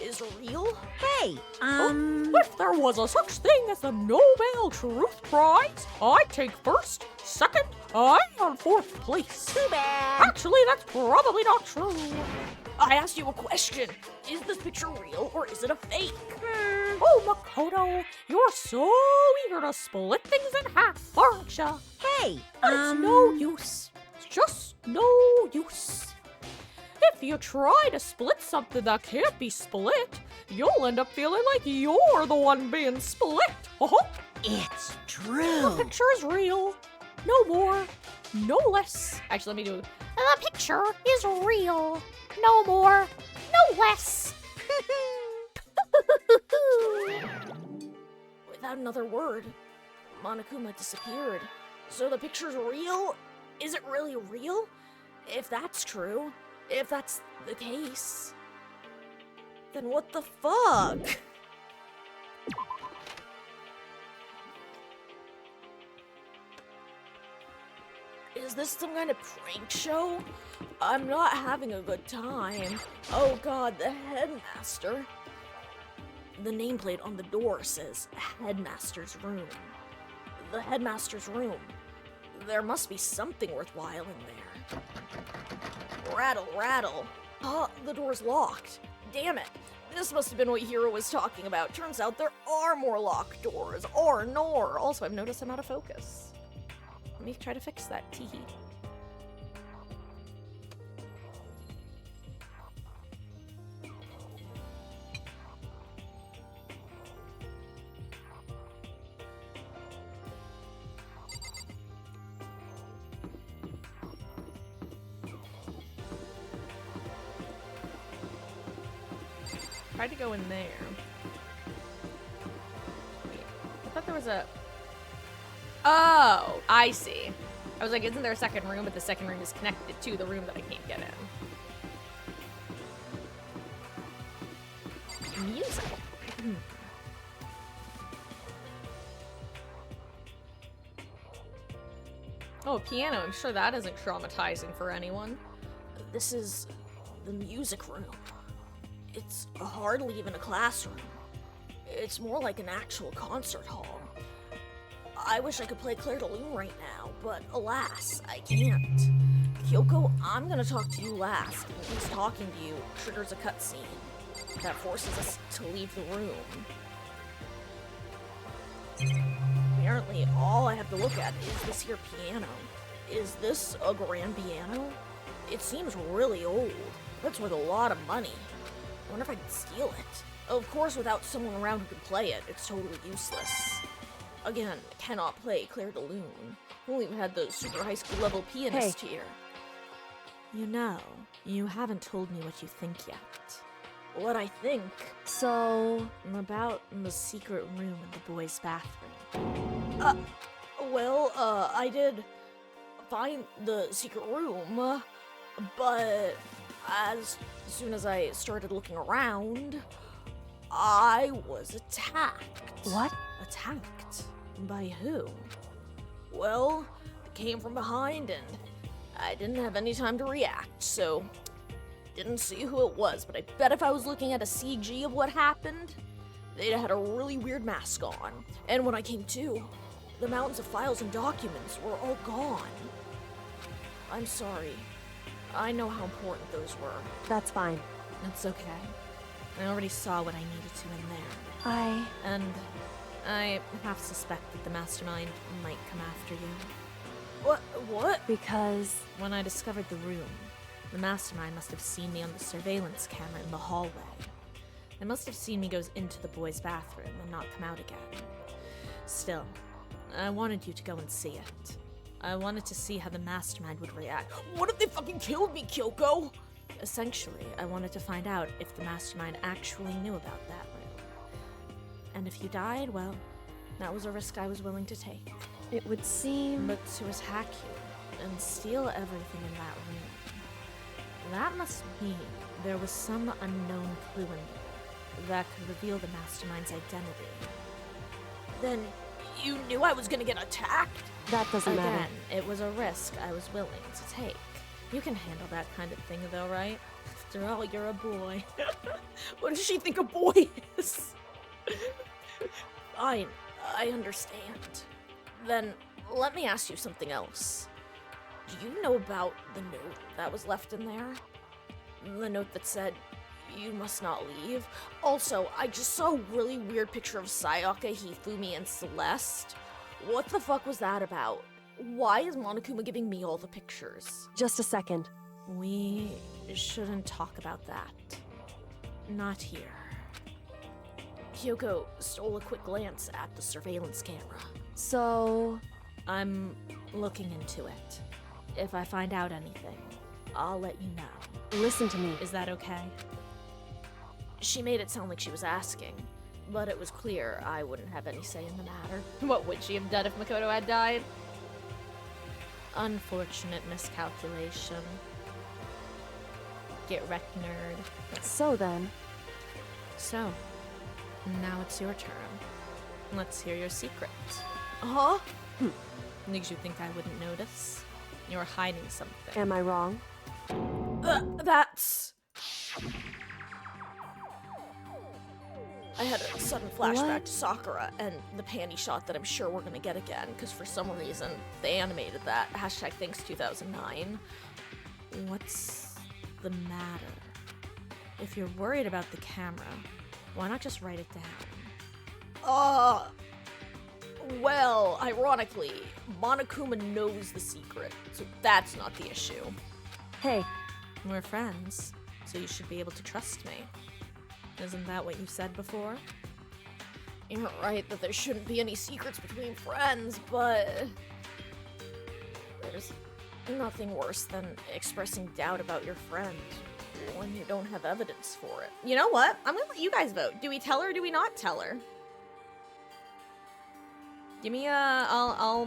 is real? Hey, If there was a such thing as the Nobel Truth Prize, I'd take first, second, and fourth place. too bad. Actually, that's probably not true. I asked you a question. Is this picture real or is it a fake? Oh, Makoto, you're so eager to split things in half, aren't ya? Hey, It's no use. It's just no use. If you try to split something that can't be split, you'll end up feeling like you're the one being split. it's The true. picture is real. No more, no less. Actually, let me do it. The picture is real. No more, no less. Without another word, Monokuma disappeared. So the picture's real? Is it really real? If that's true, if that's the case, then what the fuck? Is this some kind of prank show? I'm not having a good time. Oh god, the headmaster. The nameplate on the door says Headmaster's Room. The Headmaster's Room. There must be something worthwhile in there. Rattle, rattle. The door's locked. Damn it. This must have been what Hiro was talking about. Turns out there are more locked doors. Or nor. Also, I've noticed I'm out of focus. Let me try to fix that. Teehee. Tried to go in there. Wait, I thought there was a... Oh, I see. I was like, isn't there a second room? But the second room is connected to the room that I can't get in. Music. Oh, a piano. I'm sure that isn't traumatizing for anyone. This is the music room. It's hardly even a classroom. It's more like an actual concert hall. I wish I could play Claire de Lune right now, but alas, I can't. Kyoko, I'm gonna talk to you last. At least talking to you triggers a cutscene that forces us to leave the room. Apparently, all I have to look at is this here piano. Is this a grand piano? It seems really old. That's worth a lot of money. I wonder if I can steal it. Of course, without someone around who can play it, it's totally useless. Again, cannot play Claire de Lune. We only had the super high school level pianist here. You know, you haven't told me what you think yet. What I think So, about the secret room in the boys' bathroom. I did find the secret room, but as soon as I started looking around, I was attacked. what? Attacked? By who? Well, it came from behind and I didn't have any time to react, so didn't see who it was, but I bet if I was looking at a CG of what happened, they'd had a really weird mask on. And when I came to, the mountains of files and documents were all gone. I'm sorry. I know how important those were. That's fine. It's okay. I already saw what I needed to in there. And I half suspect that the mastermind might come after you. What? Because When I discovered the room, the mastermind must have seen me on the surveillance camera in the hallway. They must have seen me go into the boys' bathroom and not come out again. Still, I wanted you to go and see it. I wanted to see how the mastermind would react. What if they fucking killed me, Kyoko? Essentially, I wanted to find out if the mastermind actually knew about that room. And if you died, well, that was a risk I was willing to take. It would seem... But to attack you and steal everything in that room, that must mean there was some unknown clue in there that could reveal the mastermind's identity. Then you knew I was gonna get attacked? That doesn't Again, matter. it was a risk I was willing to take. You can handle that kind of thing though, right? After all, you're a boy. What does she think a boy is? Fine, I understand. Then let me ask you something else. Do you know about the note that was left in there? The note that said, "You must not leave." Also, I just saw a really weird picture of Sayaka, Hifumi, and Celeste. What the fuck was that about? Why is Monokuma giving me all the pictures? Just a second. We shouldn't talk about that. Not here. Hyoko stole a quick glance at the surveillance camera. So... I'm looking into it. If I find out anything, I'll let you know. listen to me. Is that okay? She made it sound like she was asking, but it was clear I wouldn't have any say in the matter. What would she have done if Makoto had died? Unfortunate miscalculation. Get wrecked, nerd. So then... So, now it's your turn. Let's hear your secret. Huh? Makes you think I wouldn't notice? You're hiding something. Am I wrong? That's... I had a sudden flashback What? to Sakura and the panty shot that I'm sure we're gonna get again, because for some reason they animated that. Hashtag thanks 2009. What's the matter? If you're worried about the camera, why not just write it down? Well, ironically, Monokuma knows the secret, so that's not the issue. Hey, We're friends, so you should be able to trust me. Isn't that what you said before? You're right that there shouldn't be any secrets between friends, but... there's nothing worse than expressing doubt about your friend when you don't have evidence for it. You know what? I'm gonna let you guys vote. Do we tell her or do we not tell her? Give me I'll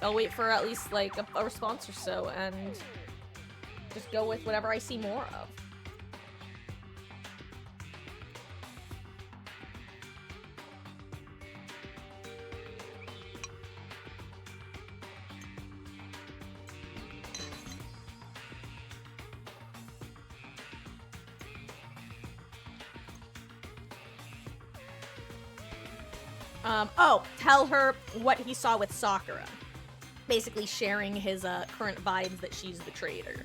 wait for at least like a response or so and just go with whatever I see more of. Tell her what he saw with Sakura. Basically sharing his current vibes that she's the traitor.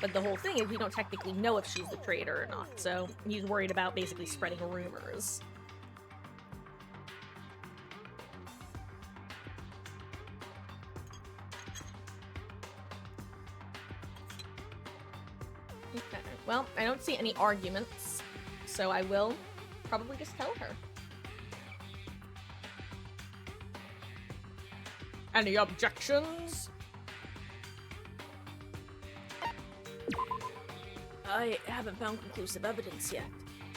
But the whole thing is we don't technically know if she's the traitor or not, so he's worried about basically spreading rumors. Okay. Well, I don't see any arguments, so I will probably just tell her. Any objections? I haven't found conclusive evidence yet.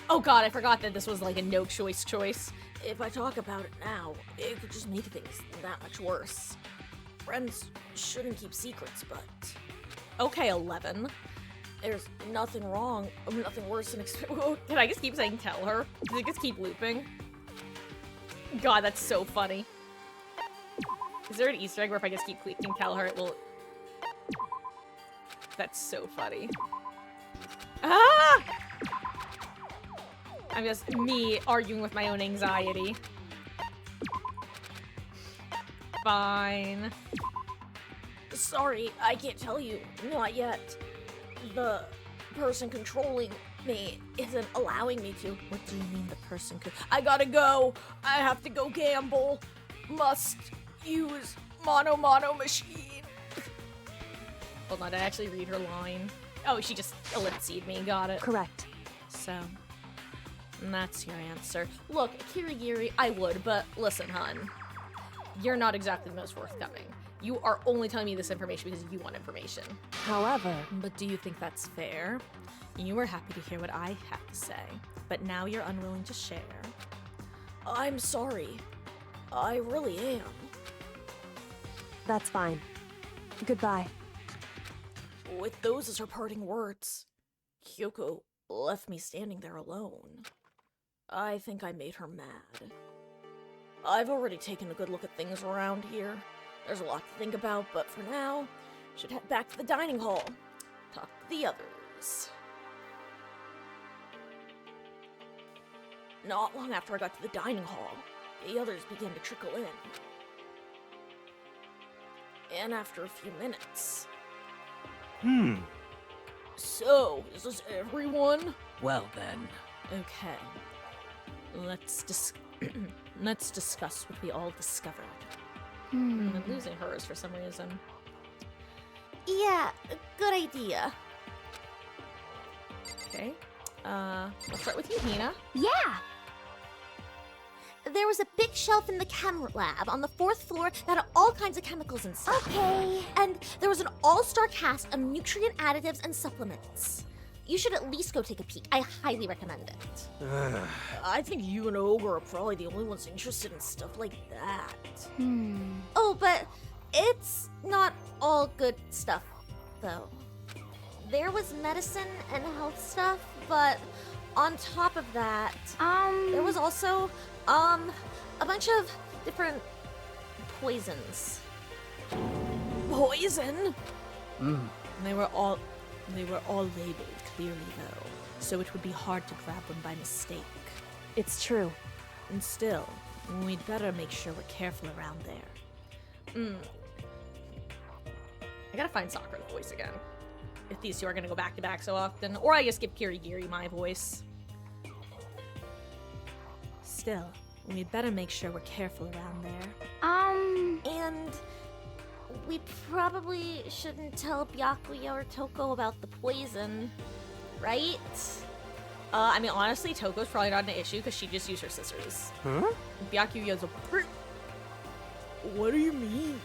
Oh god, I forgot that this was like a no choice. If I talk about it now, it could just make things that much worse. Friends shouldn't keep secrets, but Okay, 11. there's nothing wrong, nothing worse than Can I just keep saying tell her? Does it just keep looping? God, that's so funny. Is there an Easter egg where if I just keep clicking tell her it will... That's so funny. Ah! I'm just me arguing with my own anxiety. Fine. Sorry, I can't tell you. Not yet. The person controlling me isn't allowing me to. What do you mean the person could? I gotta go. I have to go gamble. Must use mono machine. Hold on, did I actually read her line? Oh, she just ellipsed me. Got it. correct. So, that's your answer. Look, Kirigiri, I would, but listen, hun. You're not exactly the most forthcoming. You are only telling me this information because you want information. However, But do you think that's fair? You were happy to hear what I have to say, but now you're unwilling to share. I'm sorry. I really am. that's fine. Goodbye. With those as her parting words, Kyoko left me standing there alone. I think I made her mad. I've already taken a good look at things around here. There's a lot to think about, but for now, should head back to the dining hall. Talk to the others. Not long after I got to the dining hall, the others began to trickle in. And after a few minutes... So, is this everyone? Well then. Okay. Let's discuss what we all discovered. I'm losing hers for some reason. Yeah, good idea. Okay. Let's start with you, Hina. Yeah. There was a big shelf in the chem lab on the 4th floor that had all kinds of chemicals and stuff. Okay. And there was an all-star cast of nutrient additives and supplements. You should at least go take a peek. I highly recommend it. I think you and Ogre are probably the only ones interested in stuff like that. Oh, but it's not all good stuff, though. There was medicine and health stuff, but on top of that, there was also, a bunch of different poisons. Poison? They were all labeled clearly, though, so it would be hard to grab one by mistake. It's true. And still, we'd better make sure we're careful around there. I gotta find Sakura's voice again. If these two are gonna go back to back so often. Or I just give Kirigiri my voice. Still, we'd better make sure we're careful around there. And we probably shouldn't tell Byakuya or Toko about the poison, right? I mean, honestly, Toko's probably not an issue because she just used her scissors. Huh? Byakuya's a What do you mean?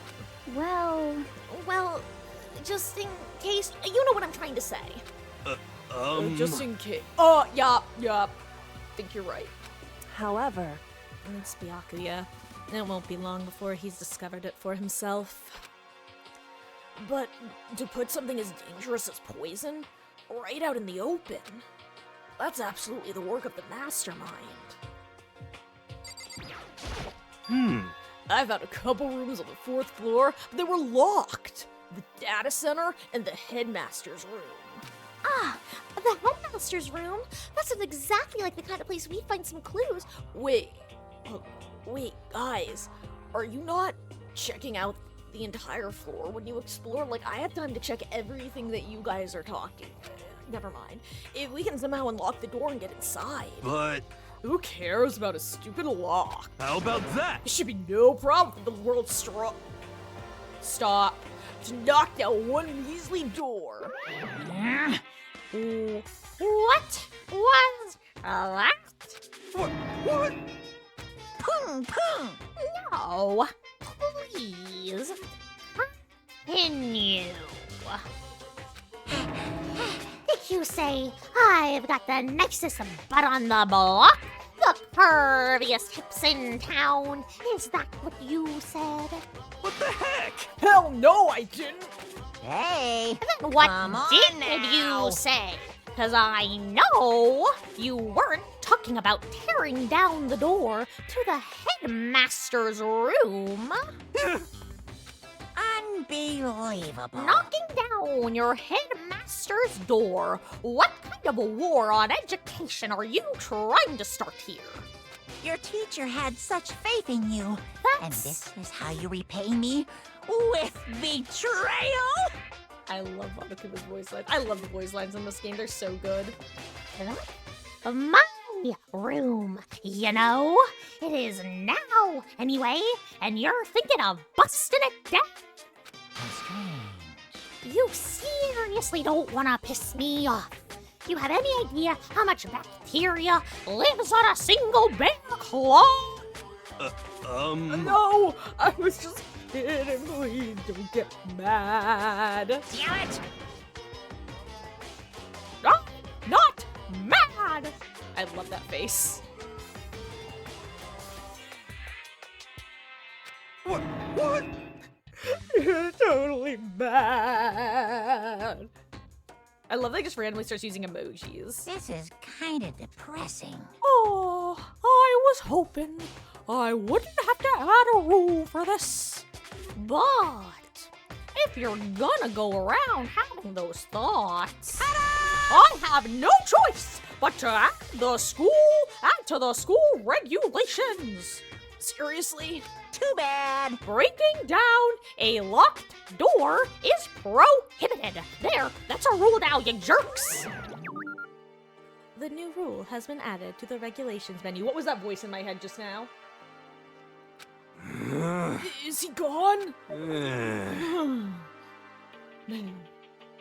Well, just in case, you know what I'm trying to say. Just in case. Oh, yup. Think you're right. However, It's Byakuya. It won't be long before he's discovered it for himself. But to put something as dangerous as poison right out in the open, that's absolutely the work of the mastermind. I've had a couple rooms on the 4th floor, but they were locked. The data center and the headmaster's room. Ah, the headmaster's room? That sounds exactly like the kind of place we'd find some clues. Wait, guys, are you not checking out the entire floor when you explore? Like, I had time to check everything that you guys are talking. Never mind. If we can somehow unlock the door and get inside. But Who cares about a stupid lock? how about that? It should be no problem for the world's Stop. To knock down one measly door. What was that? What? Pung pung! No, please. Continue. Did you say I've got the nicest butt on the block? The curviest hips in town? Is that what you said? What the heck? Hell no, I didn't. Then what did you say? Because I know you weren't talking about tearing down the door to the headmaster's room. Unbelievable. Knocking down your headmaster's door. What kind of a war on education are you trying to start here? Your teacher had such faith in you. And That's... this is how you repay me? With betrayal? I love Wadakuma's voice lines. I love the voice lines in this game. They're so good. my room, you know? It is now, anyway, and you're thinking of busting it down? How strange. You seriously don't want to piss me off. You have any idea how much bacteria lives on a single bear claw? No, I was just it, and please don't get mad. Damn it! I'm not mad! I love that face. What? You're totally bad. I love that he just randomly starts using emojis. This is kind of depressing. Oh, I was hoping I wouldn't have to add a rule for this. But if you're gonna go around having those thoughts, I have no choice but to add to the school regulations. Seriously? Too bad. Breaking down a locked door is prohibited. There, that's a rule now, you jerks. The new rule has been added to the regulations menu. What was that voice in my head just now? Is he gone? Man,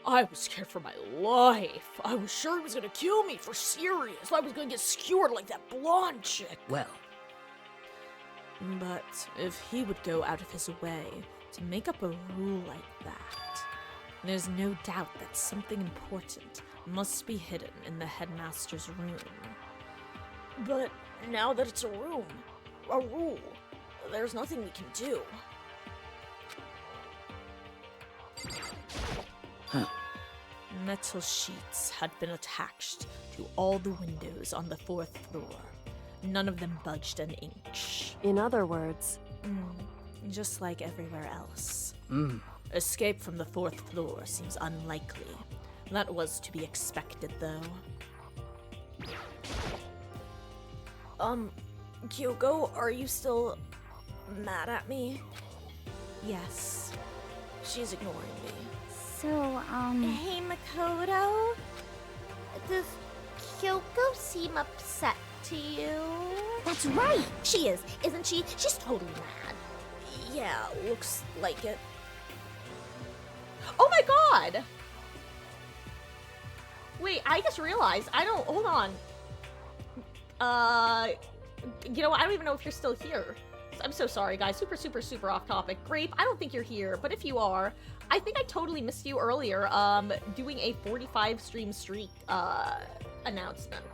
I was scared for my life. I was sure he was gonna kill me for serious. I was gonna get skewered like that blonde chick. Well, But if he would go out of his way to make up a rule like that, there's no doubt that something important must be hidden in the headmaster's room. But now that it's a rule, there's nothing we can do. Metal sheets had been attached to all the windows on the 4th floor. None of them budged an inch. In other words, Just like everywhere else. Escape from the 4th floor seems unlikely. That was to be expected, though. Kyoko, are you still mad at me? Yes. She's ignoring me. So, Hey, Makoto? Does Kyoko seem upset to you? that's right. She is, isn't she? She's totally mad. Yeah, looks like it. Oh my god! Wait, I just realized, hold on. You know what, I don't even know if you're still here. I'm so sorry, guys. Super off topic. Grape, I don't think you're here, but if you are, I think I totally missed you earlier, doing a 45 stream streak, announcement.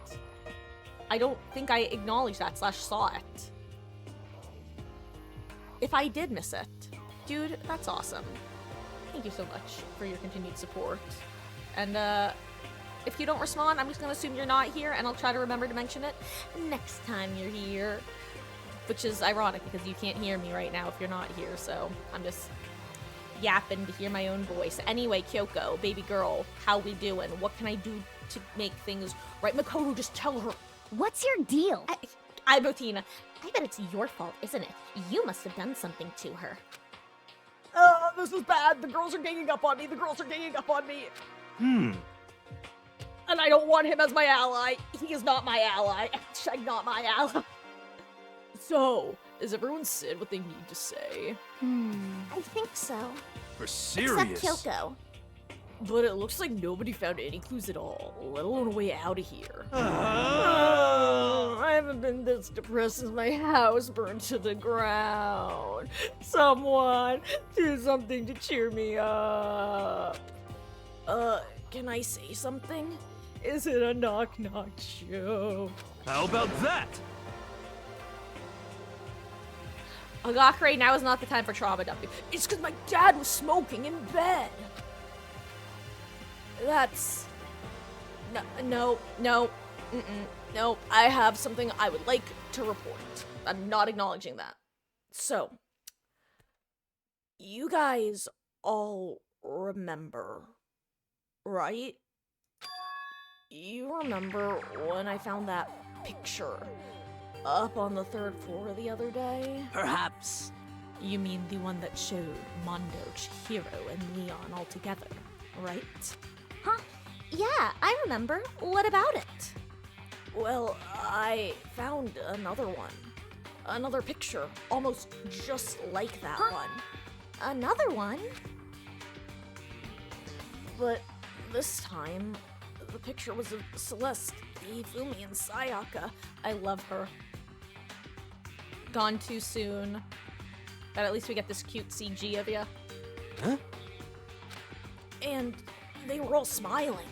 I don't think I acknowledged that / saw it. If I did miss it, dude, that's awesome. Thank you so much for your continued support. And, if you don't respond, I'm just gonna assume you're not here, and I'll try to remember to mention it next time you're here. Which is ironic, because you can't hear me right now if you're not here, so I'm just yapping to hear my own voice. Anyway, Kyoko, baby girl, how we doing? What can I do to make things right? Makoto, just tell her. What's your deal? I Botina, I bet it's your fault, isn't it? You must have done something to her. Oh, this is bad. The girls are ganging up on me. And I don't want him as my ally. He is not my ally. Hashtag not my ally. So, has everyone said what they need to say? I think so. For serious? Except Kyoko. But it looks like nobody found any clues at all, let alone a way out of here. I haven't been this depressed since my house burned to the ground. Someone do something to cheer me up. Can I say something? Is it a knock-knock show? How about that? Agakure, now is not the time for trauma dumping. It's because my dad was smoking in bed. That's... No. Nope. I have something I would like to report. I'm not acknowledging that. So, you guys all remember, right? You remember when I found that picture up on the 3rd floor the other day? Perhaps. You mean the one that showed Mondo, Chihiro, and Leon all together, right? Huh? Yeah, I remember. What about it? Well, I found another one. Another picture, almost just like that one. Another one? But this time, the picture was of Celeste, Ifumi, and Sayaka. I love her. Gone too soon. But at least we get this cute CG of you. Huh? And they were all smiling.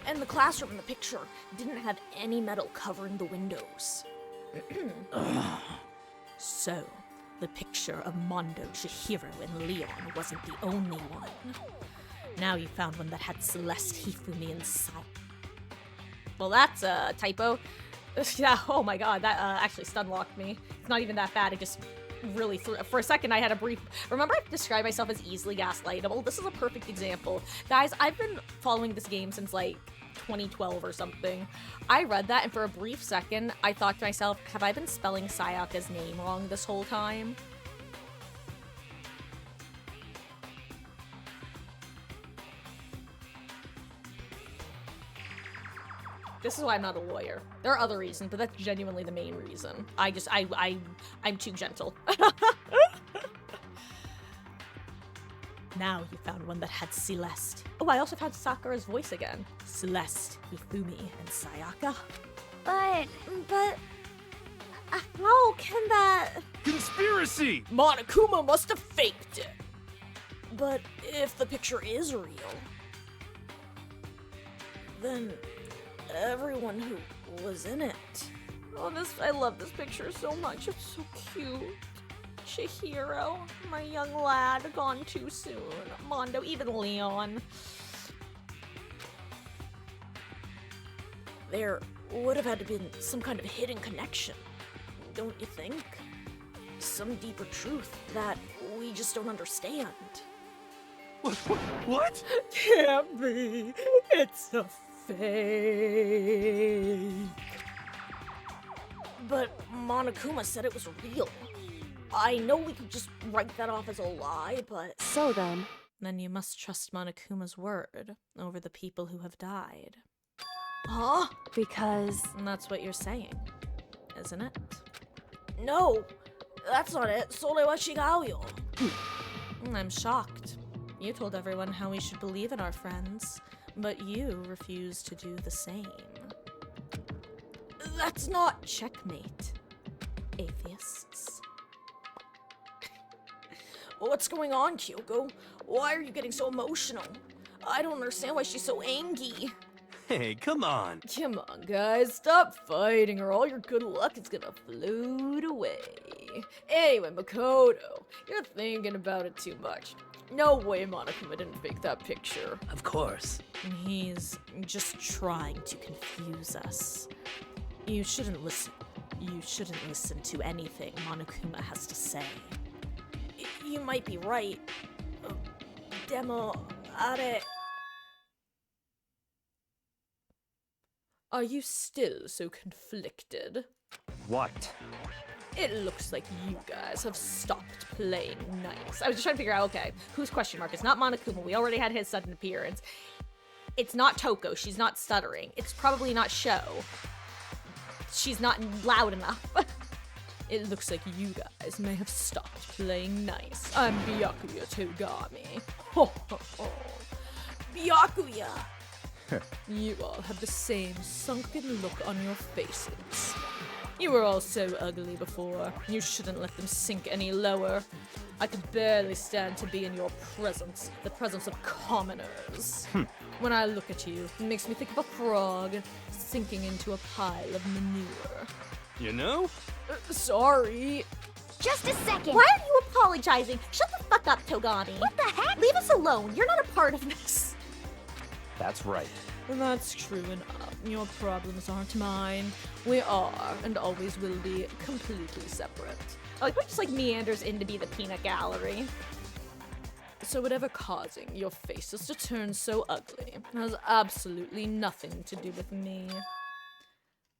And the classroom in the picture didn't have any metal covering the windows. So, the picture of Mondo, Chihiro, and Leon wasn't the only one. Now you found one that had Celeste, Hifumi, and Sai. Well, that's a typo. Yeah, oh my god, that actually stun-locked me. It's not even that bad, it just really threw... For a second, I had a brief... Remember I described myself as easily gaslightable? This is a perfect example. Guys, I've been following this game since, like, 2012 or something. I read that, and for a brief second, I thought to myself, have I been spelling Sayaka's name wrong this whole time? This is why I'm not a lawyer. There are other reasons, but that's genuinely the main reason. I'm too gentle. Now you found one that had Celeste. Oh, I also found Sakura's voice again. Celeste, Hifumi, and Sayaka. But how can that? Conspiracy! Monokuma must have faked it. But if the picture is real, then everyone who was in it. Oh, I love this picture so much. It's so cute. Chihiro, my young lad, gone too soon. Mondo, even Leon. There would have had to been some kind of hidden connection, don't you think? Some deeper truth that we just don't understand. What? Can't be. It's a fake. But Monokuma said it was real. I know we could just write that off as a lie, but... So then, Then you must trust Monokuma's word over the people who have died. Huh? because And that's what you're saying, isn't it? No, that's not it. Sole wa shigau yo. I'm shocked. You told everyone how we should believe in our friends, but you refuse to do the same. That's not... Checkmate, atheists. What's going on, Kyoko? Why are you getting so emotional? I don't understand why she's so angry. Hey, come on. Come on, guys, stop fighting or all your good luck is gonna float away. Anyway, Makoto, you're thinking about it too much. No way Monokuma didn't fake that picture. Of course. He's just trying to confuse us. You shouldn't listen. You shouldn't listen to anything Monokuma has to say. You might be right. Demo, are... Are you still so conflicted? What? It looks like you guys have stopped playing nice. I was just trying to figure out, okay, whose question mark? It's not Monokuma. We already had his sudden appearance. It's not Toko. She's not stuttering. It's probably not Sho. She's not loud enough. It looks like you guys may have stopped playing nice. I'm Byakuya Togami. Ho ho ho. Byakuya! You all have the same sunken look on your faces. You were all so ugly before. You shouldn't let them sink any lower. I could barely stand to be in your presence, the presence of commoners. When I look at you, it makes me think of a frog sinking into a pile of manure. You know? Sorry. Just a second. Why are you apologizing? Shut the fuck up, Togami. What the heck? Leave us alone. You're not a part of this. That's right. That's true enough. Your problems aren't mine. We are, and always will be, completely separate. Like, we're just like meanders in to be the peanut gallery. So whatever causing your faces to turn so ugly has absolutely nothing to do with me.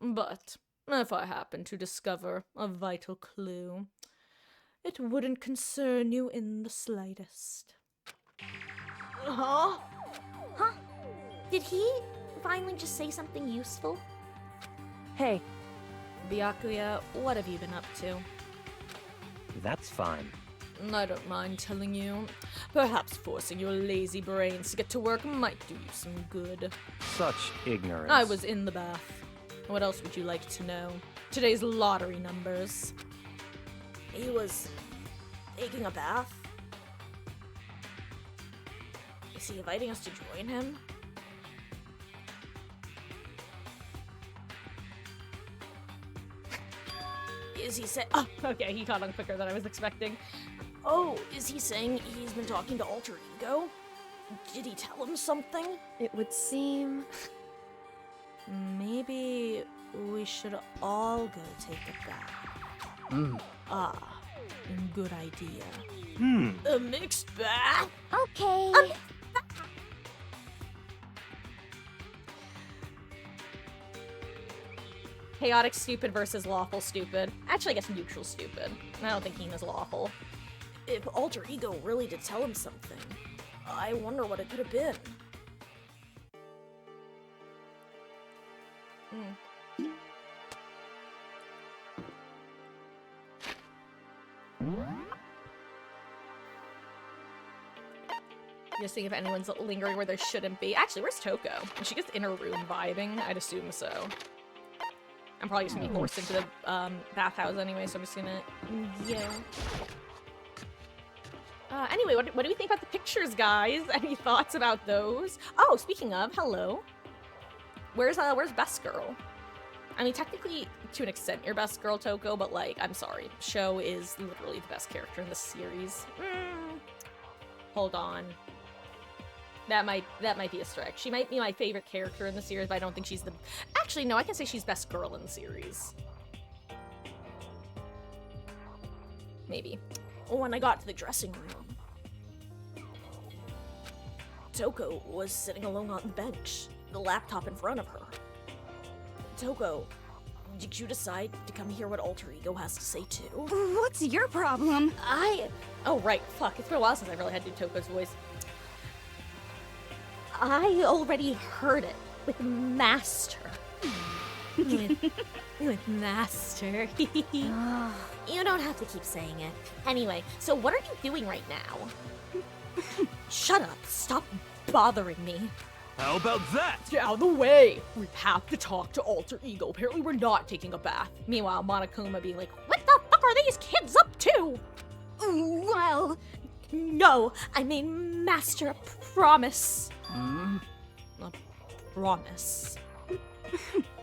But if I happen to discover a vital clue, it wouldn't concern you in the slightest. Huh? Huh? Did he finally just say something useful? hey, Byakuya, what have you been up to? That's fine. I don't mind telling you. Perhaps forcing your lazy brains to get to work might do you some good. Such ignorance. I was in the bath. What else would you like to know? Today's lottery numbers. He was taking a bath? Is he inviting us to join him? Is he saying? Oh, okay, he caught on quicker than I was expecting. Oh, is he saying he's been talking to Alter Ego? Did he tell him something? It would seem. Maybe we should all go take a bath. Good idea. A mixed bath? Okay. Chaotic stupid versus lawful stupid. Actually, I guess neutral stupid. I don't think Hina's lawful. If Alter Ego really did tell him something, I wonder what it could have been. Just think if anyone's lingering where there shouldn't be. Actually, where's Toko? Is she just in her room vibing? I'd assume so. I'm probably just gonna be forced into the bathhouse anyway, so I'm just gonna... Yeah. Anyway, what do we think about the pictures, guys? Any thoughts about those? Oh, speaking of, hello. Where's Best Girl? I mean, technically, to an extent, you're Best Girl, Toko, but, like, I'm sorry. Sho is literally the best character in this series. Hold on. That might be a stretch. She might be my favorite character in the series, but I don't think she's the... Actually, no, I can say she's Best Girl in the series. Maybe. When I got to the dressing room, Toko was sitting alone on the bench, the laptop in front of her. Toko, did you decide to come hear what Alter Ego has to say too? What's your problem? Oh, right. Fuck. It's been a while since I really had to do Toko's voice. I already heard it with Master. with Master. You don't have to keep saying it. Anyway, so what are you doing right now? Shut up. Stop bothering me. How about that? Get out of the way! We have to talk to Alter Ego. Apparently we're not taking a bath. Meanwhile, Monokuma being like, what the fuck are these kids up to? Well, no. I mean, Master, a promise. A promise.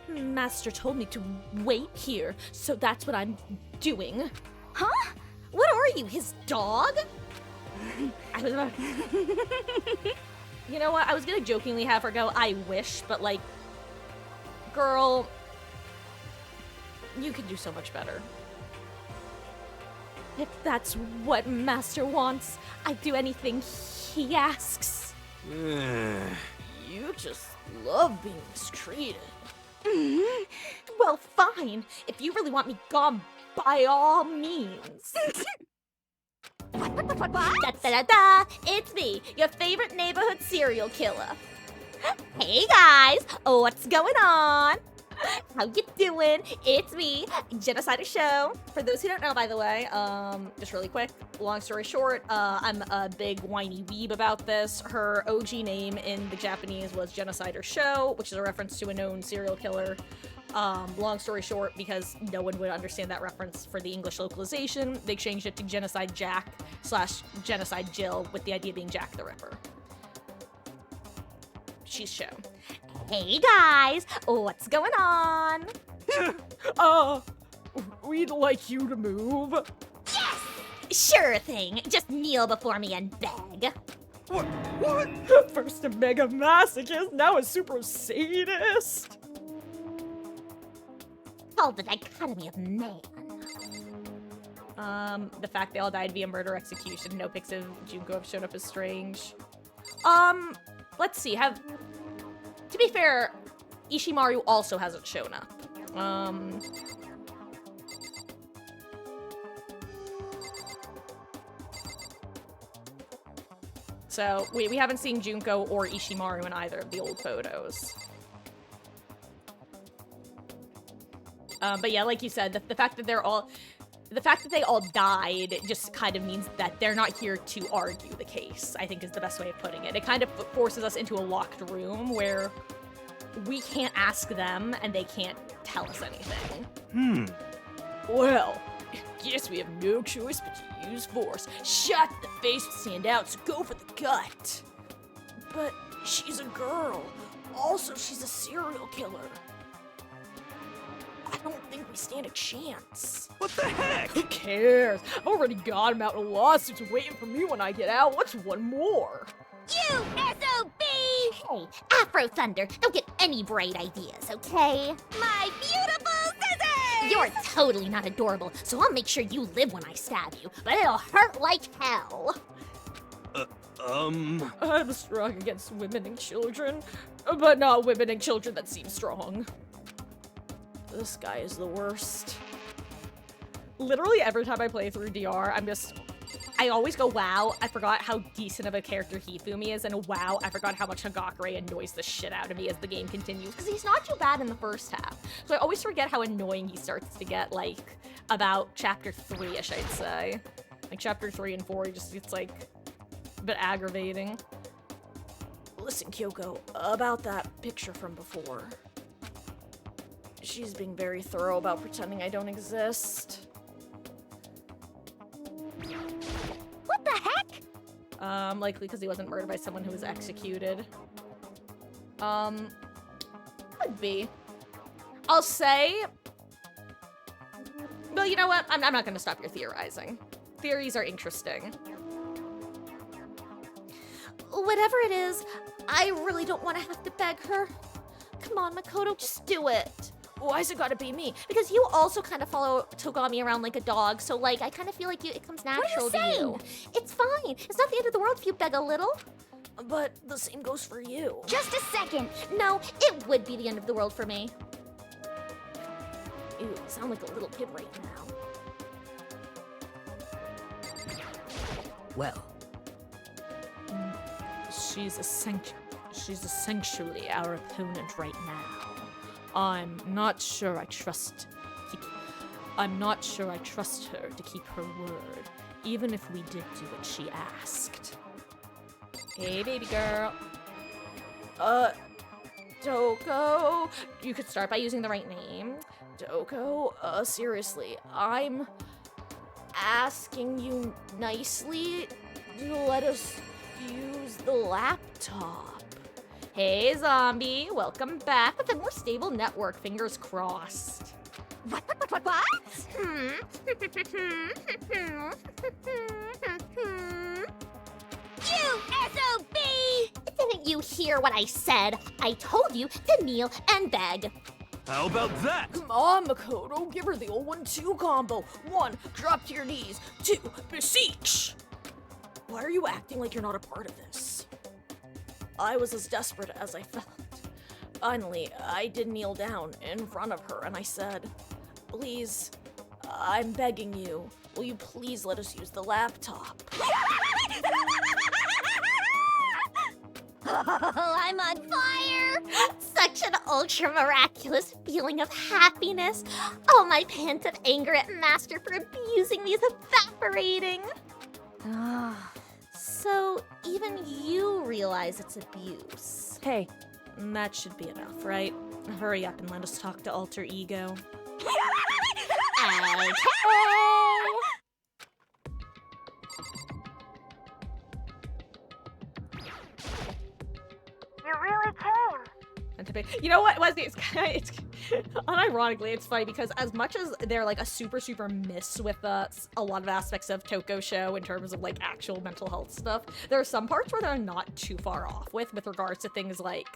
Master told me to wait here, so that's what I'm doing. Huh? What are you, his dog? I was about... You know what? I was gonna jokingly have her go, I wish, but like, girl, you could do so much better. If that's what Master wants, I'd do anything he asks. You just love being mistreated. Well, fine. If you really want me gone, by all means. Da-da-da-da! It's me, your favorite neighborhood serial killer. Hey guys, what's going on? How you doing? It's me, Genocider Show. For those who don't know, by the way, just really quick, long story short, I'm a big whiny weeb about this. Her OG name in the Japanese was Genocider Show, which is a reference to a known serial killer. Long story short, because no one would understand that reference for the English localization, they changed it to Genocide Jack / Genocide Jill, with the idea being Jack the Ripper. She's Show. Hey guys, what's going on? We'd like you to move. Yes! Sure thing. Just kneel before me and beg. What? First a mega masochist, now a super sadist. Called the dichotomy of man. The fact they all died via murder execution, no pics of Junko have shown up is strange. Let's see, to be fair, Ishimaru also hasn't shown up. So, we haven't seen Junko or Ishimaru in either of the old photos. But yeah, like you said, the fact that they all died just kind of means that they're not here to argue the case, I think is the best way of putting it. It kind of forces us into a locked room where we can't ask them and they can't tell us anything. Hmm. Well, Guess we have no choice but to use force. Shot in the face would stand out, so go for the gut. But she's a girl. Also, she's a serial killer. I don't think we stand a chance. What the heck? Who cares? I've already got him out in lawsuits waiting for me when I get out. What's one more? You SOB! Hey, Afro Thunder, don't get any bright ideas, okay? My beautiful scissors! You're totally not adorable, so I'll make sure you live when I stab you, but it'll hurt like hell. I'm strong against women and children, but not women and children that seem strong. This guy is the worst. Literally every time I play through DR, I always go, wow, I forgot how decent of a character Hifumi is, and wow, I forgot how much Hagakure annoys the shit out of me as the game continues, because he's not too bad in the first half. So I always forget how annoying he starts to get, like, about chapter 3-ish, I'd say. Like, chapter 3 and 4, he just gets, like, a bit aggravating. Listen, Kyoko, about that picture from before. She's being very thorough about pretending I don't exist. What the heck? Likely because he wasn't murdered by someone who was executed. Could be. I'll say... Well, you know what? I'm not gonna stop your theorizing. Theories are interesting. Whatever it is, I really don't want to have to beg her. Come on, Makoto, just do it. Why's it gotta be me? Because you also kind of follow Togami around like a dog, so like I kind of feel like it comes natural to you. It's fine. It's not the end of the world if you beg a little. But the same goes for you. Just a second. No, it would be the end of the world for me. You sound like a little kid right now. Well, She's essentially our opponent right now. I'm not sure I trust her to keep her word, even if we did do what she asked. Hey, baby girl. Doko, you could start by using the right name. Doko, seriously, I'm asking you nicely to let us use the laptop. Hey, zombie, welcome back with a more stable network, fingers crossed. What? You SOB! Didn't you hear what I said? I told you to kneel and beg. How about that? Come on, Makoto, give her the old 1-2 combo. 1, drop to your knees. 2, beseech. Why are you acting like you're not a part of this? I was as desperate as I felt. Finally, I did kneel down in front of her and I said, please, I'm begging you, will you please let us use the laptop? Oh, I'm on fire! Such an ultra miraculous feeling of happiness. All my pent up anger at Master for abusing me is evaporating. So, even you realize it's abuse. Hey, that should be enough, right? Hurry up and let us talk to Alter Ego. Okay. You really came. You know what, Wesley? It's unironically, it's funny because as much as they're like a super miss with a lot of aspects of Toko show in terms of like actual mental health stuff, there are some parts where they're not too far off with regards to things like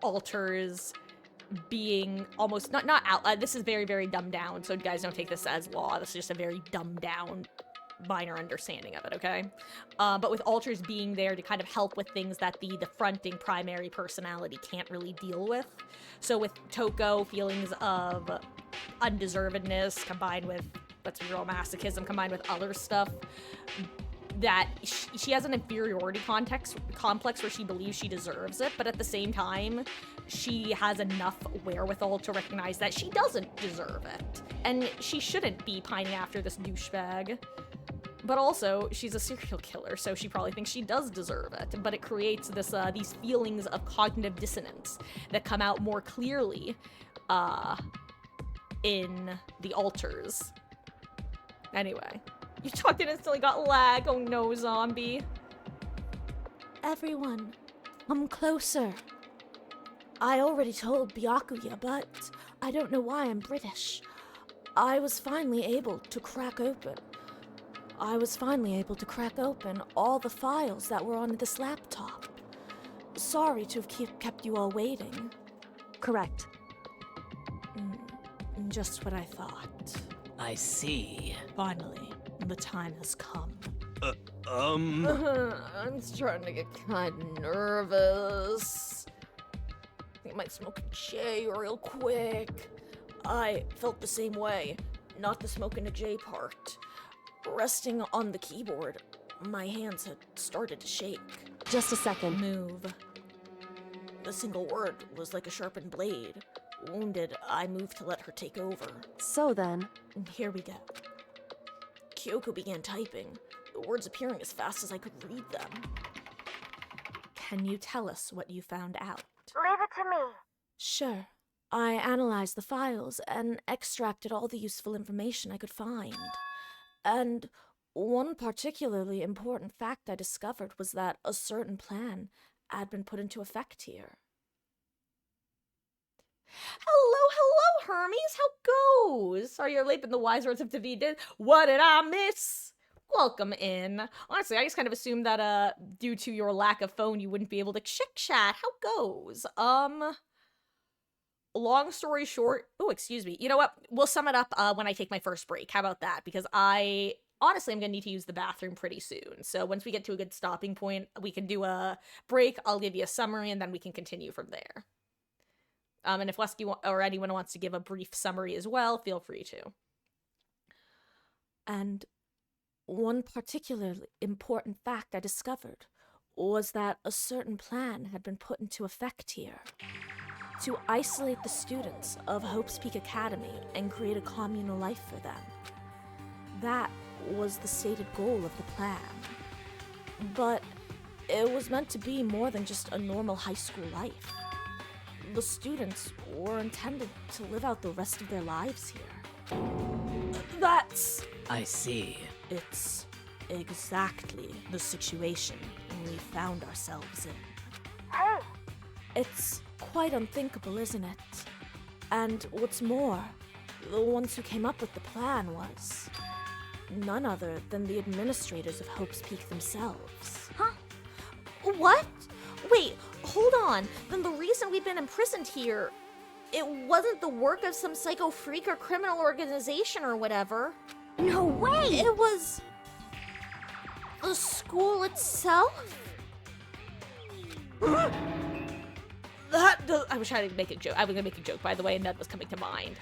alters being almost not out. This is very dumbed down, so you guys don't take this as law. This is just a very dumbed down minor understanding of it, okay? But with alters being there to kind of help with things that the fronting primary personality can't really deal with. So with Toko, feelings of undeservedness combined with, let's be real, masochism combined with other stuff, that she has an inferiority complex where she believes she deserves it, but at the same time, she has enough wherewithal to recognize that she doesn't deserve it. And she shouldn't be pining after this douchebag. But also, she's a serial killer, so she probably thinks she does deserve it. But it creates this these feelings of cognitive dissonance that come out more clearly in the alters. Anyway, you talked and instantly got lag. Oh no, zombie. Everyone, come closer. I already told Byakuya, but I don't know why I'm British. I was finally able to crack open all the files that were on this laptop. Sorry to have kept you all waiting. Correct. Just what I thought. I see. Finally, the time has come. I'm starting to get kind of nervous. I think I might smoke a J real quick. I felt the same way, not the smoking a J part. Resting on the keyboard, my hands had started to shake. Just a second. Move. The single word was like a sharpened blade. Wounded, I moved to let her take over. So then, Here we go. Kyoko began typing, the words appearing as fast as I could read them. Can you tell us what you found out? Leave it to me. Sure. I analyzed the files and extracted all the useful information I could find. And one particularly important fact I discovered was that a certain plan had been put into effect here. Hello, Hermes. How goes? Sorry you're late, but the wise words of David. What did I miss? Welcome in. Honestly, I just kind of assumed that due to your lack of phone, you wouldn't be able to chit-chat. How goes? Long story short. Oh, excuse me. You know what? We'll sum it up when I take my first break. How about that? Because honestly, I'm going to need to use the bathroom pretty soon. So once we get to a good stopping point, we can do a break. I'll give you a summary, and then we can continue from there. And if Lesky or anyone wants to give a brief summary as well, feel free to. And one particularly important fact I discovered was that a certain plan had been put into effect here to isolate the students of Hope's Peak Academy and create a communal life for them. That was the stated goal of the plan. But it was meant to be more than just a normal high school life. The students were intended to live out the rest of their lives here. That's... I see. It's exactly the situation we found ourselves in. Hey, It's quite unthinkable, isn't it? And what's more, the ones who came up with the plan was none other than the administrators of Hope's Peak themselves. Huh? What? Wait, hold on. Then the reason we've been imprisoned here, it wasn't the work of some psycho freak or criminal organization or whatever. No way! It was the school itself? I was trying to make a joke. I was gonna make a joke, by the way, and that was coming to mind.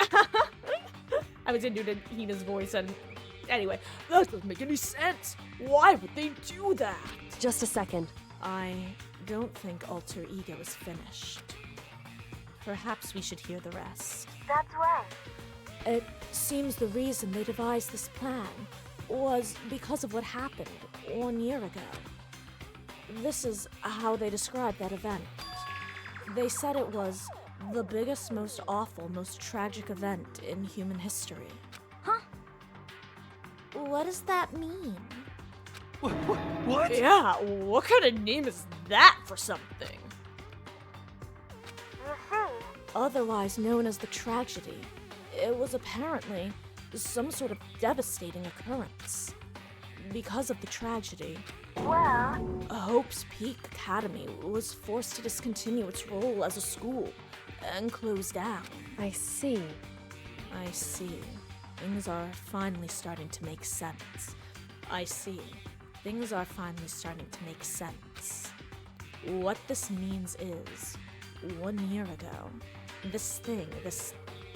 I was gonna do Hina's voice, and anyway, that doesn't make any sense. Why would they do that? just a second. I don't think Alter Ego is finished. Perhaps we should hear the rest. that's right. It seems the reason they devised this plan was because of what happened 1 year ago. This is how they described that event. They said it was the biggest, most awful, most tragic event in human history. What does that mean? What? Yeah, what kind of name is that for something? You see, Otherwise known as the tragedy, it was apparently some sort of devastating occurrence. Because of the tragedy, well, Hope's Peak Academy was forced to discontinue its role as a school and close down. I see. I see. Things are finally starting to make sense. I see. Things are finally starting to make sense. What this means is, 1 year ago, this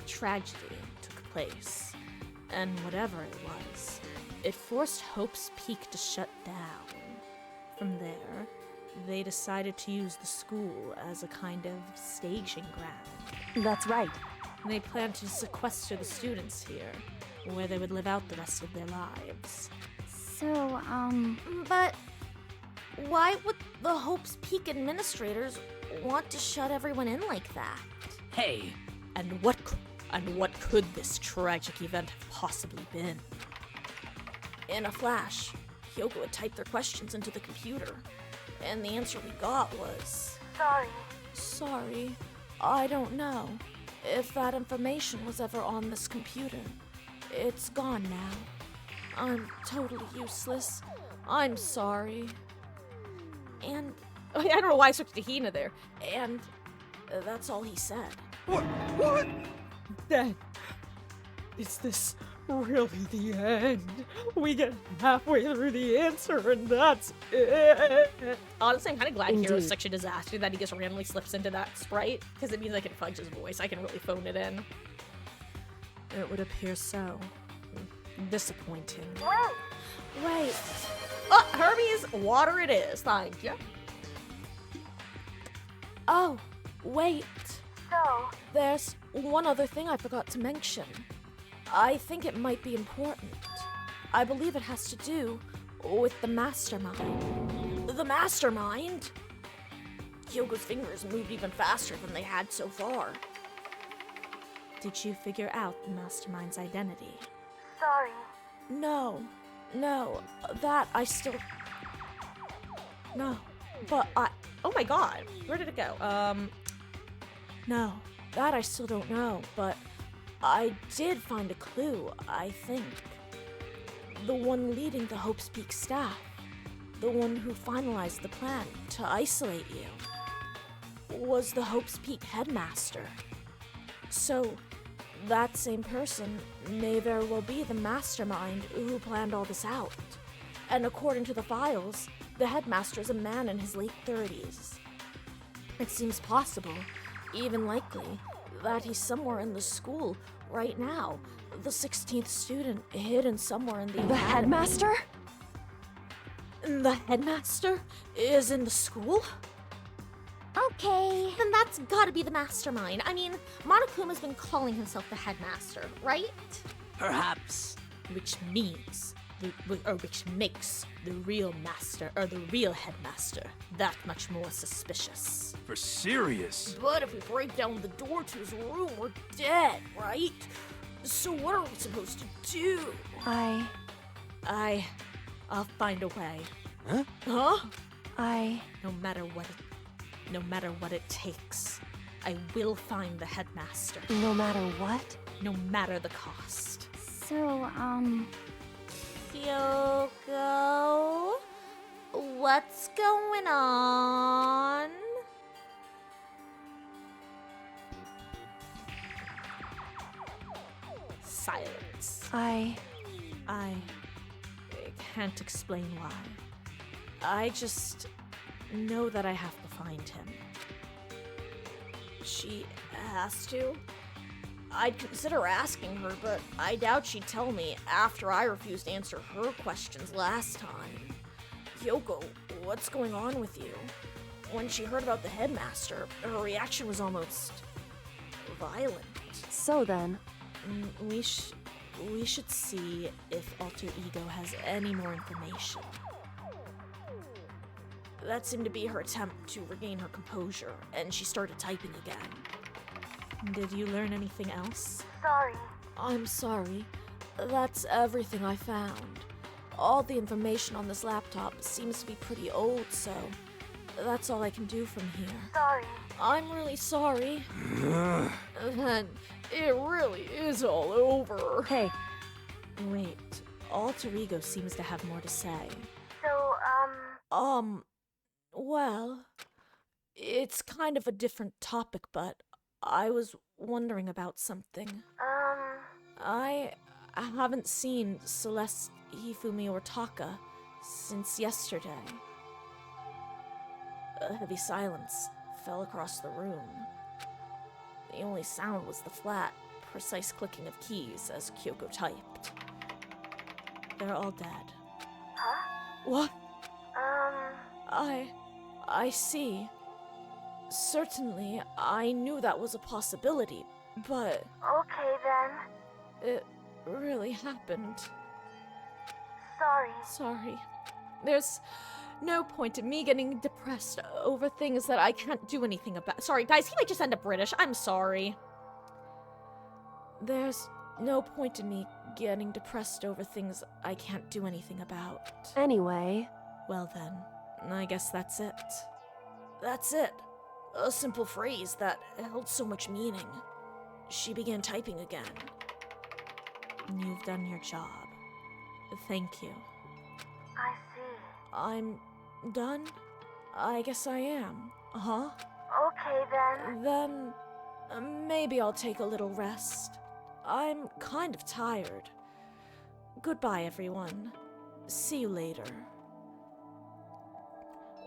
tragedy took place. And whatever it was, it forced Hope's Peak to shut down. From there, they decided to use the school as a kind of staging ground. That's right. They planned to sequester the students here, where they would live out the rest of their lives. So, But why would the Hope's Peak administrators want to shut everyone in like that? Hey, And what could this tragic event have possibly been? In a flash, Hyoko had typed their questions into the computer, and the answer we got was... Sorry, I don't know if that information was ever on this computer. It's gone now. I'm totally useless. I'm sorry. And I don't know why I switched to Hina there. and that's all he said. What? Then, is this really the end? We get halfway through the answer and that's it. Honestly, I'm kind of glad Hero's Indeed. such a disaster that he just randomly slips into that sprite, because it means I can fudge his voice. I can really phone it in. It would appear so. Disappointing. Wait. Oh, Hermes, water it is. Thank you. Oh, wait. There's one other thing I forgot to mention. I think it might be important. I believe it has to do with the mastermind. The mastermind? Hyogo's fingers moved even faster than they had so far. Did you figure out the mastermind's identity? No, that I still... No, but Oh my god. Where did it go? No, that I still don't know, but I did find a clue, I think. The one leading the Hope's Peak staff. The one who finalized the plan to isolate you. Was the Hope's Peak headmaster. So, that same person may very well be the mastermind who planned all this out. And according to the files, the headmaster is a man in his late 30s. It seems possible, even likely, that he's somewhere in the school right now. The 16th student hidden somewhere in the The headmaster? The headmaster is in the school? Okay, then that's gotta be the mastermind. I mean, Monokuma's been calling himself the headmaster, right? Perhaps. Which means, which makes the real master, or the real headmaster, that much more suspicious. For serious? But if we break down the door to his room, we're dead, right? So what are we supposed to do? I'll find a way. Huh? Huh? No matter what it takes, I will find the headmaster, No matter what? no matter the cost. So, Hyoko, what's going on? Silence. I Can't explain why. I just know that I have to find him. She has to? I'd consider asking her, but I doubt she'd tell me after I refused to answer her questions last time. Hyoko, what's going on with you? When she heard about the headmaster, her reaction was almost violent. So then, We should see if Alter Ego has any more information. That seemed to be her attempt to regain her composure, and she started typing again. Did you learn anything else? I'm sorry. That's everything I found. All the information on this laptop seems to be pretty old, so that's all I can do from here. I'm really sorry. Then it really is all over. hey, Wait, Alter Ego seems to have more to say. Well, it's kind of a different topic, but I was wondering about something. I haven't seen Celeste, Hifumi, or Taka since yesterday. A heavy silence fell across the room. The only sound was the flat, precise clicking of keys as Kyoko typed. They're all dead. What? I see. Certainly, I knew that was a possibility, but... okay then. It really happened. Sorry. Sorry. There's no point in me getting depressed over things that I can't do anything about. Sorry, guys, he might just end up British. I'm sorry. There's no point in me getting depressed over things I can't do anything about. Anyway, Well then, I guess that's it. That's it. A simple phrase that held so much meaning. She began typing again. You've done your job. Thank you. I see. I'm done? I guess I am. Huh? Okay then. Then maybe I'll take a little rest. I'm kind of tired. Goodbye, everyone. See you later.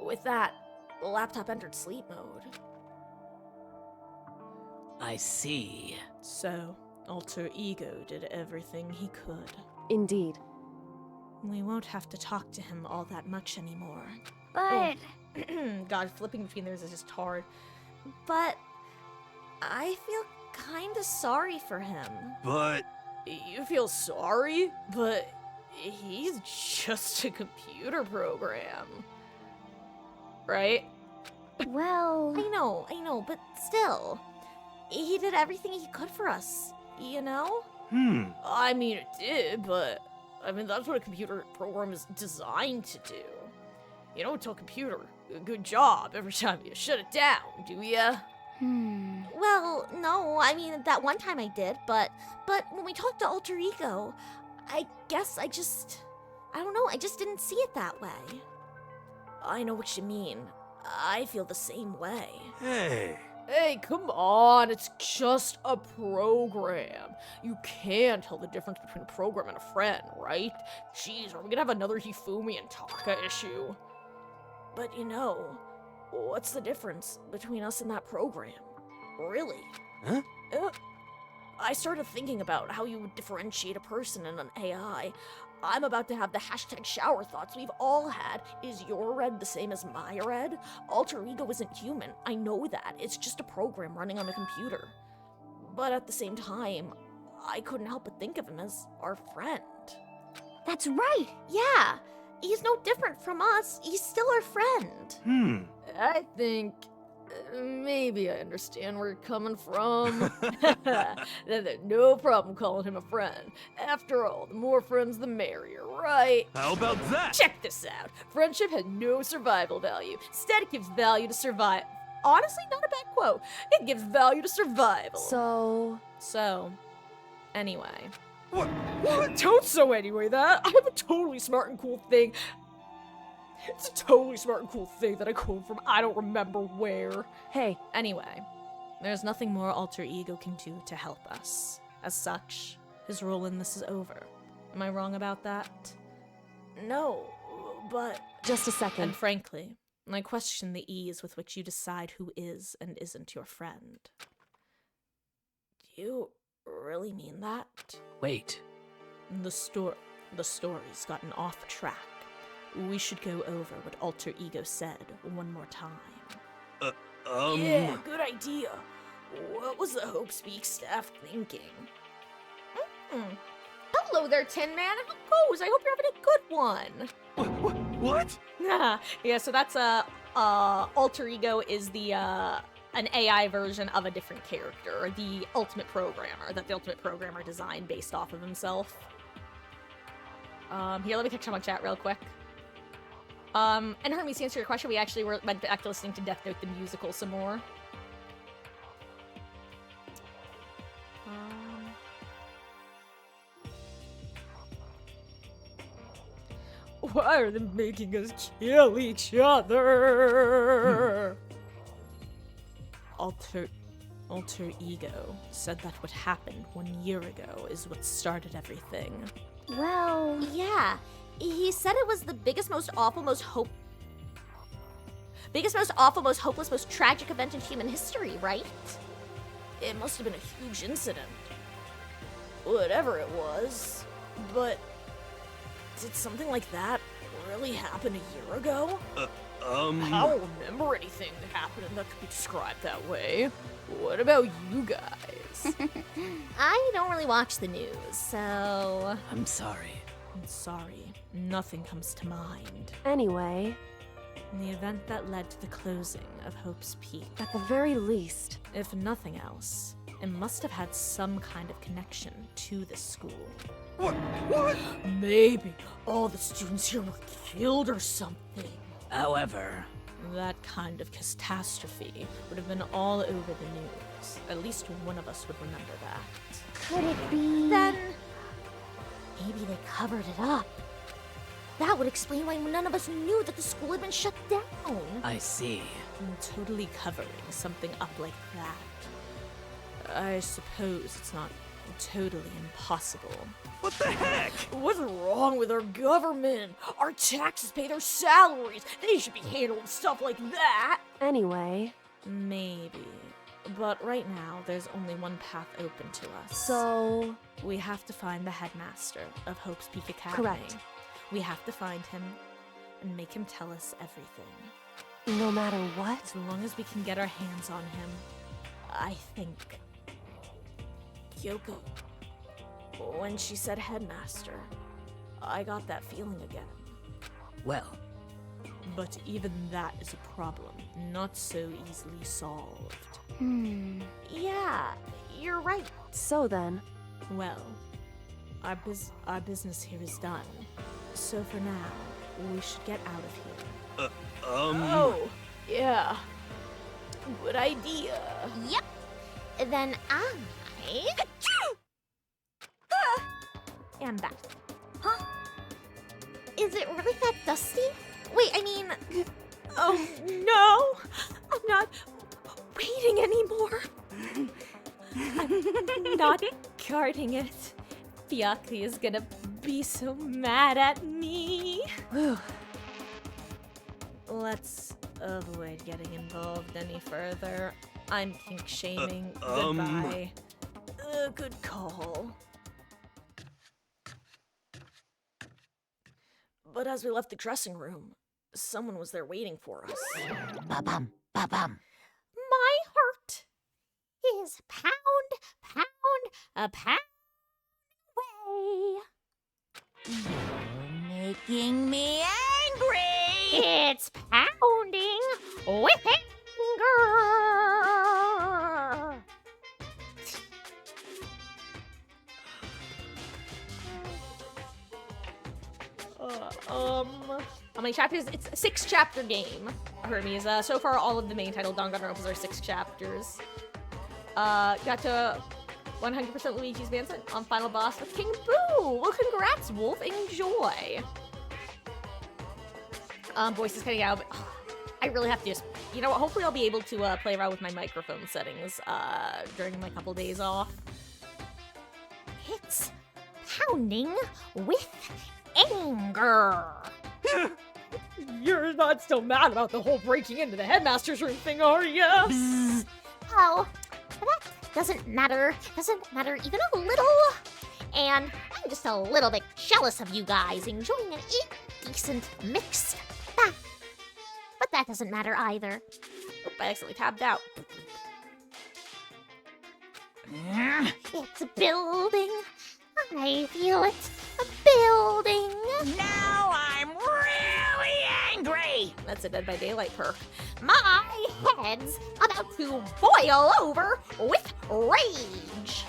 With that, the laptop entered sleep mode. I see. So, Alter Ego did everything he could. indeed. We won't have to talk to him all that much anymore. But God, flipping between theirs is just hard. But I feel kinda sorry for him. But You feel sorry? But he's just a computer program. Right? well, I know, but still. He did everything he could for us, you know? I mean, it did, but I mean, that's what a computer program is designed to do. You don't tell a computer, good job, every time you shut it down, do ya? well, no, I mean that one time I did, but when we talked to Alter Ego, I guess I don't know, I just didn't see it that way. I know what you mean. I feel the same way. hey, Hey, come on, it's just a program. You can tell the difference between a program and a friend, right? Jeez, are we gonna have another Hifumi and Taka issue? But you know, what's the difference between us and that program? Really? Huh? I started thinking about how you would differentiate a person and an AI. I'm about to have the hashtag shower thoughts we've all had. Is your red the same as my red? Alter Ego isn't human. I know that. It's just a program running on a computer. But at the same time, I couldn't help but think of him as our friend. That's right. Yeah. He's no different from us. He's still our friend. I think maybe I understand where you're coming from. No problem calling him a friend. After all, the more friends, the merrier, right? how about that? Check this out. Friendship has no survival value. Instead, it gives value to survive. Honestly, not a bad quote. It gives value to survival. So, Anyway. What? Don't so anyway that. I have a totally smart and cool thing. It's a totally smart and cool thing that I quote from I don't remember where. hey, Anyway, there's nothing more Alter Ego can do to help us. As such, his role in this is over. Am I wrong about that? No, but... just a second. And frankly, I question the ease with which you decide who is and isn't your friend. Do you really mean that? Wait. The story's gotten off track. We should go over what Alter Ego said one more time. Yeah, good idea. What was the Hope Speak staff thinking? Hello there, Tin Man. How goes? I hope you're having a good one. What? Yeah, so that's Alter Ego is the an AI version of a different character, the Ultimate Programmer, that the Ultimate Programmer designed based off of himself. Here, let me catch up on chat real quick. And Hermes, to answer your question, we actually went back to listening to Death Note the musical some more. Why are they making us kill each other? Alter Ego said that what happened 1 year ago is what started everything. Well, yeah. He said it was the biggest, most awful, most hopeless, most tragic event in human history, right? It must have been a huge incident. Whatever it was. But did something like that really happen a year ago? I don't remember anything that happened that could be described that way. What about you guys? I don't really watch the news, so... I'm sorry. I'm sorry, nothing comes to mind. Anyway, The event that led to the closing of Hope's Peak. at the very least, If nothing else, it must have had some kind of connection to this school. What? Maybe all the students here were killed or something. However, That kind of catastrophe would have been all over the news. At least one of us would remember that. Could it be? Then maybe they covered it up. That would explain why none of us knew that the school had been shut down. I see. Totally covering something up like that. I suppose it's not totally impossible. What the heck? What's wrong with our government? Our taxes pay their salaries. They should be handling stuff like that. Anyway, Maybe. But right now, there's only one path open to us. so We have to find the headmaster of Hope's Peak Academy. Correct. We have to find him and make him tell us everything. no matter what, As long as we can get our hands on him, I think. Kyoko, when she said headmaster, I got that feeling again. Well, But even that is a problem, not so easily solved. Yeah, you're right. so then, Well, our business here is done. So for now, we should get out of here. Oh, yeah. Good idea. Yep. Then I am back. Huh? Is it really that dusty? Wait, I mean, Oh no! I'm not waiting anymore. I'm not guarding it. Fiaki is gonna be so mad at me. Let's avoid getting involved any further. I'm kink shaming. Goodbye. Good call. But as we left the dressing room, someone was there waiting for us. ba-bum, ba-bum. my heart is pound, a pound away. You're making me angry! It's pounding with anger. How many chapters? It's a 6-chapter game, Hermes. So far, all of the main title Danganronpas are 6 chapters. Got to 100% Luigi's Mansion on final boss with King Boo. Well, congrats, Wolf. Enjoy. Voice is cutting out, but I really have to just, you know what? Hopefully, I'll be able to play around with my microphone settings during my couple days off. It's pounding with anger. You're not still mad about the whole breaking into the headmaster's room thing, are ya? Oh, that doesn't matter. Doesn't matter even a little. And I'm just a little bit jealous of you guys enjoying an indecent mix. But that doesn't matter either. Oop, I accidentally tabbed out. It's building. I feel it building. Now I'm really angry! That's a Dead by Daylight perk. My head's about to boil over with rage.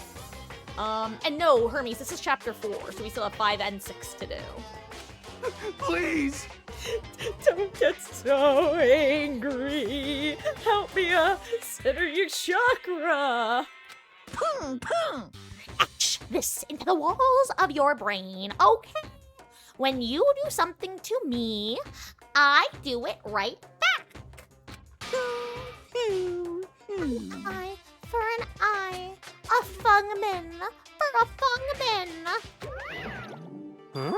And no, Hermes, this is chapter 4, so we still have 5 and 6 to do. Please! Don't get so angry. Help me center your chakra. Pung, pung! Etch this into the walls of your brain, okay? When you do something to me, I do it right back. Eye for an eye, a fungman for a fungman. Huh?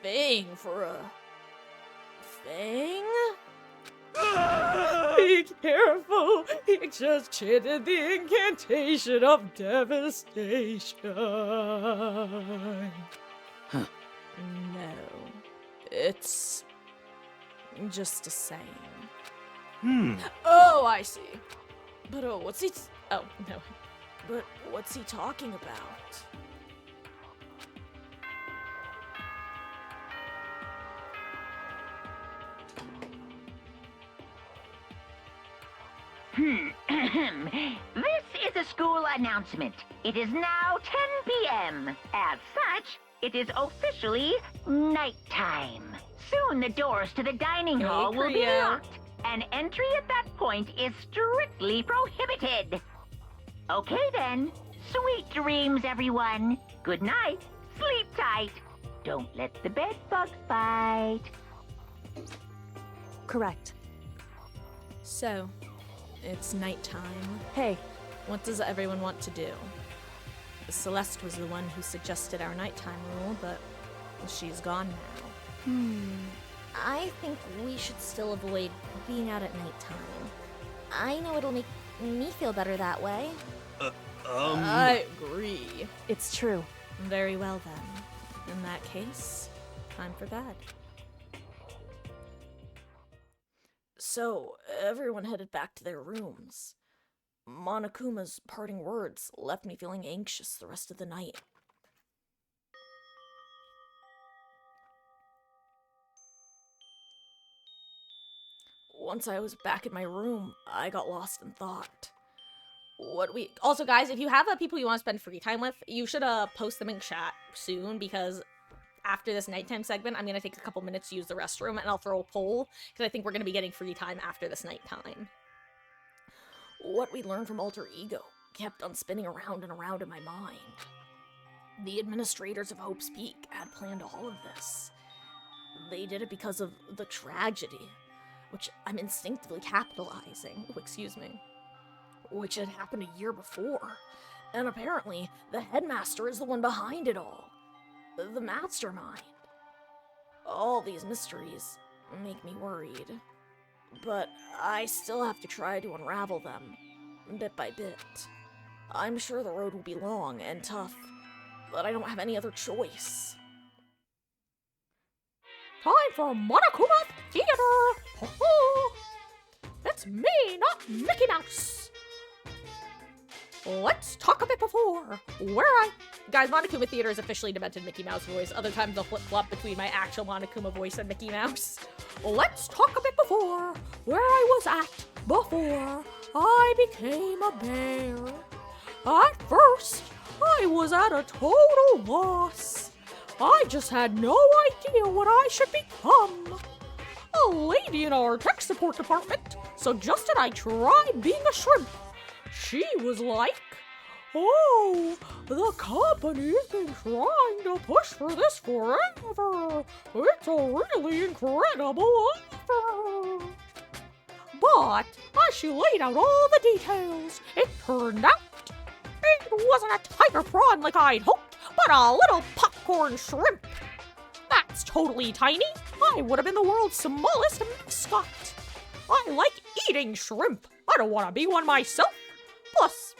Fang for a fang? Be careful. He just chanted the incantation of devastation. No. It's just a saying. Oh, I see. But what's he Oh, no. But what's he talking about? This is is a school announcement. It is now 10 p.m. As such, it is officially nighttime. Soon the doors to the dining hall will be Creo. locked, and entry at that point is strictly prohibited. Okay then. Sweet dreams, everyone. Good night. Sleep tight. Don't let the bed bugs bite. Correct. So, it's nighttime. Hey, What does everyone want to do? Celeste was the one who suggested our nighttime rule, but she's gone now. I think we should still avoid being out at nighttime. I know it'll make me feel better that way. I agree. it's true. Very well then. In that case, time for bed. So, everyone headed back to their rooms. Monokuma's parting words left me feeling anxious the rest of the night. Once I was back in my room, I got lost in thought. Also, guys, if you have people you want to spend free time with, you should post them in chat soon, because after this nighttime segment, I'm gonna take a couple minutes to use the restroom, and I'll throw a poll, because I think we're gonna be getting free time after this nighttime. What we learned from Alter Ego kept on spinning around and around in my mind. The administrators of Hope's Peak had planned all of this. They did it because of the tragedy, which I'm instinctively capitalizing. Oh, excuse me. Which had happened a year before. And apparently, the headmaster is the one behind it all. The mastermind. All these mysteries make me worried. But I still have to try to unravel them, bit by bit. I'm sure the road will be long and tough, but I don't have any other choice. Time for Monokuma Theater! Ho-ho! That's me, not Mickey Mouse! Let's talk a bit before. Guys, Monokuma Theater is officially Demented Mickey Mouse voice. Other times they'll flip-flop between my actual Monokuma voice and Mickey Mouse. Let's talk a bit before, where I was at before I became a bear. At first, I was at a total loss. I just had no idea what I should become. A lady in our tech support department suggested I try being a shrimp. She was like, "Oh, the company's been trying to push for this forever. It's a really incredible offer." But as she laid out all the details, it turned out it wasn't a tiger prawn like I'd hoped, but a little popcorn shrimp. That's totally tiny. I would have been the world's smallest mascot. I like eating shrimp. I don't want to be one myself. Plus,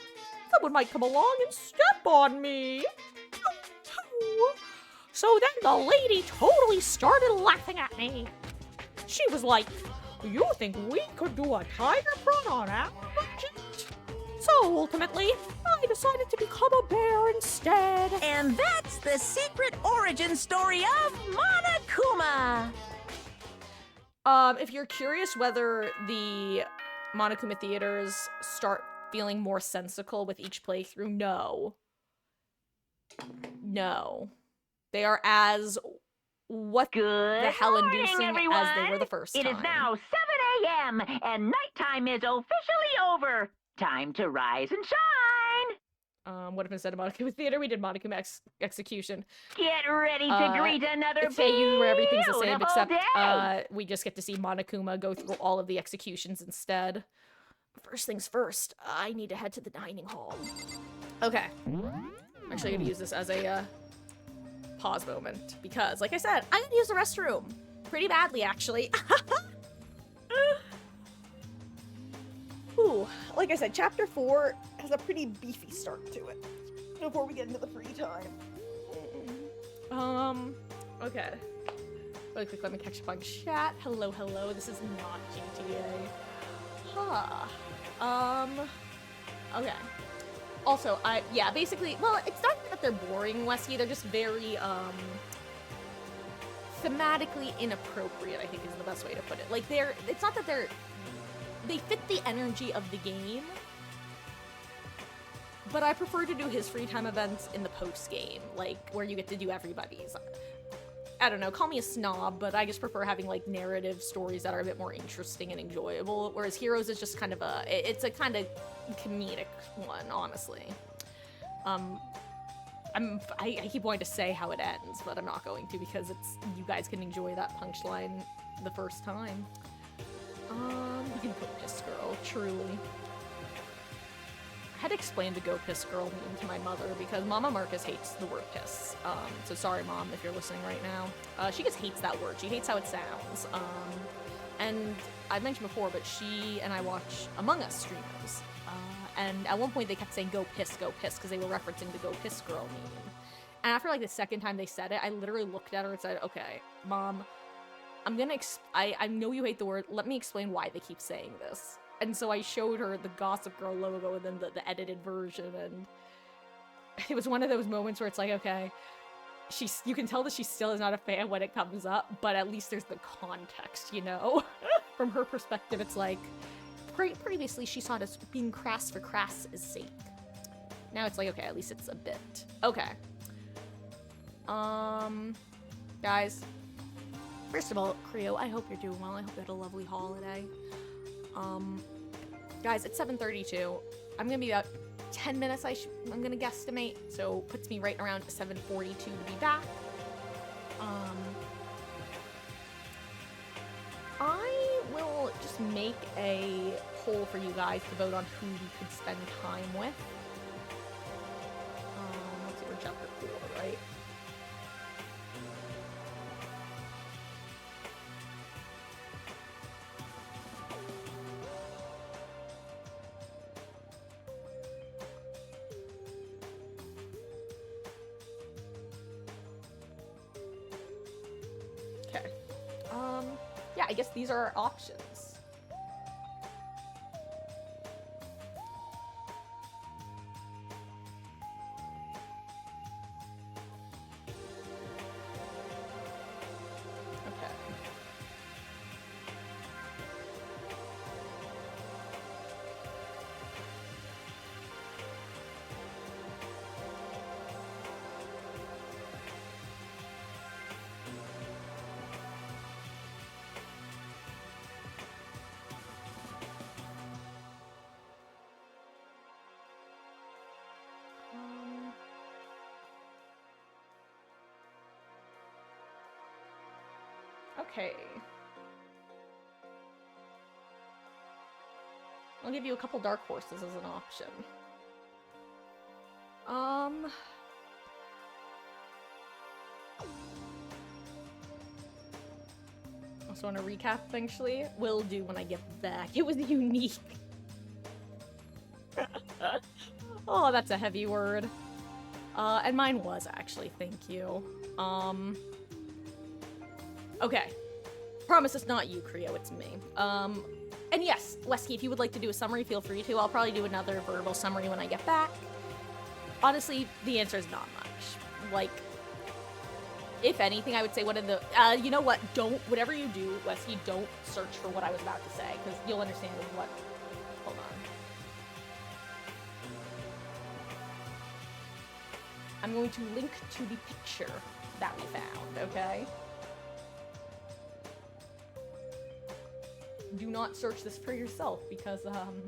someone might come along and step on me. So then the lady totally started laughing at me. She was like, "You think we could do a tiger prawn on our budget?" So ultimately, I decided to become a bear instead. And that's the secret origin story of Monokuma. If you're curious whether the Monokuma theaters start feeling more sensical with each playthrough, no. They are as what Good the hell morning, inducing everyone. as they were the first time. It is now 7 a.m. and nighttime is officially over. Time to rise and shine. What if instead of Monokuma Theater, we did Monokuma Execution? Get ready to greet another Say you where everything's the same, beautiful except day. we just get to see Monokuma go through all of the executions instead. First things first, I need to head to the dining hall. Okay. I'm actually gonna use this as a pause moment, because, like I said, I'm gonna use the restroom. Pretty badly, actually. Ooh, like I said, Chapter 4 has a pretty beefy start to it. Before we get into the free time. Okay. Really quick, let me catch up on chat. Hello, this is not GTA. Okay. Also, basically, well, it's not that they're boring, Wesky, they're just very, thematically inappropriate, I think is the best way to put it. Like, it's not that they fit the energy of the game, But I prefer to do his free time events in the post game, like where you get to do everybody's. I don't know, call me a snob, but I just prefer having like narrative stories that are a bit more interesting and enjoyable. Whereas Heroes is just kind of it's a kind of comedic one, honestly. I keep wanting to say how it ends, but I'm not going to because you guys can enjoy that punchline the first time. You can put Piss Girl, truly. I had to explain the Go Piss Girl meme to my mother because Mama Marcus hates the word piss. So sorry, Mom, if you're listening right now. She just hates that word. She hates how it sounds. And I've mentioned before, but she and I watch Among Us streamers. And at one point they kept saying go piss, because they were referencing the Go Piss Girl meme. And after like the second time they said it, I literally looked at her and said, okay, Mom, I'm gonna, I know you hate the word, let me explain why they keep saying this. And so I showed her the Gossip Girl logo and then the edited version, and it was one of those moments where it's like, okay, you can tell that she still is not a fan when it comes up, but at least there's the context, you know? From her perspective, it's like, previously she saw it as being crass for crass' sake. Now it's like, okay, at least it's a bit. Okay. Guys, first of all, Creo, I hope you're doing well. I hope you had a lovely holiday. Guys, it's 7:32. I'm gonna be about 10 minutes, I'm gonna guesstimate, so puts me right around 7:42 to be back. I will just make a poll for you guys to vote on who we could spend time with. Let's see, we're chapter 4, right? Okay. Yeah, I guess these are our options. Okay. Okay. I'll give you a couple dark horses as an option. Also want to recap eventually? Will do when I get back. It was unique. Oh, that's a heavy word. And mine was actually, thank you. Okay. Promise it's not you, Creo, it's me. And yes, Wesky, if you would like to do a summary, feel free to. I'll probably do another verbal summary when I get back. Honestly, the answer is not much. Like, if anything, I would say one of the, you know what, whatever you do, Wesky, don't search for what I was about to say, because you'll understand what, hold on. I'm going to link to the picture that we found, okay? Do not search this for yourself, because, hold on.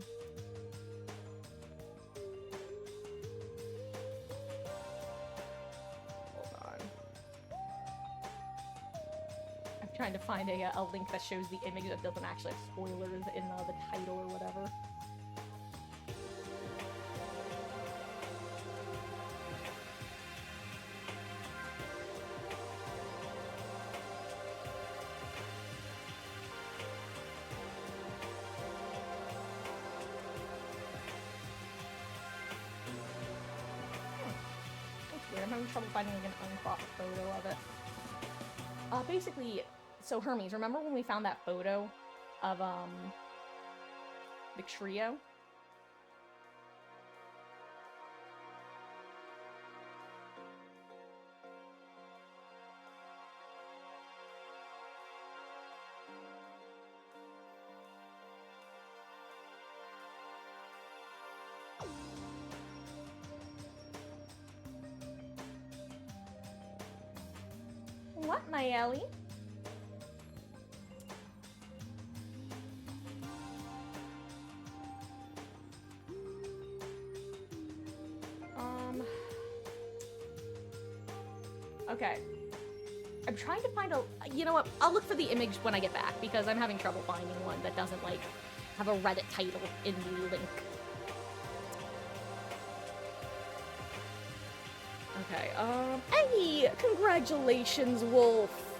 I'm trying to find a link that shows the image that doesn't actually have spoilers in the title or whatever. I'm having trouble finding like an uncropped photo of it. Basically, so Hermes, remember when we found that photo of the trio? lot, Nayeli. Okay. I'm trying to find a... You know what? I'll look for the image when I get back, because I'm having trouble finding one that doesn't, like, have a Reddit title in the link. Okay, hey! Congratulations, Wolf!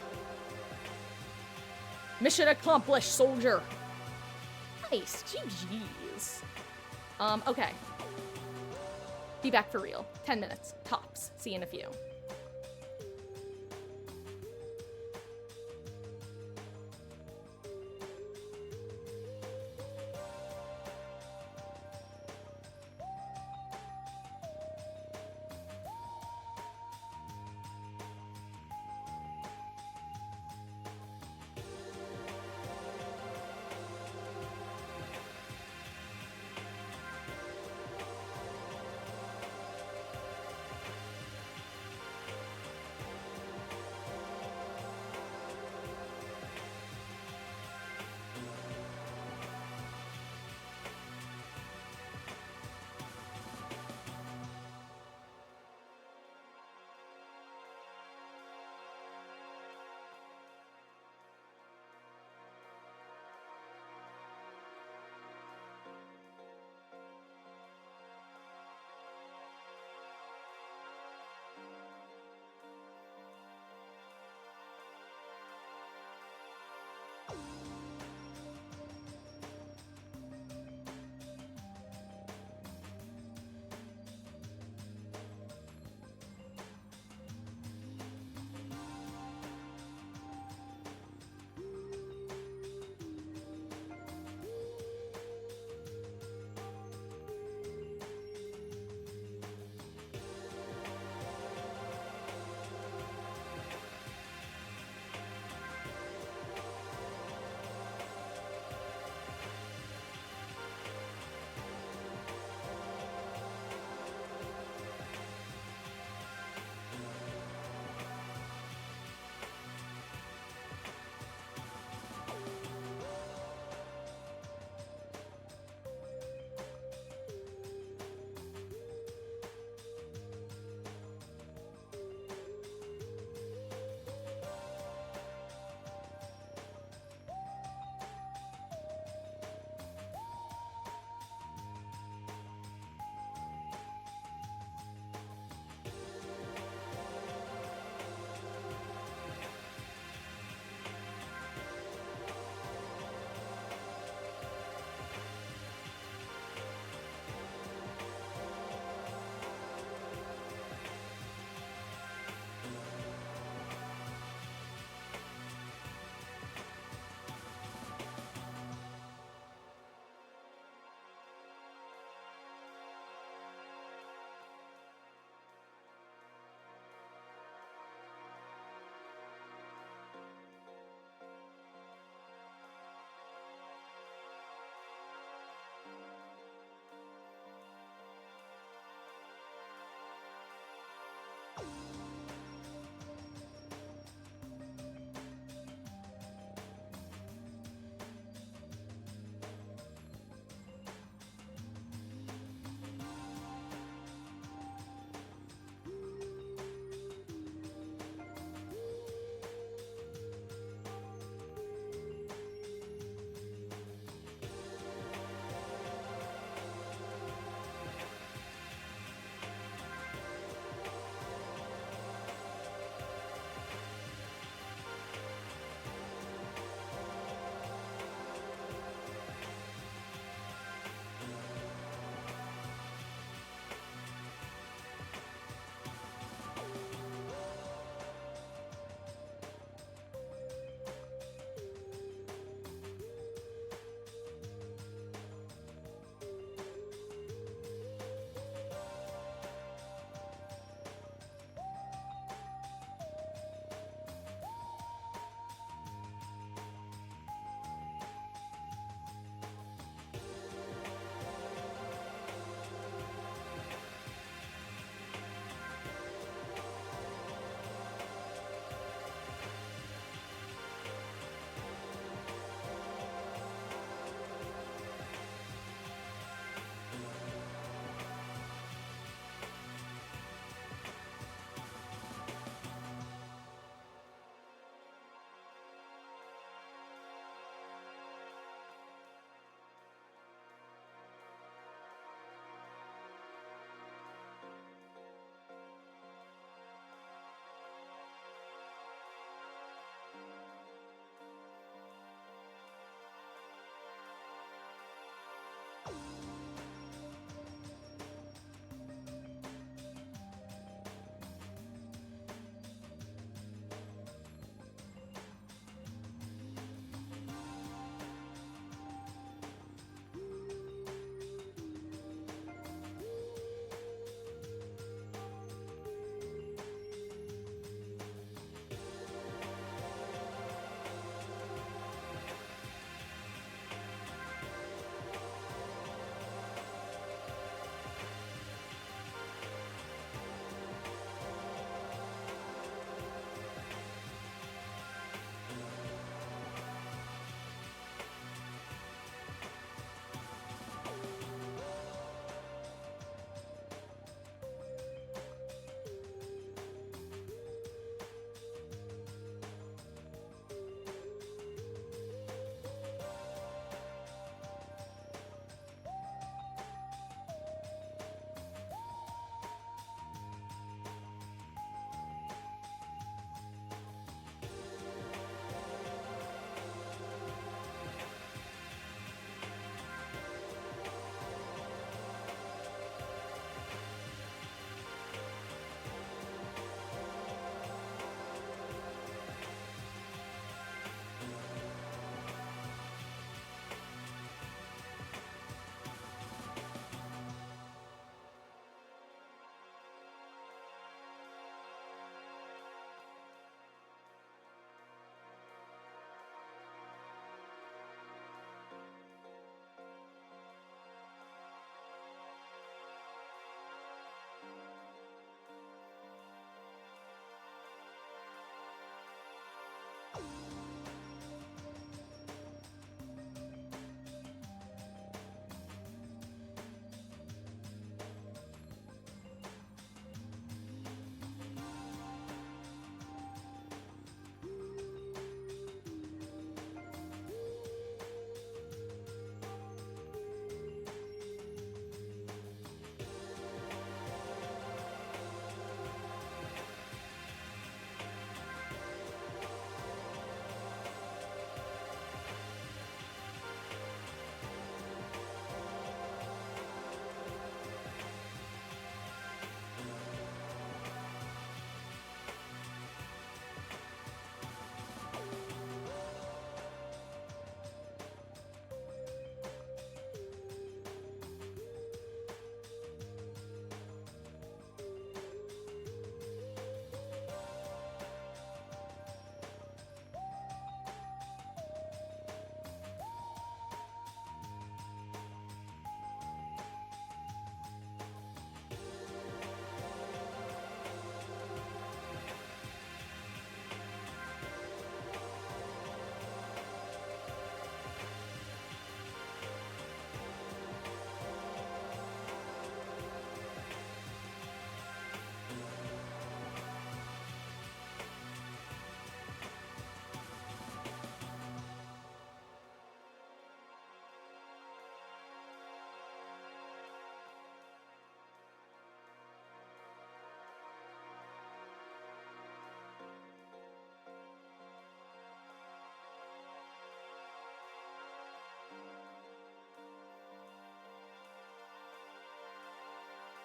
Mission accomplished, soldier! Nice, GG's. Okay. Be back for real. 10 minutes, tops. See you in a few.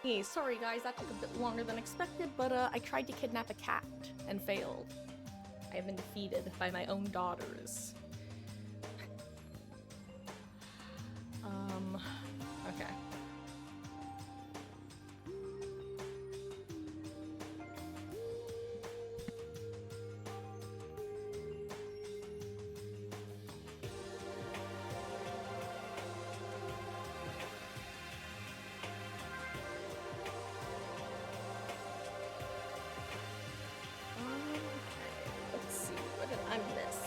Hey, sorry guys, that took a bit longer than expected, but I tried to kidnap a cat and failed. I have been defeated by my own daughters. Okay. Let's see, what did I miss?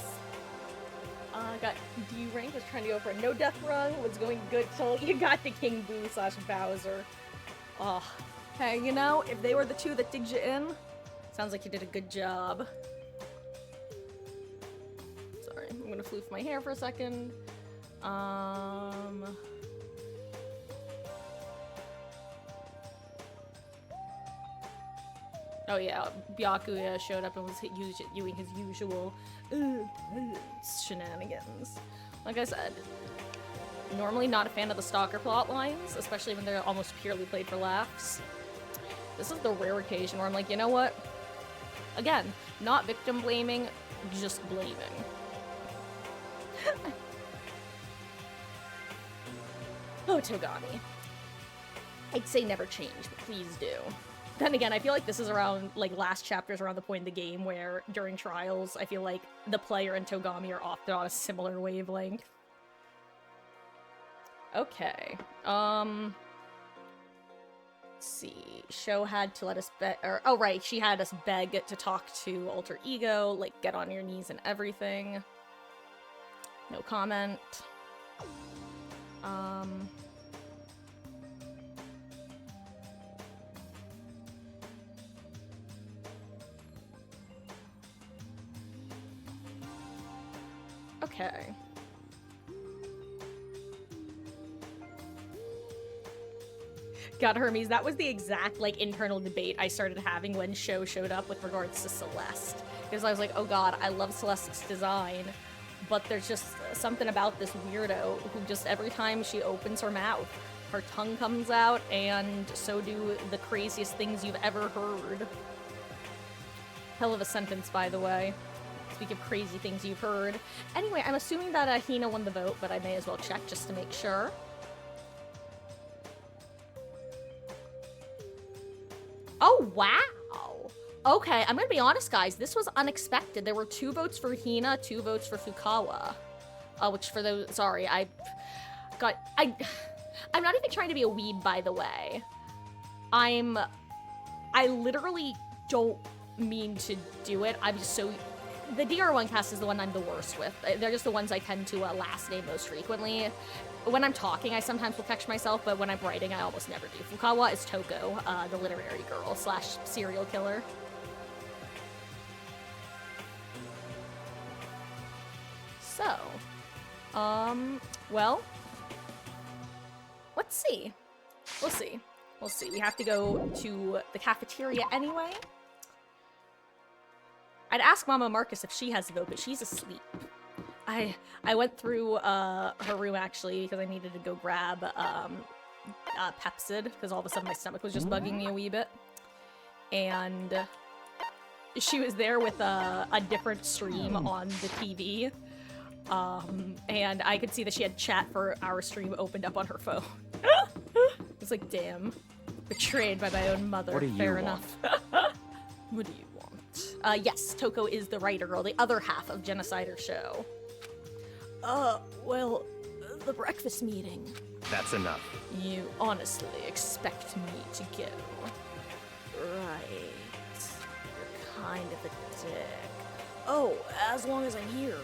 Got D rank, was trying to go for a no death run, was going good till you got the King Boo / Bowser. Oh, hey, you know, if they were the two that digged you in, sounds like you did a good job. Sorry, I'm gonna floof my hair for a second. Oh yeah, Byakuya showed up and was doing his usual shenanigans. Like I said, normally not a fan of the stalker plot lines, especially when they're almost purely played for laughs. This is the rare occasion where I'm like, you know what? Again, not victim blaming, just blaming. Oh, Togami. I'd say never change, but please do. Then again, I feel like this is around, like, last chapter's around the point in the game where, during trials, I feel like the player and Togami are often on a similar wavelength. Okay. Let's see. Sho had to let us beg, or, oh right, she had us beg to talk to Alter Ego, like, get on your knees and everything. No comment. Okay. God, Hermes, that was the exact, like, internal debate I started having when Sho showed up with regards to Celeste. Because I was like, oh god, I love Celeste's design, but there's just something about this weirdo who just, every time she opens her mouth, her tongue comes out, and so do the craziest things you've ever heard. Hell of a sentence, by the way. Speak of crazy things you've heard. Anyway, I'm assuming that Hina won the vote, but I may as well check just to make sure. Oh, wow! Okay, I'm gonna be honest, guys. This was unexpected. There were 2 votes for Hina, 2 votes for Fukawa. Which for those... Sorry, I'm not even trying to be a weeb, by the way. I literally don't mean to do it. I'm just so... The DR1 cast is the one I'm the worst with. They're just the ones I tend to last name most frequently. When I'm talking, I sometimes will catch myself, but when I'm writing, I almost never do. Fukawa is Toko, the literary girl / serial killer. So, well, let's see. We'll see. We'll see. We have to go to the cafeteria anyway. I'd ask Mama Marcus if she has the vote, but she's asleep. I went through her room actually because I needed to go grab Pepsid because all of a sudden my stomach was just bugging me a wee bit, and she was there with a different stream on the TV, and I could see that she had chat for our stream opened up on her phone. It's like, damn, betrayed by my own mother. What do you Fair want? enough. What do you want? Yes, Toko is the writer girl, the other half of Genocider Show. Well, the breakfast meeting. That's enough. You honestly expect me to go? Right. You're kind of a dick. Oh, as long as I'm here.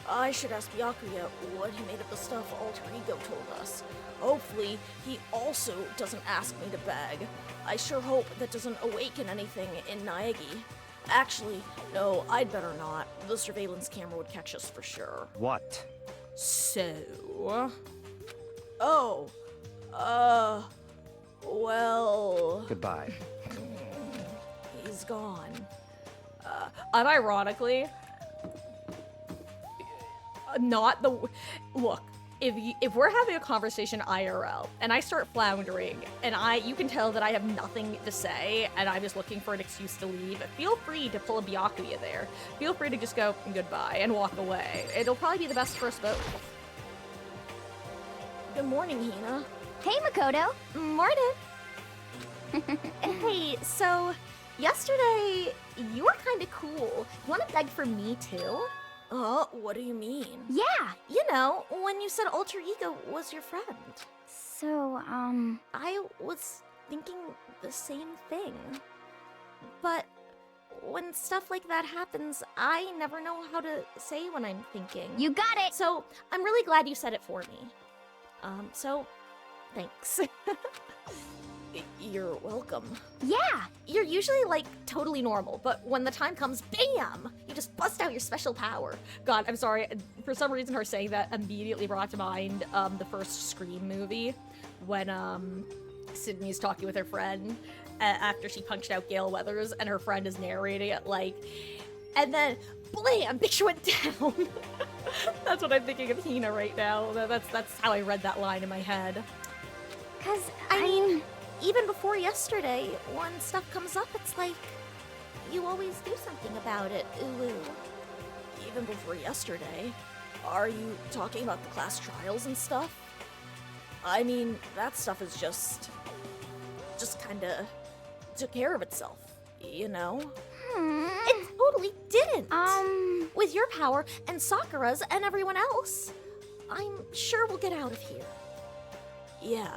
I should ask Byakuya what he made of the stuff Alter Ego told us. Hopefully, he also doesn't ask me to beg. I sure hope that doesn't awaken anything in Naegi. Actually, no, I'd better not. The surveillance camera would catch us for sure. What? So... Oh, well... Goodbye. He's gone. Unironically... not the... Look, if we're having a conversation IRL and I start floundering and you can tell that I have nothing to say and I'm just looking for an excuse to leave, feel free to pull a Byakuya there. Feel free to just go goodbye and walk away. It'll probably be the best for us both. Good morning, Hina. Hey, Makoto. Morning. Hey, so yesterday you were kind of cool. You want to beg for me too? What do you mean? Yeah. You know, when you said alter ego was your friend. So, I was thinking the same thing. But when stuff like that happens, I never know how to say what I'm thinking. you got it. So I'm really glad you said it for me. So thanks. You're welcome. Yeah. You're usually like totally normal, but when the time comes, bam! You just bust out your special power. God, I'm sorry. For some reason, her saying that immediately brought to mind the first Scream movie when Sydney's talking with her friend after she punched out Gale Weathers, and her friend is narrating it like, and then blam, bitch went down. That's what I'm thinking of Hina right now. That's how I read that line in my head. 'Cause I mean, even before yesterday, when stuff comes up, it's like you always do something about it. Ooh. Even before yesterday. Are you talking about the class trials and stuff? I mean, that stuff is just kinda took care of itself, you know? It totally didn't. Um, With your power and Sakura's and everyone else, I'm sure we'll get out of here. Yeah,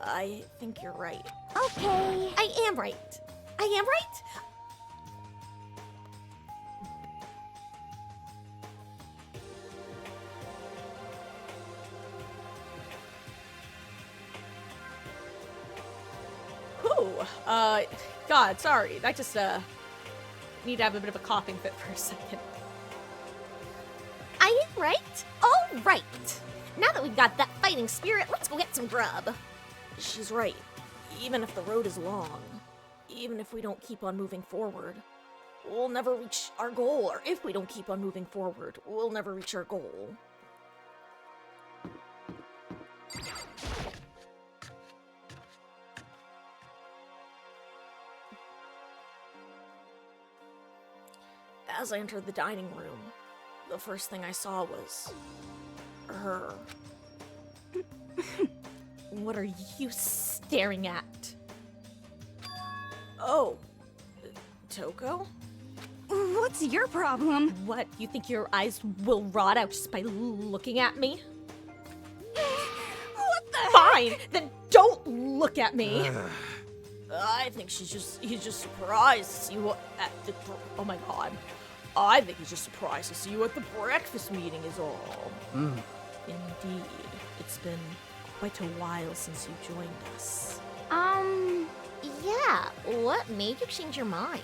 I think you're right. okay. I am right. I am right? Whew. God, sorry. I just, need to have a bit of a coughing fit for a second. I am right? All right. Now that we've got that fighting spirit, let's go get some grub. She's right. Even if the road is long, even if we don't keep on moving forward, we'll never reach our goal. Or if we don't keep on moving forward, we'll never reach our goal. As I entered the dining room, the first thing I saw was her. What are you staring at? Oh, Toko? What's your problem? What, you think your eyes will rot out just by looking at me? What the Fine, then don't look at me. I think he's just surprised to see you at the. Oh my god. I think he's just surprised to see you at the breakfast meeting is all. Indeed, it's been quite a while since you joined us. Yeah, what made you change your mind?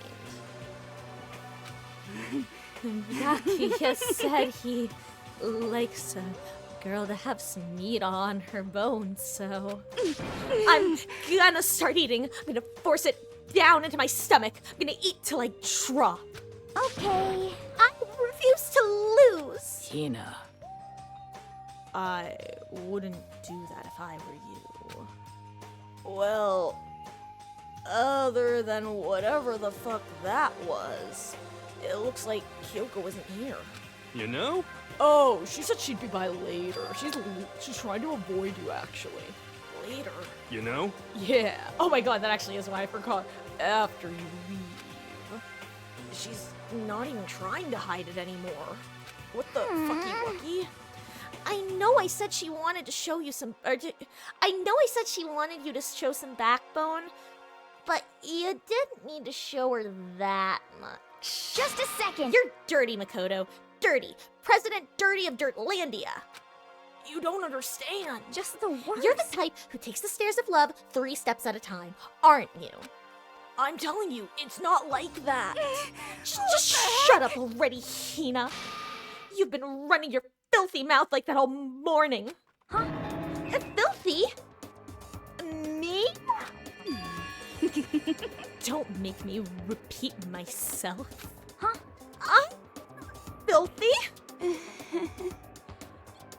Byakuya said he likes a girl to have some meat on her bones, so I'm gonna start eating. I'm gonna force it down into my stomach. I'm gonna eat till I drop. Okay. I refuse to lose. Hina. I wouldn't do that if I were you. Well, other than whatever the fuck that was, it looks like Kyoko isn't here. You know? Oh, she said she'd be by later. She's trying to avoid you, actually. Later. You know? Yeah. Oh my god, that actually is what I forgot. After you leave. She's not even trying to hide it anymore. What the fucky wucky? I know I said she wanted to show you some. I know I said she wanted you to show some backbone, but you didn't need to show her that much. Just a second. You're dirty, Makoto. Dirty. President Dirty of Dirtlandia. You don't understand. Just the worst. You're the type who takes the stairs of love 3 steps at a time, aren't you? I'm telling you, it's not like that. Just shut up already, Hina. You've been running your filthy mouth like that all morning. Huh? Filthy? Me? Don't make me repeat myself. Huh? I'm filthy?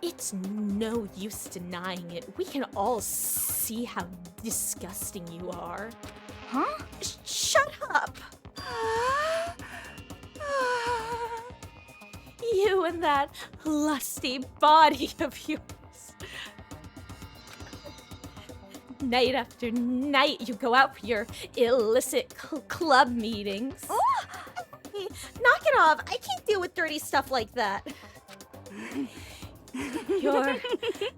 It's It's no use denying it. We can all see how disgusting you are. Huh? Shut up! You and that lusty body of yours. Night after night, you go out for your illicit club meetings. Knock it off. I can't deal with dirty stuff like that. Your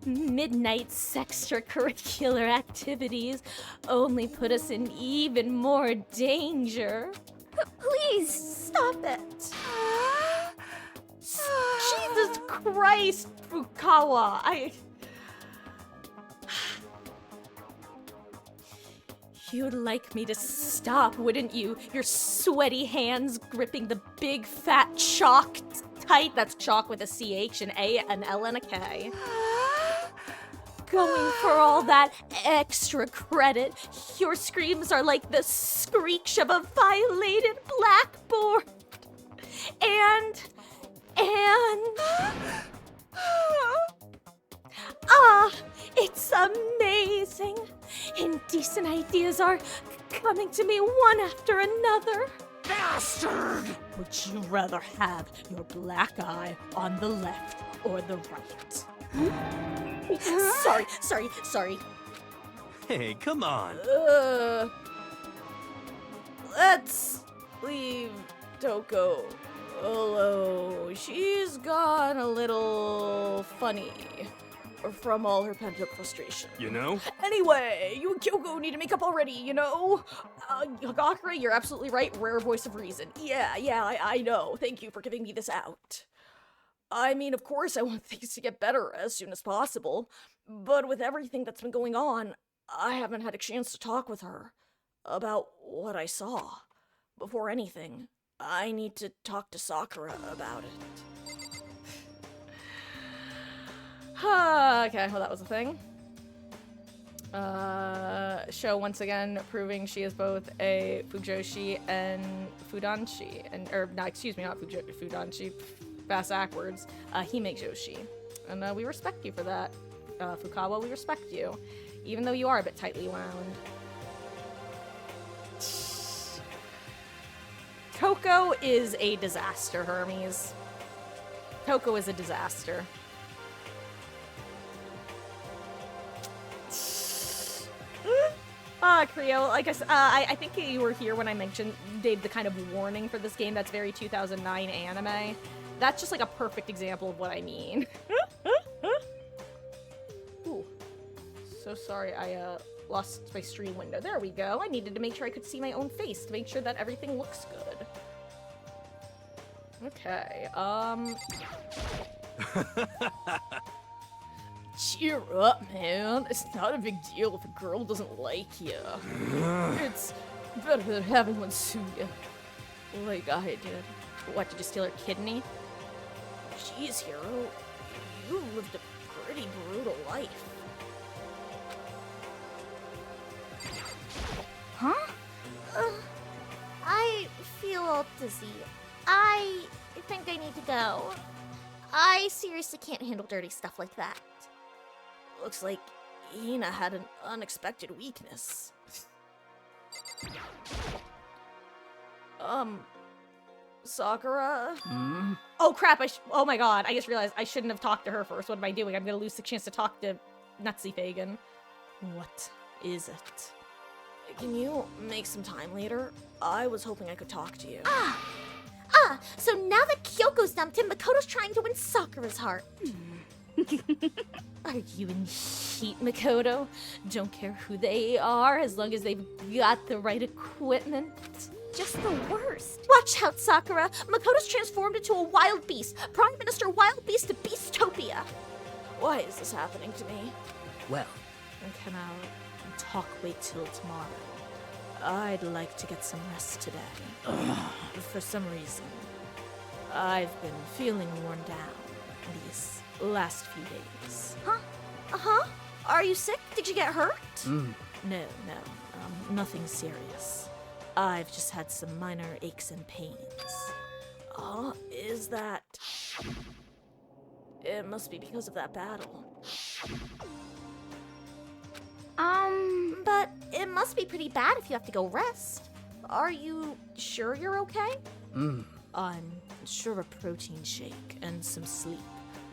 midnight extracurricular activities only put us in even more danger. Please stop it. Jesus Christ, Fukawa. You'd like me to stop, wouldn't you? Your sweaty hands gripping the big fat chalk tight. That's chalk with a CH, an A, an L, and a K. Going for all that extra credit. Your screams are like the screech of a violated blackboard. And it's amazing. Indecent ideas are coming to me one after another. Bastard! Would you rather have your black eye on the left or the right? Sorry. Hey, come on. Let's leave Toko alone. She's gone a little funny from all her pent-up frustration. You know? Anyway, you and Kyoko need to make up already, you know? Gakure, you're absolutely right. Rare voice of reason. Yeah, I know. Thank you for giving me this out. I mean, of course, I want things to get better as soon as possible, but with everything that's been going on, I haven't had a chance to talk with her about what I saw. Before anything, I need to talk to Sakura about it. Okay, well that was a thing. Show once again proving she is both a Fujoshi and Fudanshi, not Fudanshi, fast backwards, Hime Joshi. And we respect you for that, Fukawa, we respect you, even though you are a bit tightly wound. Toko is a disaster, Hermes. Toko is a disaster. Creo, like I think you were here when I mentioned, Dave, the kind of warning for this game that's very 2009 anime. That's just like a perfect example of what I mean. Ooh. So sorry, I lost my stream window. There we go. I needed to make sure I could see my own face to make sure that everything looks good. Okay, cheer up, man. It's not a big deal if a girl doesn't like you. It's better than having one sue you. Like I did. What, did you steal her kidney? Jeez, Hero. You lived a pretty brutal life. Huh? I feel all dizzy. I think I need to go. I seriously can't handle dirty stuff like that. Looks like Hina had an unexpected weakness. Sakura? Oh crap, oh my god, I just realized I shouldn't have talked to her first. What am I doing? I'm gonna lose the chance to talk to Nutsy Fagan. What is it? Can you make some time later? I was hoping I could talk to you. So now that Kyoko's dumped him, Makoto's trying to win Sakura's heart. Are you in heat, Makoto? Don't care who they are, as long as they've got the right equipment. Just the worst. Watch out, Sakura. Makoto's transformed into a wild beast. Prime Minister Wild Beast of Beastopia. Why is this happening to me? Well, Can I wait till tomorrow? I'd like to get some rest today. For some reason, I've been feeling worn down these last few days. Are you sick? Did you get hurt? No, nothing serious. I've just had some minor aches and pains. It must be because of that battle. But it must be pretty bad if you have to go rest. Are you sure you're okay? I'm sure a protein shake and some sleep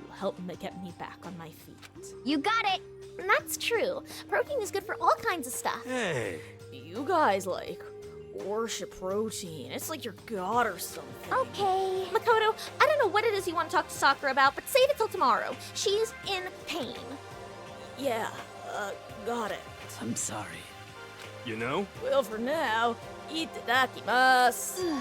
will help get me back on my feet. You got it! That's true. Protein is good for all kinds of stuff. Hey. You guys, worship protein. It's like your god or something. Okay. Makoto, I don't know what it is you want to talk to Sakura about, but save it till tomorrow. She's in pain. Yeah, got it. I'm sorry. You know? Well, for now, itadakimasu.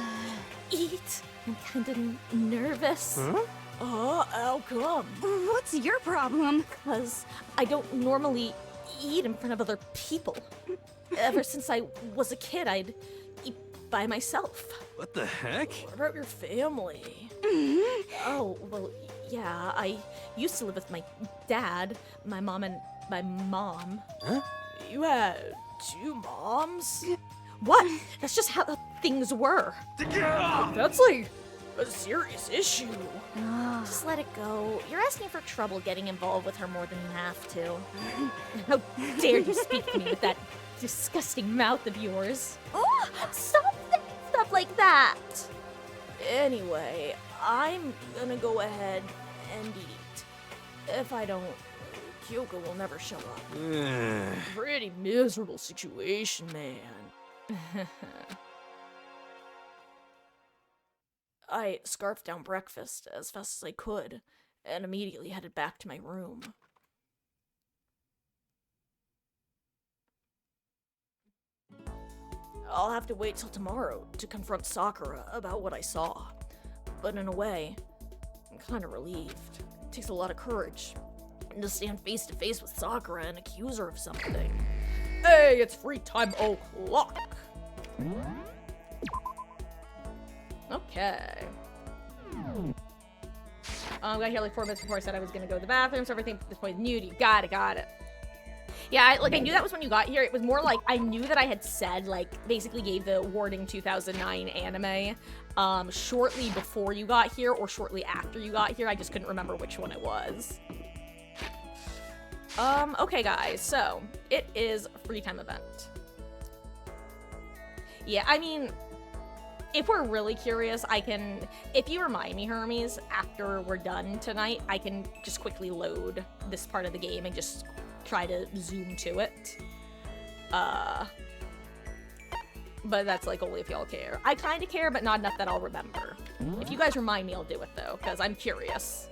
Eat. I'm kind of nervous. Huh? How come? What's your problem? Because I don't normally eat in front of other people. Ever since I was a kid, I'd eat by myself. What the heck? What about your family? Oh, well, yeah, I used to live with my dad, my mom, and my mom. Huh? You had 2 moms? What? That's just how things were. That's like a serious issue. Just let it go. You're asking for trouble getting involved with her more than you have to. How dare you speak to me with that disgusting mouth of yours? Oh, stop saying stuff like that! Anyway, I'm gonna go ahead and eat. If I don't, Kyoko will never show up. Pretty miserable situation, man. I scarfed down breakfast as fast as I could and immediately headed back to my room. I'll have to wait till tomorrow to confront Sakura about what I saw. But in a way, I'm kind of relieved. It takes a lot of courage to stand face to face with Sakura and accuse her of something. Hey, it's free time o'clock! Okay. I got here like 4 minutes before I said I was gonna go to the bathroom, so everything at this point is new to you. Got it. Yeah, I knew that was when you got here. It was more like, I knew that I had said, basically gave the Warding 2009 anime, shortly before you got here, or shortly after you got here. I just couldn't remember which one it was. Okay guys, so, it is a free time event. Yeah, I mean, if we're really curious, I can, if you remind me, Hermes, after we're done tonight, I can just quickly load this part of the game and just try to zoom to it. But that's only if y'all care. I kind of care, but not enough that I'll remember. If you guys remind me, I'll do it though, because I'm curious.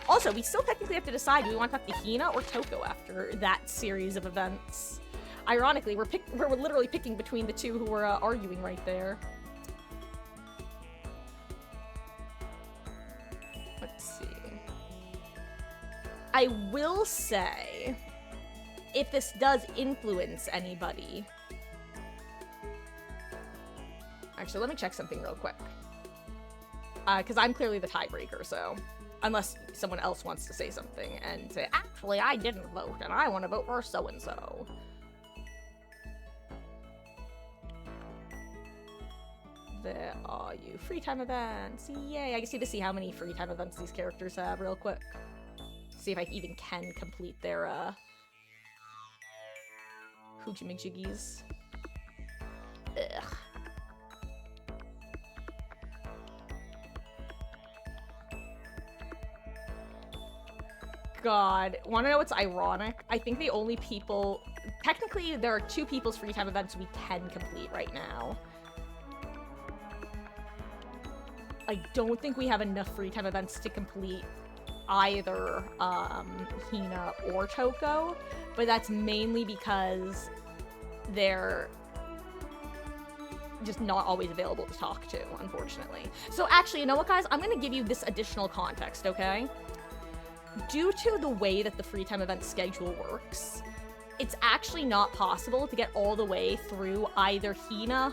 Also, we still technically have to decide, do we want to talk to Hina or Toko after that series of events? Ironically, we're literally picking between the two who are arguing right there. Let's see. I will say, if this does influence anybody... Actually, let me check something real quick. Because I'm clearly the tiebreaker, so... Unless someone else wants to say something and say, actually, I didn't vote, and I want to vote for so-and-so. There are you. Free time events. Yay. I get to see how many free time events these characters have real quick. See if I even can complete their, hoochie-majiggies. Ugh. God. Wanna know what's ironic? I think the only people... Technically, there are 2 people's free time events we can complete right now. I don't think we have enough free time events to complete either Hina or Toko, but that's mainly because they're just not always available to talk to, unfortunately. So actually, you know what, guys? I'm gonna give you this additional context, okay? Due to the way that the free time event schedule works, it's actually not possible to get all the way through either Hina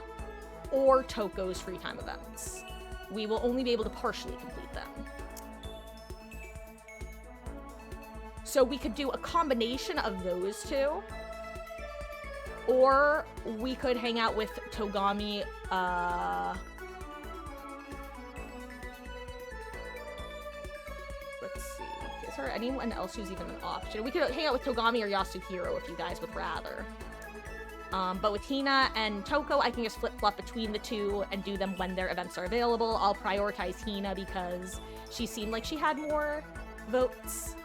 or Toko's free time events. We will only be able to partially complete them. So we could do a combination of those 2. Or we could hang out with Togami, let's see. Is there anyone else who's even an option? We could hang out with Togami or Yasuhiro if you guys would rather. But with Hina and Toko, I can just flip-flop between the two and do them when their events are available. I'll prioritize Hina because she seemed like she had more votes.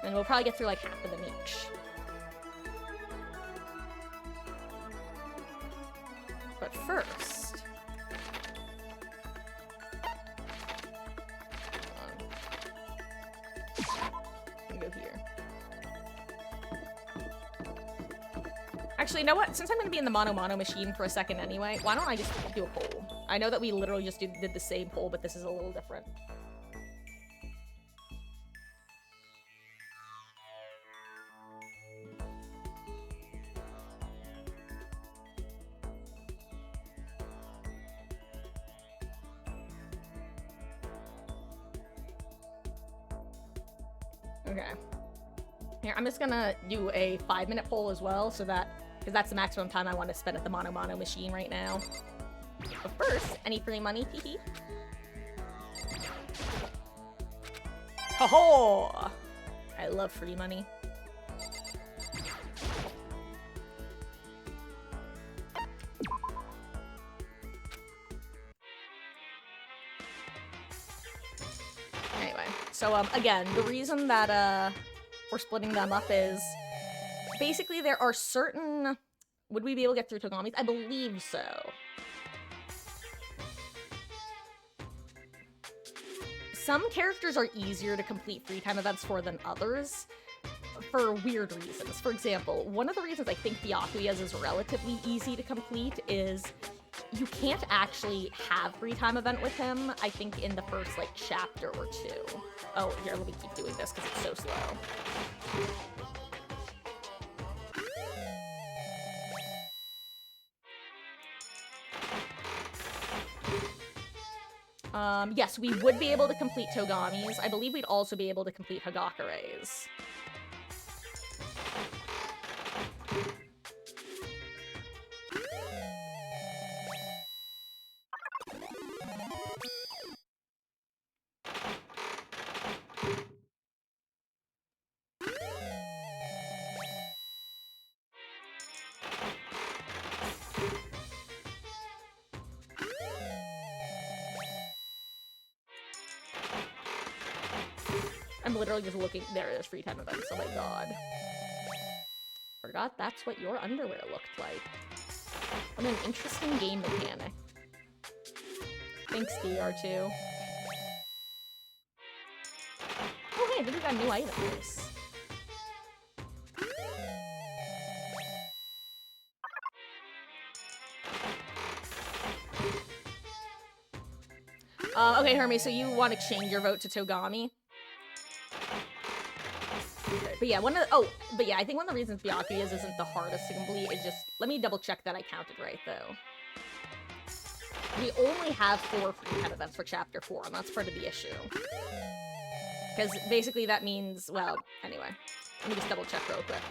And we'll probably get through like half of them each. But first... I'm gonna go here. Actually, you know what? Since I'm gonna be in the Mono machine for a second anyway, why don't I just do a poll? I know that we literally just did the same poll, but this is a little different. Okay. Here, I'm just gonna do a 5-minute poll as well, so that, because that's the maximum time I want to spend at the Mono machine right now. But first, any free money, teehee? Ho-ho! I love free money. Anyway, so again, the reason that we're splitting them up is basically there are certain... Would we be able to get through Togami's? I believe so. Some characters are easier to complete free time events for than others, for weird reasons. For example, one of the reasons I think Byakuya's is relatively easy to complete is you can't actually have free time event with him, I think, in the first, like, chapter or two. Oh, here, let me keep doing this because it's so slow. Yes, we would be able to complete Togami's. I believe we'd also be able to complete Hagakure's. I'm literally just looking. There it is, free time events. Oh my god. Forgot that's what your underwear looked like. What an interesting game mechanic. Thanks, DR2. Oh hey, I think we got new items. Okay, Hermes, so you want to change your vote to Togami? Okay, but yeah, I think one of the reasons Byakuya's isn't the hardest to complete is just... Let me double check that I counted right, though. We only have 4 free time events for Chapter 4, and that's part of the issue. Because basically that means... Well, anyway. Let me just double check real quick.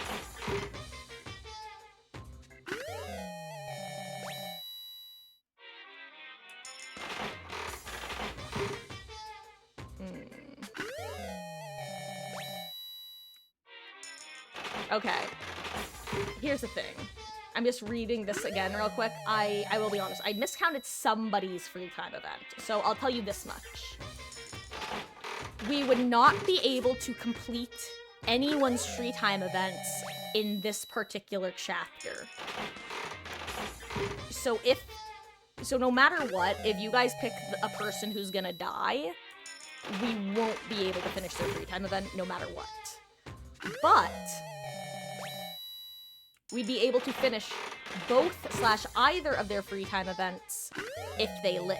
Okay. Here's the thing. I'm just reading this again real quick. I will be honest. I miscounted somebody's free time event. So I'll tell you this much. We would not be able to complete anyone's free time events in this particular chapter. So no matter what, if you guys pick a person who's gonna die, we won't be able to finish their free time event no matter what. But we'd be able to finish both/either of their free time events if they live.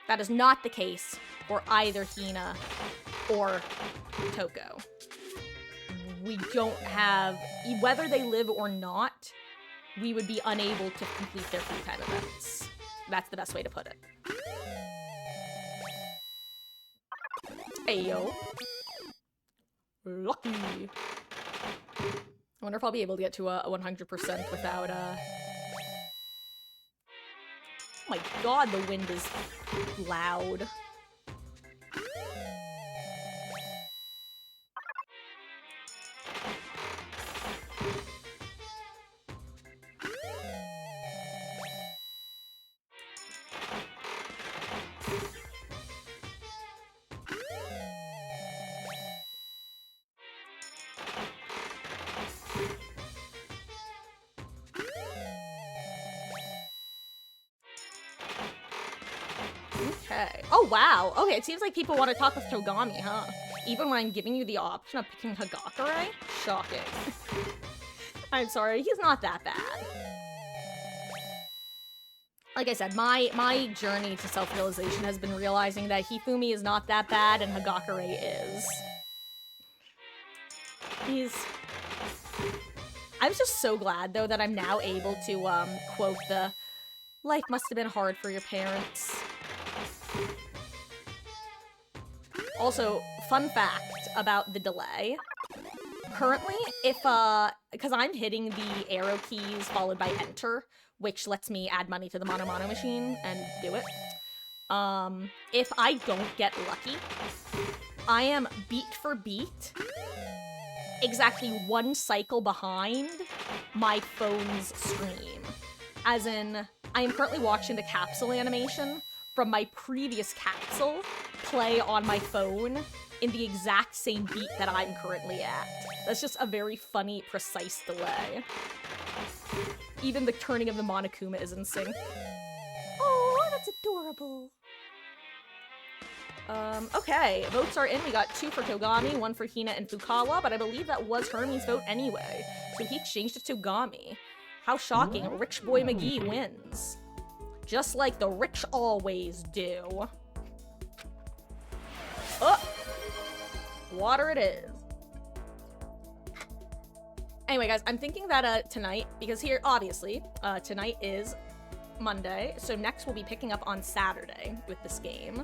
That is not the case for either Hina or Toko. We don't have... Whether they live or not, we would be unable to complete their free time events. That's the best way to put it. Ayo. Lucky. I wonder if I'll be able to get to a 100% without my god, the wind is loud. Okay. Oh, wow. Okay, it seems like people want to talk with Togami, huh? Even when I'm giving you the option of picking Hagakure? Shocking. I'm sorry, he's not that bad. Like I said, my journey to self-realization has been realizing that Hifumi is not that bad and Hagakure is. I'm just so glad, though, that I'm now able to, quote the, "Life must have been hard for your parents." Also, fun fact about the delay. Currently, if, because I'm hitting the arrow keys followed by enter, which lets me add money to the Mono Mono machine and do it. If I don't get lucky, I am beat for beat exactly one cycle behind my phone's stream. As in, I am currently watching the capsule animation from my previous capsule play on my phone in the exact same beat that I'm currently at. That's just a very funny, precise delay. Even the turning of the Monokuma is in sync. Oh, that's adorable. Okay, votes are in. We got 2 for Togami, 1 for Hina and Fukawa, but I believe that was Hermie's vote anyway, so he changed it to Togami. How shocking, Rich Boy McGee wins. Just like the rich always do. Oh! Water it is. Anyway, guys, I'm thinking that, tonight, because here, obviously, tonight is Monday, so next we'll be picking up on Saturday with this game.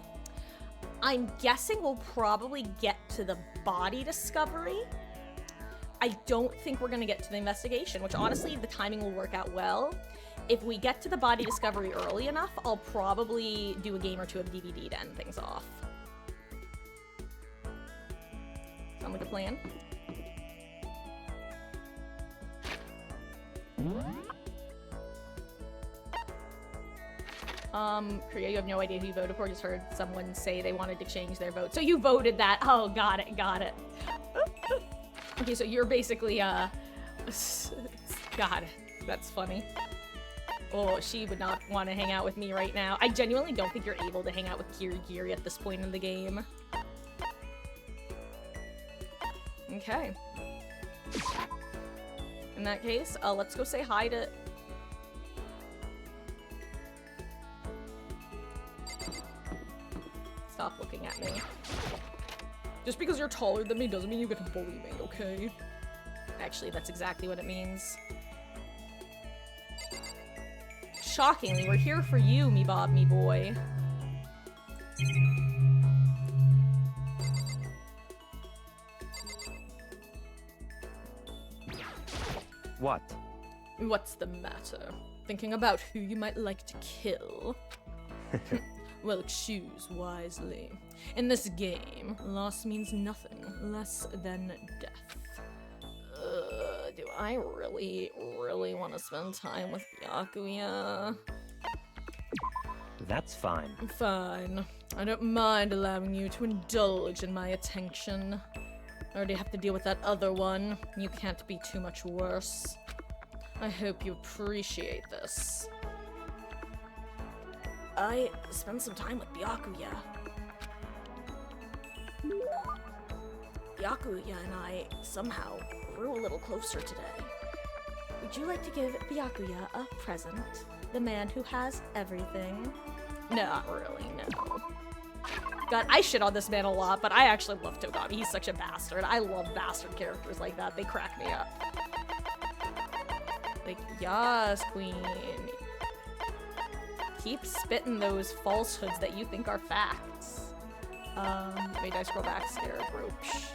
I'm guessing we'll probably get to the body discovery. I don't think we're gonna get to the investigation, which honestly, the timing will work out well. If we get to the body discovery early enough, I'll probably do a game or two of DVD to end things off. Sound like a plan? Kriya, you have no idea who you voted for. Just heard someone say they wanted to change their vote. So you voted that. Oh, got it, got it. Okay, so you're basically, God, that's funny. Oh, she would not want to hang out with me right now. I genuinely don't think you're able to hang out with Kirigiri at this point in the game. Okay. In that case, let's go say hi to... Stop looking at me. Just because you're taller than me doesn't mean you get to bully me, okay? Actually, that's exactly what it means. Shockingly, we're here for you, me bob, me boy. What? What's the matter? Thinking about who you might like to kill? Well, choose wisely. In this game, loss means nothing less than death. Do I really want to spend time with Byakuya? That's fine. Fine. I don't mind allowing you to indulge in my attention. I already have to deal with that other one. You can't be too much worse. I hope you appreciate this. I spent some time with Byakuya. Byakuya and I somehow grew a little closer today. Would you like to give Byakuya a present? The man who has everything? Not really, no. God, I shit on this man a lot, but I actually love Togami. He's such a bastard. I love bastard characters like that. They crack me up. Like, yes, queen. Keep spitting those falsehoods that you think are facts. Wait, I scroll back, Scarab Roach.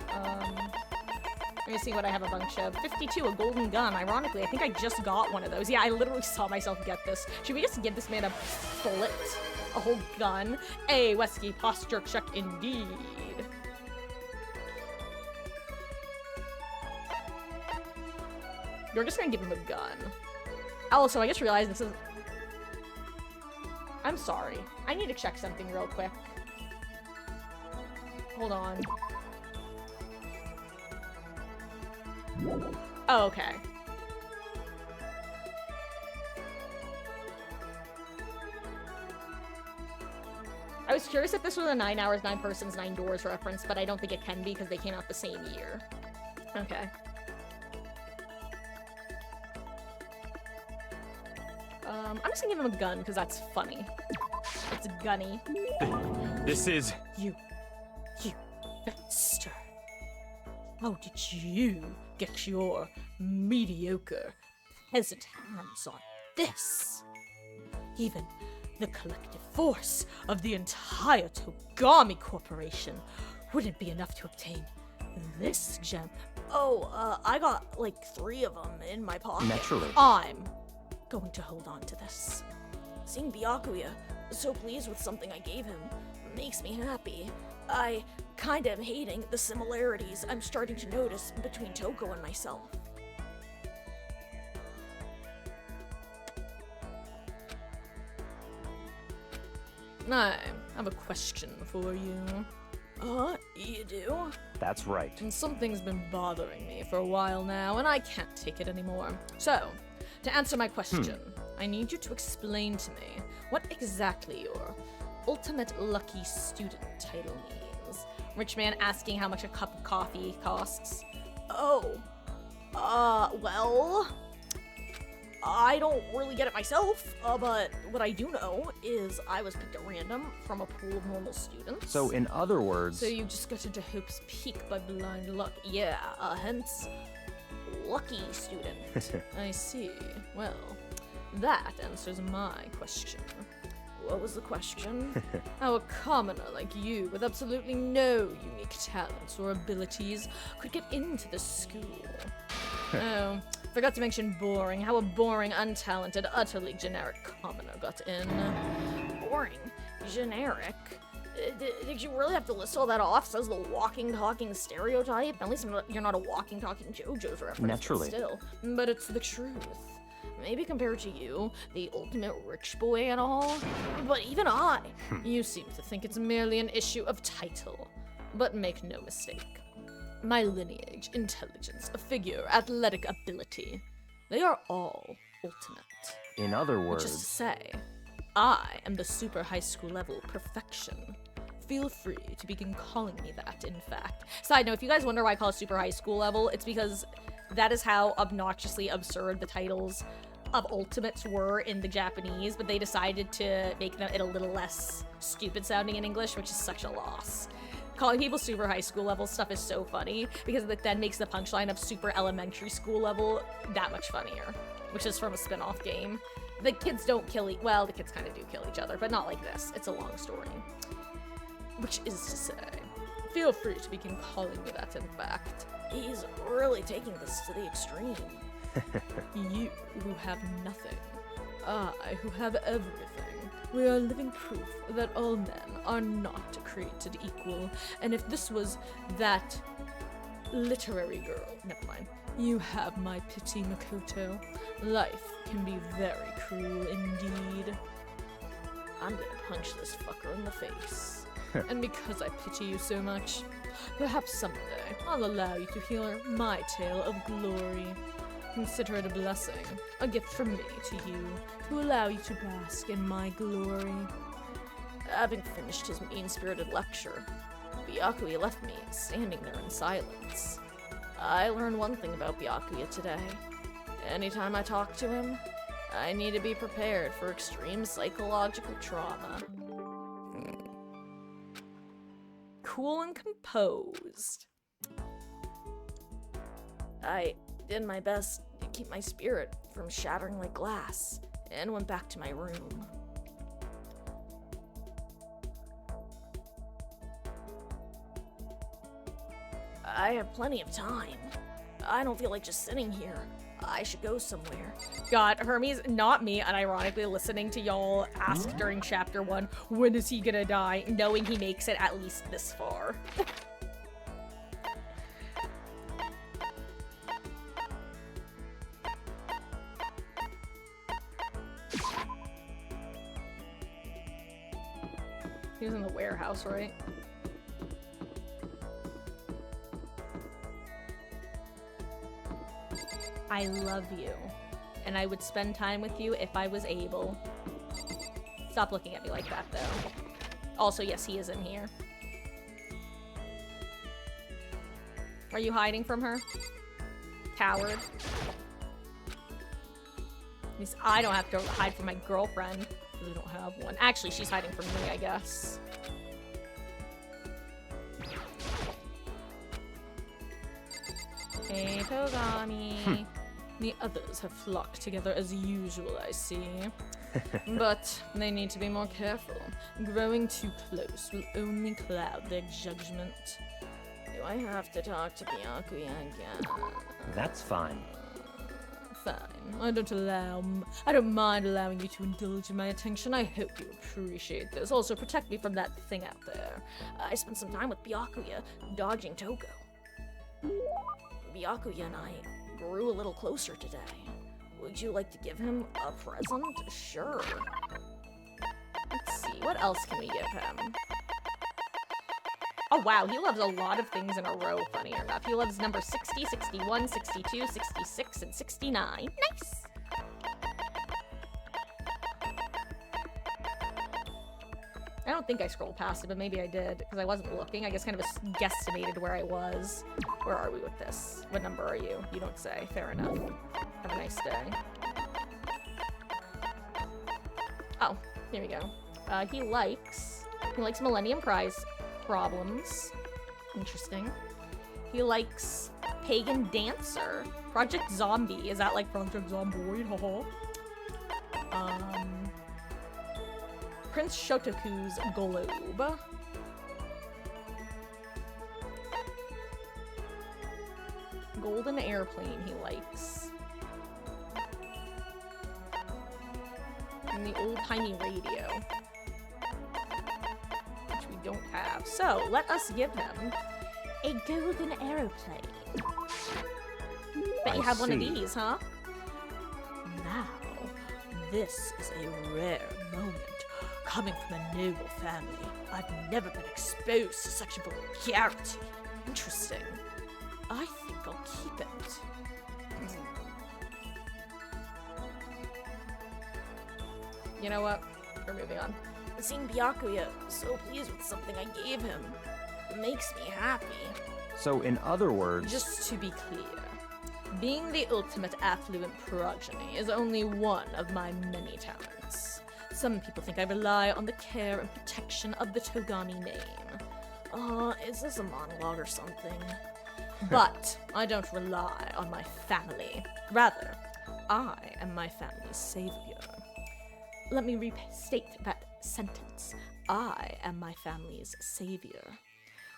Let me see what I have a bunch of. 52, a golden gun. Ironically, I think I just got one of those. Yeah, I literally saw myself get this. Should we just give this man a bullet? A whole gun? A Wesky posture check indeed. You're just gonna give him a gun. Also, I just realized this is... I'm sorry. I need to check something real quick. Hold on. Oh, okay. I was curious if this was a 9 Hours, 9 Persons, 9 Doors reference, but I don't think it can be because they came out the same year. Okay. I'm just gonna give him a gun because that's funny. It's gunny. This is... You, bastard. How did you get your mediocre peasant hands on this? Even the collective force of the entire Togami Corporation wouldn't be enough to obtain this gem. Oh, I got like 3 of them in my pocket. Naturally. I'm going to hold on to this. Seeing Byakuya so pleased with something I gave him makes me happy. I kinda am hating the similarities I'm starting to notice between Toko and myself. I have a question for you. You do? That's right. And something's been bothering me for a while now, and I can't take it anymore. So, to answer my question, I need you to explain to me what exactly your ultimate lucky student title means. Rich man asking how much a cup of coffee costs. Oh. Well... I don't really get it myself, but what I do know is I was picked at random from a pool of normal students. So in other words... So you just got into Hope's Peak by blind luck. Yeah, hence, lucky student. I see. Well, that answers my question. What was the question? How a commoner like you, with absolutely no unique talents or abilities, could get into the school. Oh, forgot to mention boring. How a boring, untalented, utterly generic commoner got in. Boring. Generic. Did you really have to list all that off as the walking, talking stereotype? At least you're not a walking, talking JoJo's reference. Naturally. But still. But it's the truth. Maybe compared to you, the ultimate rich boy and all, but even I. You seem to think it's merely an issue of title. But make no mistake. My lineage, intelligence, figure, athletic ability, they are all ultimate. In other Which is to words... say, I am the super high school level perfection. Feel free to begin calling me that, in fact. Side note, if you guys wonder why I call it super high school level, it's because that is how obnoxiously absurd the titles of Ultimates were in the Japanese, but they decided to make it a little less stupid sounding in English, which is such a loss. Calling people super high school level stuff is so funny, because it then makes the punchline of super elementary school level that much funnier, which is from a spin-off game. The kids don't kill well, the kids kind of do kill each other, but not like this. It's a long story. Which is to say, feel free to begin calling me that, in fact. He's really taking this to the extreme. You who have nothing, I who have everything. We are living proof that all men are not created equal, and if this was that literary girl, never mind. You have my pity, Makoto. Life can be very cruel indeed. I'm gonna punch this fucker in the face. And because I pity you so much, perhaps someday I'll allow you to hear my tale of glory. Consider it a blessing, a gift from me to you, to allow you to bask in my glory. Having finished his mean-spirited lecture, Byakuya left me standing there in silence. I learned one thing about Byakuya today. Anytime I talk to him, I need to be prepared for extreme psychological trauma. Cool and composed. I did my best to keep my spirit from shattering like glass, and went back to my room. I have plenty of time. I don't feel like just sitting here. I should go somewhere. God, Hermes, not me, unironically listening to y'all ask during chapter 1, when is he gonna die, knowing he makes it at least this far. He was in the warehouse, right? I love you, and I would spend time with you if I was able. Stop looking at me like that, though. Also, yes, he is in here. Are you hiding from her? Coward. At least I don't have to hide from my girlfriend, because we don't have one. Actually, she's hiding from me, I guess. Hey, Togami. The others have flocked together as usual, I see. But they need to be more careful. Growing too close will only cloud their judgment. Do I have to talk to Byakuya again? That's fine. Fine. I don't mind allowing you to indulge in my attention. I hope you appreciate this. Also, protect me from that thing out there. I spent some time with Byakuya, dodging Togo. Byakuya and I grew a little closer today. Would you like to give him a present? Sure. Let's see, what else can we give him? Oh wow, he loves a lot of things in a row, funny enough. He loves number 60, 61, 62, 66, and 69. Nice! I don't think I scrolled past it, but maybe I did, because I wasn't looking. I guess kind of guesstimated where I was. Where are we with this? What number are you? You don't say. Fair enough. Have a nice day. Oh, here we go. He likes Millennium Prize problems. Interesting. He likes Pagan Dancer. Project Zombie. Is that like Project Zomboid? Haha. Prince Shotoku's Globe. Golden Airplane he likes. And the old-timey radio. Which we don't have. So, let us give him a golden aeroplane. Bet you have one of these, huh? Now, this is a rare moment. Coming from a noble family, I've never been exposed to such vulgarity. Interesting. I think I'll keep it. You know what? We're moving on. Seeing Byakuya so pleased with something I gave him makes me happy. So, in other words... Just to be clear, being the ultimate affluent progeny is only one of my many talents. Some people think I rely on the care and protection of the Togami name. Is this a monologue or something? But I don't rely on my family. Rather, I am my family's savior. Let me restate that sentence. I am my family's savior.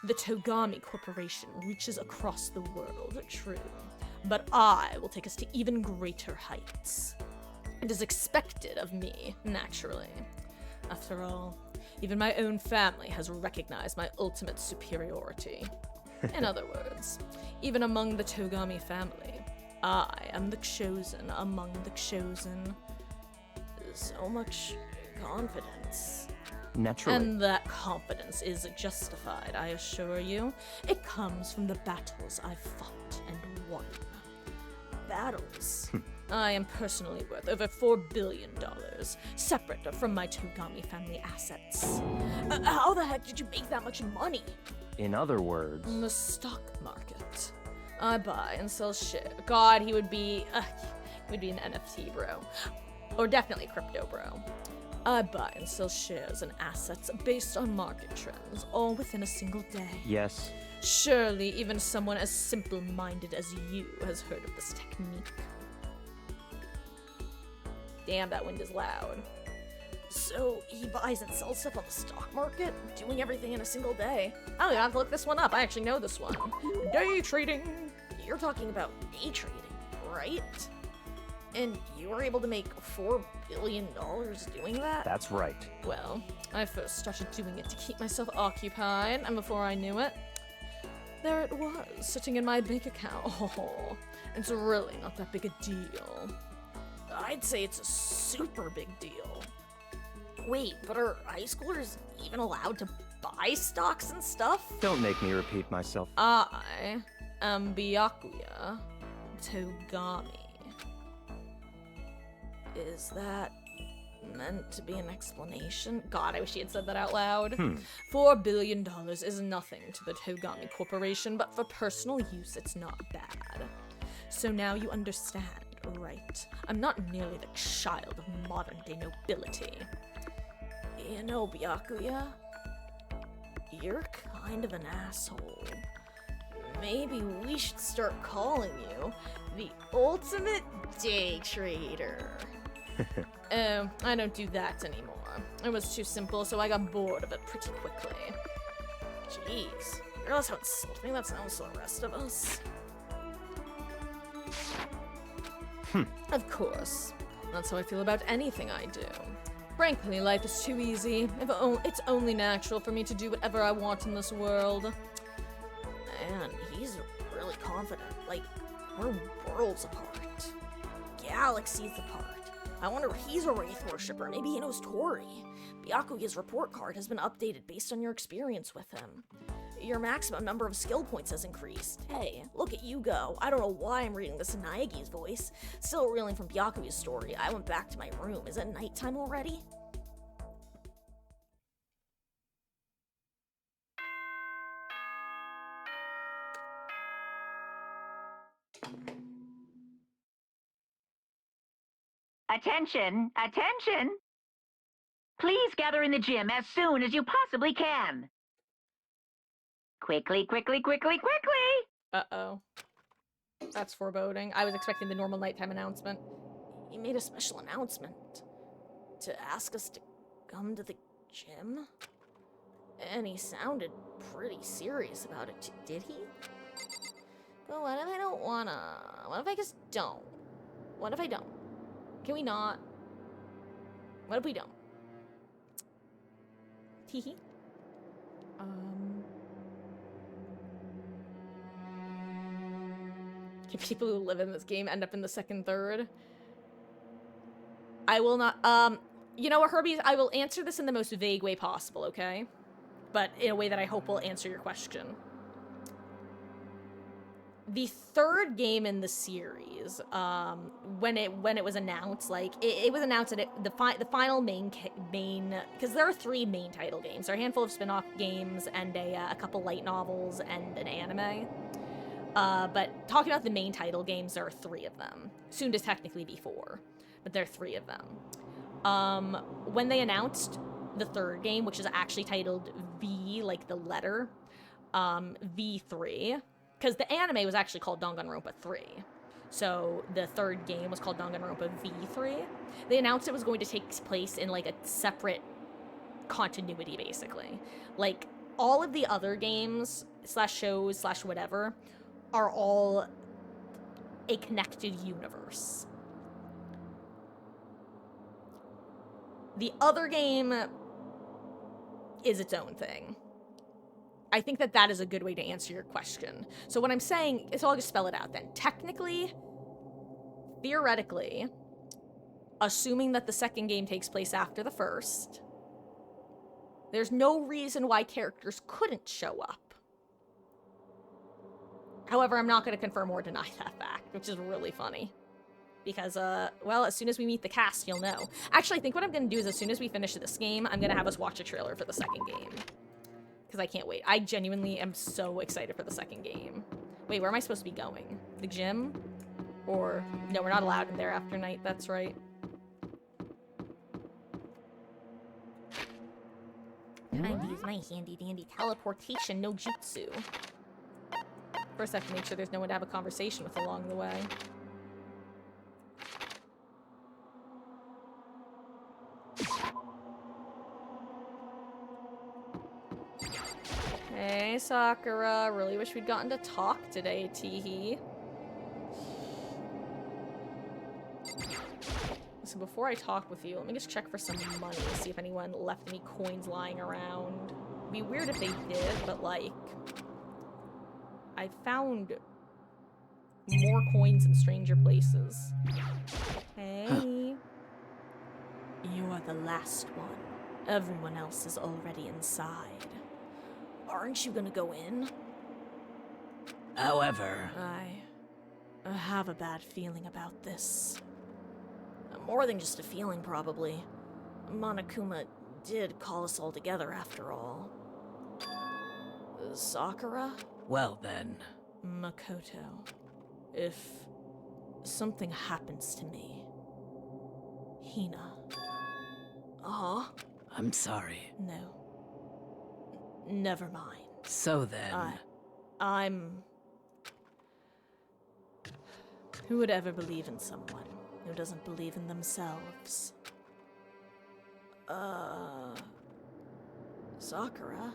The Togami Corporation reaches across the world, true. But I will take us to even greater heights. It is expected of me, naturally. After all, even my own family has recognized my ultimate superiority. In other words, even among the Togami family, I am the chosen among the chosen. So much confidence. Naturally. And that confidence is justified, I assure you. It comes from the battles I've fought and won. Battles? I am personally worth over $4 billion, separate from my Togami family assets. How the heck did you make that much money? In other words... The stock market. I buy and sell shit. God, he would be an NFT bro. Or definitely crypto bro. I buy and sell shares and assets based on market trends, all within a single day. Yes. Surely even someone as simple-minded as you has heard of this technique. Damn, that wind is loud. So he buys and sells stuff on the stock market, doing everything in a single day. I don't even have to look this one up. I actually know this one. Day trading. you're talking about day trading, right? And you were able to make $4 billion doing that? That's right. Well, I first started doing it to keep myself occupied, and before I knew it, there it was, sitting in my bank account. Oh, it's really not that big a deal. I'd say it's a super big deal. Wait, but are high schoolers even allowed to buy stocks and stuff? Don't make me repeat myself. I am Byakuya Togami. Is that meant to be an explanation? God, I wish he had said that out loud. Hmm. $4 billion is nothing to the Togami Corporation, but for personal use, it's not bad. So now you understand, right? I'm not merely the child of modern-day nobility. You know, Byakuya, you're kind of an asshole. Maybe we should start calling you the ultimate day trader. Oh, I don't do that anymore. It was too simple, so I got bored of it pretty quickly. Jeez, you realize how insulting that sounds to the rest of us? Of course. That's how I feel about anything I do. Frankly, life is too easy. It's only natural for me to do whatever I want in this world. Man, he's really confident. Like, we're worlds apart. Galaxies apart. I wonder if he's a Wraith worshipper. Maybe he knows Taurie. Byakuya's report card has been updated based on your experience with him. Your maximum number of skill points has increased. Hey, look at you go. I don't know why I'm reading this in Naegi's voice. Still reeling from Byakuya's story, I went back to my room. Is it nighttime already? Attention, attention! Please gather in the gym as soon as you possibly can. Quickly, quickly, quickly, quickly! Uh-oh. That's foreboding. I was expecting the normal nighttime announcement. He made a special announcement to ask us to come to the gym. And he sounded pretty serious about it, did he? But what if I don't wanna? What if I just don't? What if I don't? Can we not? What if we don't? Teehee. Can people who live in this game end up in the second third? I will not, you know what, Herbie? I will answer this in the most vague way possible, okay? But in a way that I hope will answer your question. The third game in the series, when it was announced, like it was announced that the final main, because there are 3 main title games. There are a handful of spin-off games and a couple light novels and an anime. But talking about the main title games, there are 3 of them. Soon to technically be 4, but there are 3 of them. When they announced the third game, which is actually titled V, like the letter, V3. Because the anime was actually called Danganronpa 3. So the third game was called Danganronpa V3. They announced it was going to take place in like a separate continuity, basically. Like all of the other games / shows / whatever are all a connected universe. The other game is its own thing. I think that that is a good way to answer your question. So what I'm saying, so I'll just spell it out then. Technically, theoretically, assuming that the second game takes place after the first, there's no reason why characters couldn't show up. However, I'm not going to confirm or deny that fact, which is really funny. Because, well, as soon as we meet the cast, you'll know. Actually, I think what I'm going to do is as soon as we finish this game, I'm going to have us watch a trailer for the second game. Because I can't wait. I genuinely am so excited for the second game. Wait, where am I supposed to be going? The gym? Or, no, we're not allowed in there after night, that's right. Time to use my handy-dandy teleportation no jutsu. First, I have to make sure there's no one to have a conversation with along the way. Hey, Sakura. Really wish we'd gotten to talk today, Teehee. So before I talk with you, let me just check for some money, see if anyone left any coins lying around. It'd be weird if they did, but like... I found more coins in stranger places. Hey. You are the last one. Everyone else is already inside. Aren't you gonna go in? However, I have a bad feeling about this. More than just a feeling, probably. Monokuma did call us all together after all. Sakura? well then. Makoto. If something happens to me... Hina. Uh-huh? I'm sorry. No. Never mind. So then. I'm... Who would ever believe in someone who doesn't believe in themselves? Sakura?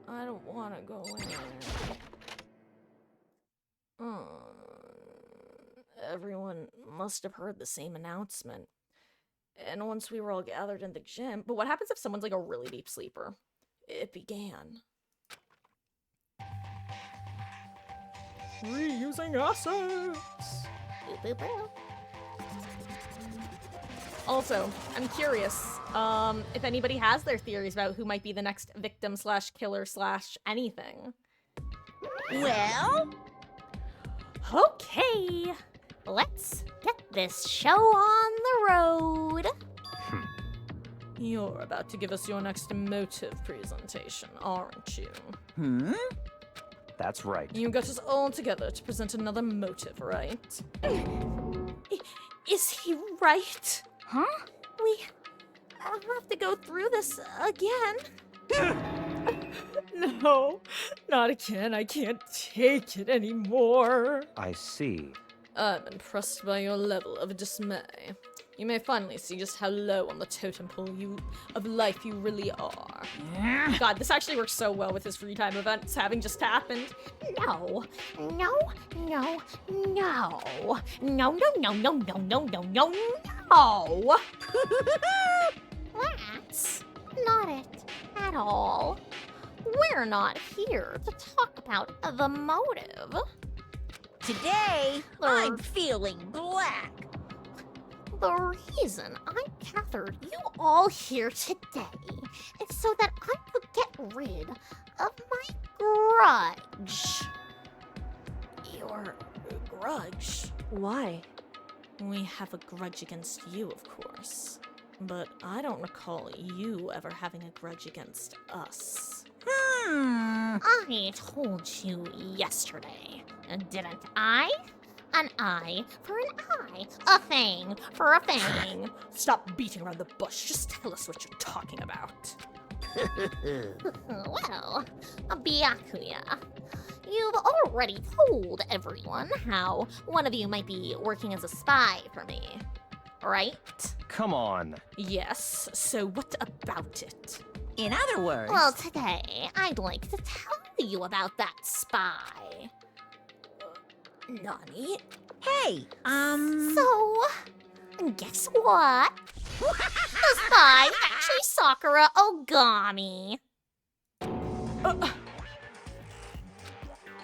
I don't want to go in. Everyone must have heard the same announcement. And once we were all gathered in the gym... But what happens if someone's like a really deep sleeper? It began. Reusing assets! Also, I'm curious, if anybody has their theories about who might be the next victim slash killer slash anything. Well, okay. Let's get this show on the road. You're about to give us your next motive presentation, aren't you? That's right. You got us all together to present another motive, right? Is he right? Huh? We have to go through this again. No, not again. I can't take it anymore. I see. I'm impressed by your level of dismay. You may finally see just how low on the totem pole of life you really are. God, this actually works so well with his free time events having just happened. No, no, no, no. No, no, no, no, no, no, no, no, no. That's not it at all. We're not here to talk about the motive. Today, I'm feeling black. The reason I gathered you all here today is so that I could get rid of my grudge. Your grudge? Why? We have a grudge against you, of course. But I don't recall you ever having a grudge against us. I told you yesterday, didn't I? An eye for an eye, a fang for a fang. Stop beating around the bush. Just tell us what you're talking about. Well, Byakuya, you've already told everyone how one of you might be working as a spy for me, right? Come on. Yes, so what about it? In other words, Well, today, I'd like to tell you about that spy. Nani? hey, So, guess what? The spy is actually Sakura Ogami.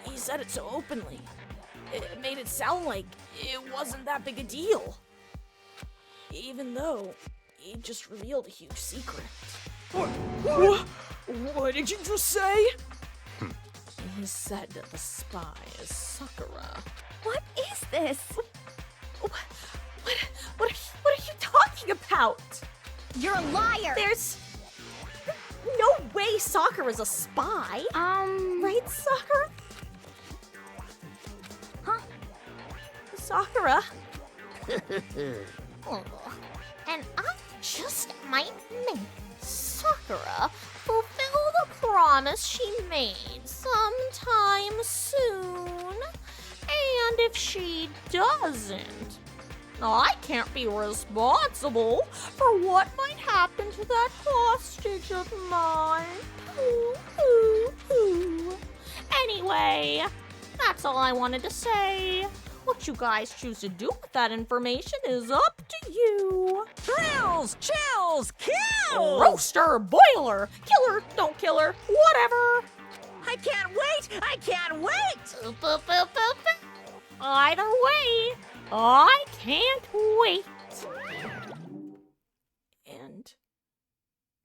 He said it so openly. It made it sound like it wasn't that big a deal. Even though he just revealed a huge secret. What did you just say? He said that the spy is Sakura. What is this? What are you talking about? you're a liar. There's no way Sakura's a spy. Right, Sakura? Huh? Sakura? Oh, and I just might make Sakura fulfill the promise she made sometime soon. And if she doesn't, I can't be responsible for what might happen to that hostage of mine. Hoo, hoo, hoo. Anyway, that's all I wanted to say. What you guys choose to do with that information is up to you. Thrills, chills, kills! Roaster, boiler, killer, don't kill her, whatever. I can't wait! I can't wait! Boop, boop, boop, boop, boop. Either way, I can't wait.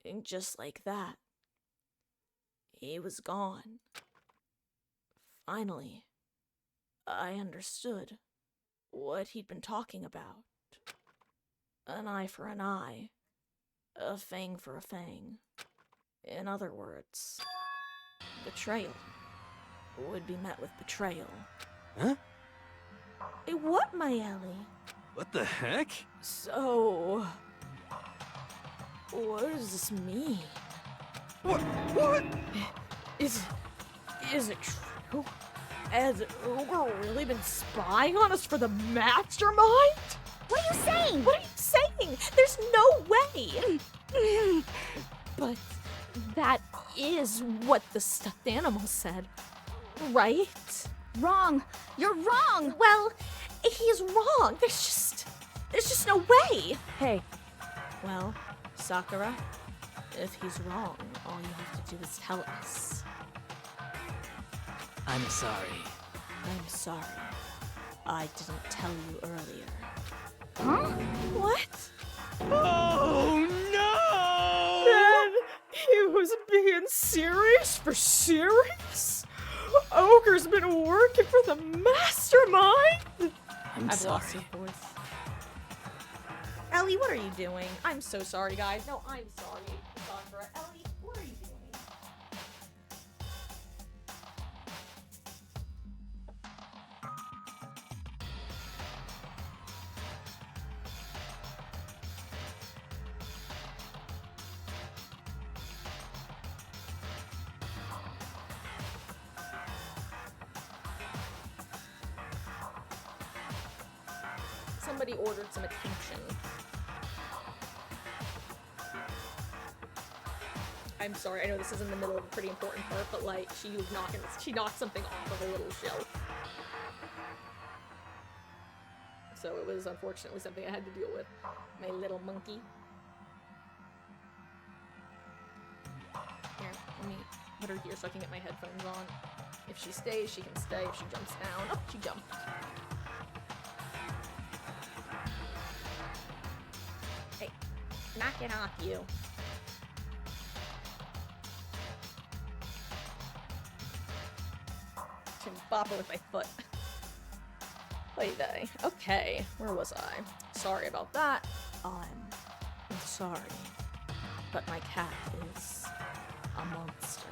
And just like that, he was gone. Finally, I understood what he'd been talking about. An eye for an eye, a fang for a fang. In other words, betrayal would be met with betrayal. Huh? What, my Ellie? What the heck? So, what does this mean? What? Is it true? Has Ogre really been spying on us for the mastermind? What are you saying? What are you saying? There's no way! But that is what the stuffed animal said, right? Wrong. You're wrong. Well, he's wrong. There's just no way. Hey, Well, Sakura, if he's wrong, all you have to do is tell us. I'm sorry. I'm sorry. I didn't tell you earlier. Huh? What? Oh no! Then he was being serious for serious? Ogre's been working for the mastermind? I'm I've sorry. lost his voice. Ellie, what are you doing? I'm so sorry, guys. No, I'm sorry. Sakura. Ellie, what are you doing? Somebody ordered some attention. I'm sorry, I know this is in the middle of a pretty important part, but like, she knocked something off of a little shelf. So it was unfortunately something I had to deal with. My little monkey. Here, let me put her here so I can get my headphones on. If she stays, she can stay. If she jumps down, oh, she jumped. Hey, knock it off, you. Can bop her with my foot. Playday. Okay, where was I? Sorry about that. I'm sorry. But my cat is a monster.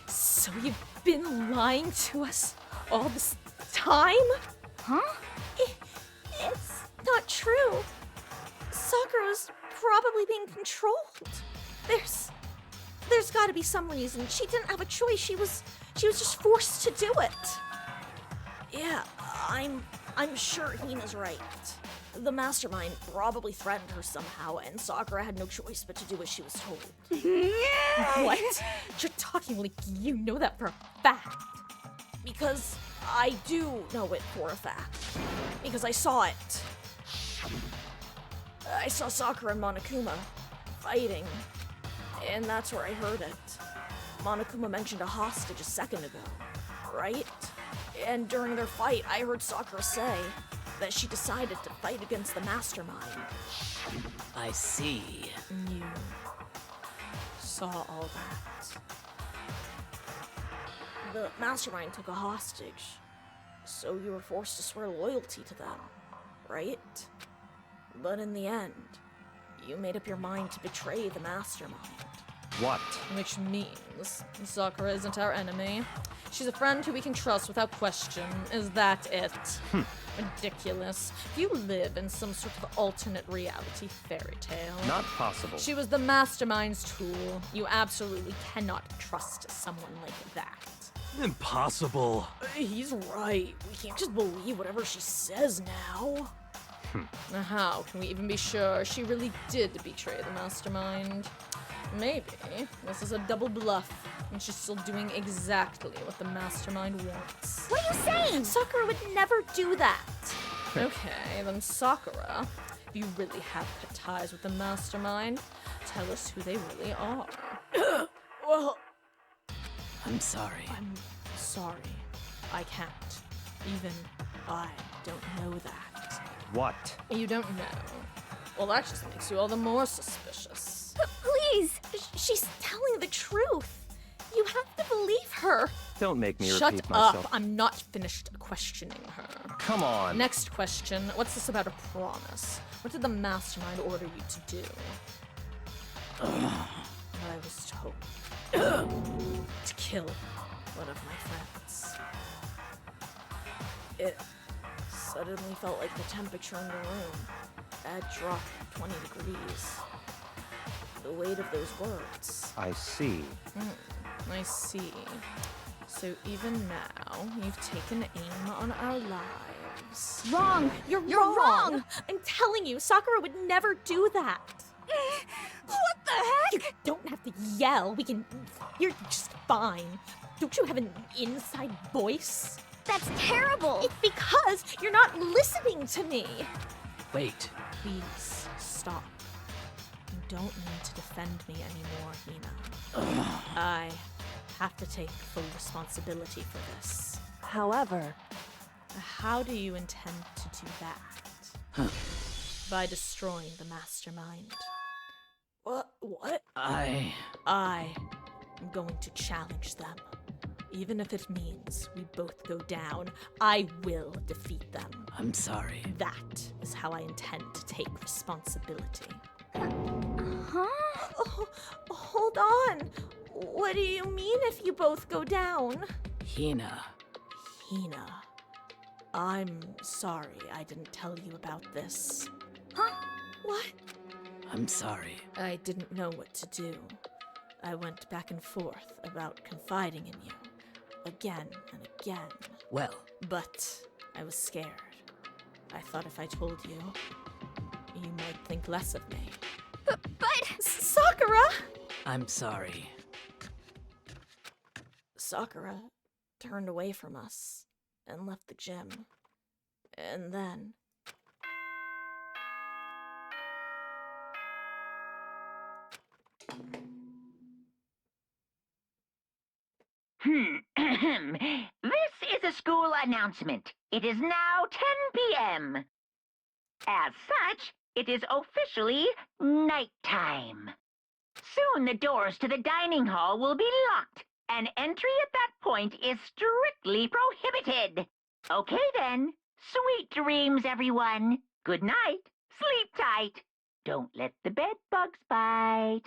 So you've been lying to us all this time? Huh? It's not true. Sakura's probably being controlled. There's gotta be some reason. She didn't have a choice. She was just forced to do it. Yeah, I'm sure Hina's right. The mastermind probably threatened her somehow, and Sakura had no choice but to do as she was told. What? You're talking like you know that for a fact. Because I do know it for a fact. Because I saw it. I saw Sakura and Monokuma fighting, and that's where I heard it. Monokuma mentioned a hostage a second ago, right? And during their fight, I heard Sakura say that she decided to fight against the mastermind. I see. You saw all that. The mastermind took a hostage, so you were forced to swear loyalty to them, right? But in the end, you made up your mind to betray the mastermind. What? Which means Sakura isn't our enemy. She's a friend who we can trust without question. Is that it? Ridiculous. You live in some sort of alternate reality fairy tale. Not possible. She was the mastermind's tool. You absolutely cannot trust someone like that. Impossible. He's right. We can't just believe whatever she says now. Now how can we even be sure she really did betray the mastermind? Maybe this is a double bluff. And she's still doing exactly what the mastermind wants. What are you saying? Sakura would never do that. Okay, then Sakura, if you really have cut ties with the mastermind, tell us who they really are. Well, I'm sorry. I'm sorry. I can't. Even I don't know that. What? You don't know. Well, that just makes you all the more suspicious. But please, she's telling the truth. You have to believe her. Don't make me Shut repeat up. myself. I'm not finished questioning her. Come on. Next question. What's this about a promise? What did the mastermind order you to do? What I was told. To kill one of my friends. It suddenly felt like the temperature in the room had dropped 20 degrees. The weight of those words. I see. I see. So even now, you've taken aim on our lives. Wrong. You're wrong. I'm telling you, Sakura would never do that. What the heck? You don't have to yell. You're just fine. Don't you have an inside voice? That's terrible. It's because you're not listening to me. Wait. Please, stop. You don't need to defend me anymore, Hina. I have to take full responsibility for this. However, How do you intend to do that? By destroying the mastermind. What? I I am going to challenge them. Even if it means we both go down, I will defeat them. I'm sorry. That is how I intend to take responsibility. Huh? Oh, hold on. What do you mean if you both go down? Hina. Hina, I'm sorry I didn't tell you about this. What? I'm sorry. I didn't know what to do. I went back and forth about confiding in you, again and again. Well, But I was scared. I thought if I told you, you might think less of me. But Sakura! I'm sorry. Sakura turned away from us and left the gym. And then This is a school announcement. It is now 10 p.m. As such, it is officially nighttime. Soon the doors to the dining hall will be locked, and entry at that point is strictly prohibited. Okay then. Sweet dreams, everyone. Good night. Sleep tight. Don't let the bed bugs bite.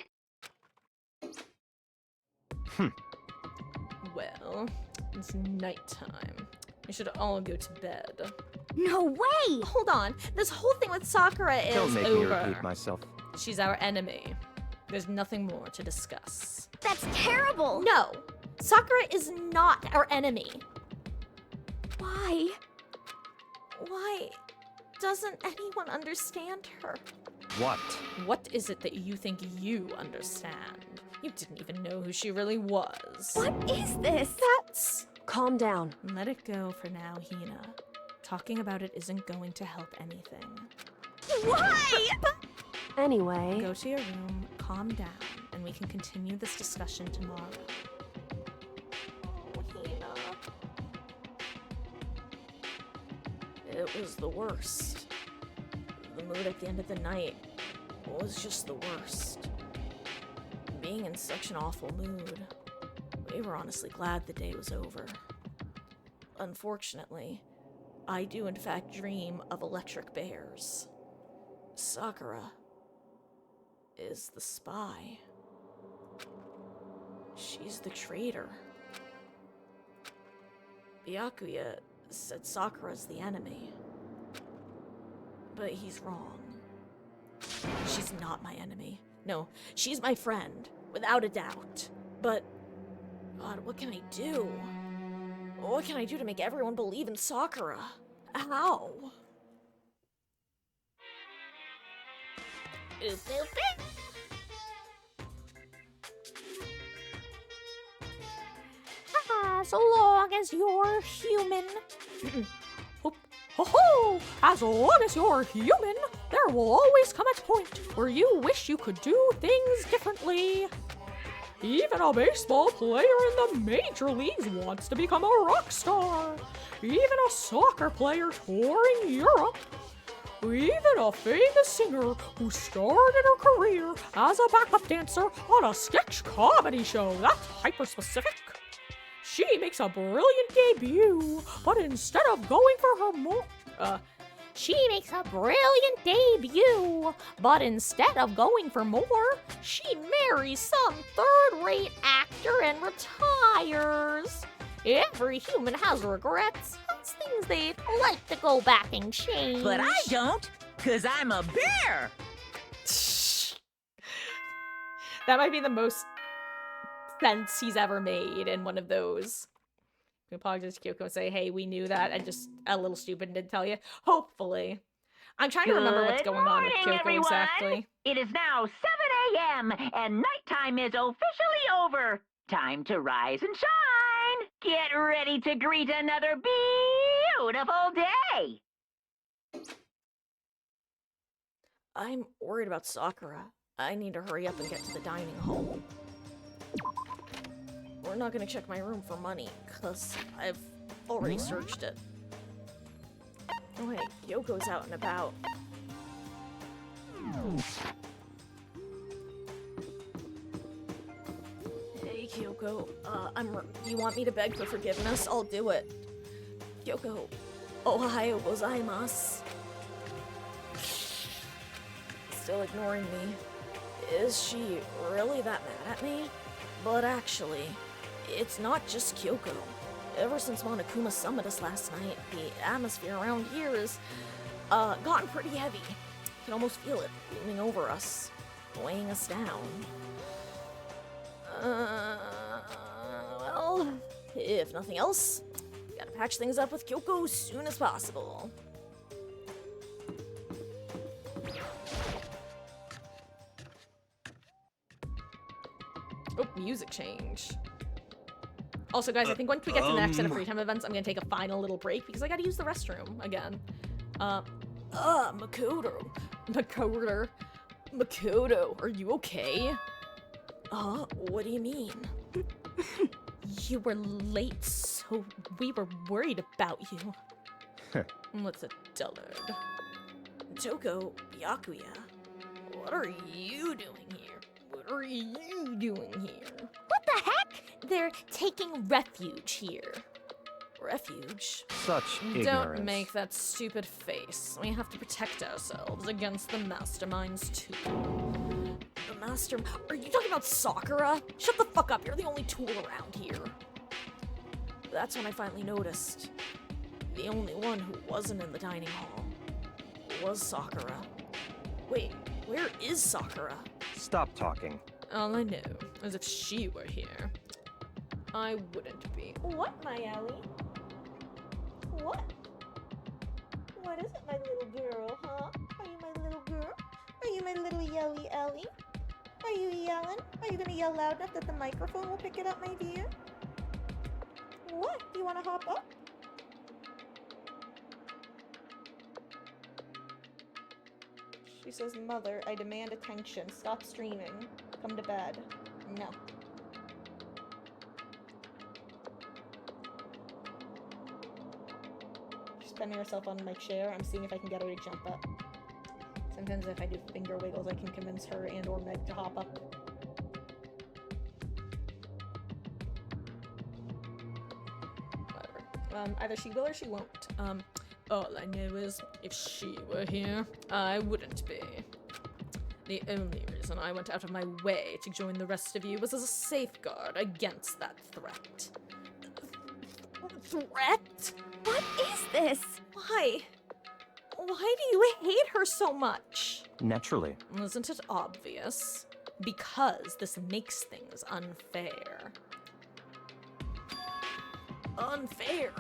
Well, it's nighttime. We should all go to bed. no way. Hold on. This whole thing with Sakura is Don't make me over. repeat myself. She's our enemy. There's nothing more to discuss. That's terrible. No. Sakura is not our enemy. Why? Why doesn't anyone understand her? What? What is it that you think you understand? You didn't even know who she really was. What is this? That's... calm down. Let it go for now, Hina. Talking about it isn't going to help anything. Why? Anyway, Go to your room, calm down, and we can continue this discussion tomorrow. Hina. it was the worst. The mood at the end of the night was just the worst. Being in such an awful mood, we were honestly glad the day was over. Unfortunately, I do in fact dream of electric bears. Sakura is the spy. She's the traitor. Byakuya said Sakura's the enemy. But he's wrong. She's not my enemy. No, she's my friend, without a doubt. But, God, what can I do? What can I do to make everyone believe in Sakura? How? Oop, oop, oop. As long as you're human. Ho-ho! As long as you're human, there will always come a point where you wish you could do things differently. Even a baseball player in the major leagues wants to become a rock star. Even a soccer player touring Europe. Even a famous singer who started her career as a backup dancer on a sketch comedy show. That's hyper-specific. She makes a brilliant debut, but instead of going for her she makes a brilliant debut, but instead of going for more, she marries some third-rate actor and retires. Every human has regrets. That's things they'd like to go back and change. But I don't, 'cause I'm a bear. That might be the most sense he's ever made in one of those. We apologize to Kyoko and say, hey, we knew that. I just a little stupid and didn't tell you. Hopefully. I'm trying to remember what's Good going on with morning, Kyoko everyone. exactly. It is now 7 a.m. and nighttime is officially over. Time to rise and shine. Get ready to greet another beautiful day. I'm worried about Sakura. I need to hurry up and get to the dining hall. We're not gonna check my room for money, cause I've already searched it. Oh hey, Kyoko's out and about. Hey Kyoko, you want me to beg for forgiveness? I'll do it. Kyoko, ohayo gozaimasu. Still ignoring me. Is she really that mad at me? But actually, it's not just Kyoko. Ever since Monokuma summoned us last night, the atmosphere around here has gotten pretty heavy. You can almost feel it looming over us, weighing us down. Well, if nothing else, gotta patch things up with Kyoko as soon as possible. Oh, music change. Also, guys, I think once we get to the next set of free time events, I'm gonna take a final little break because I gotta use the restroom again. Makoto. Makoto, are you okay? What do you mean? You were late, so we were worried about you. What's a dullard? Toko, Byakuya, what are you doing here? What are you doing here? What the heck? They're taking refuge here. Refuge? Such ignorance. Don't make that stupid face. We have to protect ourselves against the masterminds, too. The master... Are you talking about Sakura? Shut the fuck up, you're the only tool around here. That's when I finally noticed. The only one who wasn't in the dining hall was Sakura. Wait, where is Sakura? Stop talking. All I know is if she were here, I wouldn't be. What, my Ellie? What? What is it, my little girl, huh? Are you my little girl? Are you my little yelly Ellie? Are you yelling? Are you gonna yell loud enough that the microphone will pick it up, my dear? What? Do you wanna hop up? She says, Mother, I demand attention. Stop streaming. Come to bed. No. She's bending herself on my chair. I'm seeing if I can get her to jump up. Sometimes if I do finger wiggles, I can convince her and or Meg to hop up. Whatever. Either she will or she won't. All I know is if she were here, I wouldn't be. The only reason I went out of my way to join the rest of you was as a safeguard against that threat. Threat? What is this? Why? Why do you hate her so much? Naturally. Isn't it obvious? Because this makes things unfair. Unfair?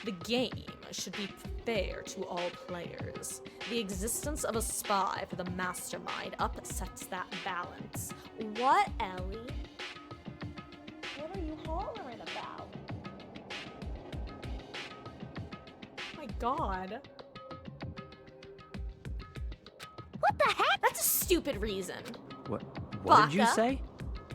The game should be fair to all players. The existence of a spy for the mastermind upsets that balance. What, Ellie? What are you hollering about? god. What the heck? That's a stupid reason. What did you Baka? say?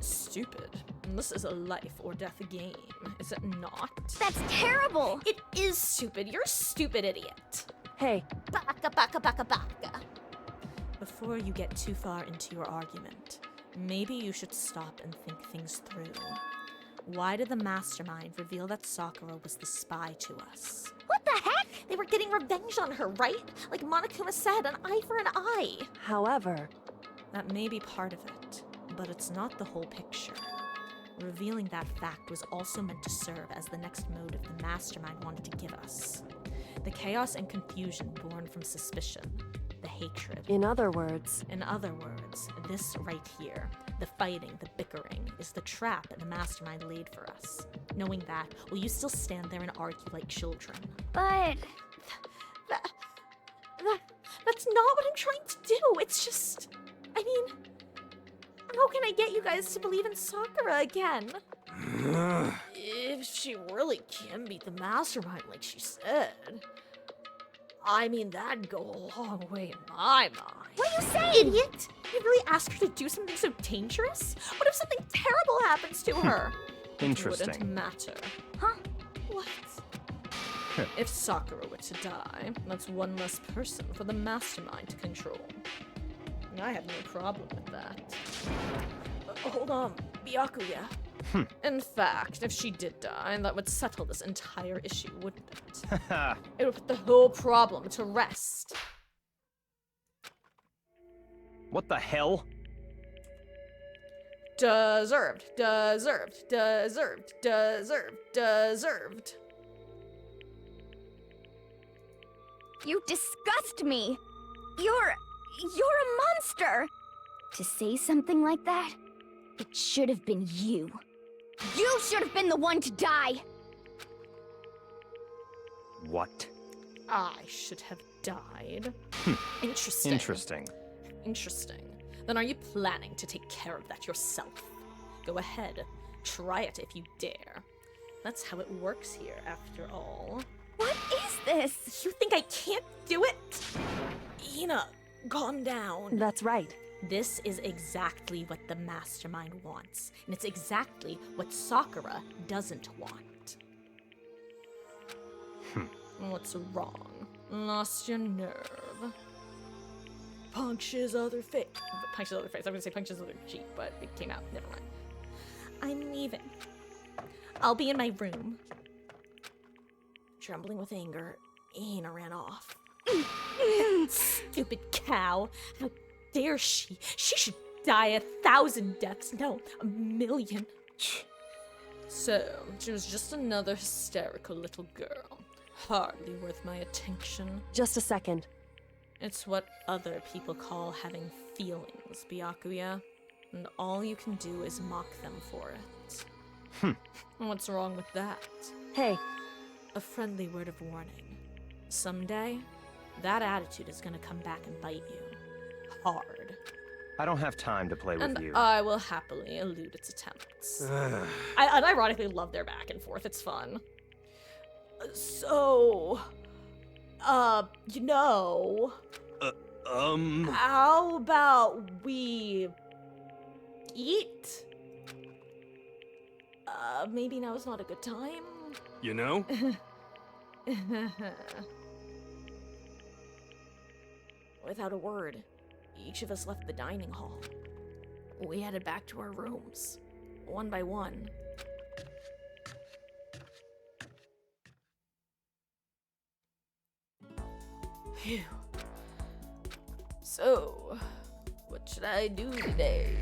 Stupid. This is a life or death game, is it not? That's terrible. It is stupid. You're a stupid idiot. Hey, Baka, baka, baka, baka. Before you get too far into your argument, maybe you should stop and think things through. Why did the mastermind reveal that Sakura was the spy to us? What the heck? They were getting revenge on her, right? Like Monokuma said, an eye for an eye. however, That may be part of it, but it's not the whole picture. Revealing that fact was also meant to serve as the next motive the mastermind wanted to give us. The chaos and confusion born from suspicion, the hatred. in other words, In other words, this right here, the fighting, the bickering, is the trap that the mastermind laid for us. Knowing that, will you still stand there and argue like children? But That's not what I'm trying to do. It's just, I mean, how can I get you guys to believe in Sakura again? If she really can beat the mastermind like she said, I mean, that'd go a long way in my mind. what do you say, idiot? You really asked her to do something so dangerous? What if something terrible happens to her? It wouldn't Interesting. matter. Huh? What? If Sakura were to die, that's one less person for the mastermind to control. And I have no problem with that. Hold on, Byakuya. In fact, if she did die, that would settle this entire issue, wouldn't it? It would put the whole problem to rest. What the hell? Deserved, deserved, deserved, deserved, deserved. You disgust me! You're a monster! To say something like that, it should have been you. You should have been the one to die! What? I should have died. Interesting. Interesting. Interesting. Then are you planning to take care of that yourself? Go ahead. Try it if you dare. That's how it works here, after all. What is this? You think I can't do it? Ina, calm down. that's right. This is exactly what the mastermind wants, and it's exactly what Sakura doesn't want. What's wrong? Lost your nerve. Punch his other face. Punch his other face. I was gonna say punch his other cheek, but it came out. Never mind. I'm leaving. I'll be in my room. Trembling with anger, Ina ran off. Stupid cow. How dare she? She should die 1,000 deaths. No, 1,000,000. So, she was just another hysterical little girl. Hardly worth my attention. Just a second. It's what other people call having feelings, Byakuya. And all you can do is mock them for it. What's wrong with that? Hey, A friendly word of warning. Someday, that attitude is gonna come back and bite you. Hard. I don't have time to play with And you. I will happily elude its attempts. I unironically love their back and forth. It's fun. So, you know, how about we eat? Maybe now is not a good time. You know? Without a word, each of us left the dining hall. We headed back to our rooms, one by one. Phew. So, what should I do today?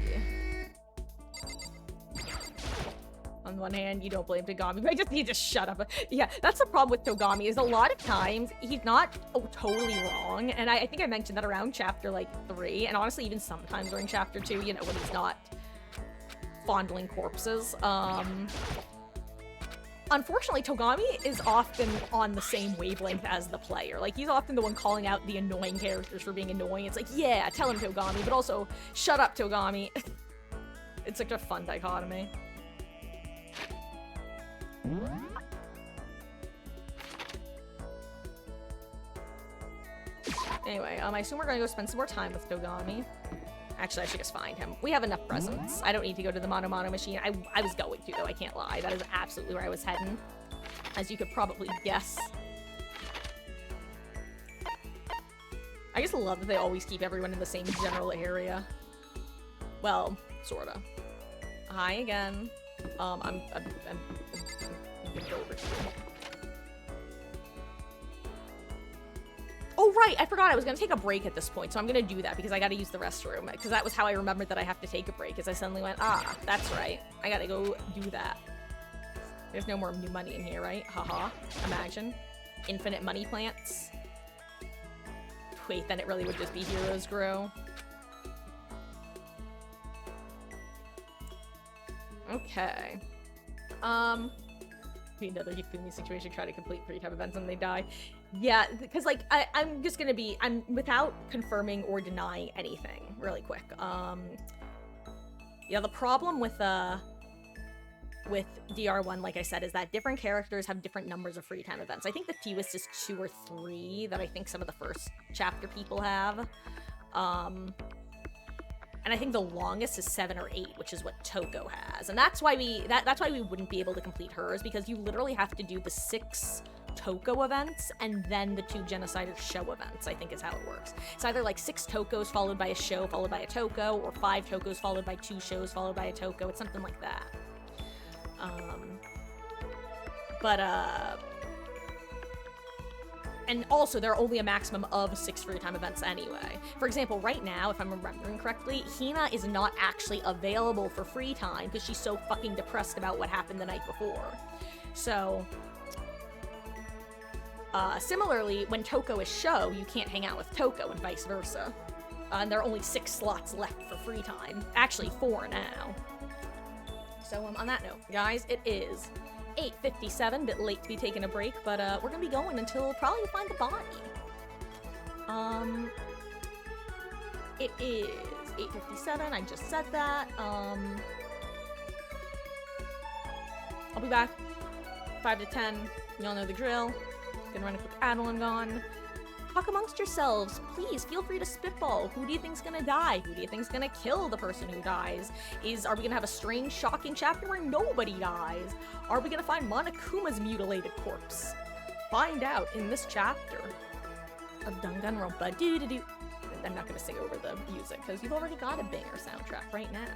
On one hand, you don't blame Togami, but I just need to shut up. Yeah, that's the problem with Togami, is a lot of times he's not totally wrong, and I think I mentioned that around chapter, 3, and honestly, even sometimes during chapter 2, you know, when he's not fondling corpses. Unfortunately, Togami is often on the same wavelength as the player. Like, he's often the one calling out the annoying characters for being annoying. It's like, yeah, tell him Togami, but also, shut up, Togami. It's like a fun dichotomy. Anyway, I assume we're gonna go spend some more time with Dogami. Actually, I should just find him. We have enough presents. I don't need to go to the Mono machine. I was going to, though, I can't lie. That is absolutely where I was heading, as you could probably guess. I just love that they always keep everyone in the same general area. Well, sorta. Hi again. I'm gonna go over here. Oh, right, I forgot I was gonna take a break at this point, so I'm gonna do that because I gotta use the restroom, because that was how I remembered that I have to take a break, as I suddenly went, ah, that's right. I gotta go do that. There's no more new money in here, right? Haha. Imagine. Infinite money plants. Wait, then it really would just be Heroes Grow. Okay. Another Yukumi situation, try to complete 3-time events and they die. Yeah, because like I'm just gonna be without confirming or denying anything really quick. Yeah, the problem with DR1, like I said, is that different characters have different numbers of free time events. I think the fewest is 2 or 3 that I think some of the first chapter people have. And I think the longest is 7 or 8, which is what Toko has. And that's why that's why we wouldn't be able to complete hers, because you literally have to do the 6 Toko events and then the 2 Genocider show events, I think is how it works. It's either like 6 Tokos followed by a show followed by a Toko, or 5 Tokos followed by 2 shows followed by a Toko. It's something like that. And also, there are only a maximum of 6 free time events anyway. For example, right now, if I'm remembering correctly, Hina is not actually available for free time because she's so fucking depressed about what happened the night before. So, similarly, when Toko is show, you can't hang out with Toko and vice versa. And there are only 6 slots left for free time. Actually, 4 now. So, on that note, guys, it is 8:57, bit late to be taking a break, but we're gonna be going until probably we find the body. It is 8:57, I just said that. I'll be back 5 to 10, y'all know the drill. Gonna run a quick ad while I'm gone. Talk amongst yourselves. Please feel free to spitball. Who do you think's gonna die? Who do you think's gonna kill the person who dies? Are we gonna have a strange, shocking chapter where nobody dies? Are we gonna find Monokuma's mutilated corpse? Find out in this chapter of Danganronpa. Doo-doo-doo. I'm not gonna sing over the music because you've already got a banger soundtrack right now.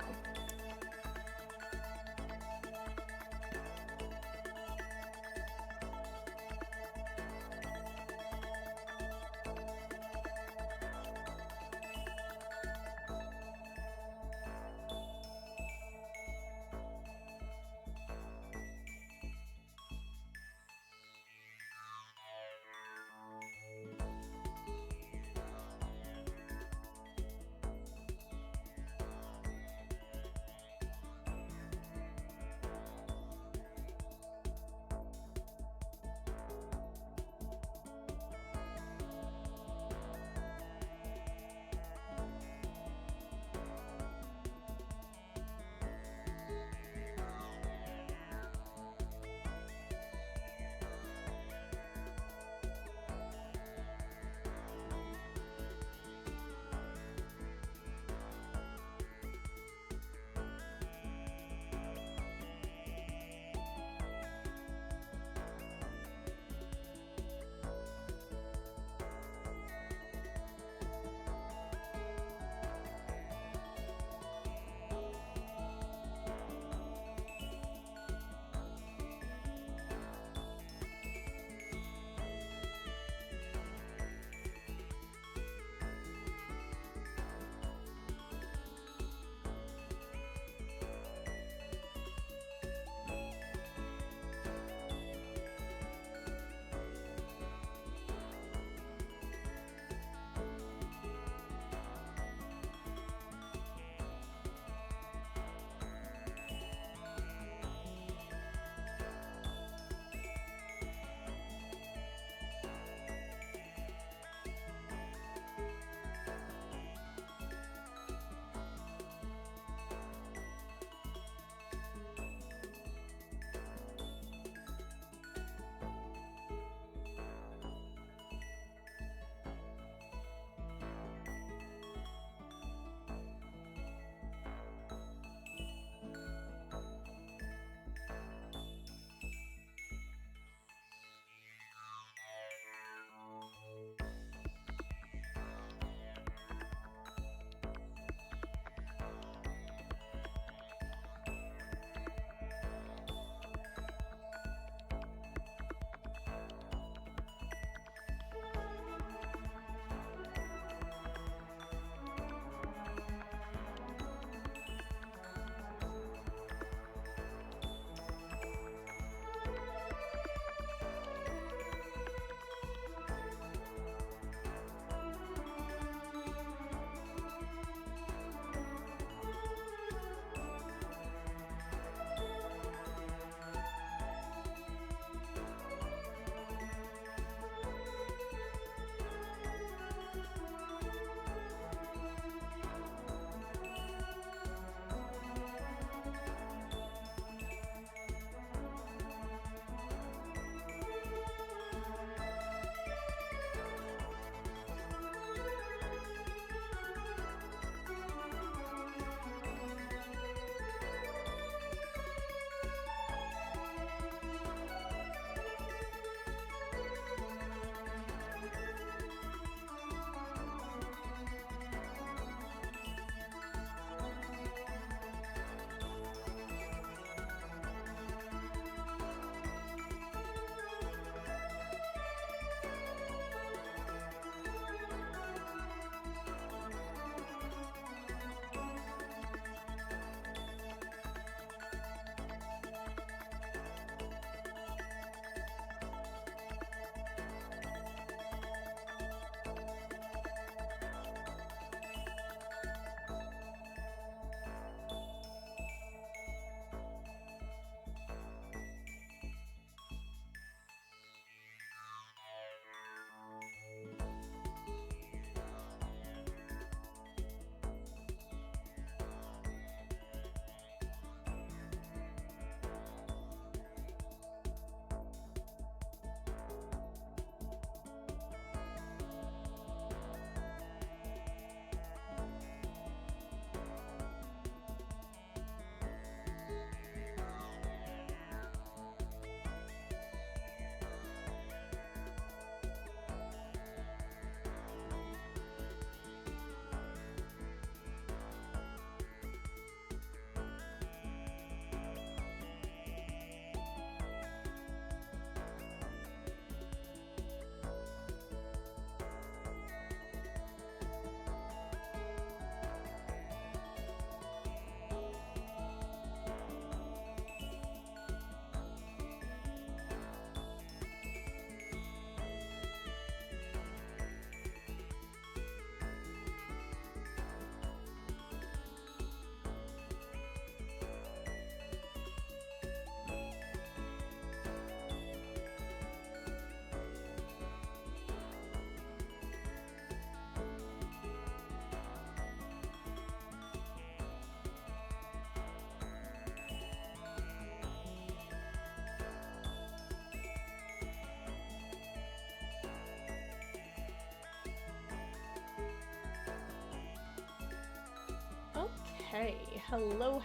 Okay, hello,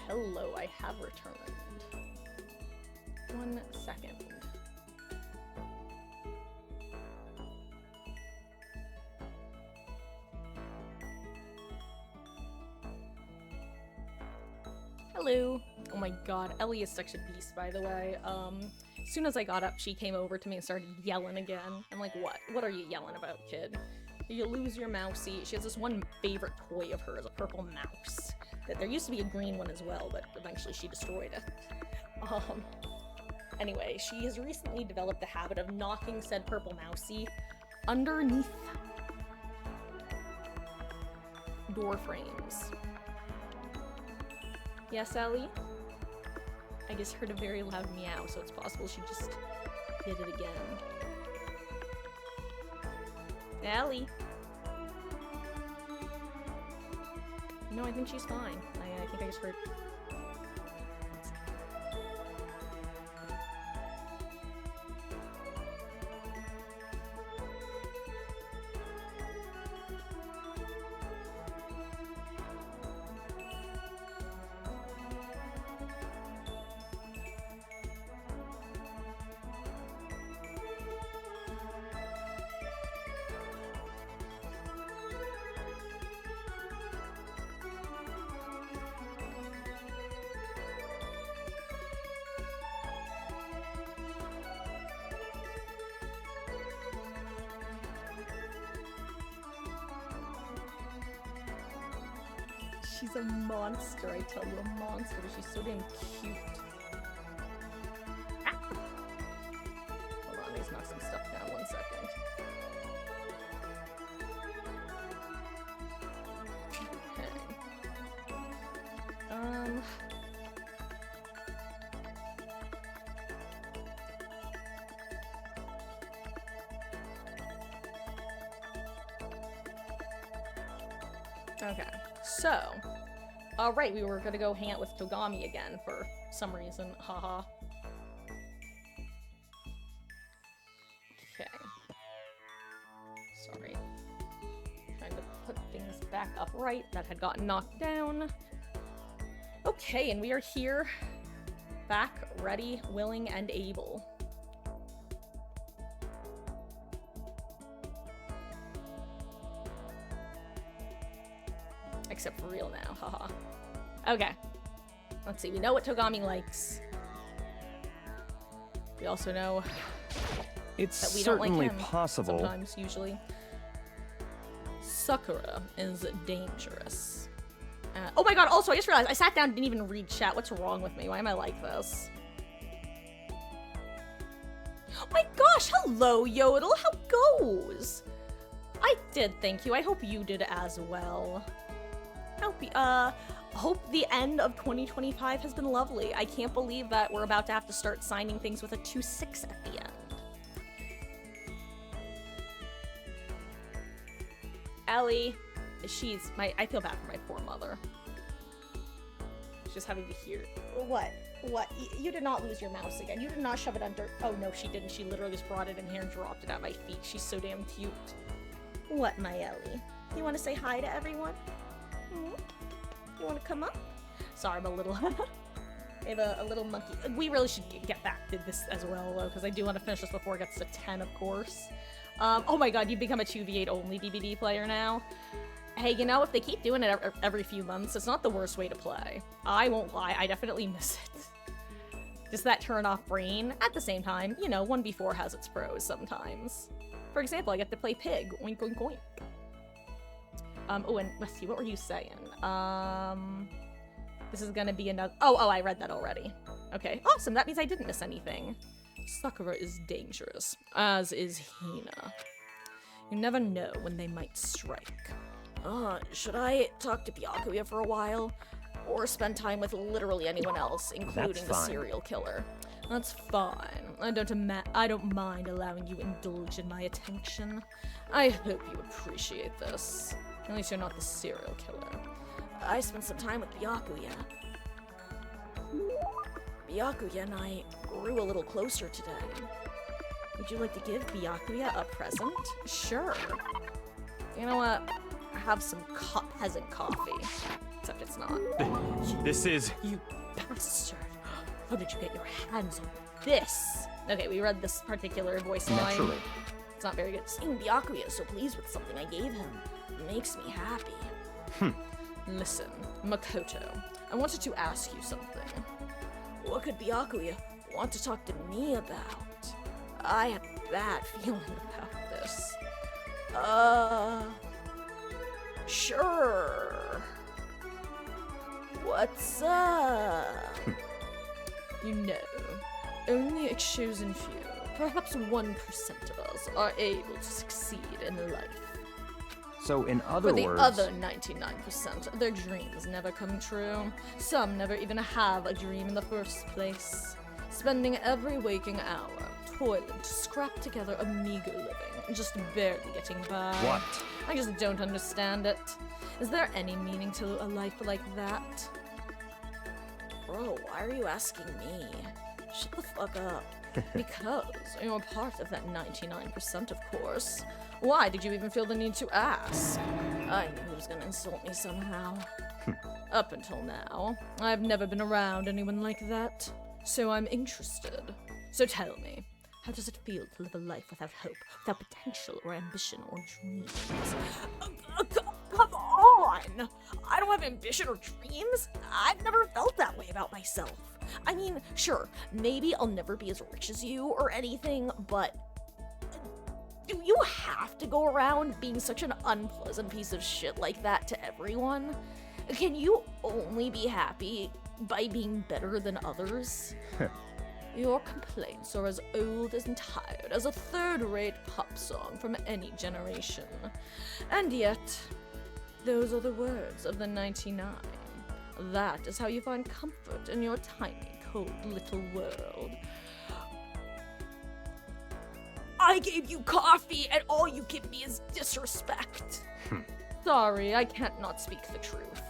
I have returned. 1 second. Hello. Oh my god, Ellie is such a beast, by the way. As soon as I got up, she came over to me and started yelling again. I'm like, what? What are you yelling about, kid? You lose your mousey. She has this one favorite toy of hers, a purple mouse. There used to be a green one as well, but eventually she destroyed it. Anyway, she has recently developed the habit of knocking said purple mousey underneath door frames. Yes, Ellie? I just heard a very loud meow, so it's possible she just did it again. Ellie? No, I think she's fine. I think I just heard... She's a monster, I tell you, a monster, but she's so damn cute. Ah! Hold on, I need to knock some stuff down, 1 second. Okay. Okay, so, right, we were gonna go hang out with Togami again for some reason, haha. Okay. Sorry. Trying to put things back up right that had gotten knocked down. Okay, and we are here, back, ready, willing, and able. Except for real now, haha. Okay. Let's see, we know what Togami likes. We also know it's that we don't like certainly him possible. sometimes, usually. Sakura is dangerous. Oh my god, also, I just realized I sat down and didn't even read chat. What's wrong with me? Why am I like this? Oh my gosh, hello, Yodel. How goes? I did, thank you. I hope you did as well. Hope the end of 2025 has been lovely. I can't believe that we're about to have to start signing things with a 2-6 at the end. Ellie, I feel bad for my poor mother. She's just having to hear. What? You did not lose your mouse again. You did not shove it under. Oh no, she didn't. She literally just brought it in here and dropped it at my feet. She's so damn cute. What, my Ellie? You want to say hi to everyone? You want to come up? Sorry, I'm a little... I have a little monkey. We really should get back to this as well, though, because I do want to finish this before it gets to 10, of course. Oh my god, you become a 2v8 only DBD player now? Hey, you know, if they keep doing it every few months, it's not the worst way to play. I won't lie, I definitely miss it. Just that turn-off brain. At the same time, you know, 1v4 has its pros sometimes. For example, I get to play Pig. Oink, oink, oink. Oh, and let's see, what were you saying? This is gonna be another- Oh, I read that already. Okay, awesome, that means I didn't miss anything. Sakura is dangerous, as is Hina. You never know when they might strike. Should I talk to Byakuya for a while? Or spend time with literally anyone else, including the serial killer? That's fine. I don't mind allowing you indulge in my attention. I hope you appreciate this. At least you're not the serial killer. I spent some time with Byakuya. Byakuya and I grew a little closer today. Would you like to give Byakuya a present? Sure. You know what? Have some peasant coffee. except it's not. This is... You bastard. How did you get your hands on this? Okay, we read this particular voice line. Naturally. It's not very good. Seeing Byakuya is so pleased with something I gave him makes me happy. Listen, Makoto, I wanted to ask you something. What could Byakuya want to talk to me about? I have a bad feeling about this. Sure. What's up? You know, only a chosen few, perhaps 1% of us, are able to succeed in life. So in other For the words... other 99%, their dreams never come true. Some never even have a dream in the first place. Spending every waking hour toiling to scrap together a meager living, just barely getting by. What? I just don't understand it. Is there any meaning to a life like that? Bro, why are you asking me? Shut the fuck up. Because you're part of that 99%, of course. Why did you even feel the need to ask? I knew he was gonna insult me somehow. Up until now, I've never been around anyone like that, so I'm interested. So tell me, how does it feel to live a life without hope, without potential or ambition or dreams? Come on! I don't have ambition or dreams. I've never felt that way about myself. I mean, sure, maybe I'll never be as rich as you or anything, but do you have to go around being such an unpleasant piece of shit like that to everyone? Can you only be happy by being better than others? Your complaints are as old and tired as a third-rate pop song from any generation. And yet, those are the words of the 99. That is how you find comfort in your tiny, cold little world. I gave you coffee and all you give me is disrespect. Sorry, I can't not speak the truth.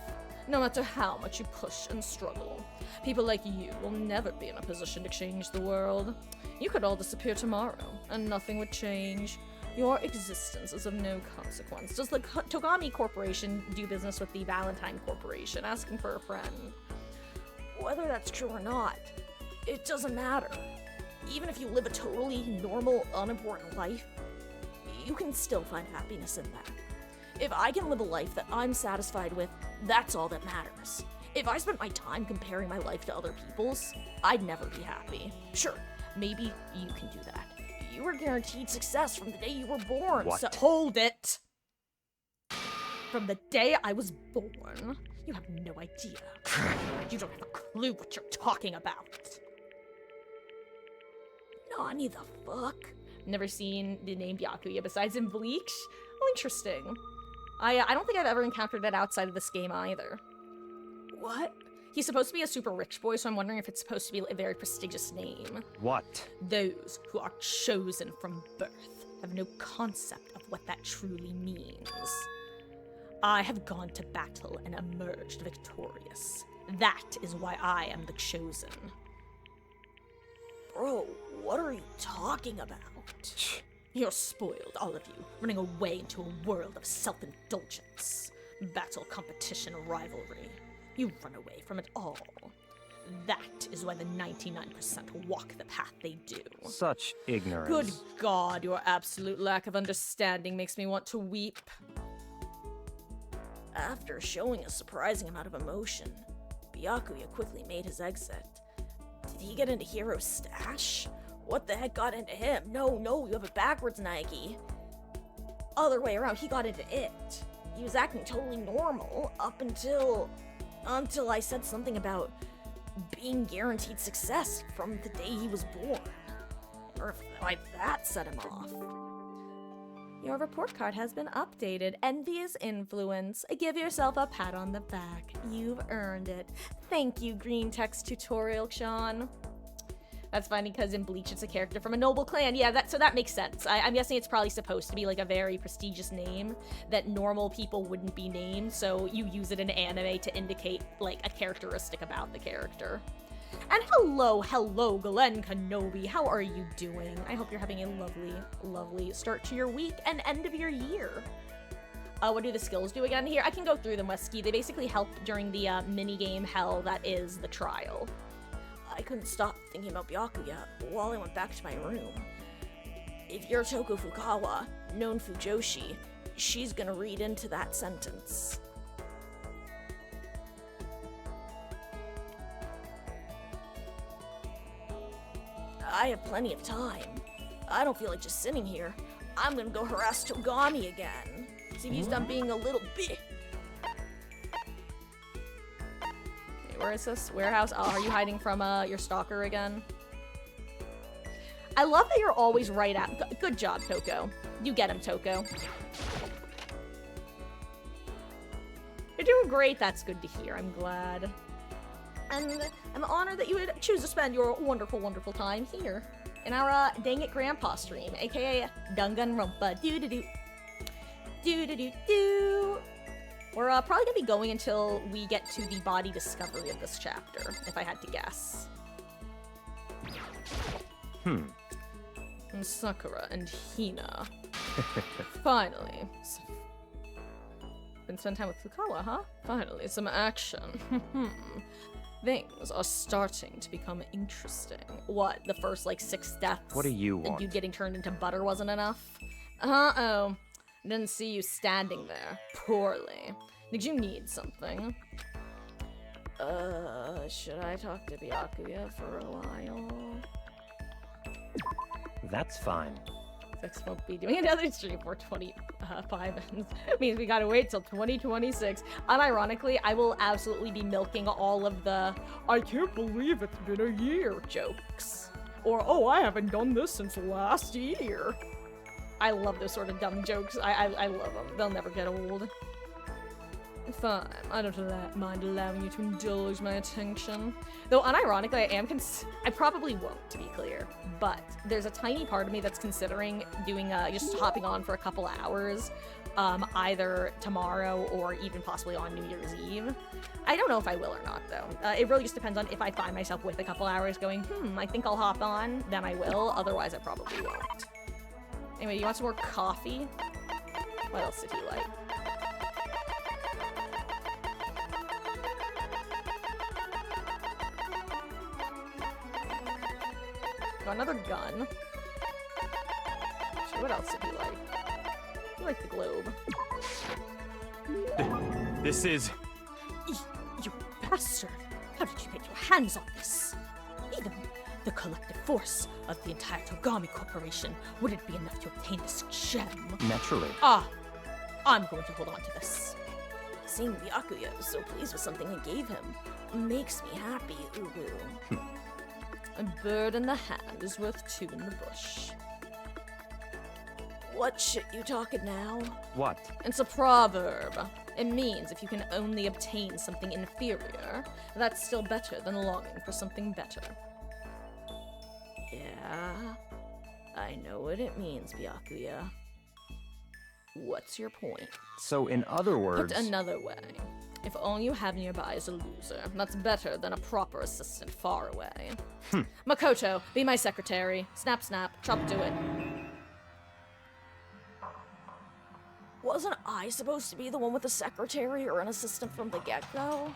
No matter how much you push and struggle, people like you will never be in a position to change the world. You could all disappear tomorrow, and nothing would change. Your existence is of no consequence. Does the Togami Corporation do business with the Valentine Corporation, asking for a friend? Whether that's true or not, it doesn't matter. Even if you live a totally normal, unimportant life, you can still find happiness in that. If I can live a life that I'm satisfied with, that's all that matters. If I spent my time comparing my life to other people's, I'd never be happy. Sure, maybe you can do that. You were guaranteed success from the day you were born. What? So Hold it! From the day I was born, you have no idea. You don't have a clue what you're talking about. Nani the fuck? Never seen the name Byakuya besides in Bleach? Oh, interesting. I don't think I've ever encountered it outside of this game either. What? He's supposed to be a super rich boy, so I'm wondering if it's supposed to be a very prestigious name. What? Those who are chosen from birth have no concept of what that truly means. I have gone to battle and emerged victorious. That is why I am the chosen. Bro, what are you talking about? You're spoiled, all of you, running away into a world of self-indulgence. Battle, competition, rivalry. You run away from it all. That is why the 99% walk the path they do. Such ignorance. Good God, your absolute lack of understanding makes me want to weep. After showing a surprising amount of emotion, Byakuya quickly made his exit. Did he get into Hiro's stash? What the heck got into him? No, you have it backwards, Nike. Other way around, he got into it. He was acting totally normal up until I said something about being guaranteed success from the day he was born. Or if like that set him off. Your report card has been updated. Envious influence. Give yourself a pat on the back. You've earned it. Thank you, Green Text Tutorial, Sean. That's funny because in Bleach it's a character from a noble clan. Yeah, so that makes sense. I'm guessing it's probably supposed to be like a very prestigious name that normal people wouldn't be named, so you use it in anime to indicate like a characteristic about the character. And hello, Glenn Kenobi. How are you doing? I hope you're having a lovely, lovely start to your week and end of your year. What do the skills do again here? I can go through them, Wesky. They basically help during the minigame hell that is the trial. I couldn't stop thinking about Byakuya while I went back to my room. If you're Toko Fukawa, known Fujoshi, she's gonna read into that sentence. I have plenty of time. I don't feel like just sitting here. I'm gonna go harass Togami again. See if he's done being a little bit. Wait, where is this? Warehouse? Oh, are you hiding from your stalker again? I love that you're always right at. Good job, Toko. You get him, Toko. You're doing great. That's good to hear. I'm glad. And I'm honored that you would choose to spend your wonderful, wonderful time here in our Dang It Grandpa stream, aka Danganronpa. Doo-doo-doo. Doo-doo-doo-doo. We're probably gonna be going until we get to the body discovery of this chapter, if I had to guess. And Sakura and Hina. Finally. Been spend time with Fukawa, huh? Finally, some action. Things are starting to become interesting. What, the first, like, 6 steps? What do you want? You getting turned into butter wasn't enough? Uh-oh. Didn't see you standing there. Poorly. Did you need something? Should I talk to Byakuya for a while? That's fine. Six won't be doing another stream for 25 ends. Means we gotta wait till 2026. Unironically, I will absolutely be milking all of the "I can't believe it's been a year" jokes. Or, "Oh, I haven't done this since last year." I love those sort of dumb jokes. I love them. They'll never get old. Fine. I don't mind allowing you to indulge my attention. Though, unironically, I probably won't, to be clear. But there's a tiny part of me that's considering doing, just hopping on for a couple hours, either tomorrow or even possibly on New Year's Eve. I don't know if I will or not, though. It really just depends on if I find myself with a couple hours going, I think I'll hop on, then I will. Otherwise, I probably won't. Anyway, you want some more coffee? What else did he like? Got another gun. Actually, what else did he like? He liked the globe. This is... You bastard! How did you get your hands on this? Even the collective force of the entire Togami Corporation wouldn't be enough to obtain this gem. Naturally. I'm going to hold on to this. Seeing Byakuya was so pleased with something I gave him makes me happy, Ubu. A bird in the hand is worth 2 in the bush. What shit you talking now? What? It's a proverb. It means if you can only obtain something inferior, that's still better than longing for something better. Yeah, I know what it means, Byakuya. What's your point? So, in other words... Put another way, if all you have nearby is a loser, that's better than a proper assistant far away. Makoto, be my secretary. Snap, snap, chop to it. Wasn't I supposed to be the one with a secretary or an assistant from the get-go?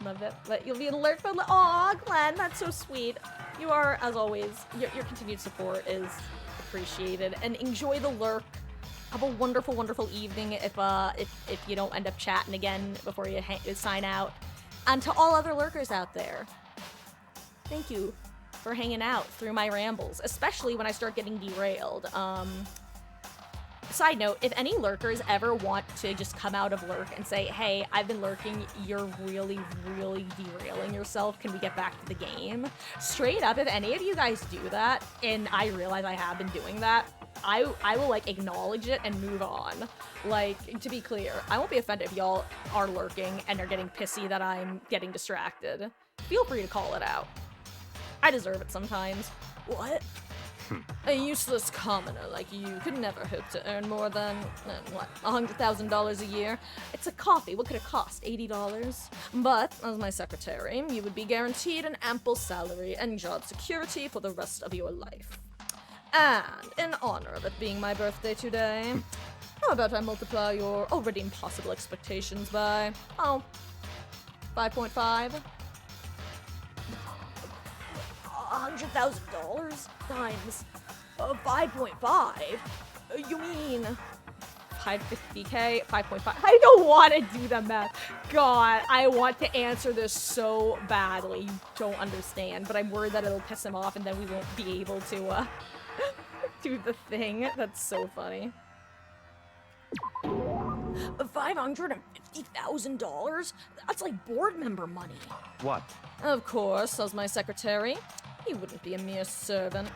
Love it. But you'll be an alert for... Aw, Glenn, that's so sweet. You are, as always, your continued support is appreciated. And enjoy the lurk. Have a wonderful, wonderful evening if you don't end up chatting again before you sign out. And to all other lurkers out there, thank you for hanging out through my rambles, especially when I start getting derailed. Side note, if any lurkers ever want to just come out of lurk and say, hey, I've been lurking, you're really, really derailing yourself, can we get back to the game? Straight up, if any of you guys do that, and I realize I have been doing that, I will, like, acknowledge it and move on. Like, to be clear, I won't be offended if y'all are lurking and are getting pissy that I'm getting distracted. Feel free to call it out. I deserve it sometimes. What? A useless commoner like you could never hope to earn more than, $100,000 a year. It's a coffee. What could it cost? $80? But, as my secretary, you would be guaranteed an ample salary and job security for the rest of your life. And, in honor of it being my birthday today, How about I multiply your already impossible expectations by, 5.5? $100,000 times 5.5? You mean 550k, 5.5. I don't want to do the math. God, I want to answer this so badly. You don't understand, but I'm worried that it'll piss him off and then we won't be able to, do the thing. That's so funny. $550,000? That's like board member money. What? Of course, as my secretary, you wouldn't be a mere servant.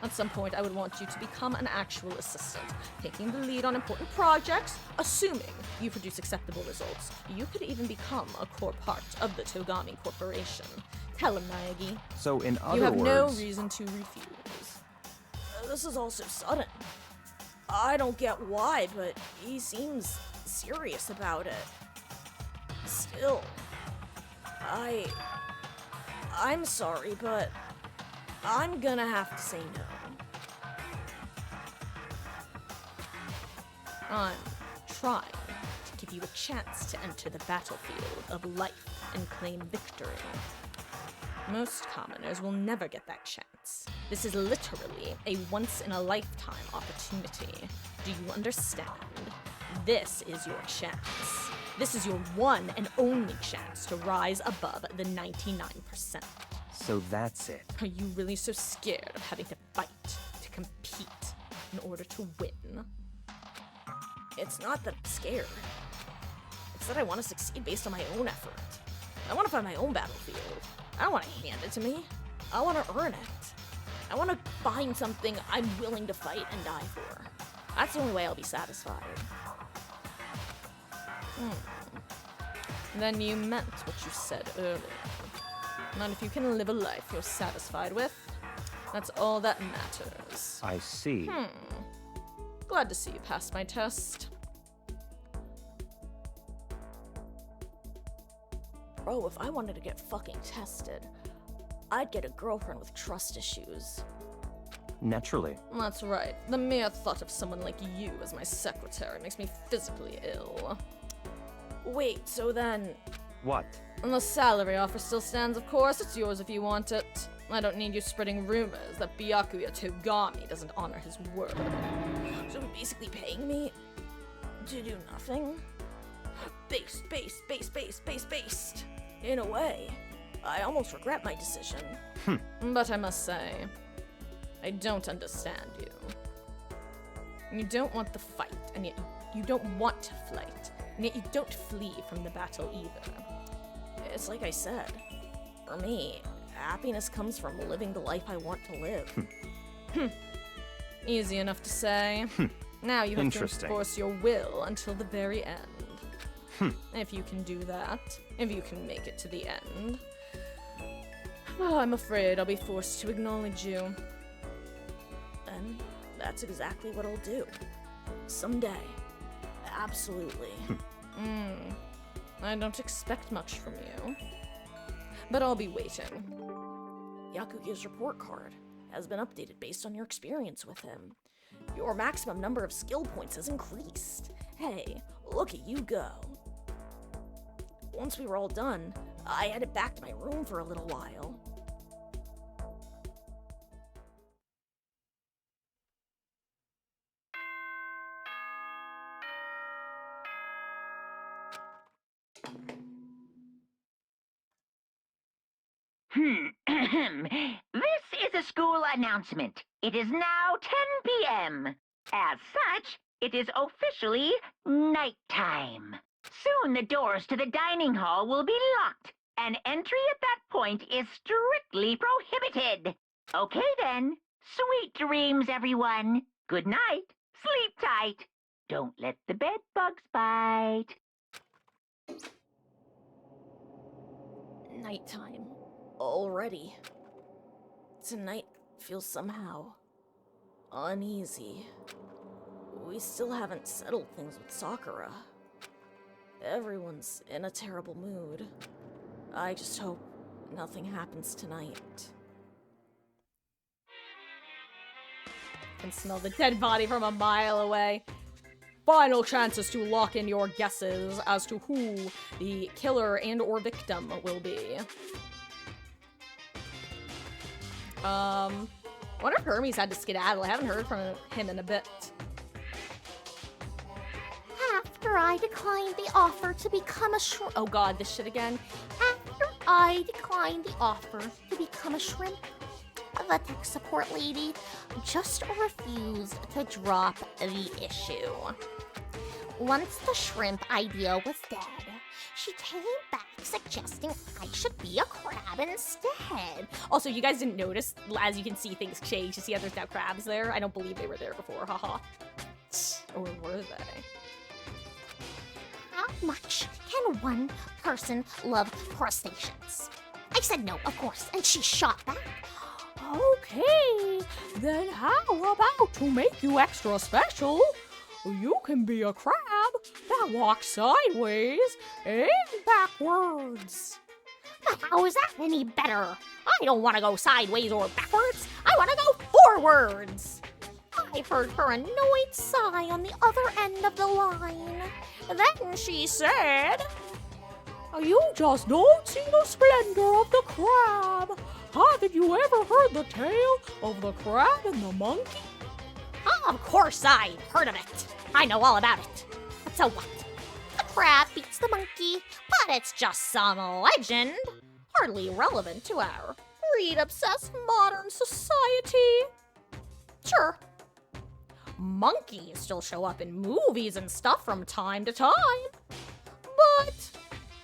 At some point, I would want you to become an actual assistant, taking the lead on important projects, assuming you produce acceptable results. You could even become a core part of the Togami Corporation. Tell him, Naegi. So in other You have words... no reason to refuse. This is all so sudden. I don't get why, but he seems serious about it. Still, I'm sorry, but I'm gonna have to say no. I'm trying to give you a chance to enter the battlefield of life and claim victory. Most commoners will never get that chance. This is literally a once-in-a-lifetime opportunity. Do you understand? This is your chance. This is your one and only chance to rise above the 99%. So that's it. Are you really so scared of having to fight, to compete, in order to win? It's not that I'm scared. It's that I want to succeed based on my own effort. I want to find my own battlefield. I don't want to hand it to me. I want to earn it. I want to find something I'm willing to fight and die for. That's the only way I'll be satisfied. Then you meant what you said earlier. Not if you can live a life you're satisfied with. That's all that matters. I see. Glad to see you passed my test. Bro, if I wanted to get fucking tested, I'd get a girlfriend with trust issues. Naturally. That's right. The mere thought of someone like you as my secretary makes me physically ill. Wait, so then... What? And the salary offer still stands, of course. It's yours if you want it. I don't need you spreading rumors that Byakuya Togami doesn't honor his word. So you're basically paying me to do nothing? Based. In a way, I almost regret my decision. But I must say, I don't understand you. You don't want the fight, and yet you don't want to fight, and yet you don't flee from the battle either. It's like I said. For me, happiness comes from living the life I want to live. Easy enough to say. Now you have to Interesting. enforce your will until the very end. If you can do that, if you can make it to the end, well, I'm afraid I'll be forced to acknowledge you. And that's exactly what I'll do. Someday. Absolutely. I don't expect much from you, but I'll be waiting. Yakugi's report card has been updated based on your experience with him. Your maximum number of skill points has increased. Hey, look at you go. Once we were all done, I headed back to my room for a little while. This is a school announcement. It is now 10 p.m. As such, it is officially nighttime. Soon the doors to the dining hall will be locked, and entry at that point is strictly prohibited. Okay then. Sweet dreams, everyone. Good night. Sleep tight. Don't let the bed bugs bite. Nighttime. Already. Tonight feels somehow uneasy. We still haven't settled things with Sakura. Everyone's in a terrible mood. I just hope nothing happens tonight. I can smell the dead body from a mile away. final chances to lock in your guesses as to who the killer and or victim will be. Wonder if Hermes had to skedaddle. I haven't heard from him in a bit. After I declined the offer to become a shrimp. Oh god, this shit again. After I declined the offer to become a shrimp, the tech support lady just refused to drop the issue. Once the shrimp idea was dead, she came back suggesting I should be a crab instead. Also, you guys didn't notice, as you can see things change. You see how there's now crabs there? I don't believe they were there before, haha. Or were they? How much can one person love crustaceans? I said no, of course, and she shot back. Okay, then how about to make you extra special? You can be a crab that walks sideways and backwards. But how is that any better? I don't want to go sideways or backwards. I want to go forwards. I heard her annoyed sigh on the other end of the line. Then she said, You just don't see the splendor of the crab. Haven't you ever heard the tale of the crab and the monkey? Of course I heard of it. I know all about it. But so what? The crab beats the monkey, but it's just some legend. Hardly relevant to our greed-obsessed modern society. Sure, monkeys still show up in movies and stuff from time to time, but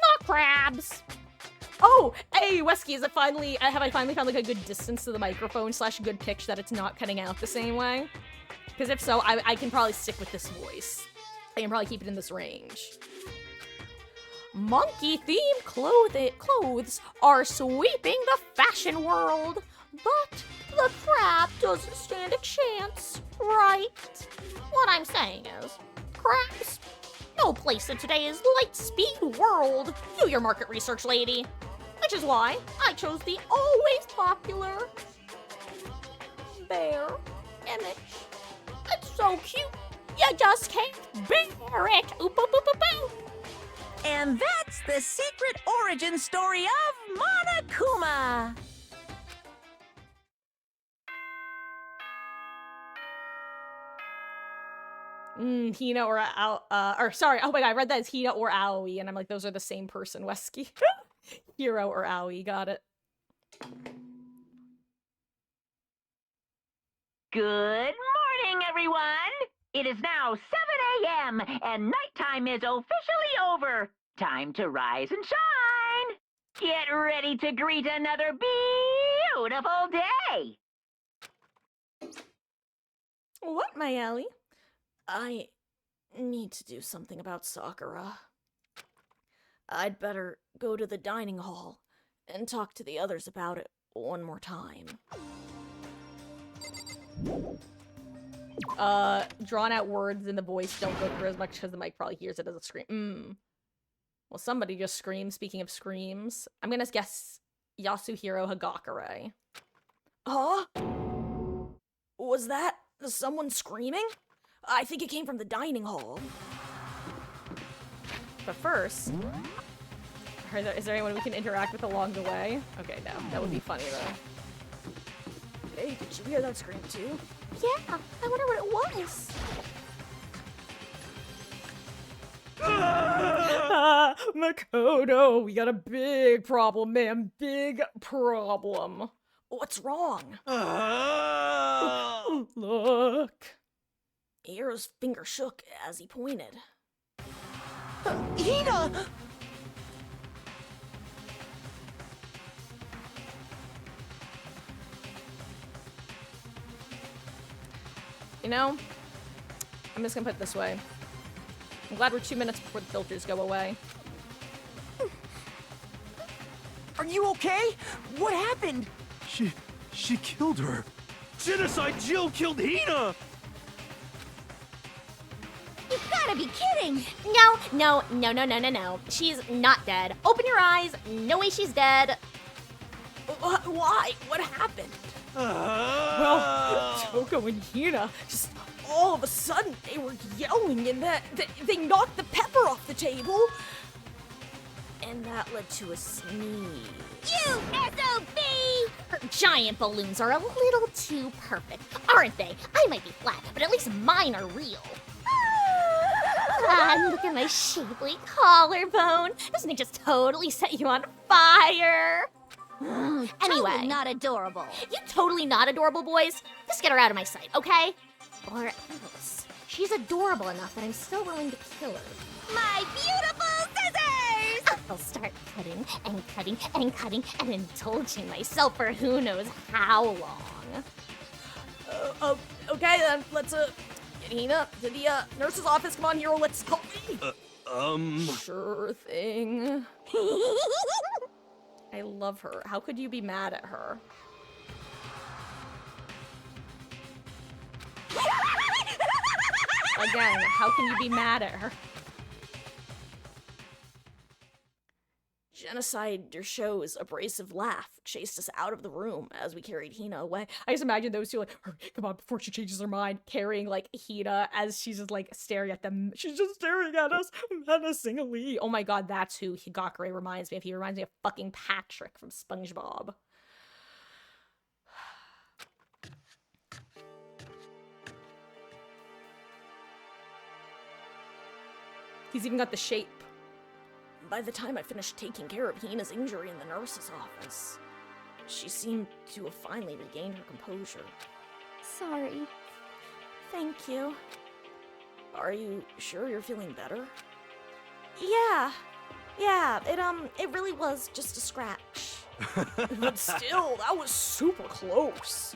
not crabs. Oh, hey, Wesky, have I finally found like a good distance to the microphone / good pitch that it's not cutting out the same way? Because if so, I can probably stick with this voice. I can probably keep it in this range. Monkey-themed clothes are sweeping the fashion world, but the crab doesn't stand a chance, right? What I'm saying is, crabs, no place in today's light-speed world. Do your market research, lady. Which is why I chose the always popular bear image. It's so cute, you just can't bear it. Oop, oop, oop, oop, oop. And that's the secret origin story of Monokuma. Hina or sorry, oh my god, I read that as Hina or Aoi, and I'm like, those are the same person, Wesky. Hiro or Aoi, got it. Good morning, everyone. It is now 7 a.m. and nighttime is officially over. Time to rise and shine. Get ready to greet another beautiful day. What, my Ellie? I need to do something about Sakura. I'd better go to the dining hall and talk to the others about it one more time. Drawn out words in the voice don't go through as much because the mic probably hears it as a scream. Well, somebody just screamed. Speaking of screams, I'm gonna guess Yasuhiro Hagakure. Huh? Was that someone screaming? I think it came from the dining hall. But first, is there anyone we can interact with along the way? Okay, no, that would be funny though. Hey, did you hear that scream too? Yeah, I wonder what it was. Makoto, we got a big problem, man. Big problem. What's wrong? Look. Hiro's finger shook as he pointed. Hina! You know, I'm just gonna put it this way. I'm glad we're 2 minutes before the filters go away. Are you okay? What happened? She killed her. Genocide Jill killed Hina! You've gotta be kidding! No. She's not dead. Open your eyes. No way she's dead. Why? What happened? Well, Toko and Hina, just all of a sudden, they were yelling and they knocked the pepper off the table. And that led to a sneeze. You SOB! Her giant balloons are a little too perfect, aren't they? I might be flat, but at least mine are real. Look at my shapely collarbone. Doesn't it just totally set you on fire? Anyway. Totally not adorable. You totally not adorable, boys. Just get her out of my sight, okay? Or else. She's adorable enough that I'm still willing to kill her. My beautiful scissors! I'll start cutting and cutting and cutting and indulging myself for who knows how long. Okay then, let's get Hina to the nurse's office. Come on, hero, let's go. Sure thing. I love her. How could you be mad at her? Again, how can you be mad at her? Genocide Shows abrasive laugh chased us out of the room as we carried Hina away. I just imagine those two like, hurry, come on, before she changes her mind, carrying like Hina as she's just like staring at them. She's just staring at us menacingly. Oh my god, that's who Higakure reminds me of. He reminds me of fucking Patrick from SpongeBob. He's even got the shape. By the time I finished taking care of Hina's injury in the nurse's office, she seemed to have finally regained her composure. Sorry. Thank you. Are you sure you're feeling better? Yeah, it really was just a scratch. But still, that was super close.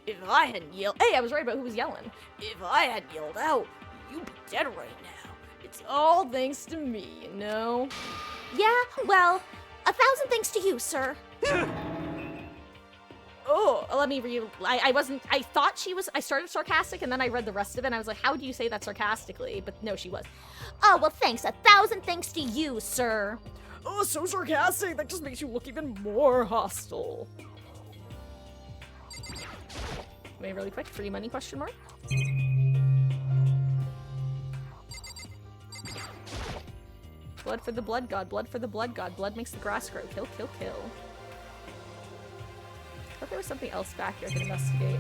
If I hadn't yelled— hey, I was right about who was yelling. If I hadn't yelled out, you'd be dead right now. It's all thanks to me, you know? Yeah, well, 1,000 thanks to you, sir. Oh, let me read. I thought she was— I started sarcastic and then I read the rest of it and I was like, how do you say that sarcastically? But no, she was. Oh, well, thanks. 1,000 thanks to you, sir. Oh, so sarcastic. That just makes you look even more hostile. Wait, really quick. Free money, question mark? Blood for the blood god, blood for the blood god, blood makes the grass grow, kill, kill, kill. I thought there was something else back here I could investigate.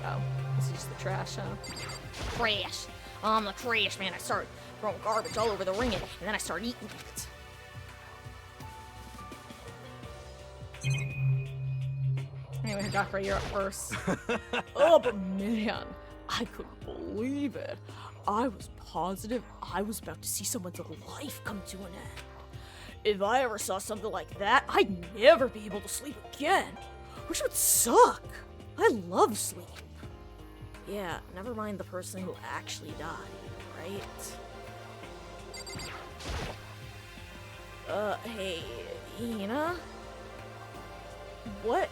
Oh, this is just the trash, huh? Trash. I'm the trash man. I started throwing garbage all over the ring and then I started eating it. Anyway, Higakure, you're up first. Oh, but man, I couldn't believe it. I was positive I was about to see someone's life come to an end. If I ever saw something like that, I'd never be able to sleep again. Which would suck. I love sleep. Yeah, never mind the person who actually died, right? Hey, Hina? What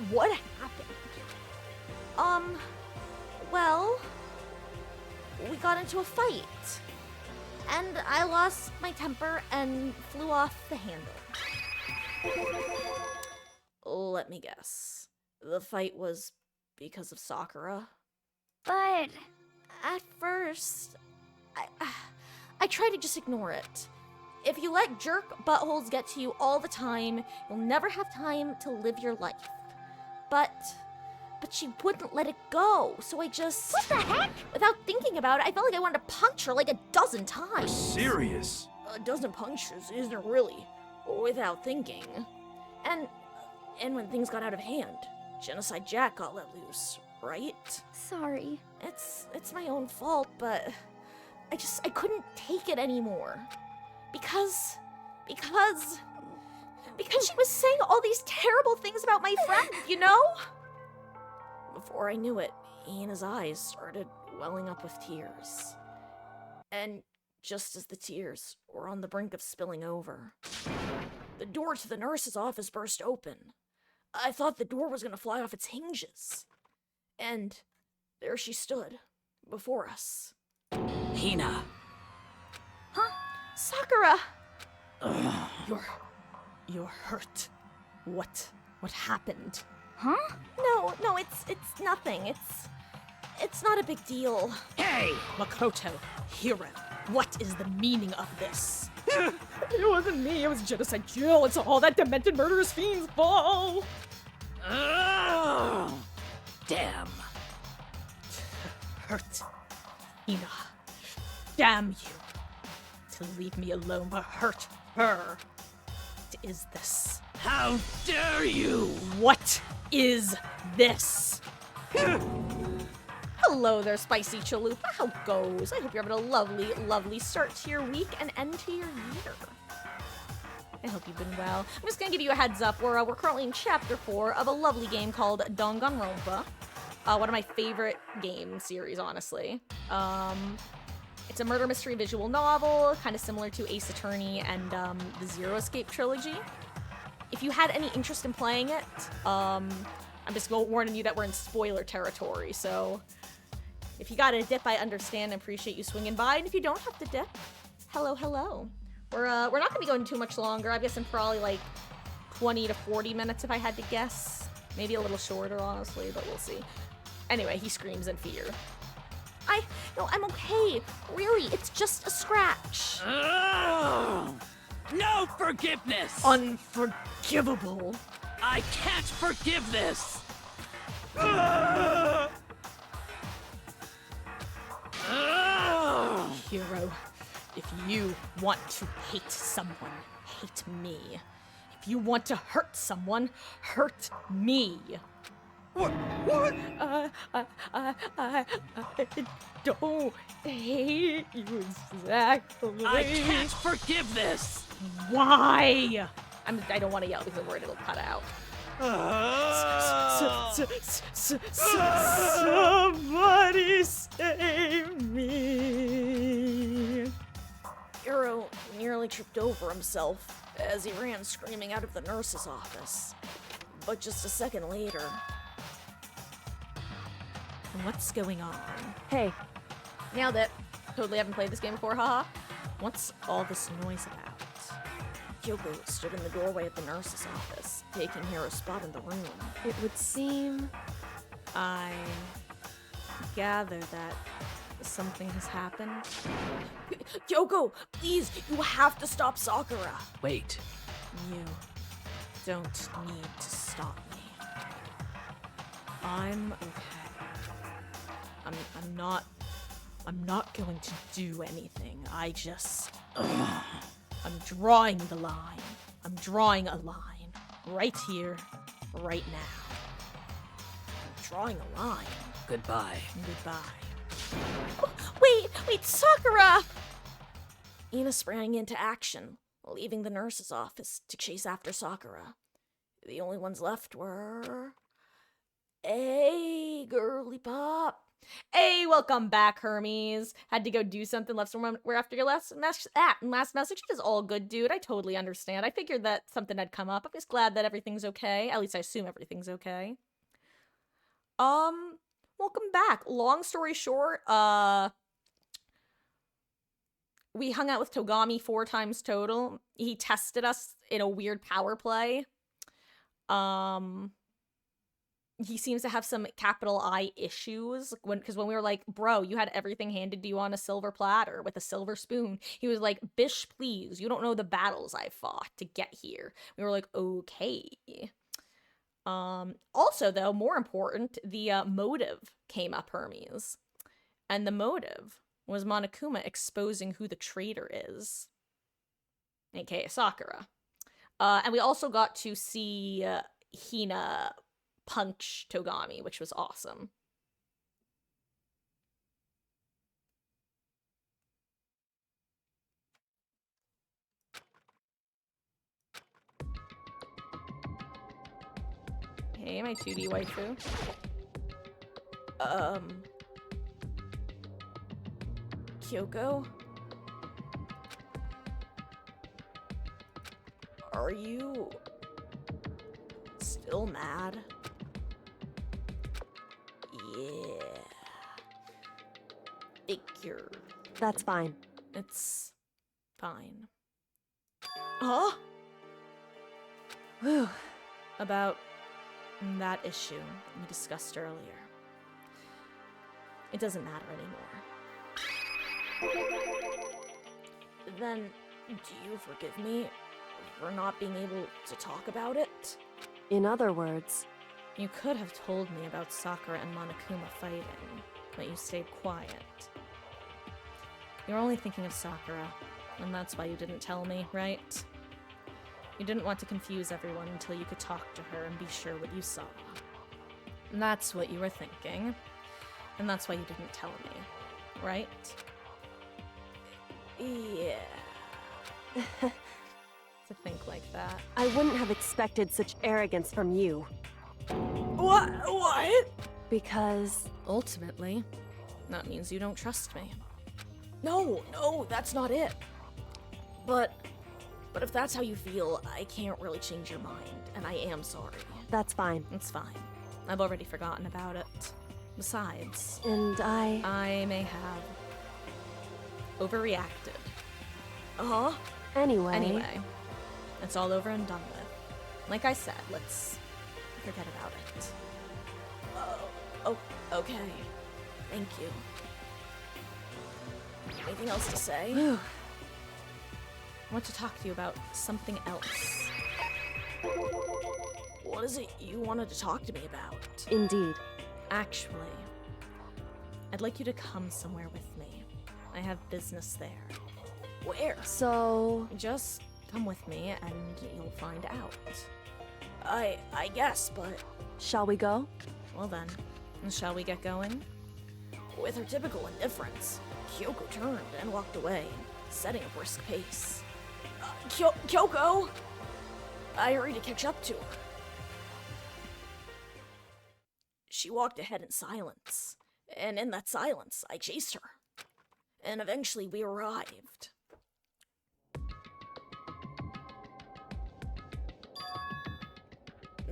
happened? Well, we got into a fight. And I lost my temper and flew off the handle. Let me guess. The fight was because of Sakura? But at first, I tried to just ignore it. If you let jerk buttholes get to you all the time, you'll never have time to live your life. But she wouldn't let it go, so I just— what the heck? Without thinking about it, I felt like I wanted to punch her like a dozen times. Serious? A dozen punches isn't really without thinking. And when things got out of hand, Genocide Jack got let loose, right? Sorry. It's my own fault, but I couldn't take it anymore. Because she was saying all these terrible things about my friend, you know? Before I knew it, Hina's eyes started welling up with tears. And just as the tears were on the brink of spilling over, the door to the nurse's office burst open. I thought the door was gonna fly off its hinges. And there she stood, before us. Hina. Huh? Sakura! You're hurt. What happened? Huh? No, it's nothing. It's not a big deal. Hey! Makoto, Hiro, what is the meaning of this? It wasn't me, it was Genocide Jill. It's all that demented murderous fiend's fault. Ugh. Damn. Hurt. Ina. Damn you. To leave me alone but hurt her. What is this? How dare you! What is this? Hello there, Spicy Chalupa. How goes? I hope you're having a lovely, lovely start to your week and end to your year. I hope you've been well. I'm just gonna give you a heads up. We're currently in Chapter 4 of a lovely game called Danganronpa. One of my favorite game series, honestly. It's a murder mystery visual novel, kind of similar to Ace Attorney and the Zero Escape trilogy. If you had any interest in playing it, I'm just warning you that we're in spoiler territory, so if you got a dip, I understand and appreciate you swinging by, and if you don't have to dip, hello. We're not gonna be going too much longer. I'm guessing probably like 20 to 40 minutes if I had to guess. Maybe a little shorter, honestly, but we'll see. Anyway, he screams in fear. No, I'm okay. Really, it's just a scratch. Ugh. No forgiveness! Unforgivable. I can't forgive this! Hiro, if you want to hate someone, hate me. If you want to hurt someone, hurt me. What? I don't hate you exactly. I can't forgive this! Why? I don't want to yell because I'm worried it'll cut out. Somebody save me. Hiro nearly tripped over himself as he ran screaming out of the nurse's office. But just a second later... What's going on? Hey, Nailed it. Totally haven't played this game before, haha. What's all this noise about? Kyoko stood in the doorway of the nurse's office, taking Hiro's spot in the room. it would seem... I gather that something has happened. Kyoko, please, you have to stop Sakura. Wait. You don't need to stop me. I'm okay. I'm not going to do anything. I'm drawing the line. I'm drawing a line. Right here, right now. I'm drawing a line. Goodbye. Goodbye. Oh, wait, Sakura! Ina sprang into action, leaving the nurse's office to chase after Sakura. The only ones left were... Hey, girly pop. Hey, welcome back, Hermes. Had to go do something, left somewhere after your last message. It is all good, dude. I totally understand. I figured that something had come up. I'm just glad that everything's okay. At least I assume everything's okay. Welcome back. Long story short, we hung out with Togami 4 times total. He tested us in a weird power play. He seems to have some capital I issues because when we were like, bro, you had everything handed to you on a silver platter with a silver spoon. He was like, bish, please, you don't know the battles I fought to get here. We were like, okay. Also, though, more important, the motive came up, Hermes. And the motive was Monokuma exposing who the traitor is. AKA Sakura. And we also got to see Hina punch Togami, which was awesome. Hey, my 2D waifu. Kyoko? Are you... still mad? Yeah. Figured. That's fine. It's fine. Huh? Whew. About that issue we discussed earlier. It doesn't matter anymore. Then, do you forgive me for not being able to talk about it? In other words, You could have told me about Sakura and Monokuma fighting, but you stayed quiet. You're only thinking of Sakura, and that's why you didn't tell me, right? You didn't want to confuse everyone until you could talk to her and be sure what you saw. And that's what you were thinking, and that's why you didn't tell me, right? Yeah. To think like that. I wouldn't have expected such arrogance from you. What? Because Ultimately, that means you don't trust me. No, that's not it. But if that's how you feel, I can't really change your mind, and I am sorry. that's fine. It's fine. I've already forgotten about it. Besides, And I may have overreacted. Uh-huh. Anyway, It's all over and done with. Like I said, let's forget about it. Oh, okay. Thank you. Anything else to say? I want to talk to you about something else. What is it you wanted to talk to me about? indeed. Actually, I'd like you to come somewhere with me. I have business there. Where? So, Just come with me and you'll find out. I guess, but shall we go? well then, shall we get going? With her typical indifference, Kyoko turned and walked away, setting a brisk pace. Kyoko! I hurried to catch up to her. She walked ahead in silence, and in that silence, I chased her. And eventually we arrived.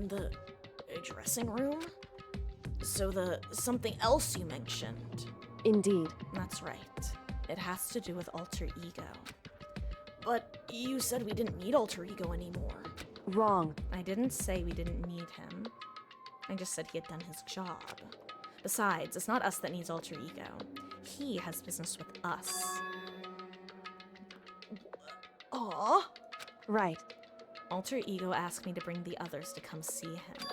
The dressing room? So the something else you mentioned. Indeed. That's right. It has to do with alter ego. But you said we didn't need alter ego anymore. Wrong. I didn't say we didn't need him. I just said he had done his job. Besides, it's not us that needs alter ego. He has business with us. Aw. Right. Alter ego asked me to bring the others to come see him.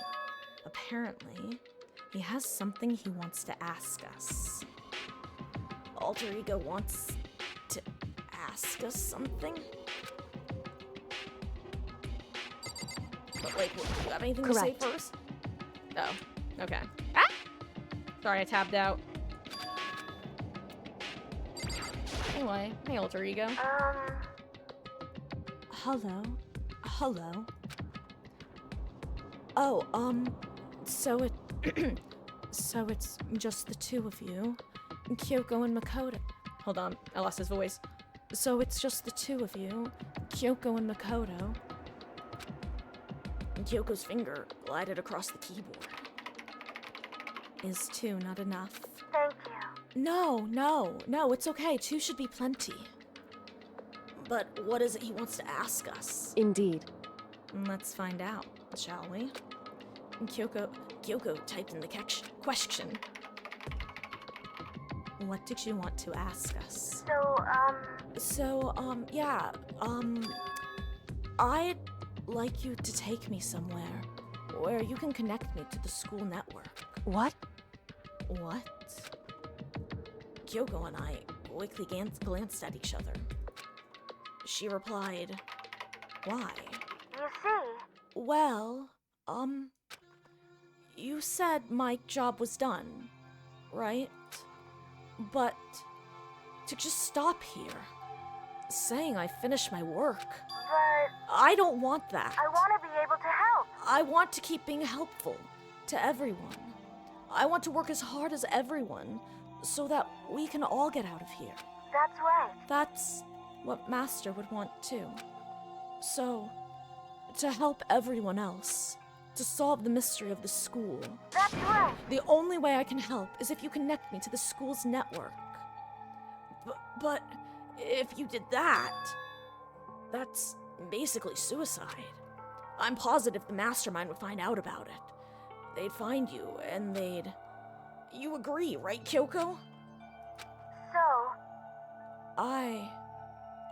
Apparently, he has something he wants to ask us. Alter ego wants to ask us something? But like, do you have anything Correct. to say first? Oh, okay. Ah! Sorry, I tabbed out. Anyway, hey alter ego. Hello? Hello? Oh, so so it's just the two of you? Kyoko and Makoto. Hold on, I lost his voice. So it's just the two of you? Kyoko and Makoto? Kyoko's finger glided across the keyboard. Is two not enough? Thank you. No, it's okay. Two should be plenty. But what is it he wants to ask us? Indeed. Let's find out, shall we? Kyoko typed in the question. What did you want to ask us? Yeah, I'd like you to take me somewhere where you can connect me to the school network. What? What? Kyoko and I quickly glanced at each other. She replied, why? You see? Well, you said my job was done, right? But to just stop here, saying I finished my work, But I don't want that. I want to be able to help. I want to keep being helpful to everyone. I want to work as hard as everyone so that we can all get out of here. That's right. That's what Master would want too. So, to help everyone else, to solve the mystery of the school, That's right. the only way I can help is if you connect me to the school's network. But if you did that, that's basically suicide. I'm positive the mastermind would find out about it. They'd find you, and they'd... You agree, right, Kyoko? So,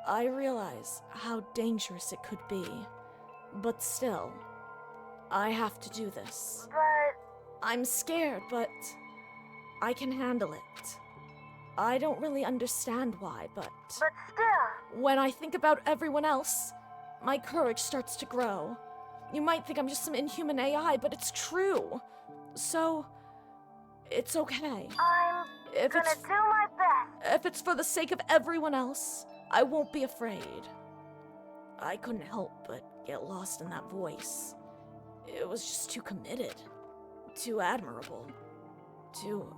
I realize how dangerous it could be, but still, I have to do this. but I'm scared, but I can handle it. I don't really understand why, but still, when I think about everyone else, my courage starts to grow. You might think I'm just some inhuman AI, but it's true. So, it's okay. I'm If gonna it's do my best. If it's for the sake of everyone else, I won't be afraid. I couldn't help but get lost in that voice. It was just too committed, too admirable, too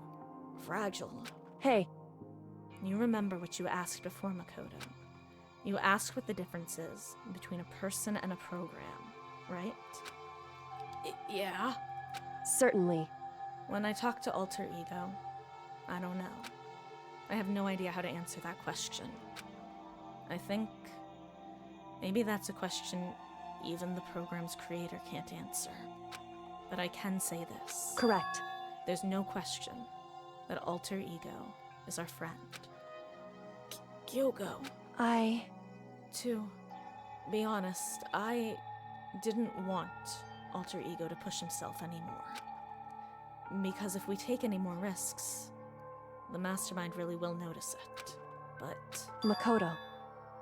fragile. Hey, You remember what you asked before, Makoto. You asked what the difference is between a person and a program, right? Yeah. certainly. When I talk to Alter Ego, I don't know. I have no idea how to answer that question. I think maybe that's a question even the program's creator can't answer. But I can say this. Correct. There's no question that Alter Ego is our friend. Kyoko. To be honest, I didn't want Alter Ego to push himself anymore. Because if we take any more risks, the mastermind really will notice it. But Makoto.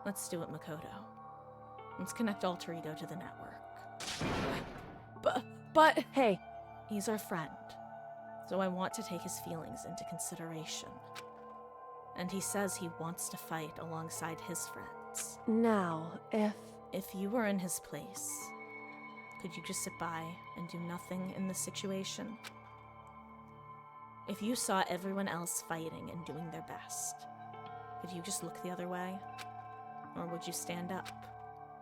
let's do it, Makoto. Let's connect Alter Ego to the network. But Hey, he's our friend, so I want to take his feelings into consideration. And he says he wants to fight alongside his friends. now, If you were in his place, could you just sit by and do nothing in this situation? If you saw everyone else fighting and doing their best, could you just look the other way? Or would you stand up?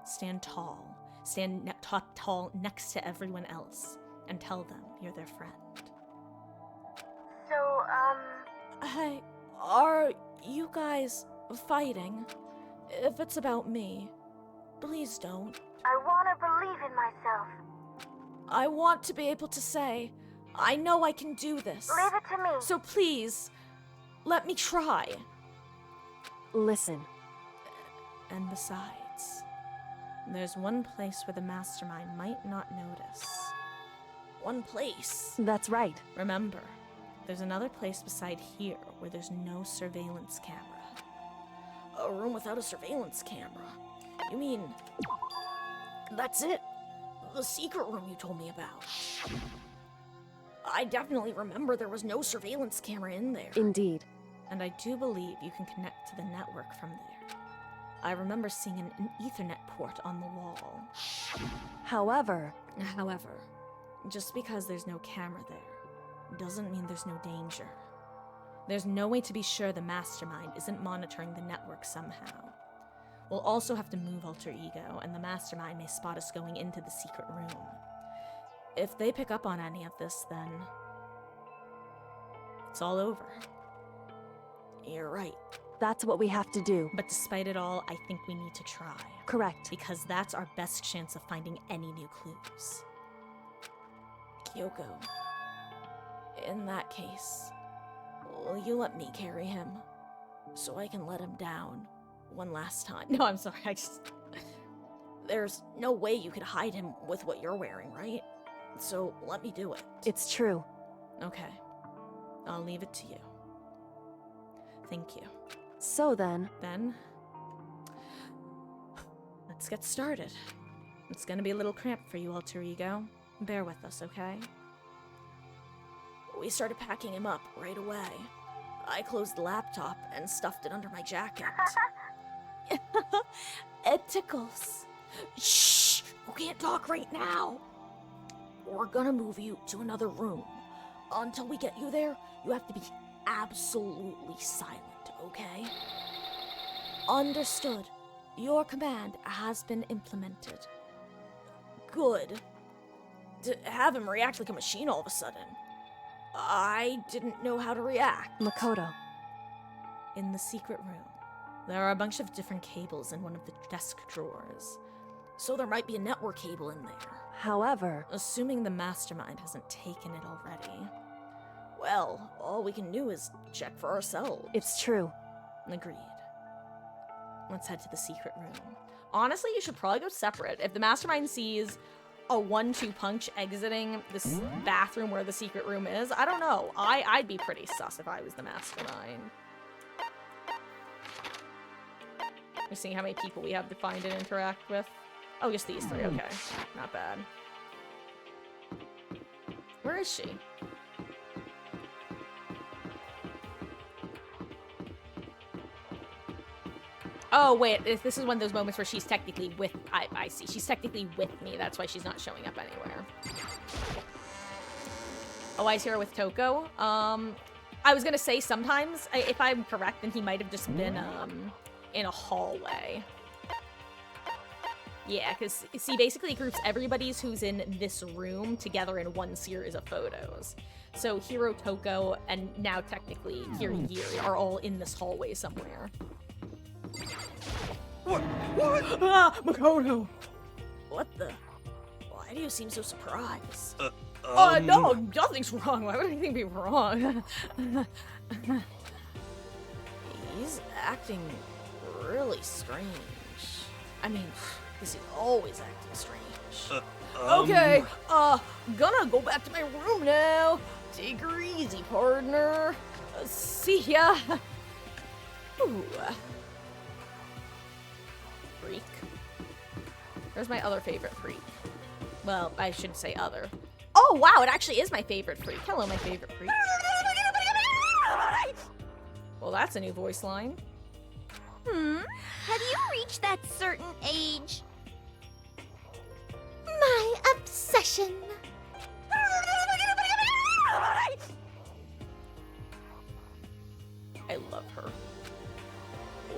Stand tall. Stand tall next to everyone else and tell them you're their friend. So, Hey, are you guys fighting? If it's about me, please don't. I wanna believe in myself. I want to be able to say, I know I can do this. Leave it to me. So please, let me try. listen. And besides, there's one place where the mastermind might not notice. One place. That's right. Remember, there's another place beside here where there's no surveillance camera. A room without a surveillance camera? You mean, that's it? The secret room you told me about? I definitely remember there was no surveillance camera in there. Indeed. And I do believe you can connect to the network from there. I remember seeing an Ethernet port on the wall. However, Just because there's no camera there doesn't mean there's no danger. There's no way to be sure the mastermind isn't monitoring the network somehow. We'll also have to move Alter Ego, and the mastermind may spot us going into the secret room. If they pick up on any of this, then it's all over. You're right. that's what we have to do. But despite it all, I think we need to try. Correct. Because that's our best chance of finding any new clues. Kyoko, in that case, will you let me carry him? So I can let him down one last time. No, I'm sorry, There's no way you could hide him with what you're wearing, right? So let me do it. It's true. Okay. I'll leave it to you. Thank you. So then, Let's get started. It's gonna be a little cramped for you, Alter Ego. Bear with us, okay? We started packing him up right away. I closed the laptop and stuffed it under my jacket. It tickles. Shh! You can't talk right now. We're gonna move you to another room. Until we get you there, you have to be absolutely silent, okay? Understood. Your command has been implemented. Good. To have him react like a machine all of a sudden. I didn't know how to react. Makoto. In the secret room, there are a bunch of different cables in one of the desk drawers. So there might be a network cable in there. However, Assuming the mastermind hasn't taken it already. Well, all we can do is check for ourselves. it's true. Agreed. Let's head to the secret room. Honestly, you should probably go separate. If the mastermind sees a 1-2 punch exiting this bathroom where the secret room is, I don't know. I'd be pretty sus if I was the mastermind. We're seeing how many people we have to find and interact with. Oh, just these 3. Okay. Not bad. Where is she? Oh, wait. This is one of those moments where she's technically with... I see. She's technically with me. That's why she's not showing up anywhere. Oh, I see her with Toko. I was gonna say sometimes, if I'm correct, then he might have just been, in a hallway. Yeah, because, see, basically it groups everybody's who's in this room together in one series of photos. So Hiro, Toko, and now technically Kiri Yiri are all in this hallway somewhere. What? Ah, Makoto! What the? Why do you seem so surprised? No, nothing's wrong. Why would anything be wrong? He's acting really strange. I mean, is he always acting strange? Okay, gonna go back to my room now. Take her easy, partner. See ya. Ooh. Freak. There's my other favorite freak. Well, I should say other. Oh, wow, it actually is my favorite freak. Hello, my favorite freak. Well, that's a new voice line. Have you reached that certain age? My obsession. I love her.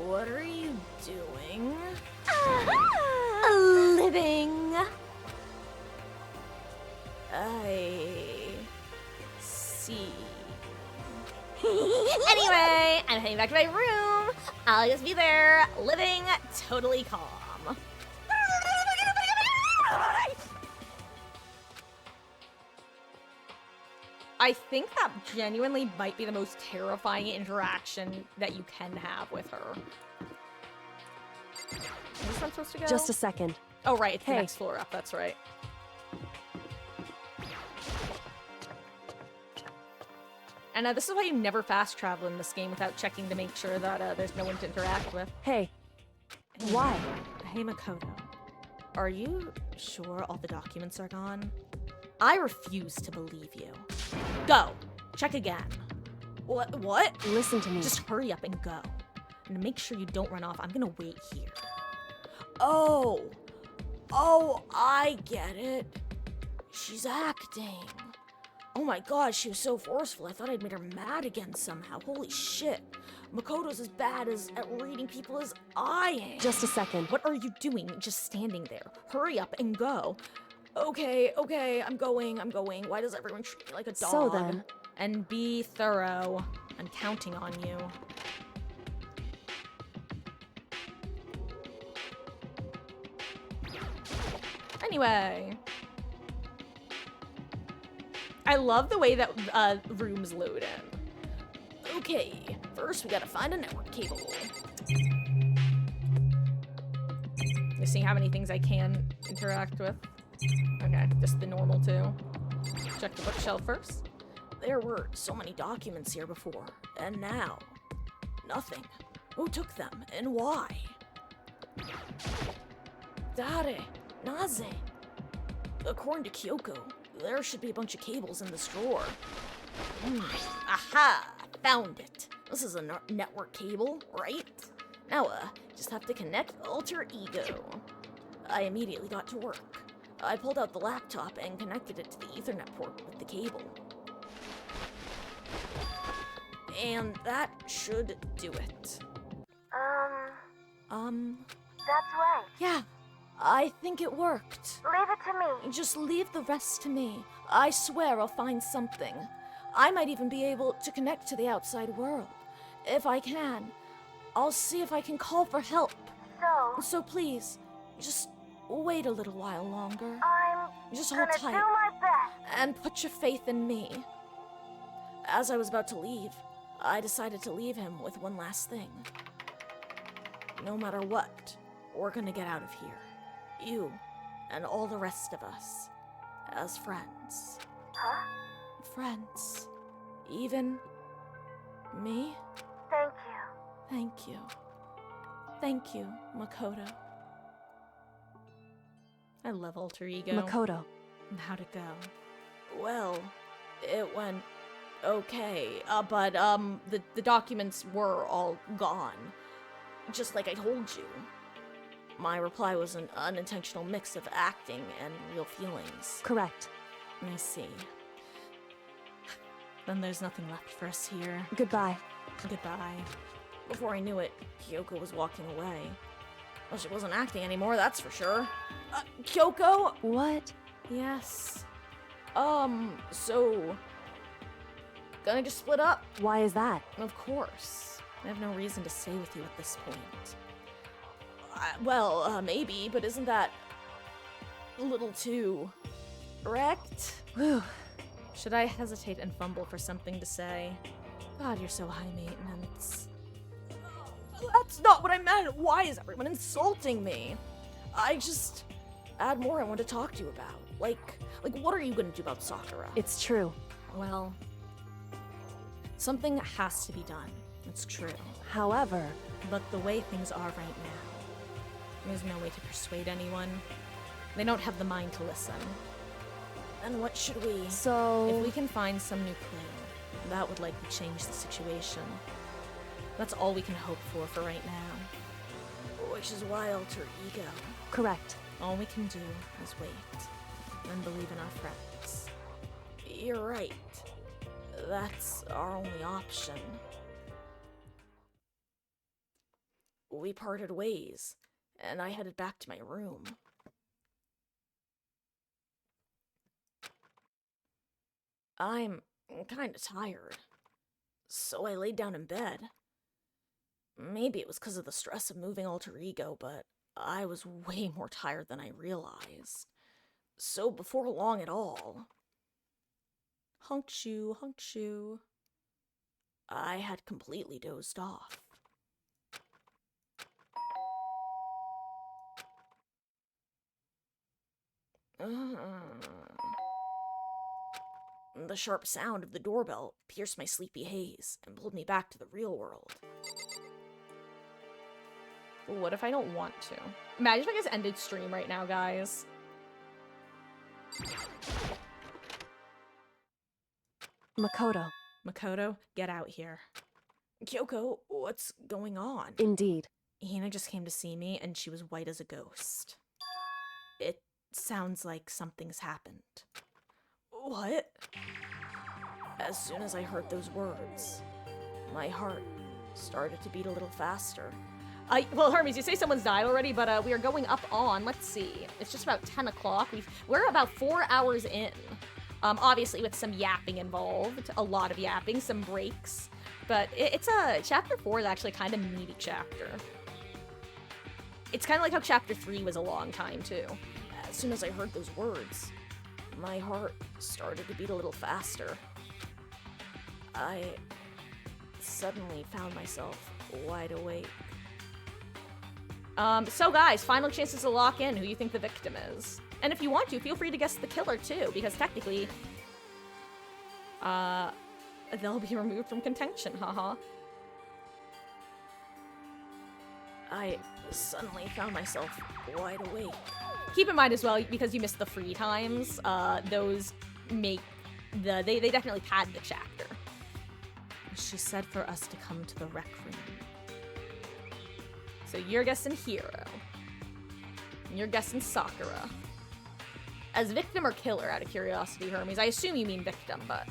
What are you doing? Living. I see. Anyway, I'm heading back to my room. I'll just be there, living totally calm. I think that genuinely might be the most terrifying interaction that you can have with her. Is this where I'm supposed to go? Just a second. Oh, right, it's the Hey. next floor up, that's right. And this is why you never fast travel in this game without checking to make sure that there's no one to interact with. Hey, why? Hey, Makoto. Are you sure all the documents are gone? I refuse to believe you. Go. Check again. What? Listen to me. Just hurry up and go. And make sure you don't run off. I'm gonna wait here. Oh, I get it. She's acting. Oh my god, she was so forceful. I thought I'd made her mad again somehow. Holy shit. Makoto's as bad at reading people as I am. Just a second. What are you doing? Just standing there. Hurry up and go. Okay, I'm going. Why does everyone treat me like a dog? So then. And be thorough. I'm counting on you. Anyway. I love the way that rooms load in. Okay, first we gotta find a network cable. You see how many things I can interact with? Okay, just the normal two. Check the bookshelf first. There were so many documents here before, and now, nothing. Who took them, and why? Dare, naze. According to Kyoko, there should be a bunch of cables in this drawer. Aha! Found it. This is a network cable, right? Now, just have to connect alter ego. I immediately got to work. I pulled out the laptop and connected it to the Ethernet port with the cable. And that should do it. That's right. Yeah, I think it worked. Leave it to me. Just leave the rest to me. I swear I'll find something. I might even be able to connect to the outside world. If I can, I'll see if I can call for help. So, So please, just wait a little while longer. I'm Just hold gonna tight do my best. and put your faith in me. As I was about to leave, I decided to leave him with one last thing. No matter what, we're gonna get out of here. You and all the rest of us. As friends. Huh? Friends. Even me? Thank you. Thank you. Thank you, Makoto. I love alter ego. Makoto. How'd it go? Well, it went okay, but the documents were all gone. Just like I told you. My reply was an unintentional mix of acting and real feelings. Correct. I see. Then there's nothing left for us here. Goodbye. Goodbye. Before I knew it, Kyoko was walking away. Well, she wasn't acting anymore, that's for sure. Kyoko? What? Yes. So... Gonna just split up? Why is that? Of course. I have no reason to stay with you at this point. Well, maybe, but isn't that a little too direct? Whew. Should I hesitate and fumble for something to say? God, you're so high maintenance. That's not what I meant! Why is everyone insulting me? I just had more I want to talk to you about. Like what are you gonna do about Sakura? It's true. Well, something has to be done. It's true. However, But the way things are right now, there's no way to persuade anyone. They don't have the mind to listen. And what should we? so... If we can find some new clue, that would likely change the situation. That's all we can hope for right now. Which is why alter ego. Correct. All we can do is wait and believe in our friends. You're right. That's our only option. We parted ways, and I headed back to my room. I'm kinda tired, so I laid down in bed. Maybe it was because of the stress of moving alter ego, but I was way more tired than I realized. So before long at all, honk shoe, I had completely dozed off. The sharp sound of the doorbell pierced my sleepy haze and pulled me back to the real world. What if I don't want to? Imagine if I just ended stream right now, guys. Makoto. Makoto, get out here. Kyoko, what's going on? Indeed. Hina just came to see me, and she was white as a ghost. It sounds like something's happened. What? As soon as I heard those words, my heart started to beat a little faster. Well, Hermes, you say someone's died already, but we are going up on, let's see, it's just about 10 o'clock. We're about 4 hours in. Obviously with some yapping involved, a lot of yapping, some breaks. But it's chapter 4 is actually kind of a meaty chapter. It's kind of like how chapter 3 was a long time, too. As soon as I heard those words, my heart started to beat a little faster. I suddenly found myself wide awake. So guys, final chances to lock in who you think the victim is. And if you want to, feel free to guess the killer too, because technically, they'll be removed from contention, haha. I suddenly found myself wide awake. Keep in mind as well, because you missed the free times, those make they definitely pad the chapter. She said for us to come to the rec room. So you're guessing Hero. And you're guessing Sakura. As victim or killer, out of curiosity, Hermes? I assume you mean victim, but...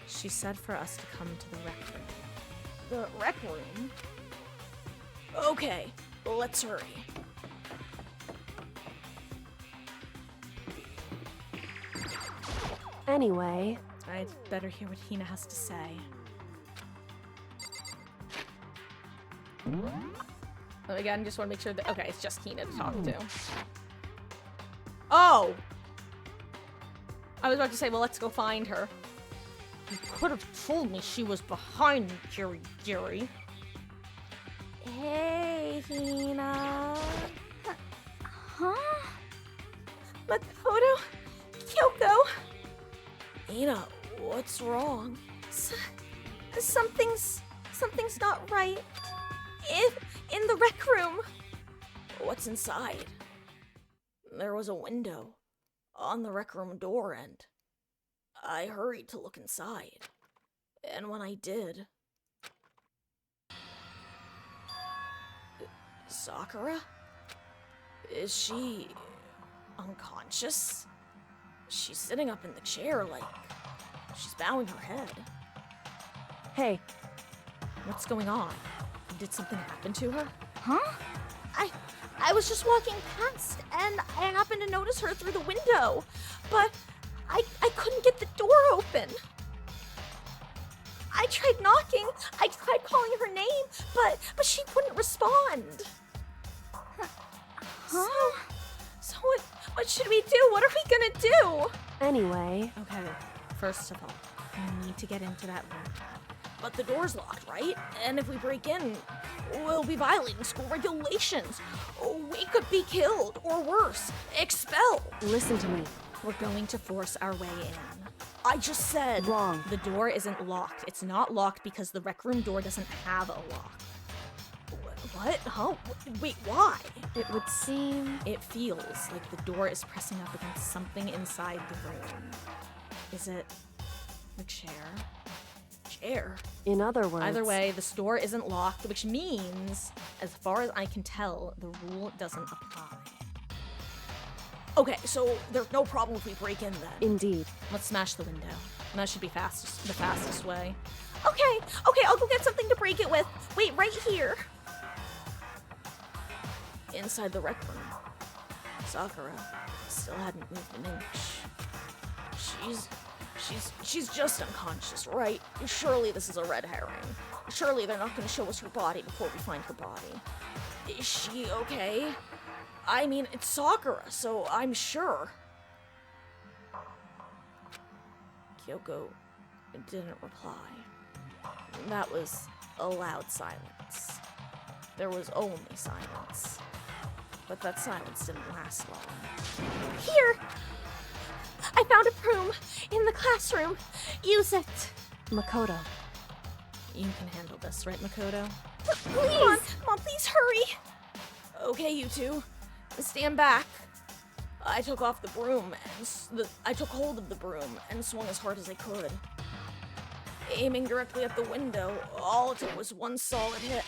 She said for us to come to the rec room. The rec room? Okay, let's hurry. Anyway, I'd better hear what Hina has to say. Again, just want to make sure that... Okay, it's just Hina to talk to. Oh! I was about to say, well, let's go find her. You could have told me she was behind me, Jerry. Hey, Hina. Huh? Makoto? Kyoko? Hina, what's wrong? Something's not right. In the rec room. What's inside? There was a window on the rec room door, and I hurried to look inside. And when I did... Sakura? Is she unconscious? She's sitting up in the chair like she's bowing her head. Hey, What's going on? Did something happen to her? Huh? I was just walking past and I happened to notice her through the window, but I couldn't get the door open. I tried knocking, I tried calling her name, but she wouldn't respond. Huh? So what should we do? What are we gonna do? anyway, Okay, first of all, we need to get into that room. But the door's locked, right? And if we break in, we'll be violating school regulations. We could be killed, or worse, expelled. listen to me. We're going to force our way in. I just said... Wrong. The door isn't locked. It's not locked because the rec room door doesn't have a lock. What? Huh? Wait, why? It would seem... It feels like the door is pressing up against something inside the room. Is it the chair? Chair? In other words... Either way, this door isn't locked, which means, as far as I can tell, the rule doesn't apply. Okay, so there's no problem if we break in then. Indeed. Let's smash the window. That should be the fastest way. Okay, I'll go get something to break it with. Wait, right here. Inside the rec room, Sakura still hadn't moved an inch. She's just unconscious, right? Surely this is a red herring. Surely they're not going to show us her body before we find her body. Is she okay? I mean, it's Sakura, so I'm sure. Kyoko didn't reply. That was a loud silence. There was only silence. But that silence didn't last long. Here! I found a broom in the classroom. Use it. Makoto. You can handle this, right, Makoto? Please! Come on, please hurry! Okay, you two. Stand back. I took off the broom and I took hold of the broom and swung as hard as I could. Aiming directly at the window, all it took was one solid hit.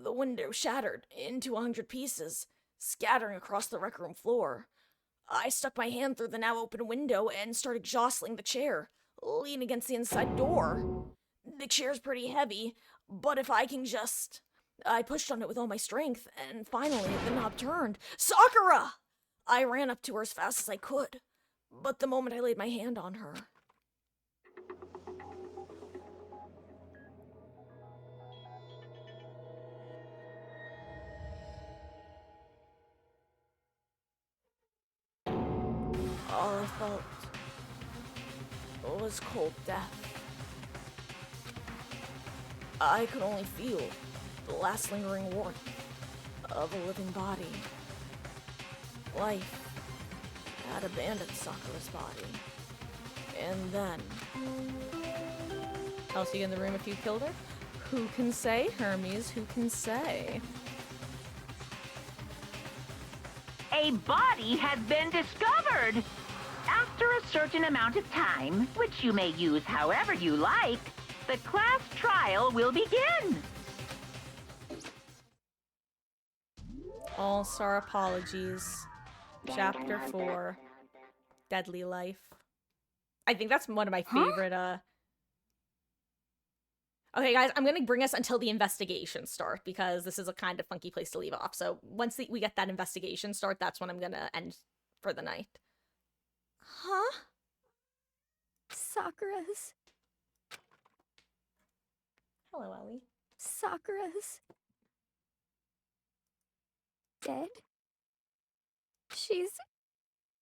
The window shattered into 100 pieces, scattering across the rec room floor. I stuck my hand through the now open window and started jostling the chair, leaning against the inside door. The chair's pretty heavy, but if I can just... I pushed on it with all my strength, and finally the knob turned. Sakura! I ran up to her as fast as I could, but the moment I laid my hand on her... all I felt was cold death. I could only feel the last lingering warmth of a living body. Life had abandoned Sakura's body. And then... Elsie in the room if you killed her? Who can say, Hermes? Who can say? A body has been discovered! After a certain amount of time, which you may use however you like, the class trial will begin. All-Star Apologies. Chapter 4. Deadly Life. I think that's one of my favorite, Okay, guys, I'm gonna bring us until the investigation start, because this is a kind of funky place to leave off. So once we get that investigation start, that's when I'm gonna end for the night. Huh? Sakura's. Hello, Ellie. Sakura's. dead? She's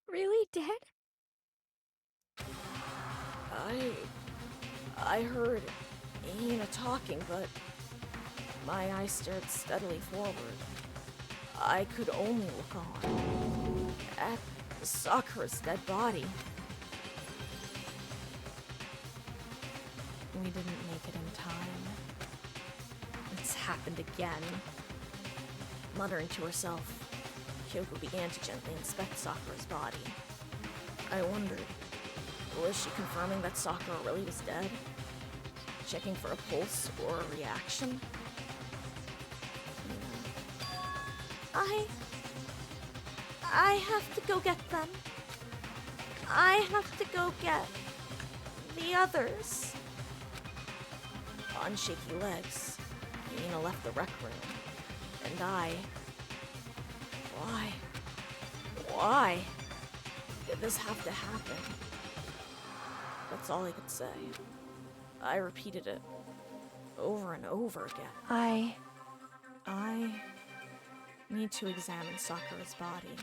really dead? I heard Hina talking, but my eyes stared steadily forward. I could only look on at Sakura's dead body. We didn't make it in time. It's happened again. Muttering to herself, Kyoko began to gently inspect Sakura's body. I wondered, was she confirming that Sakura really was dead? Checking for a pulse or a reaction? I have to go get them. I have to go get the others. On shaky legs, Hina left the rec room, and Why did this have to happen? That's all I could say. I repeated it over and over again. I need to examine Sakura's body.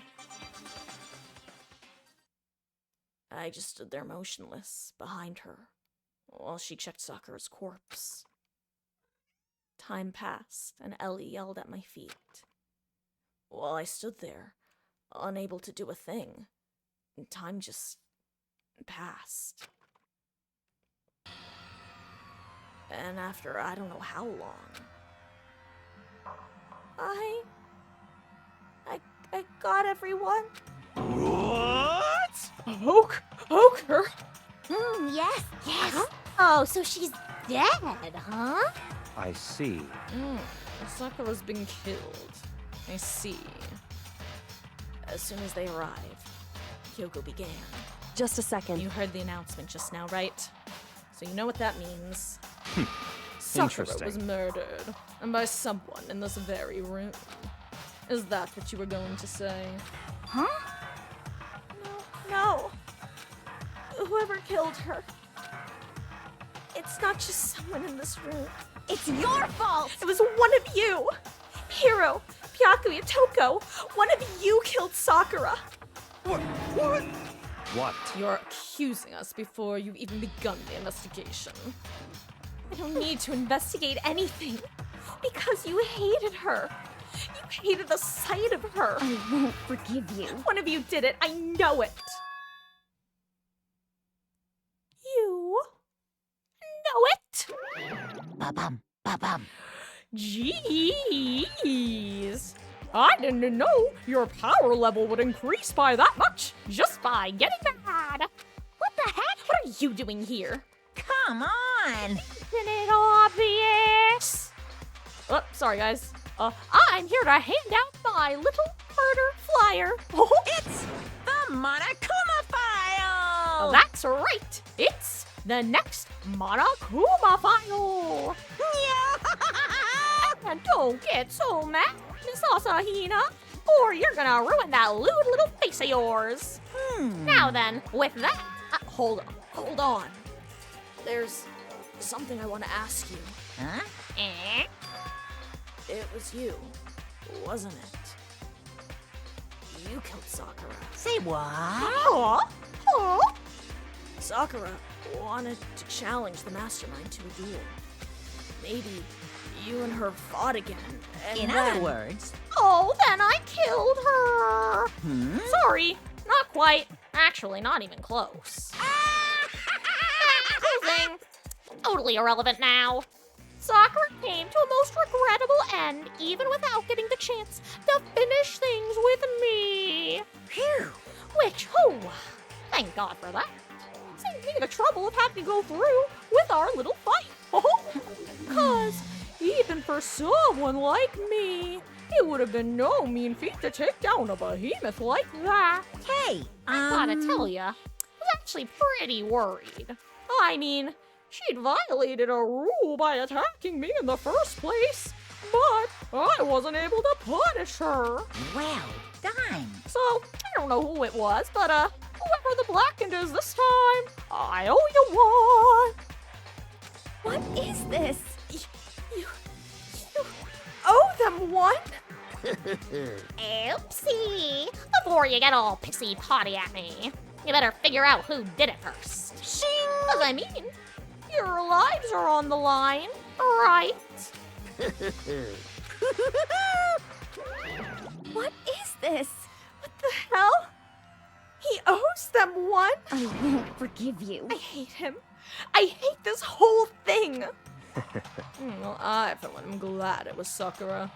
I just stood there motionless, behind her, while she checked Sakura's corpse. Time passed, and Ellie yelled at my feet. While I stood there, unable to do a thing, time just passed. And after I don't know how long, I got everyone. What? Poke her? Yes. Oh, so she's dead, huh? I see. Sakura's been killed. I see. As soon as they arrived, Kyoko began. Just a second. You heard the announcement just now, right? So you know what that means. Sakura Interesting. was murdered, and by someone in this very room. Is that what you were going to say? Huh? No. Whoever killed her. It's not just someone in this room. It's your fault! It was one of you! Hiro, Byakuya, Toko, one of you killed Sakura! What? You're accusing us before you've even begun the investigation. I don't need to investigate anything, because you hated her. You hated the sight of her. I won't forgive you. One of you did it, I know it. You know it? Ba-bum, ba-bum. Jeez! I didn't know your power level would increase by that much just by getting mad. What the heck? What are you doing here? Come on! Isn't it obvious? Oh, sorry guys. I'm here to hand out my little murder flyer. It's the Monokuma file! That's right. It's the next Monokuma file. And don't get so mad, Miss Asahina, or you're gonna ruin that lewd little face of yours. Now then, with that, Hold on. There's something I want to ask you. Huh? It was you, wasn't it? You killed Sakura. Say what? Huh? Sakura wanted to challenge the mastermind to a duel. Maybe you and her fought again, and In then... other words, Oh, then I killed her. Sorry, not quite. Actually, not even close. Closing. Totally irrelevant now. Sakura came to a most regrettable end, even without getting the chance to finish things with me. Phew. Which, thank God for that. Saved me the trouble of having to go through with our little fight. 'Cause even for someone like me, it would have been no mean feat to take down a behemoth like that. Hey, I gotta tell ya, I was actually pretty worried. I mean, she'd violated a rule by attacking me in the first place, but I wasn't able to punish her. well done. So, I don't know who it was, but whoever the blackened is this time, I owe you one. What is this? You owe them one? Oopsie! Before you get all pissy-potty at me, you better figure out who did it first. Shing! 'Cause I mean, your lives are on the line, right? What is this? What the hell? He owes them one? I won't forgive you. I hate him. I hate this whole thing. Well, I, for one, am glad it was Sakura.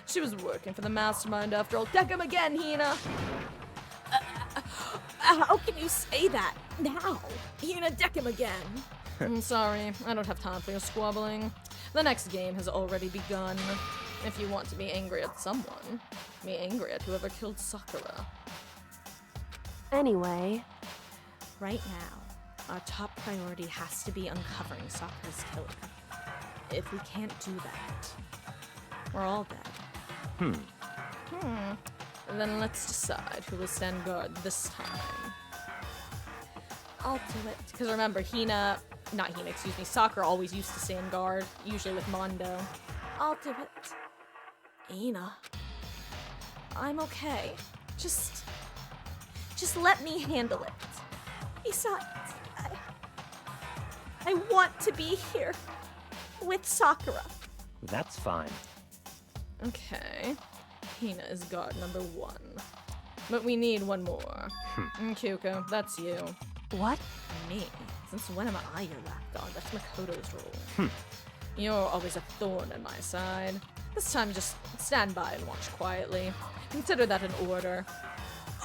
She was working for the mastermind after all. Deck him again, Hina! How can you say that now? Hina, deck him again. I'm sorry, I don't have time for your squabbling. The next game has already begun. If you want to be angry at someone, be angry at whoever killed Sakura. Anyway, Right now, our top priority has to be uncovering Sakura's killer. If we can't do that, we're all dead. Then let's decide who will stand guard this time. I'll do it. Because remember, Sakura always used to stand guard, usually with Mondo. I'll do it. Ina, I'm okay. Just let me handle it. Besides, I want to be here with Sakura. That's fine. Okay. Hina is guard number 1. But we need one more. Kyuko, that's you. what? Me? Since when am I your lapdog? That's Makoto's role. You're always a thorn in my side. This time just stand by and watch quietly. Consider that an order.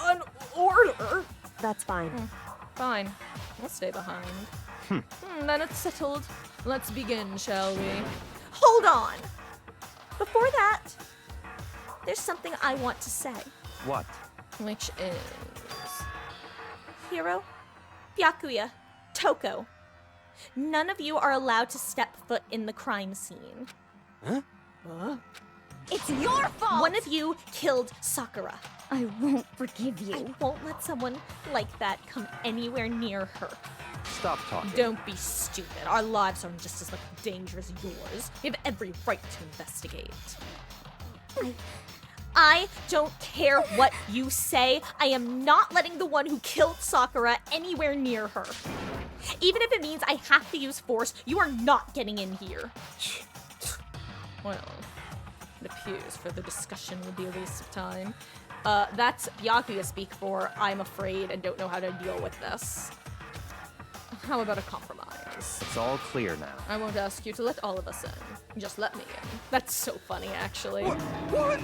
An order? That's fine. Fine. I'll stay behind. Then it's settled. Let's begin, shall we? Hold on. Before that, there's something I want to say. What? Which is... Hiro, Byakuya, Toko. None of you are allowed to step foot in the crime scene. It's your fault! One of you killed Sakura. I won't forgive you. I won't let someone like that come anywhere near her. Stop talking. Don't be stupid. Our lives are just as much danger as yours. We have every right to investigate. I don't care what you say. I am not letting the one who killed Sakura anywhere near her. Even if it means I have to use force, you are not getting in here. Well, it appears further discussion would be a waste of time. That's Byakuya speak for I'm afraid and don't know how to deal with this. How about a compromise? It's all clear now. I won't ask you to let all of us in. Just let me in. That's so funny, actually. What?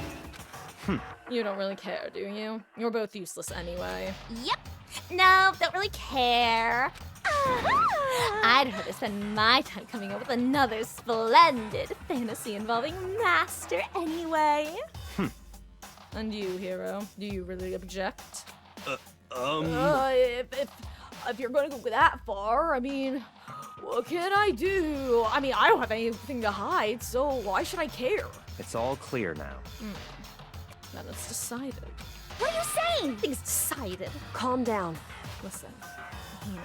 You don't really care, do you? You're both useless anyway. Yep. No, don't really care. I'd rather spend my time coming up with another splendid fantasy involving Master anyway. And you, Hero, do you really object? If you're gonna go that far, I mean, what can I do? I mean, I don't have anything to hide, so why should I care? It's all clear now. Then it's decided. What are you saying? Things decided. Calm down. Listen, Hina,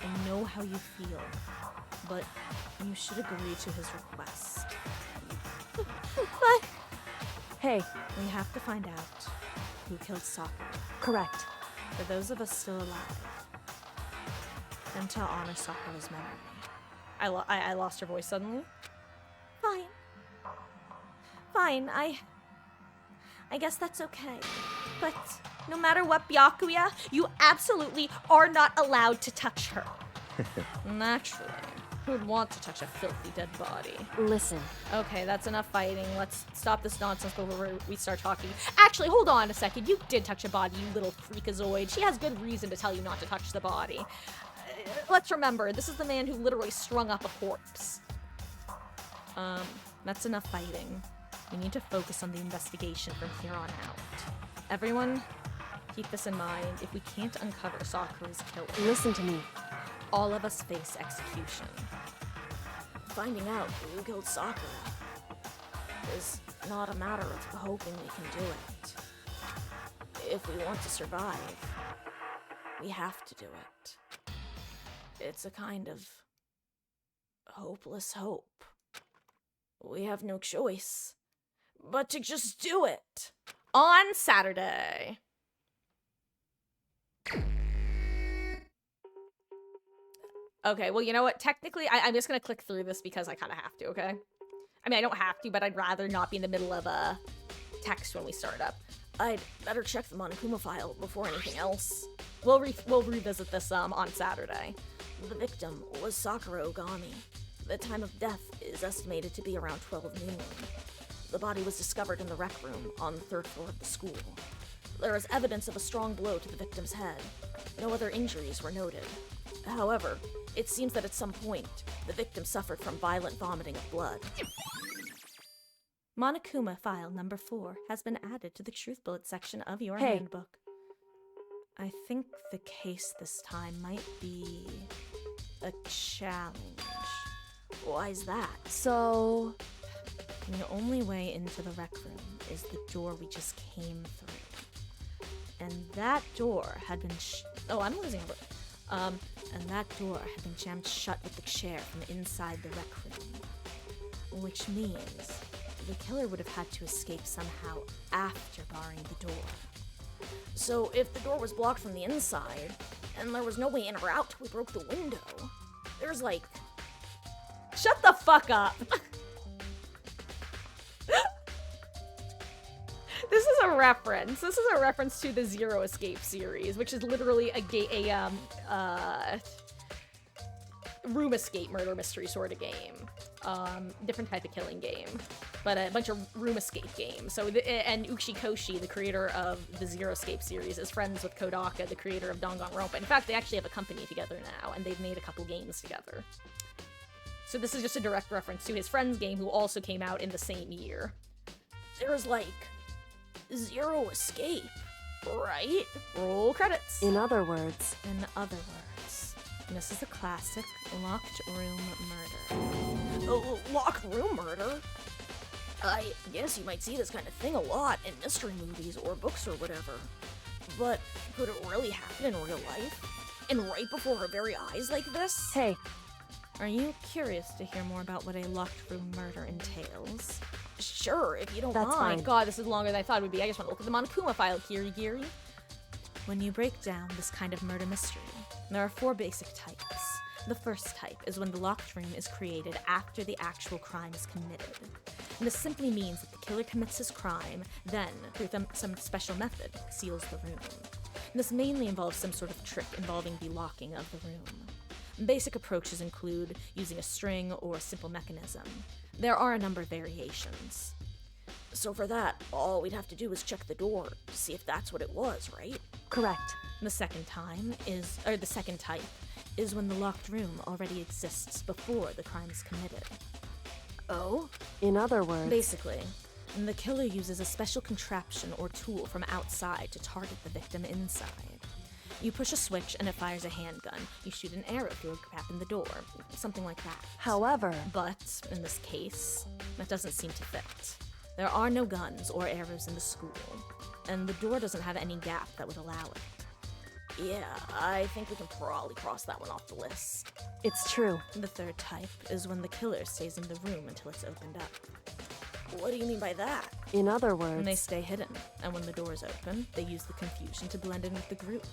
I know how you feel, but you should agree to his request. But Hey, we have to find out who killed Sakura. correct. For those of us still alive, and to honor Sakura's memory. I lost her voice suddenly. Fine. Fine, I guess that's okay. But no matter what, Byakuya, you absolutely are not allowed to touch her. Naturally. Who would want to touch a filthy dead body? Listen, Okay, that's enough fighting. Let's stop this nonsense before we start talking. Actually, hold on a second. You did touch a body, you little freakazoid. She has good reason to tell you not to touch the body. Let's remember, this is the man who literally strung up a corpse. That's enough fighting. We need to focus on the investigation from here on out. Everyone, keep this in mind. If we can't uncover Sakura's killer, listen to me. all of us face execution. Finding out who killed Sakura is not a matter of hoping we can do it. If we want to survive, we have to do it. It's a kind of hopeless hope. We have no choice. but to just do it. On Saturday. Okay, well, you know what? Technically, I'm just gonna click through this because I kind of have to, okay? I mean, I don't have to, but I'd rather not be in the middle of a text when we start up. I'd better check the Monokuma file before anything else. We'll revisit this on Saturday. The victim was Sakura Ogami. The time of death is estimated to be around 12 noon. The body was discovered in the rec room on the 3rd floor of the school. There is evidence of a strong blow to the victim's head. No other injuries were noted. However, it seems that at some point, the victim suffered from violent vomiting of blood. Monokuma file number 4 has been added to the Truth Bullet section of your Hey. handbook. I think the case this time might be a challenge. Why's that? So, The only way into the rec room is the door we just came through. And that door had been I'm losing a word. And that door had been jammed shut with the chair from inside the rec room. Which means the killer would have had to escape somehow after barring the door. So if the door was blocked from the inside, and there was no way in or out till we broke the window, there's like... Shut the fuck up! This is a reference. This is a reference to the Zero Escape series, which is literally a room escape murder mystery sort of game. Different type of killing game, but a bunch of room escape games. So, and Uchikoshi, the creator of the Zero Escape series, is friends with Kodaka, the creator of Danganronpa. In fact, they actually have a company together now, and they've made a couple games together. So this is just a direct reference to his friend's game, who also came out in the same year. There's like... Zero Escape, right? Roll credits. in other words, This is a classic locked room murder. Oh, locked room murder? I guess you might see this kind of thing a lot in mystery movies or books or whatever. But could it really happen in real life? And right before our very eyes like this? hey, Are you curious to hear more about what a locked room murder entails? Sure, if you don't That's mind. fine. God, this is longer than I thought it would be. I just want to look at the Monokuma file, Kirigiri. When you break down this kind of murder mystery, there are 4 basic types. The first type is when the locked room is created after the actual crime is committed. And this simply means that the killer commits his crime, then, through some special method, seals the room. And this mainly involves some sort of trick involving the locking of the room. Basic approaches include using a string or a simple mechanism. There are a number of variations. So for that, all we'd have to do is check the door to see if that's what it was, right? correct. The second type is when the locked room already exists before the crime is committed. Oh? In other words, Basically, the killer uses a special contraption or tool from outside to target the victim inside. You push a switch and it fires a handgun. You shoot an arrow through a gap in the door. Something like that. however, But, in this case, that doesn't seem to fit. There are no guns or arrows in the school, and the door doesn't have any gap that would allow it. Yeah, I think we can probably cross that one off the list. it's true. The third type is when the killer stays in the room until it's opened up. What do you mean by that? In other And they words, stay hidden, and when the doors open, they use the confusion to blend in with the group.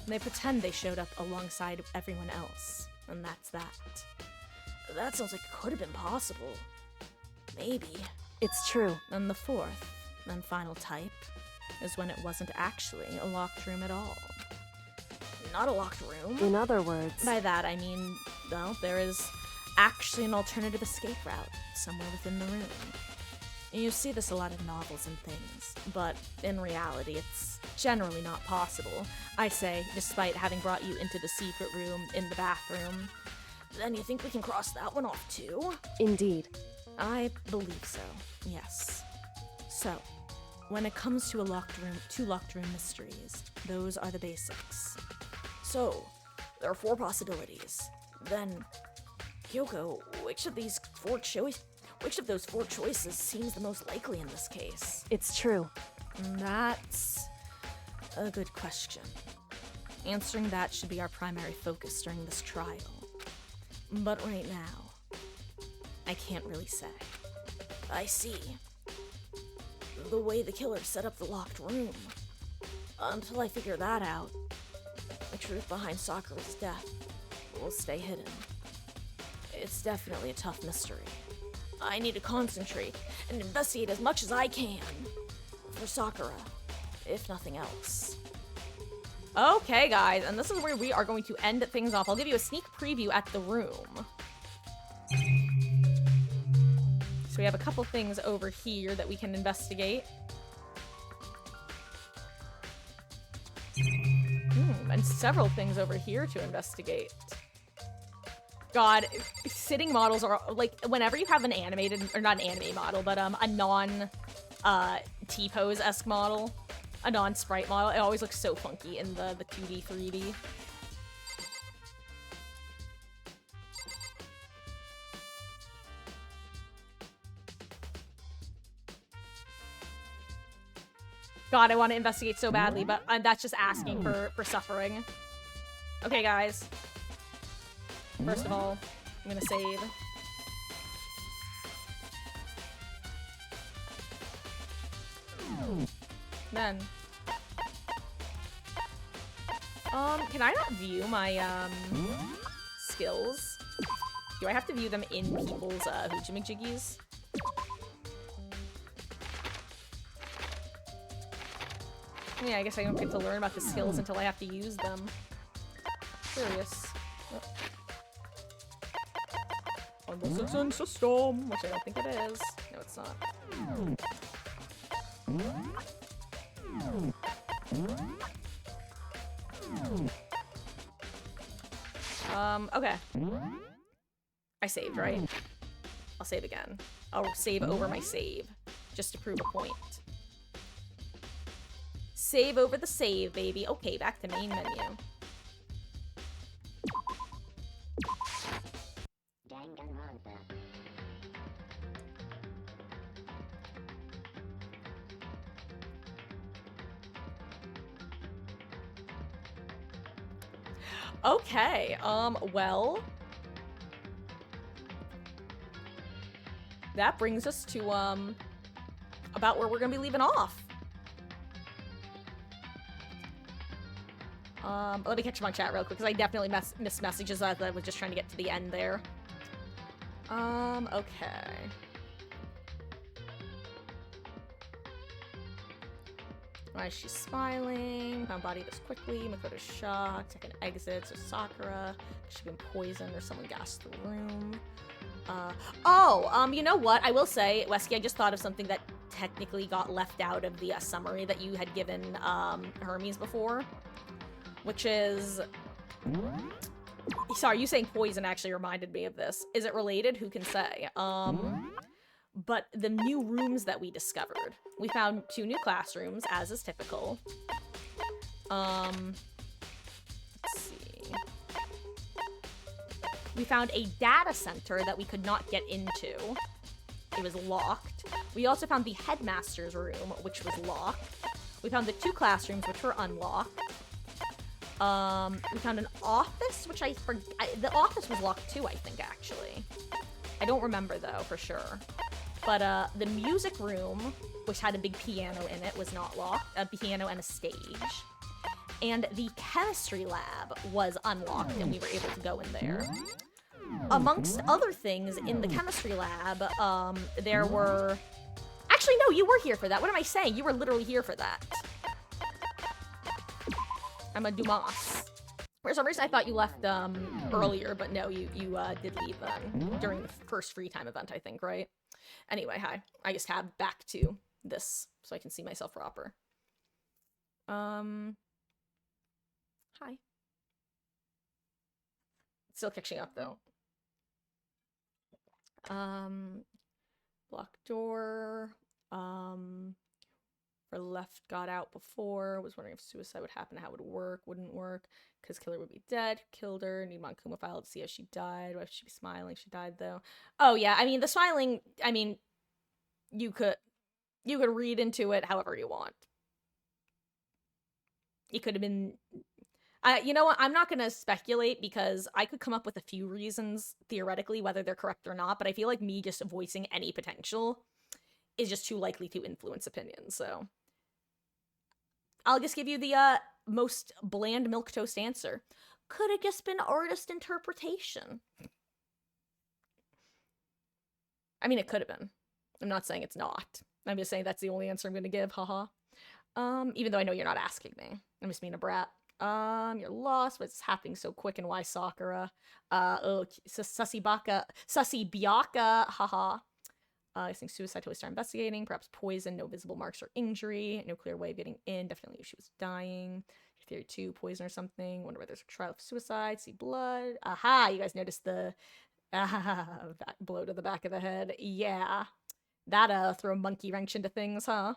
They pretend they showed up alongside everyone else, and that's that. That sounds like it could have been possible. Maybe. it's true. And the fourth, and final type, is when it wasn't actually a locked room at all. Not a locked room. In other words, By that, I mean, well, there is actually an alternative escape route somewhere within the room. You see this a lot in novels and things, but in reality, it's generally not possible. I say, despite having brought you into the secret room in the bathroom. Then you think we can cross that one off too? indeed. I believe so, yes. So, when it comes to two locked room mysteries, those are the basics. So, there are 4 possibilities. Then, Kyoko, which of those 4 choices seems the most likely in this case? It's true. That's a good question. Answering that should be our primary focus during this trial. But right now, I can't really say. I see. the way the killer set up the locked room. Until I figure that out, the truth behind Sakura's death will stay hidden. It's definitely a tough mystery. I need to concentrate and investigate as much as I can for Sakura, if nothing else. Okay, guys, and this is where we are going to end things off. I'll give you a sneak preview at the room. So we have a couple things over here that we can investigate. And several things over here to investigate. God, sitting models are, like, whenever you have an animated, or not an anime model, but a non, T-pose-esque model, a non-sprite model, it always looks so funky in the 2D, 3D. God, I want to investigate so badly, but that's just asking for suffering. Okay, guys. First of all, I'm gonna save. Then. Can I not view my, skills? Do I have to view them in people's, hoochie-McJiggies? Yeah, I guess I don't get to learn about the skills until I have to use them. Curious. Unless it's in system, which I don't think it is. No, it's not. Okay. I saved, right? I'll save again. I'll save over my save, just to prove a point. Save over the save, baby. Okay, back to main menu. Okay, well, that brings us to, about where we're gonna be leaving off. Let me catch up on chat real quick, because I definitely missed messages as I was just trying to get to the end there. Okay. Why is she smiling? Found body this quickly. Makoto's shocked. Second exit. So Sakura. She's been poisoned or someone gassed the room. You know what? I will say, Wesky, I just thought of something that technically got left out of the summary that you had given Hermes before. Which is... Sorry, you saying poison actually reminded me of this. Is it related? Who can say? But the new rooms that we discovered. We found 2 new classrooms, as is typical. Let's see. We found a data center that we could not get into. It was locked. We also found the headmaster's room, which was locked. We found the 2 classrooms, which were unlocked. We found an office, which the office was locked too, I think, actually. I don't remember, though, for sure. But, the music room, which had a big piano in it, was not locked. A piano and a stage. And the chemistry lab was unlocked, and we were able to go in there. Amongst other things, in the chemistry lab, there were... Actually, no, you were here for that. What am I saying? You were literally here for that. I'm a Dumas. For some reason, I thought you left, earlier, but no, you did leave, during the first free time event, I think, right? Anyway, hi. I just tabbed back to this, so I can see myself proper. Hi. Still catching up, though. Block door, for left got out before, was wondering if suicide would happen, how it would work, wouldn't work, because killer would be dead, killed her, need Monkuma file to see how she died, why should she be smiling, she died though. Oh yeah, I mean, the smiling, I mean, you could read into it however you want. It could have been, you know what, I'm not gonna speculate because I could come up with a few reasons, theoretically, whether they're correct or not, but I feel like me just voicing any potential is just too likely to influence opinions. So I'll just give you the most bland milquetoast answer. Could have just been artist interpretation. I mean, it could have been. I'm not saying it's not. I'm just saying that's the only answer I'm going to give. Haha. Even though I know you're not asking me. I'm just being a brat. You're lost. What's happening so quick and why Sakura? Sussy Biaka. Haha. I think suicide till we start investigating. Perhaps poison, no visible marks or injury. No clear way of getting in. Definitely knew she was dying. Theory 2, poison or something. Wonder whether there's a trial of suicide. See blood. Aha! You guys noticed the blow to the back of the head. Yeah. That throw a monkey wrench into things, huh?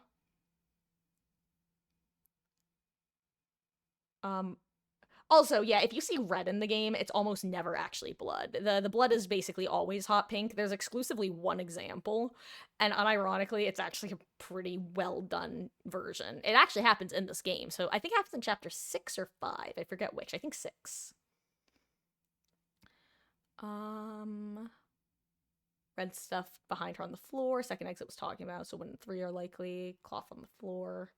Also, yeah, if you see red in the game, it's almost never actually blood. The blood is basically always hot pink. There's exclusively one example, and unironically, it's actually a pretty well done version. It actually happens in this game, so I think it happens in chapter 6 or 5. I forget which. I think 6. Red stuff behind her on the floor. Second exit was talking about, so 1 and 3 are likely. Cloth on the floor.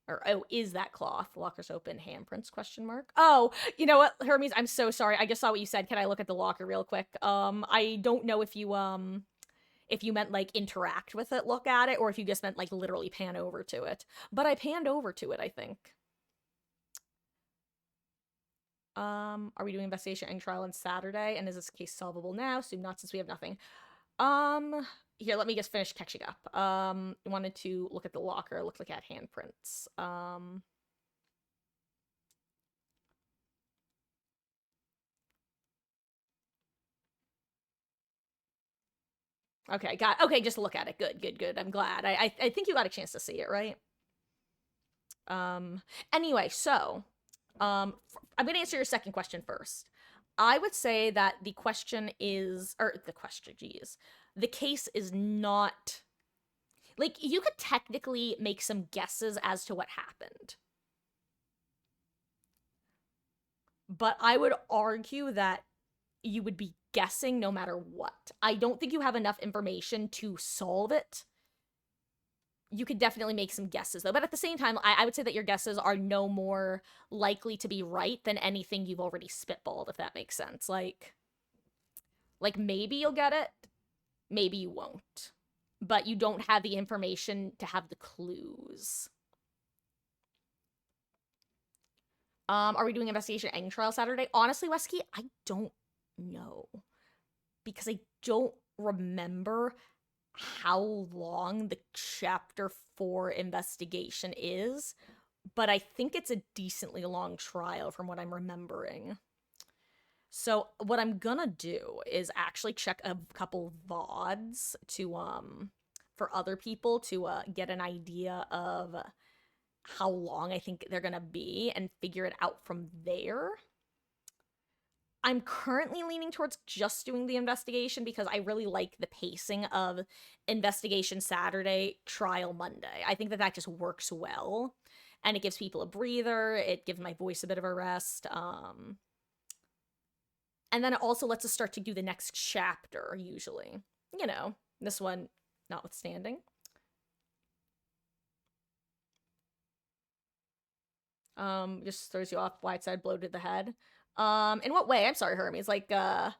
Or, oh, is that cloth? Locker's open. Handprints, question mark. Oh, you know what, Hermes, I'm so sorry. I just saw what you said. Can I look at the locker real quick? I don't know if you meant, like, interact with it, look at it, or if you just meant, like, literally pan over to it. But I panned over to it, I think. Are we doing investigation and trial on Saturday? And is this case solvable now? Assume not, since we have nothing. Here, let me just finish catching up. Wanted to look at the locker. It looked like it had handprints. Okay, okay, just look at it. Good. I'm glad. I think you got a chance to see it, right? Anyway, so, I'm gonna answer your second question first. I would say that the case is not, like, you could technically make some guesses as to what happened. But I would argue that you would be guessing no matter what. I don't think you have enough information to solve it. You could definitely make some guesses, though. But at the same time, I would say that your guesses are no more likely to be right than anything you've already spitballed, if that makes sense. Like maybe you'll get it, maybe you won't. But you don't have the information to have the clues. Are we doing investigation and trial Saturday? Honestly, Wesky, I don't know. Because I don't remember how long the chapter 4 investigation is, but I think it's a decently long trial from what I'm remembering. So what I'm gonna do is actually check a couple VODs to for other people to get an idea of how long I think they're gonna be and figure it out from there. I'm currently leaning towards just doing the investigation because I really like the pacing of investigation Saturday, trial Monday. I think that just works well, and it gives people a breather. It gives my voice a bit of a rest. And then it also lets us start to do the next chapter, usually. You know, this one notwithstanding. Just throws you off, wide side blow to the head. In what way? I'm sorry, Hermes. Is that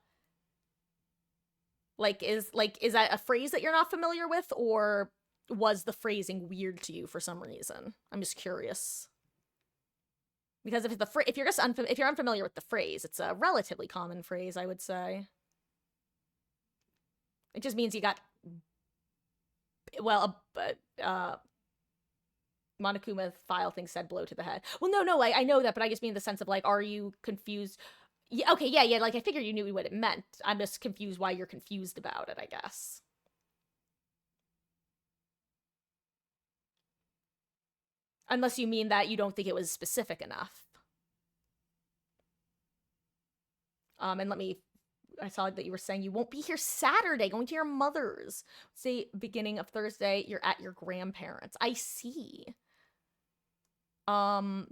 a phrase that you're not familiar with, or was the phrasing weird to you for some reason? I'm just curious. Because if you're unfamiliar with the phrase, it's a relatively common phrase, I would say. It just means you got, well, Monokuma file thing said blow to the head. Well, no, I know that, but I just mean the sense of, like, are you confused? Yeah, okay, yeah, like, I figured you knew what it meant. I'm just confused why you're confused about it, I guess. Unless you mean that you don't think it was specific enough. And I saw that you were saying you won't be here Saturday, going to your mother's. Say, beginning of Thursday, you're at your grandparents'. I see. Well,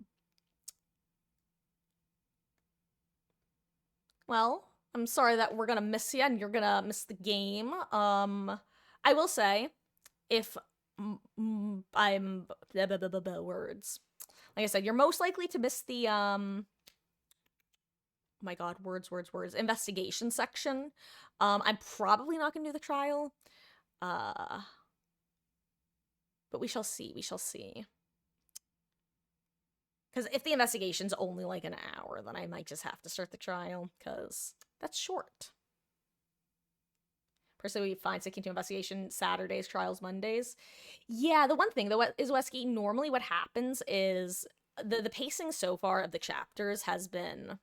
I'm sorry that we're gonna miss you and you're gonna miss the game. I will say, if I'm words. Like I said, you're most likely to miss the oh my god, words, investigation section. I'm probably not gonna do the trial. But we shall see. Because if the investigation's only like an hour, then I might just have to start the trial, because that's short. Personally, we find sticking to investigation Saturdays, trials Mondays. Yeah, the one thing, though, is, Wesky, normally what happens is the pacing so far of the chapters has been...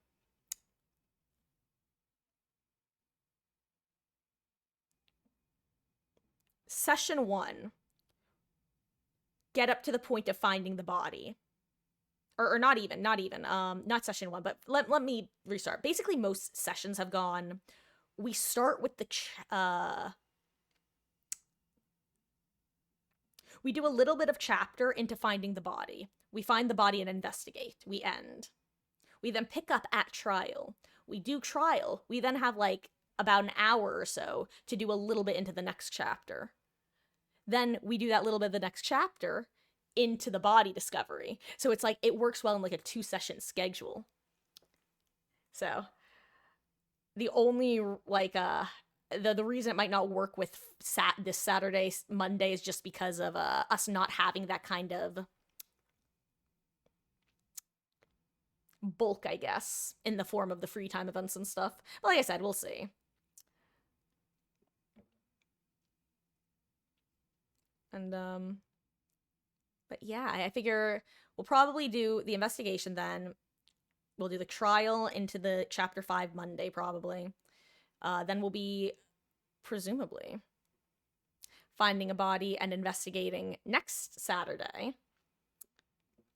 Session 1. Get up to the point of finding the body. Or not even, not session 1, but let me restart. Basically, most sessions have gone, we start with the, we do a little bit of chapter into finding the body. We find the body and investigate. We end. We then pick up at trial. We do trial. We then have, like, about an hour or so to do a little bit into the next chapter. Then we do that little bit of the next chapter into the body discovery. So it's like, it works well in like a 2-session schedule. So the only like the reason it might not work with this Saturday, Monday is just because of us not having that kind of bulk, I guess, in the form of the free time events and stuff. But like I said, we'll see. And but yeah, I figure we'll probably do the investigation then. We'll do the trial into the chapter 5 Monday, probably. Then we'll be, presumably, finding a body and investigating next Saturday.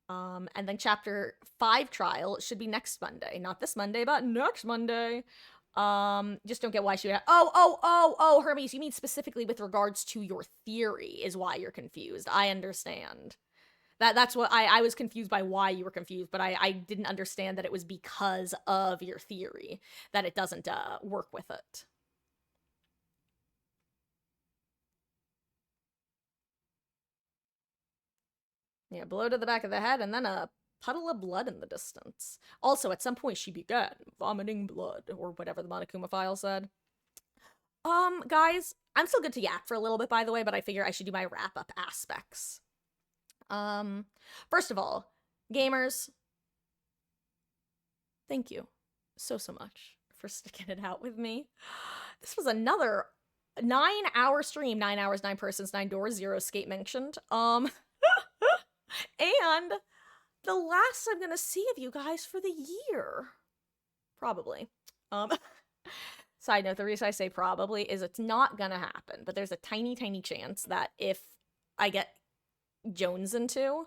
And then chapter 5 trial should be next Monday. Not this Monday, but next Monday. Just don't get why she would have... Oh, Hermes, you mean specifically with regards to your theory is why you're confused. I understand. That's what I was confused by why you were confused, but I didn't understand that it was because of your theory that it doesn't work with it. Yeah, blow to the back of the head and then a puddle of blood in the distance. Also, at some point she began vomiting blood, or whatever the Monokuma file said. Guys, I'm still good to yak for a little bit, by the way, but I figure I should do my wrap-up aspects. First of all, gamers, thank you so much for sticking it out with me. This was another 9-hour stream, 9 hours, 9 persons, 9 doors, 0 escape mentioned. And the last I'm gonna see of you guys for the year. Probably. Side note, the reason I say probably is it's not gonna happen, but there's a tiny chance that if I get Jones into,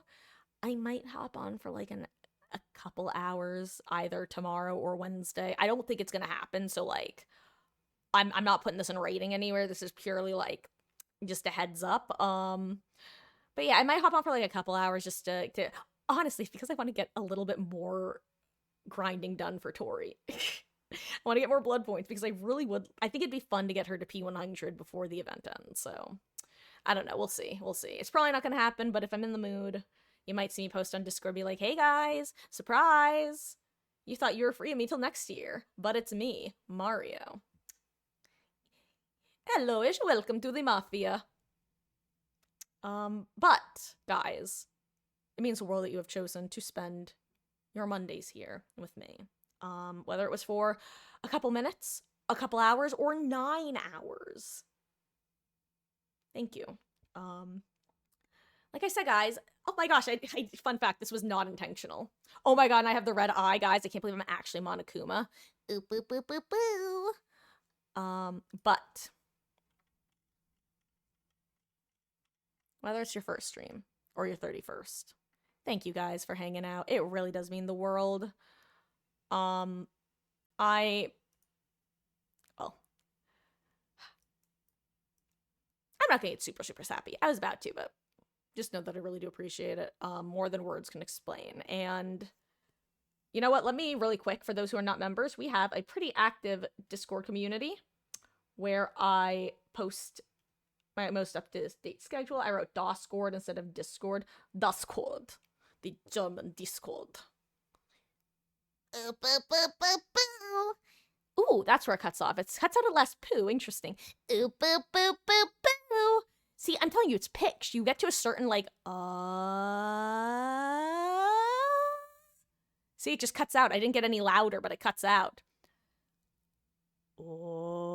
I might hop on for like a couple hours either tomorrow or Wednesday. I don't think it's gonna happen, so like I'm not putting this in writing anywhere. This is purely like just a heads up. But yeah, I might hop on for like a couple hours just to honestly, because I want to get a little bit more grinding done for Taurie. I want to get more blood points because I really would. I think it'd be fun to get her to P100 before the event ends. So I don't know. We'll see. It's probably not going to happen, but if I'm in the mood, you might see me post on Discord, be like, hey guys, surprise! You thought you were free of me till next year, but it's me, Mario. Hello-ish, welcome to the Mafia. But, guys, it means the world that you have chosen to spend your Mondays here with me. Whether it was for a couple minutes, a couple hours, or 9 hours. Thank you. Like I said, guys, oh my gosh, fun fact, this was not intentional. Oh my god, and I have the red eye, guys. I can't believe I'm actually Monokuma. Ooh, boo, boo, boo, boo. But whether it's your first stream or your 31st, thank you guys for hanging out. It really does mean the world. I'm not gonna get super sappy. I was about to, but just know that I really do appreciate it. More than words can explain. And you know what? Let me really quick, for those who are not members, we have a pretty active Discord community where I post my most up-to-date schedule. I wrote Discord instead of Discord. Discord. The German Discord. Ooh, that's where it cuts off. It cuts out a last poo. Interesting. Ooh, boo, boo, boo, boo. See, I'm telling you, it's pitched. You get to a certain, like, See, it just cuts out. I didn't get any louder, but it cuts out. Ooh.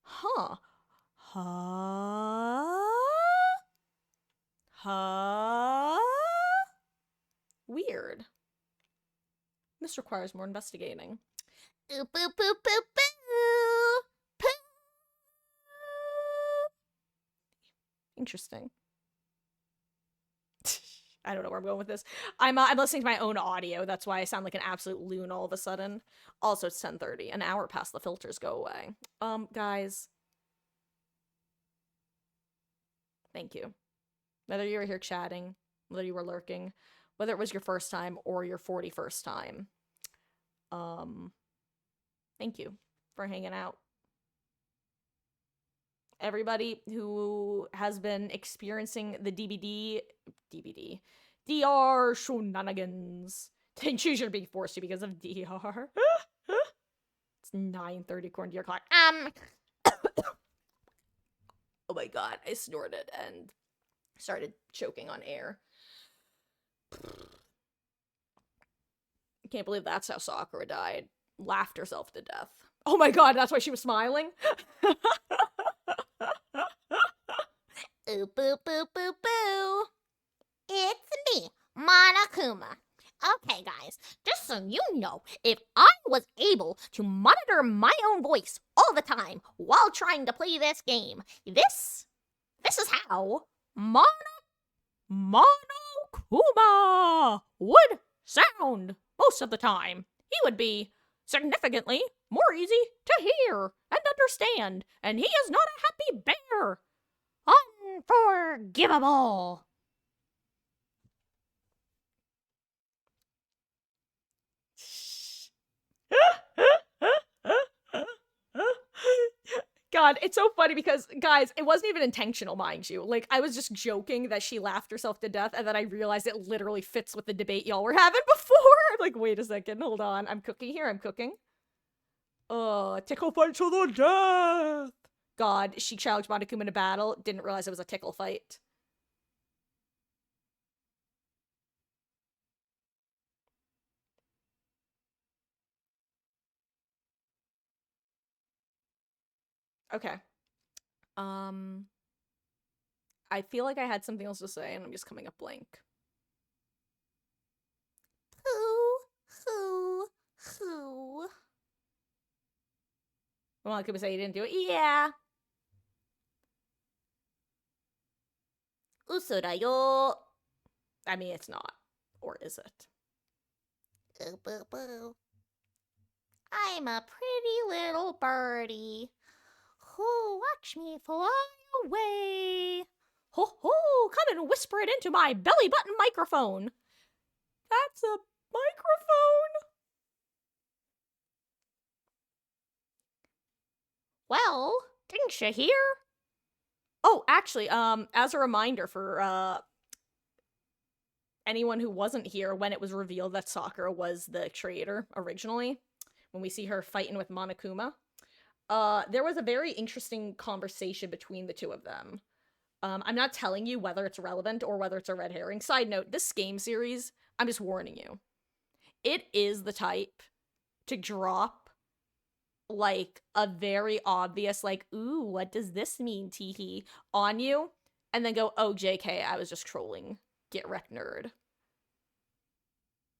Huh. Weird. This requires more investigating. Ooh, boo, boo, boo, boo. Poo. Interesting. I don't know where I'm going with this. I'm listening to my own audio. That's why I sound like an absolute loon all of a sudden. Also, it's 10:30. An hour past the filters go away. Guys. Thank you. Whether you were here chatting, whether you were lurking, whether it was your first time or your 41st time. Thank you for hanging out. Everybody who has been experiencing the DR shenanigans. Didn't choose your to be forced to because of DR. It's 9:30 according to your clock. Oh my god, I snorted and started choking on air. I can't believe that's how Sakura died. Laughed herself to death. Oh my god, that's why she was smiling? Ooh, boo, boo, boo, boo. It's me, Monokuma. Okay, guys, just so you know, if I was able to monitor my own voice all the time while trying to play this game, this is how Monokuma would sound most of the time. He would be significantly more easy to hear and understand, and he is not a happy bear. Unforgivable. God, it's so funny because, guys, it wasn't even intentional, mind you. Like, I was just joking that she laughed herself to death, and then I realized it literally fits with the debate y'all were having before. I'm like, wait a second, hold on. I'm cooking here, I'm cooking. Tickle fight to the death. God, she challenged Monokuma in a battle, didn't realize it was a tickle fight. Okay. I feel like I had something else to say, and I'm just coming up blank. Who? Well, I could say you didn't do it. Yeah. Uso da yo. I mean, it's not. Or is it? Boo, boo, boo. I'm a pretty little birdie. Oh, watch me fly away. Ho ho, come and whisper it into my belly button microphone. That's a microphone. Well, didn't you hear? Oh, actually, as a reminder for, anyone who wasn't here when it was revealed that Sakura was the traitor originally, when we see her fighting with Monokuma, there was a very interesting conversation between the two of them. I'm not telling you whether it's relevant or whether it's a red herring. Side note, this game series, I'm just warning you. It is the type to drop, like, a very obvious, like, ooh, what does this mean, teehee, on you, and then go, oh, JK, I was just trolling. Get wrecked, nerd.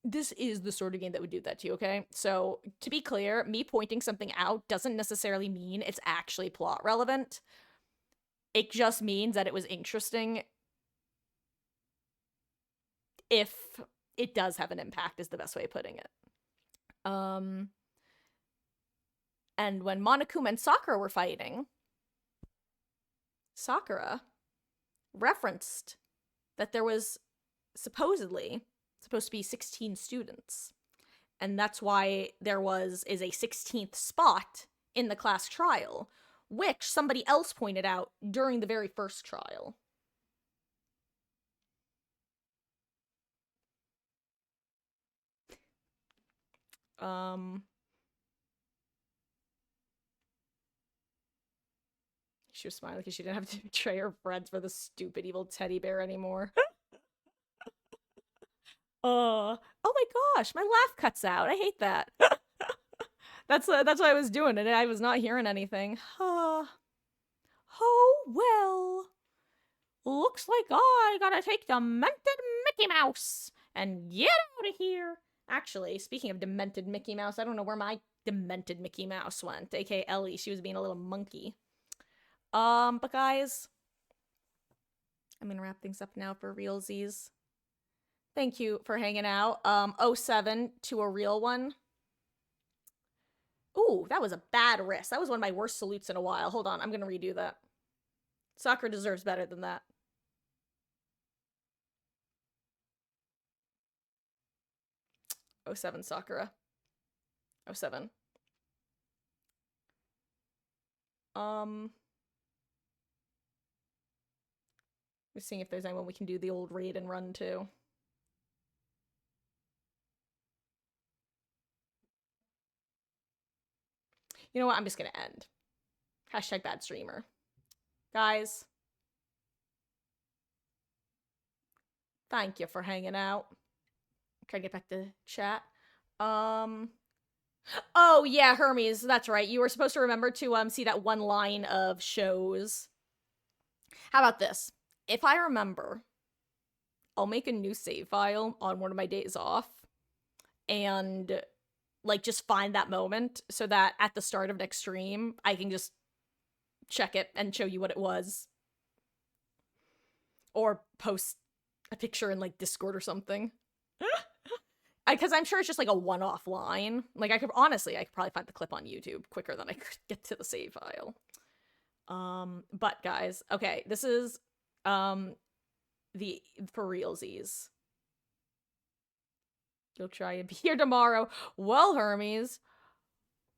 This is the sort of game that would do that to you, okay? So, to be clear, me pointing something out doesn't necessarily mean it's actually plot relevant. It just means that it was interesting if it does have an impact, is the best way of putting it. And when Monokuma and Sakura were fighting, Sakura referenced that there was supposed to be 16 students. And that's why there is a 16th spot in the class trial, which somebody else pointed out during the very first trial. She was smiling because she didn't have to betray her friends for the stupid evil teddy bear anymore. Oh my gosh, my laugh cuts out. I hate that. That's what I was doing, and I was not hearing anything. Oh well. Looks like I gotta take demented Mickey Mouse and get out of here. Actually, speaking of demented Mickey Mouse, I don't know where my demented Mickey Mouse went, aka Ellie. She was being a little monkey. But guys, I'm gonna wrap things up now for realsies. Thank you for hanging out. 07 to a real one. Ooh, that was a bad risk. That was one of my worst salutes in a while. Hold on, I'm gonna redo that. Sakura deserves better than that. '07 Sakura. 07. We're seeing if there's anyone we can do the old raid and run to. You know what? I'm just gonna end. Hashtag bad streamer. Guys, thank you for hanging out. Try to get back to chat. Oh yeah, Hermes, that's right. You were supposed to remember to see that one line of shows. How about this? If I remember, I'll make a new save file on one of my days off and like just find that moment so that at the start of next stream I can just check it and show you what it was. Or post a picture in like Discord or something. Because I'm sure it's just like a one-off line. Like I could probably find the clip on YouTube quicker than I could get to the save file. But guys, okay, this is the for realsies. You'll try and be here tomorrow. Well, Hermes,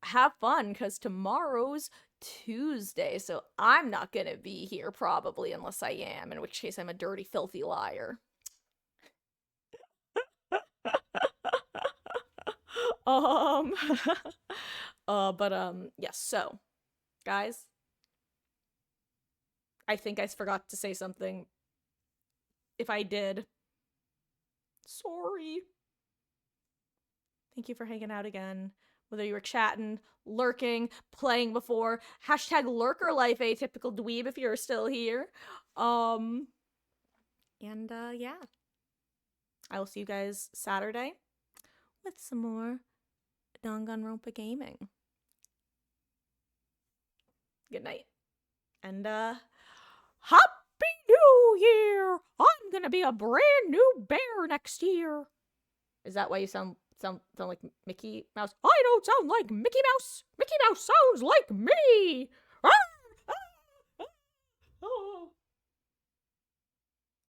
have fun, because tomorrow's Tuesday, so I'm not gonna be here probably unless I am, in which case I'm a dirty, filthy liar. Yes, so, guys, I think I forgot to say something. If I did, sorry. Thank you for hanging out again. Whether you were chatting, lurking, playing before, hashtag lurker life, atypical dweeb if you're still here. Yeah. I will see you guys Saturday with some more Danganronpa gaming. Good night. And, Happy New Year! I'm gonna be a brand new bear next year. Is that why you sound like Mickey Mouse? I don't sound like Mickey Mouse! Mickey Mouse sounds like me!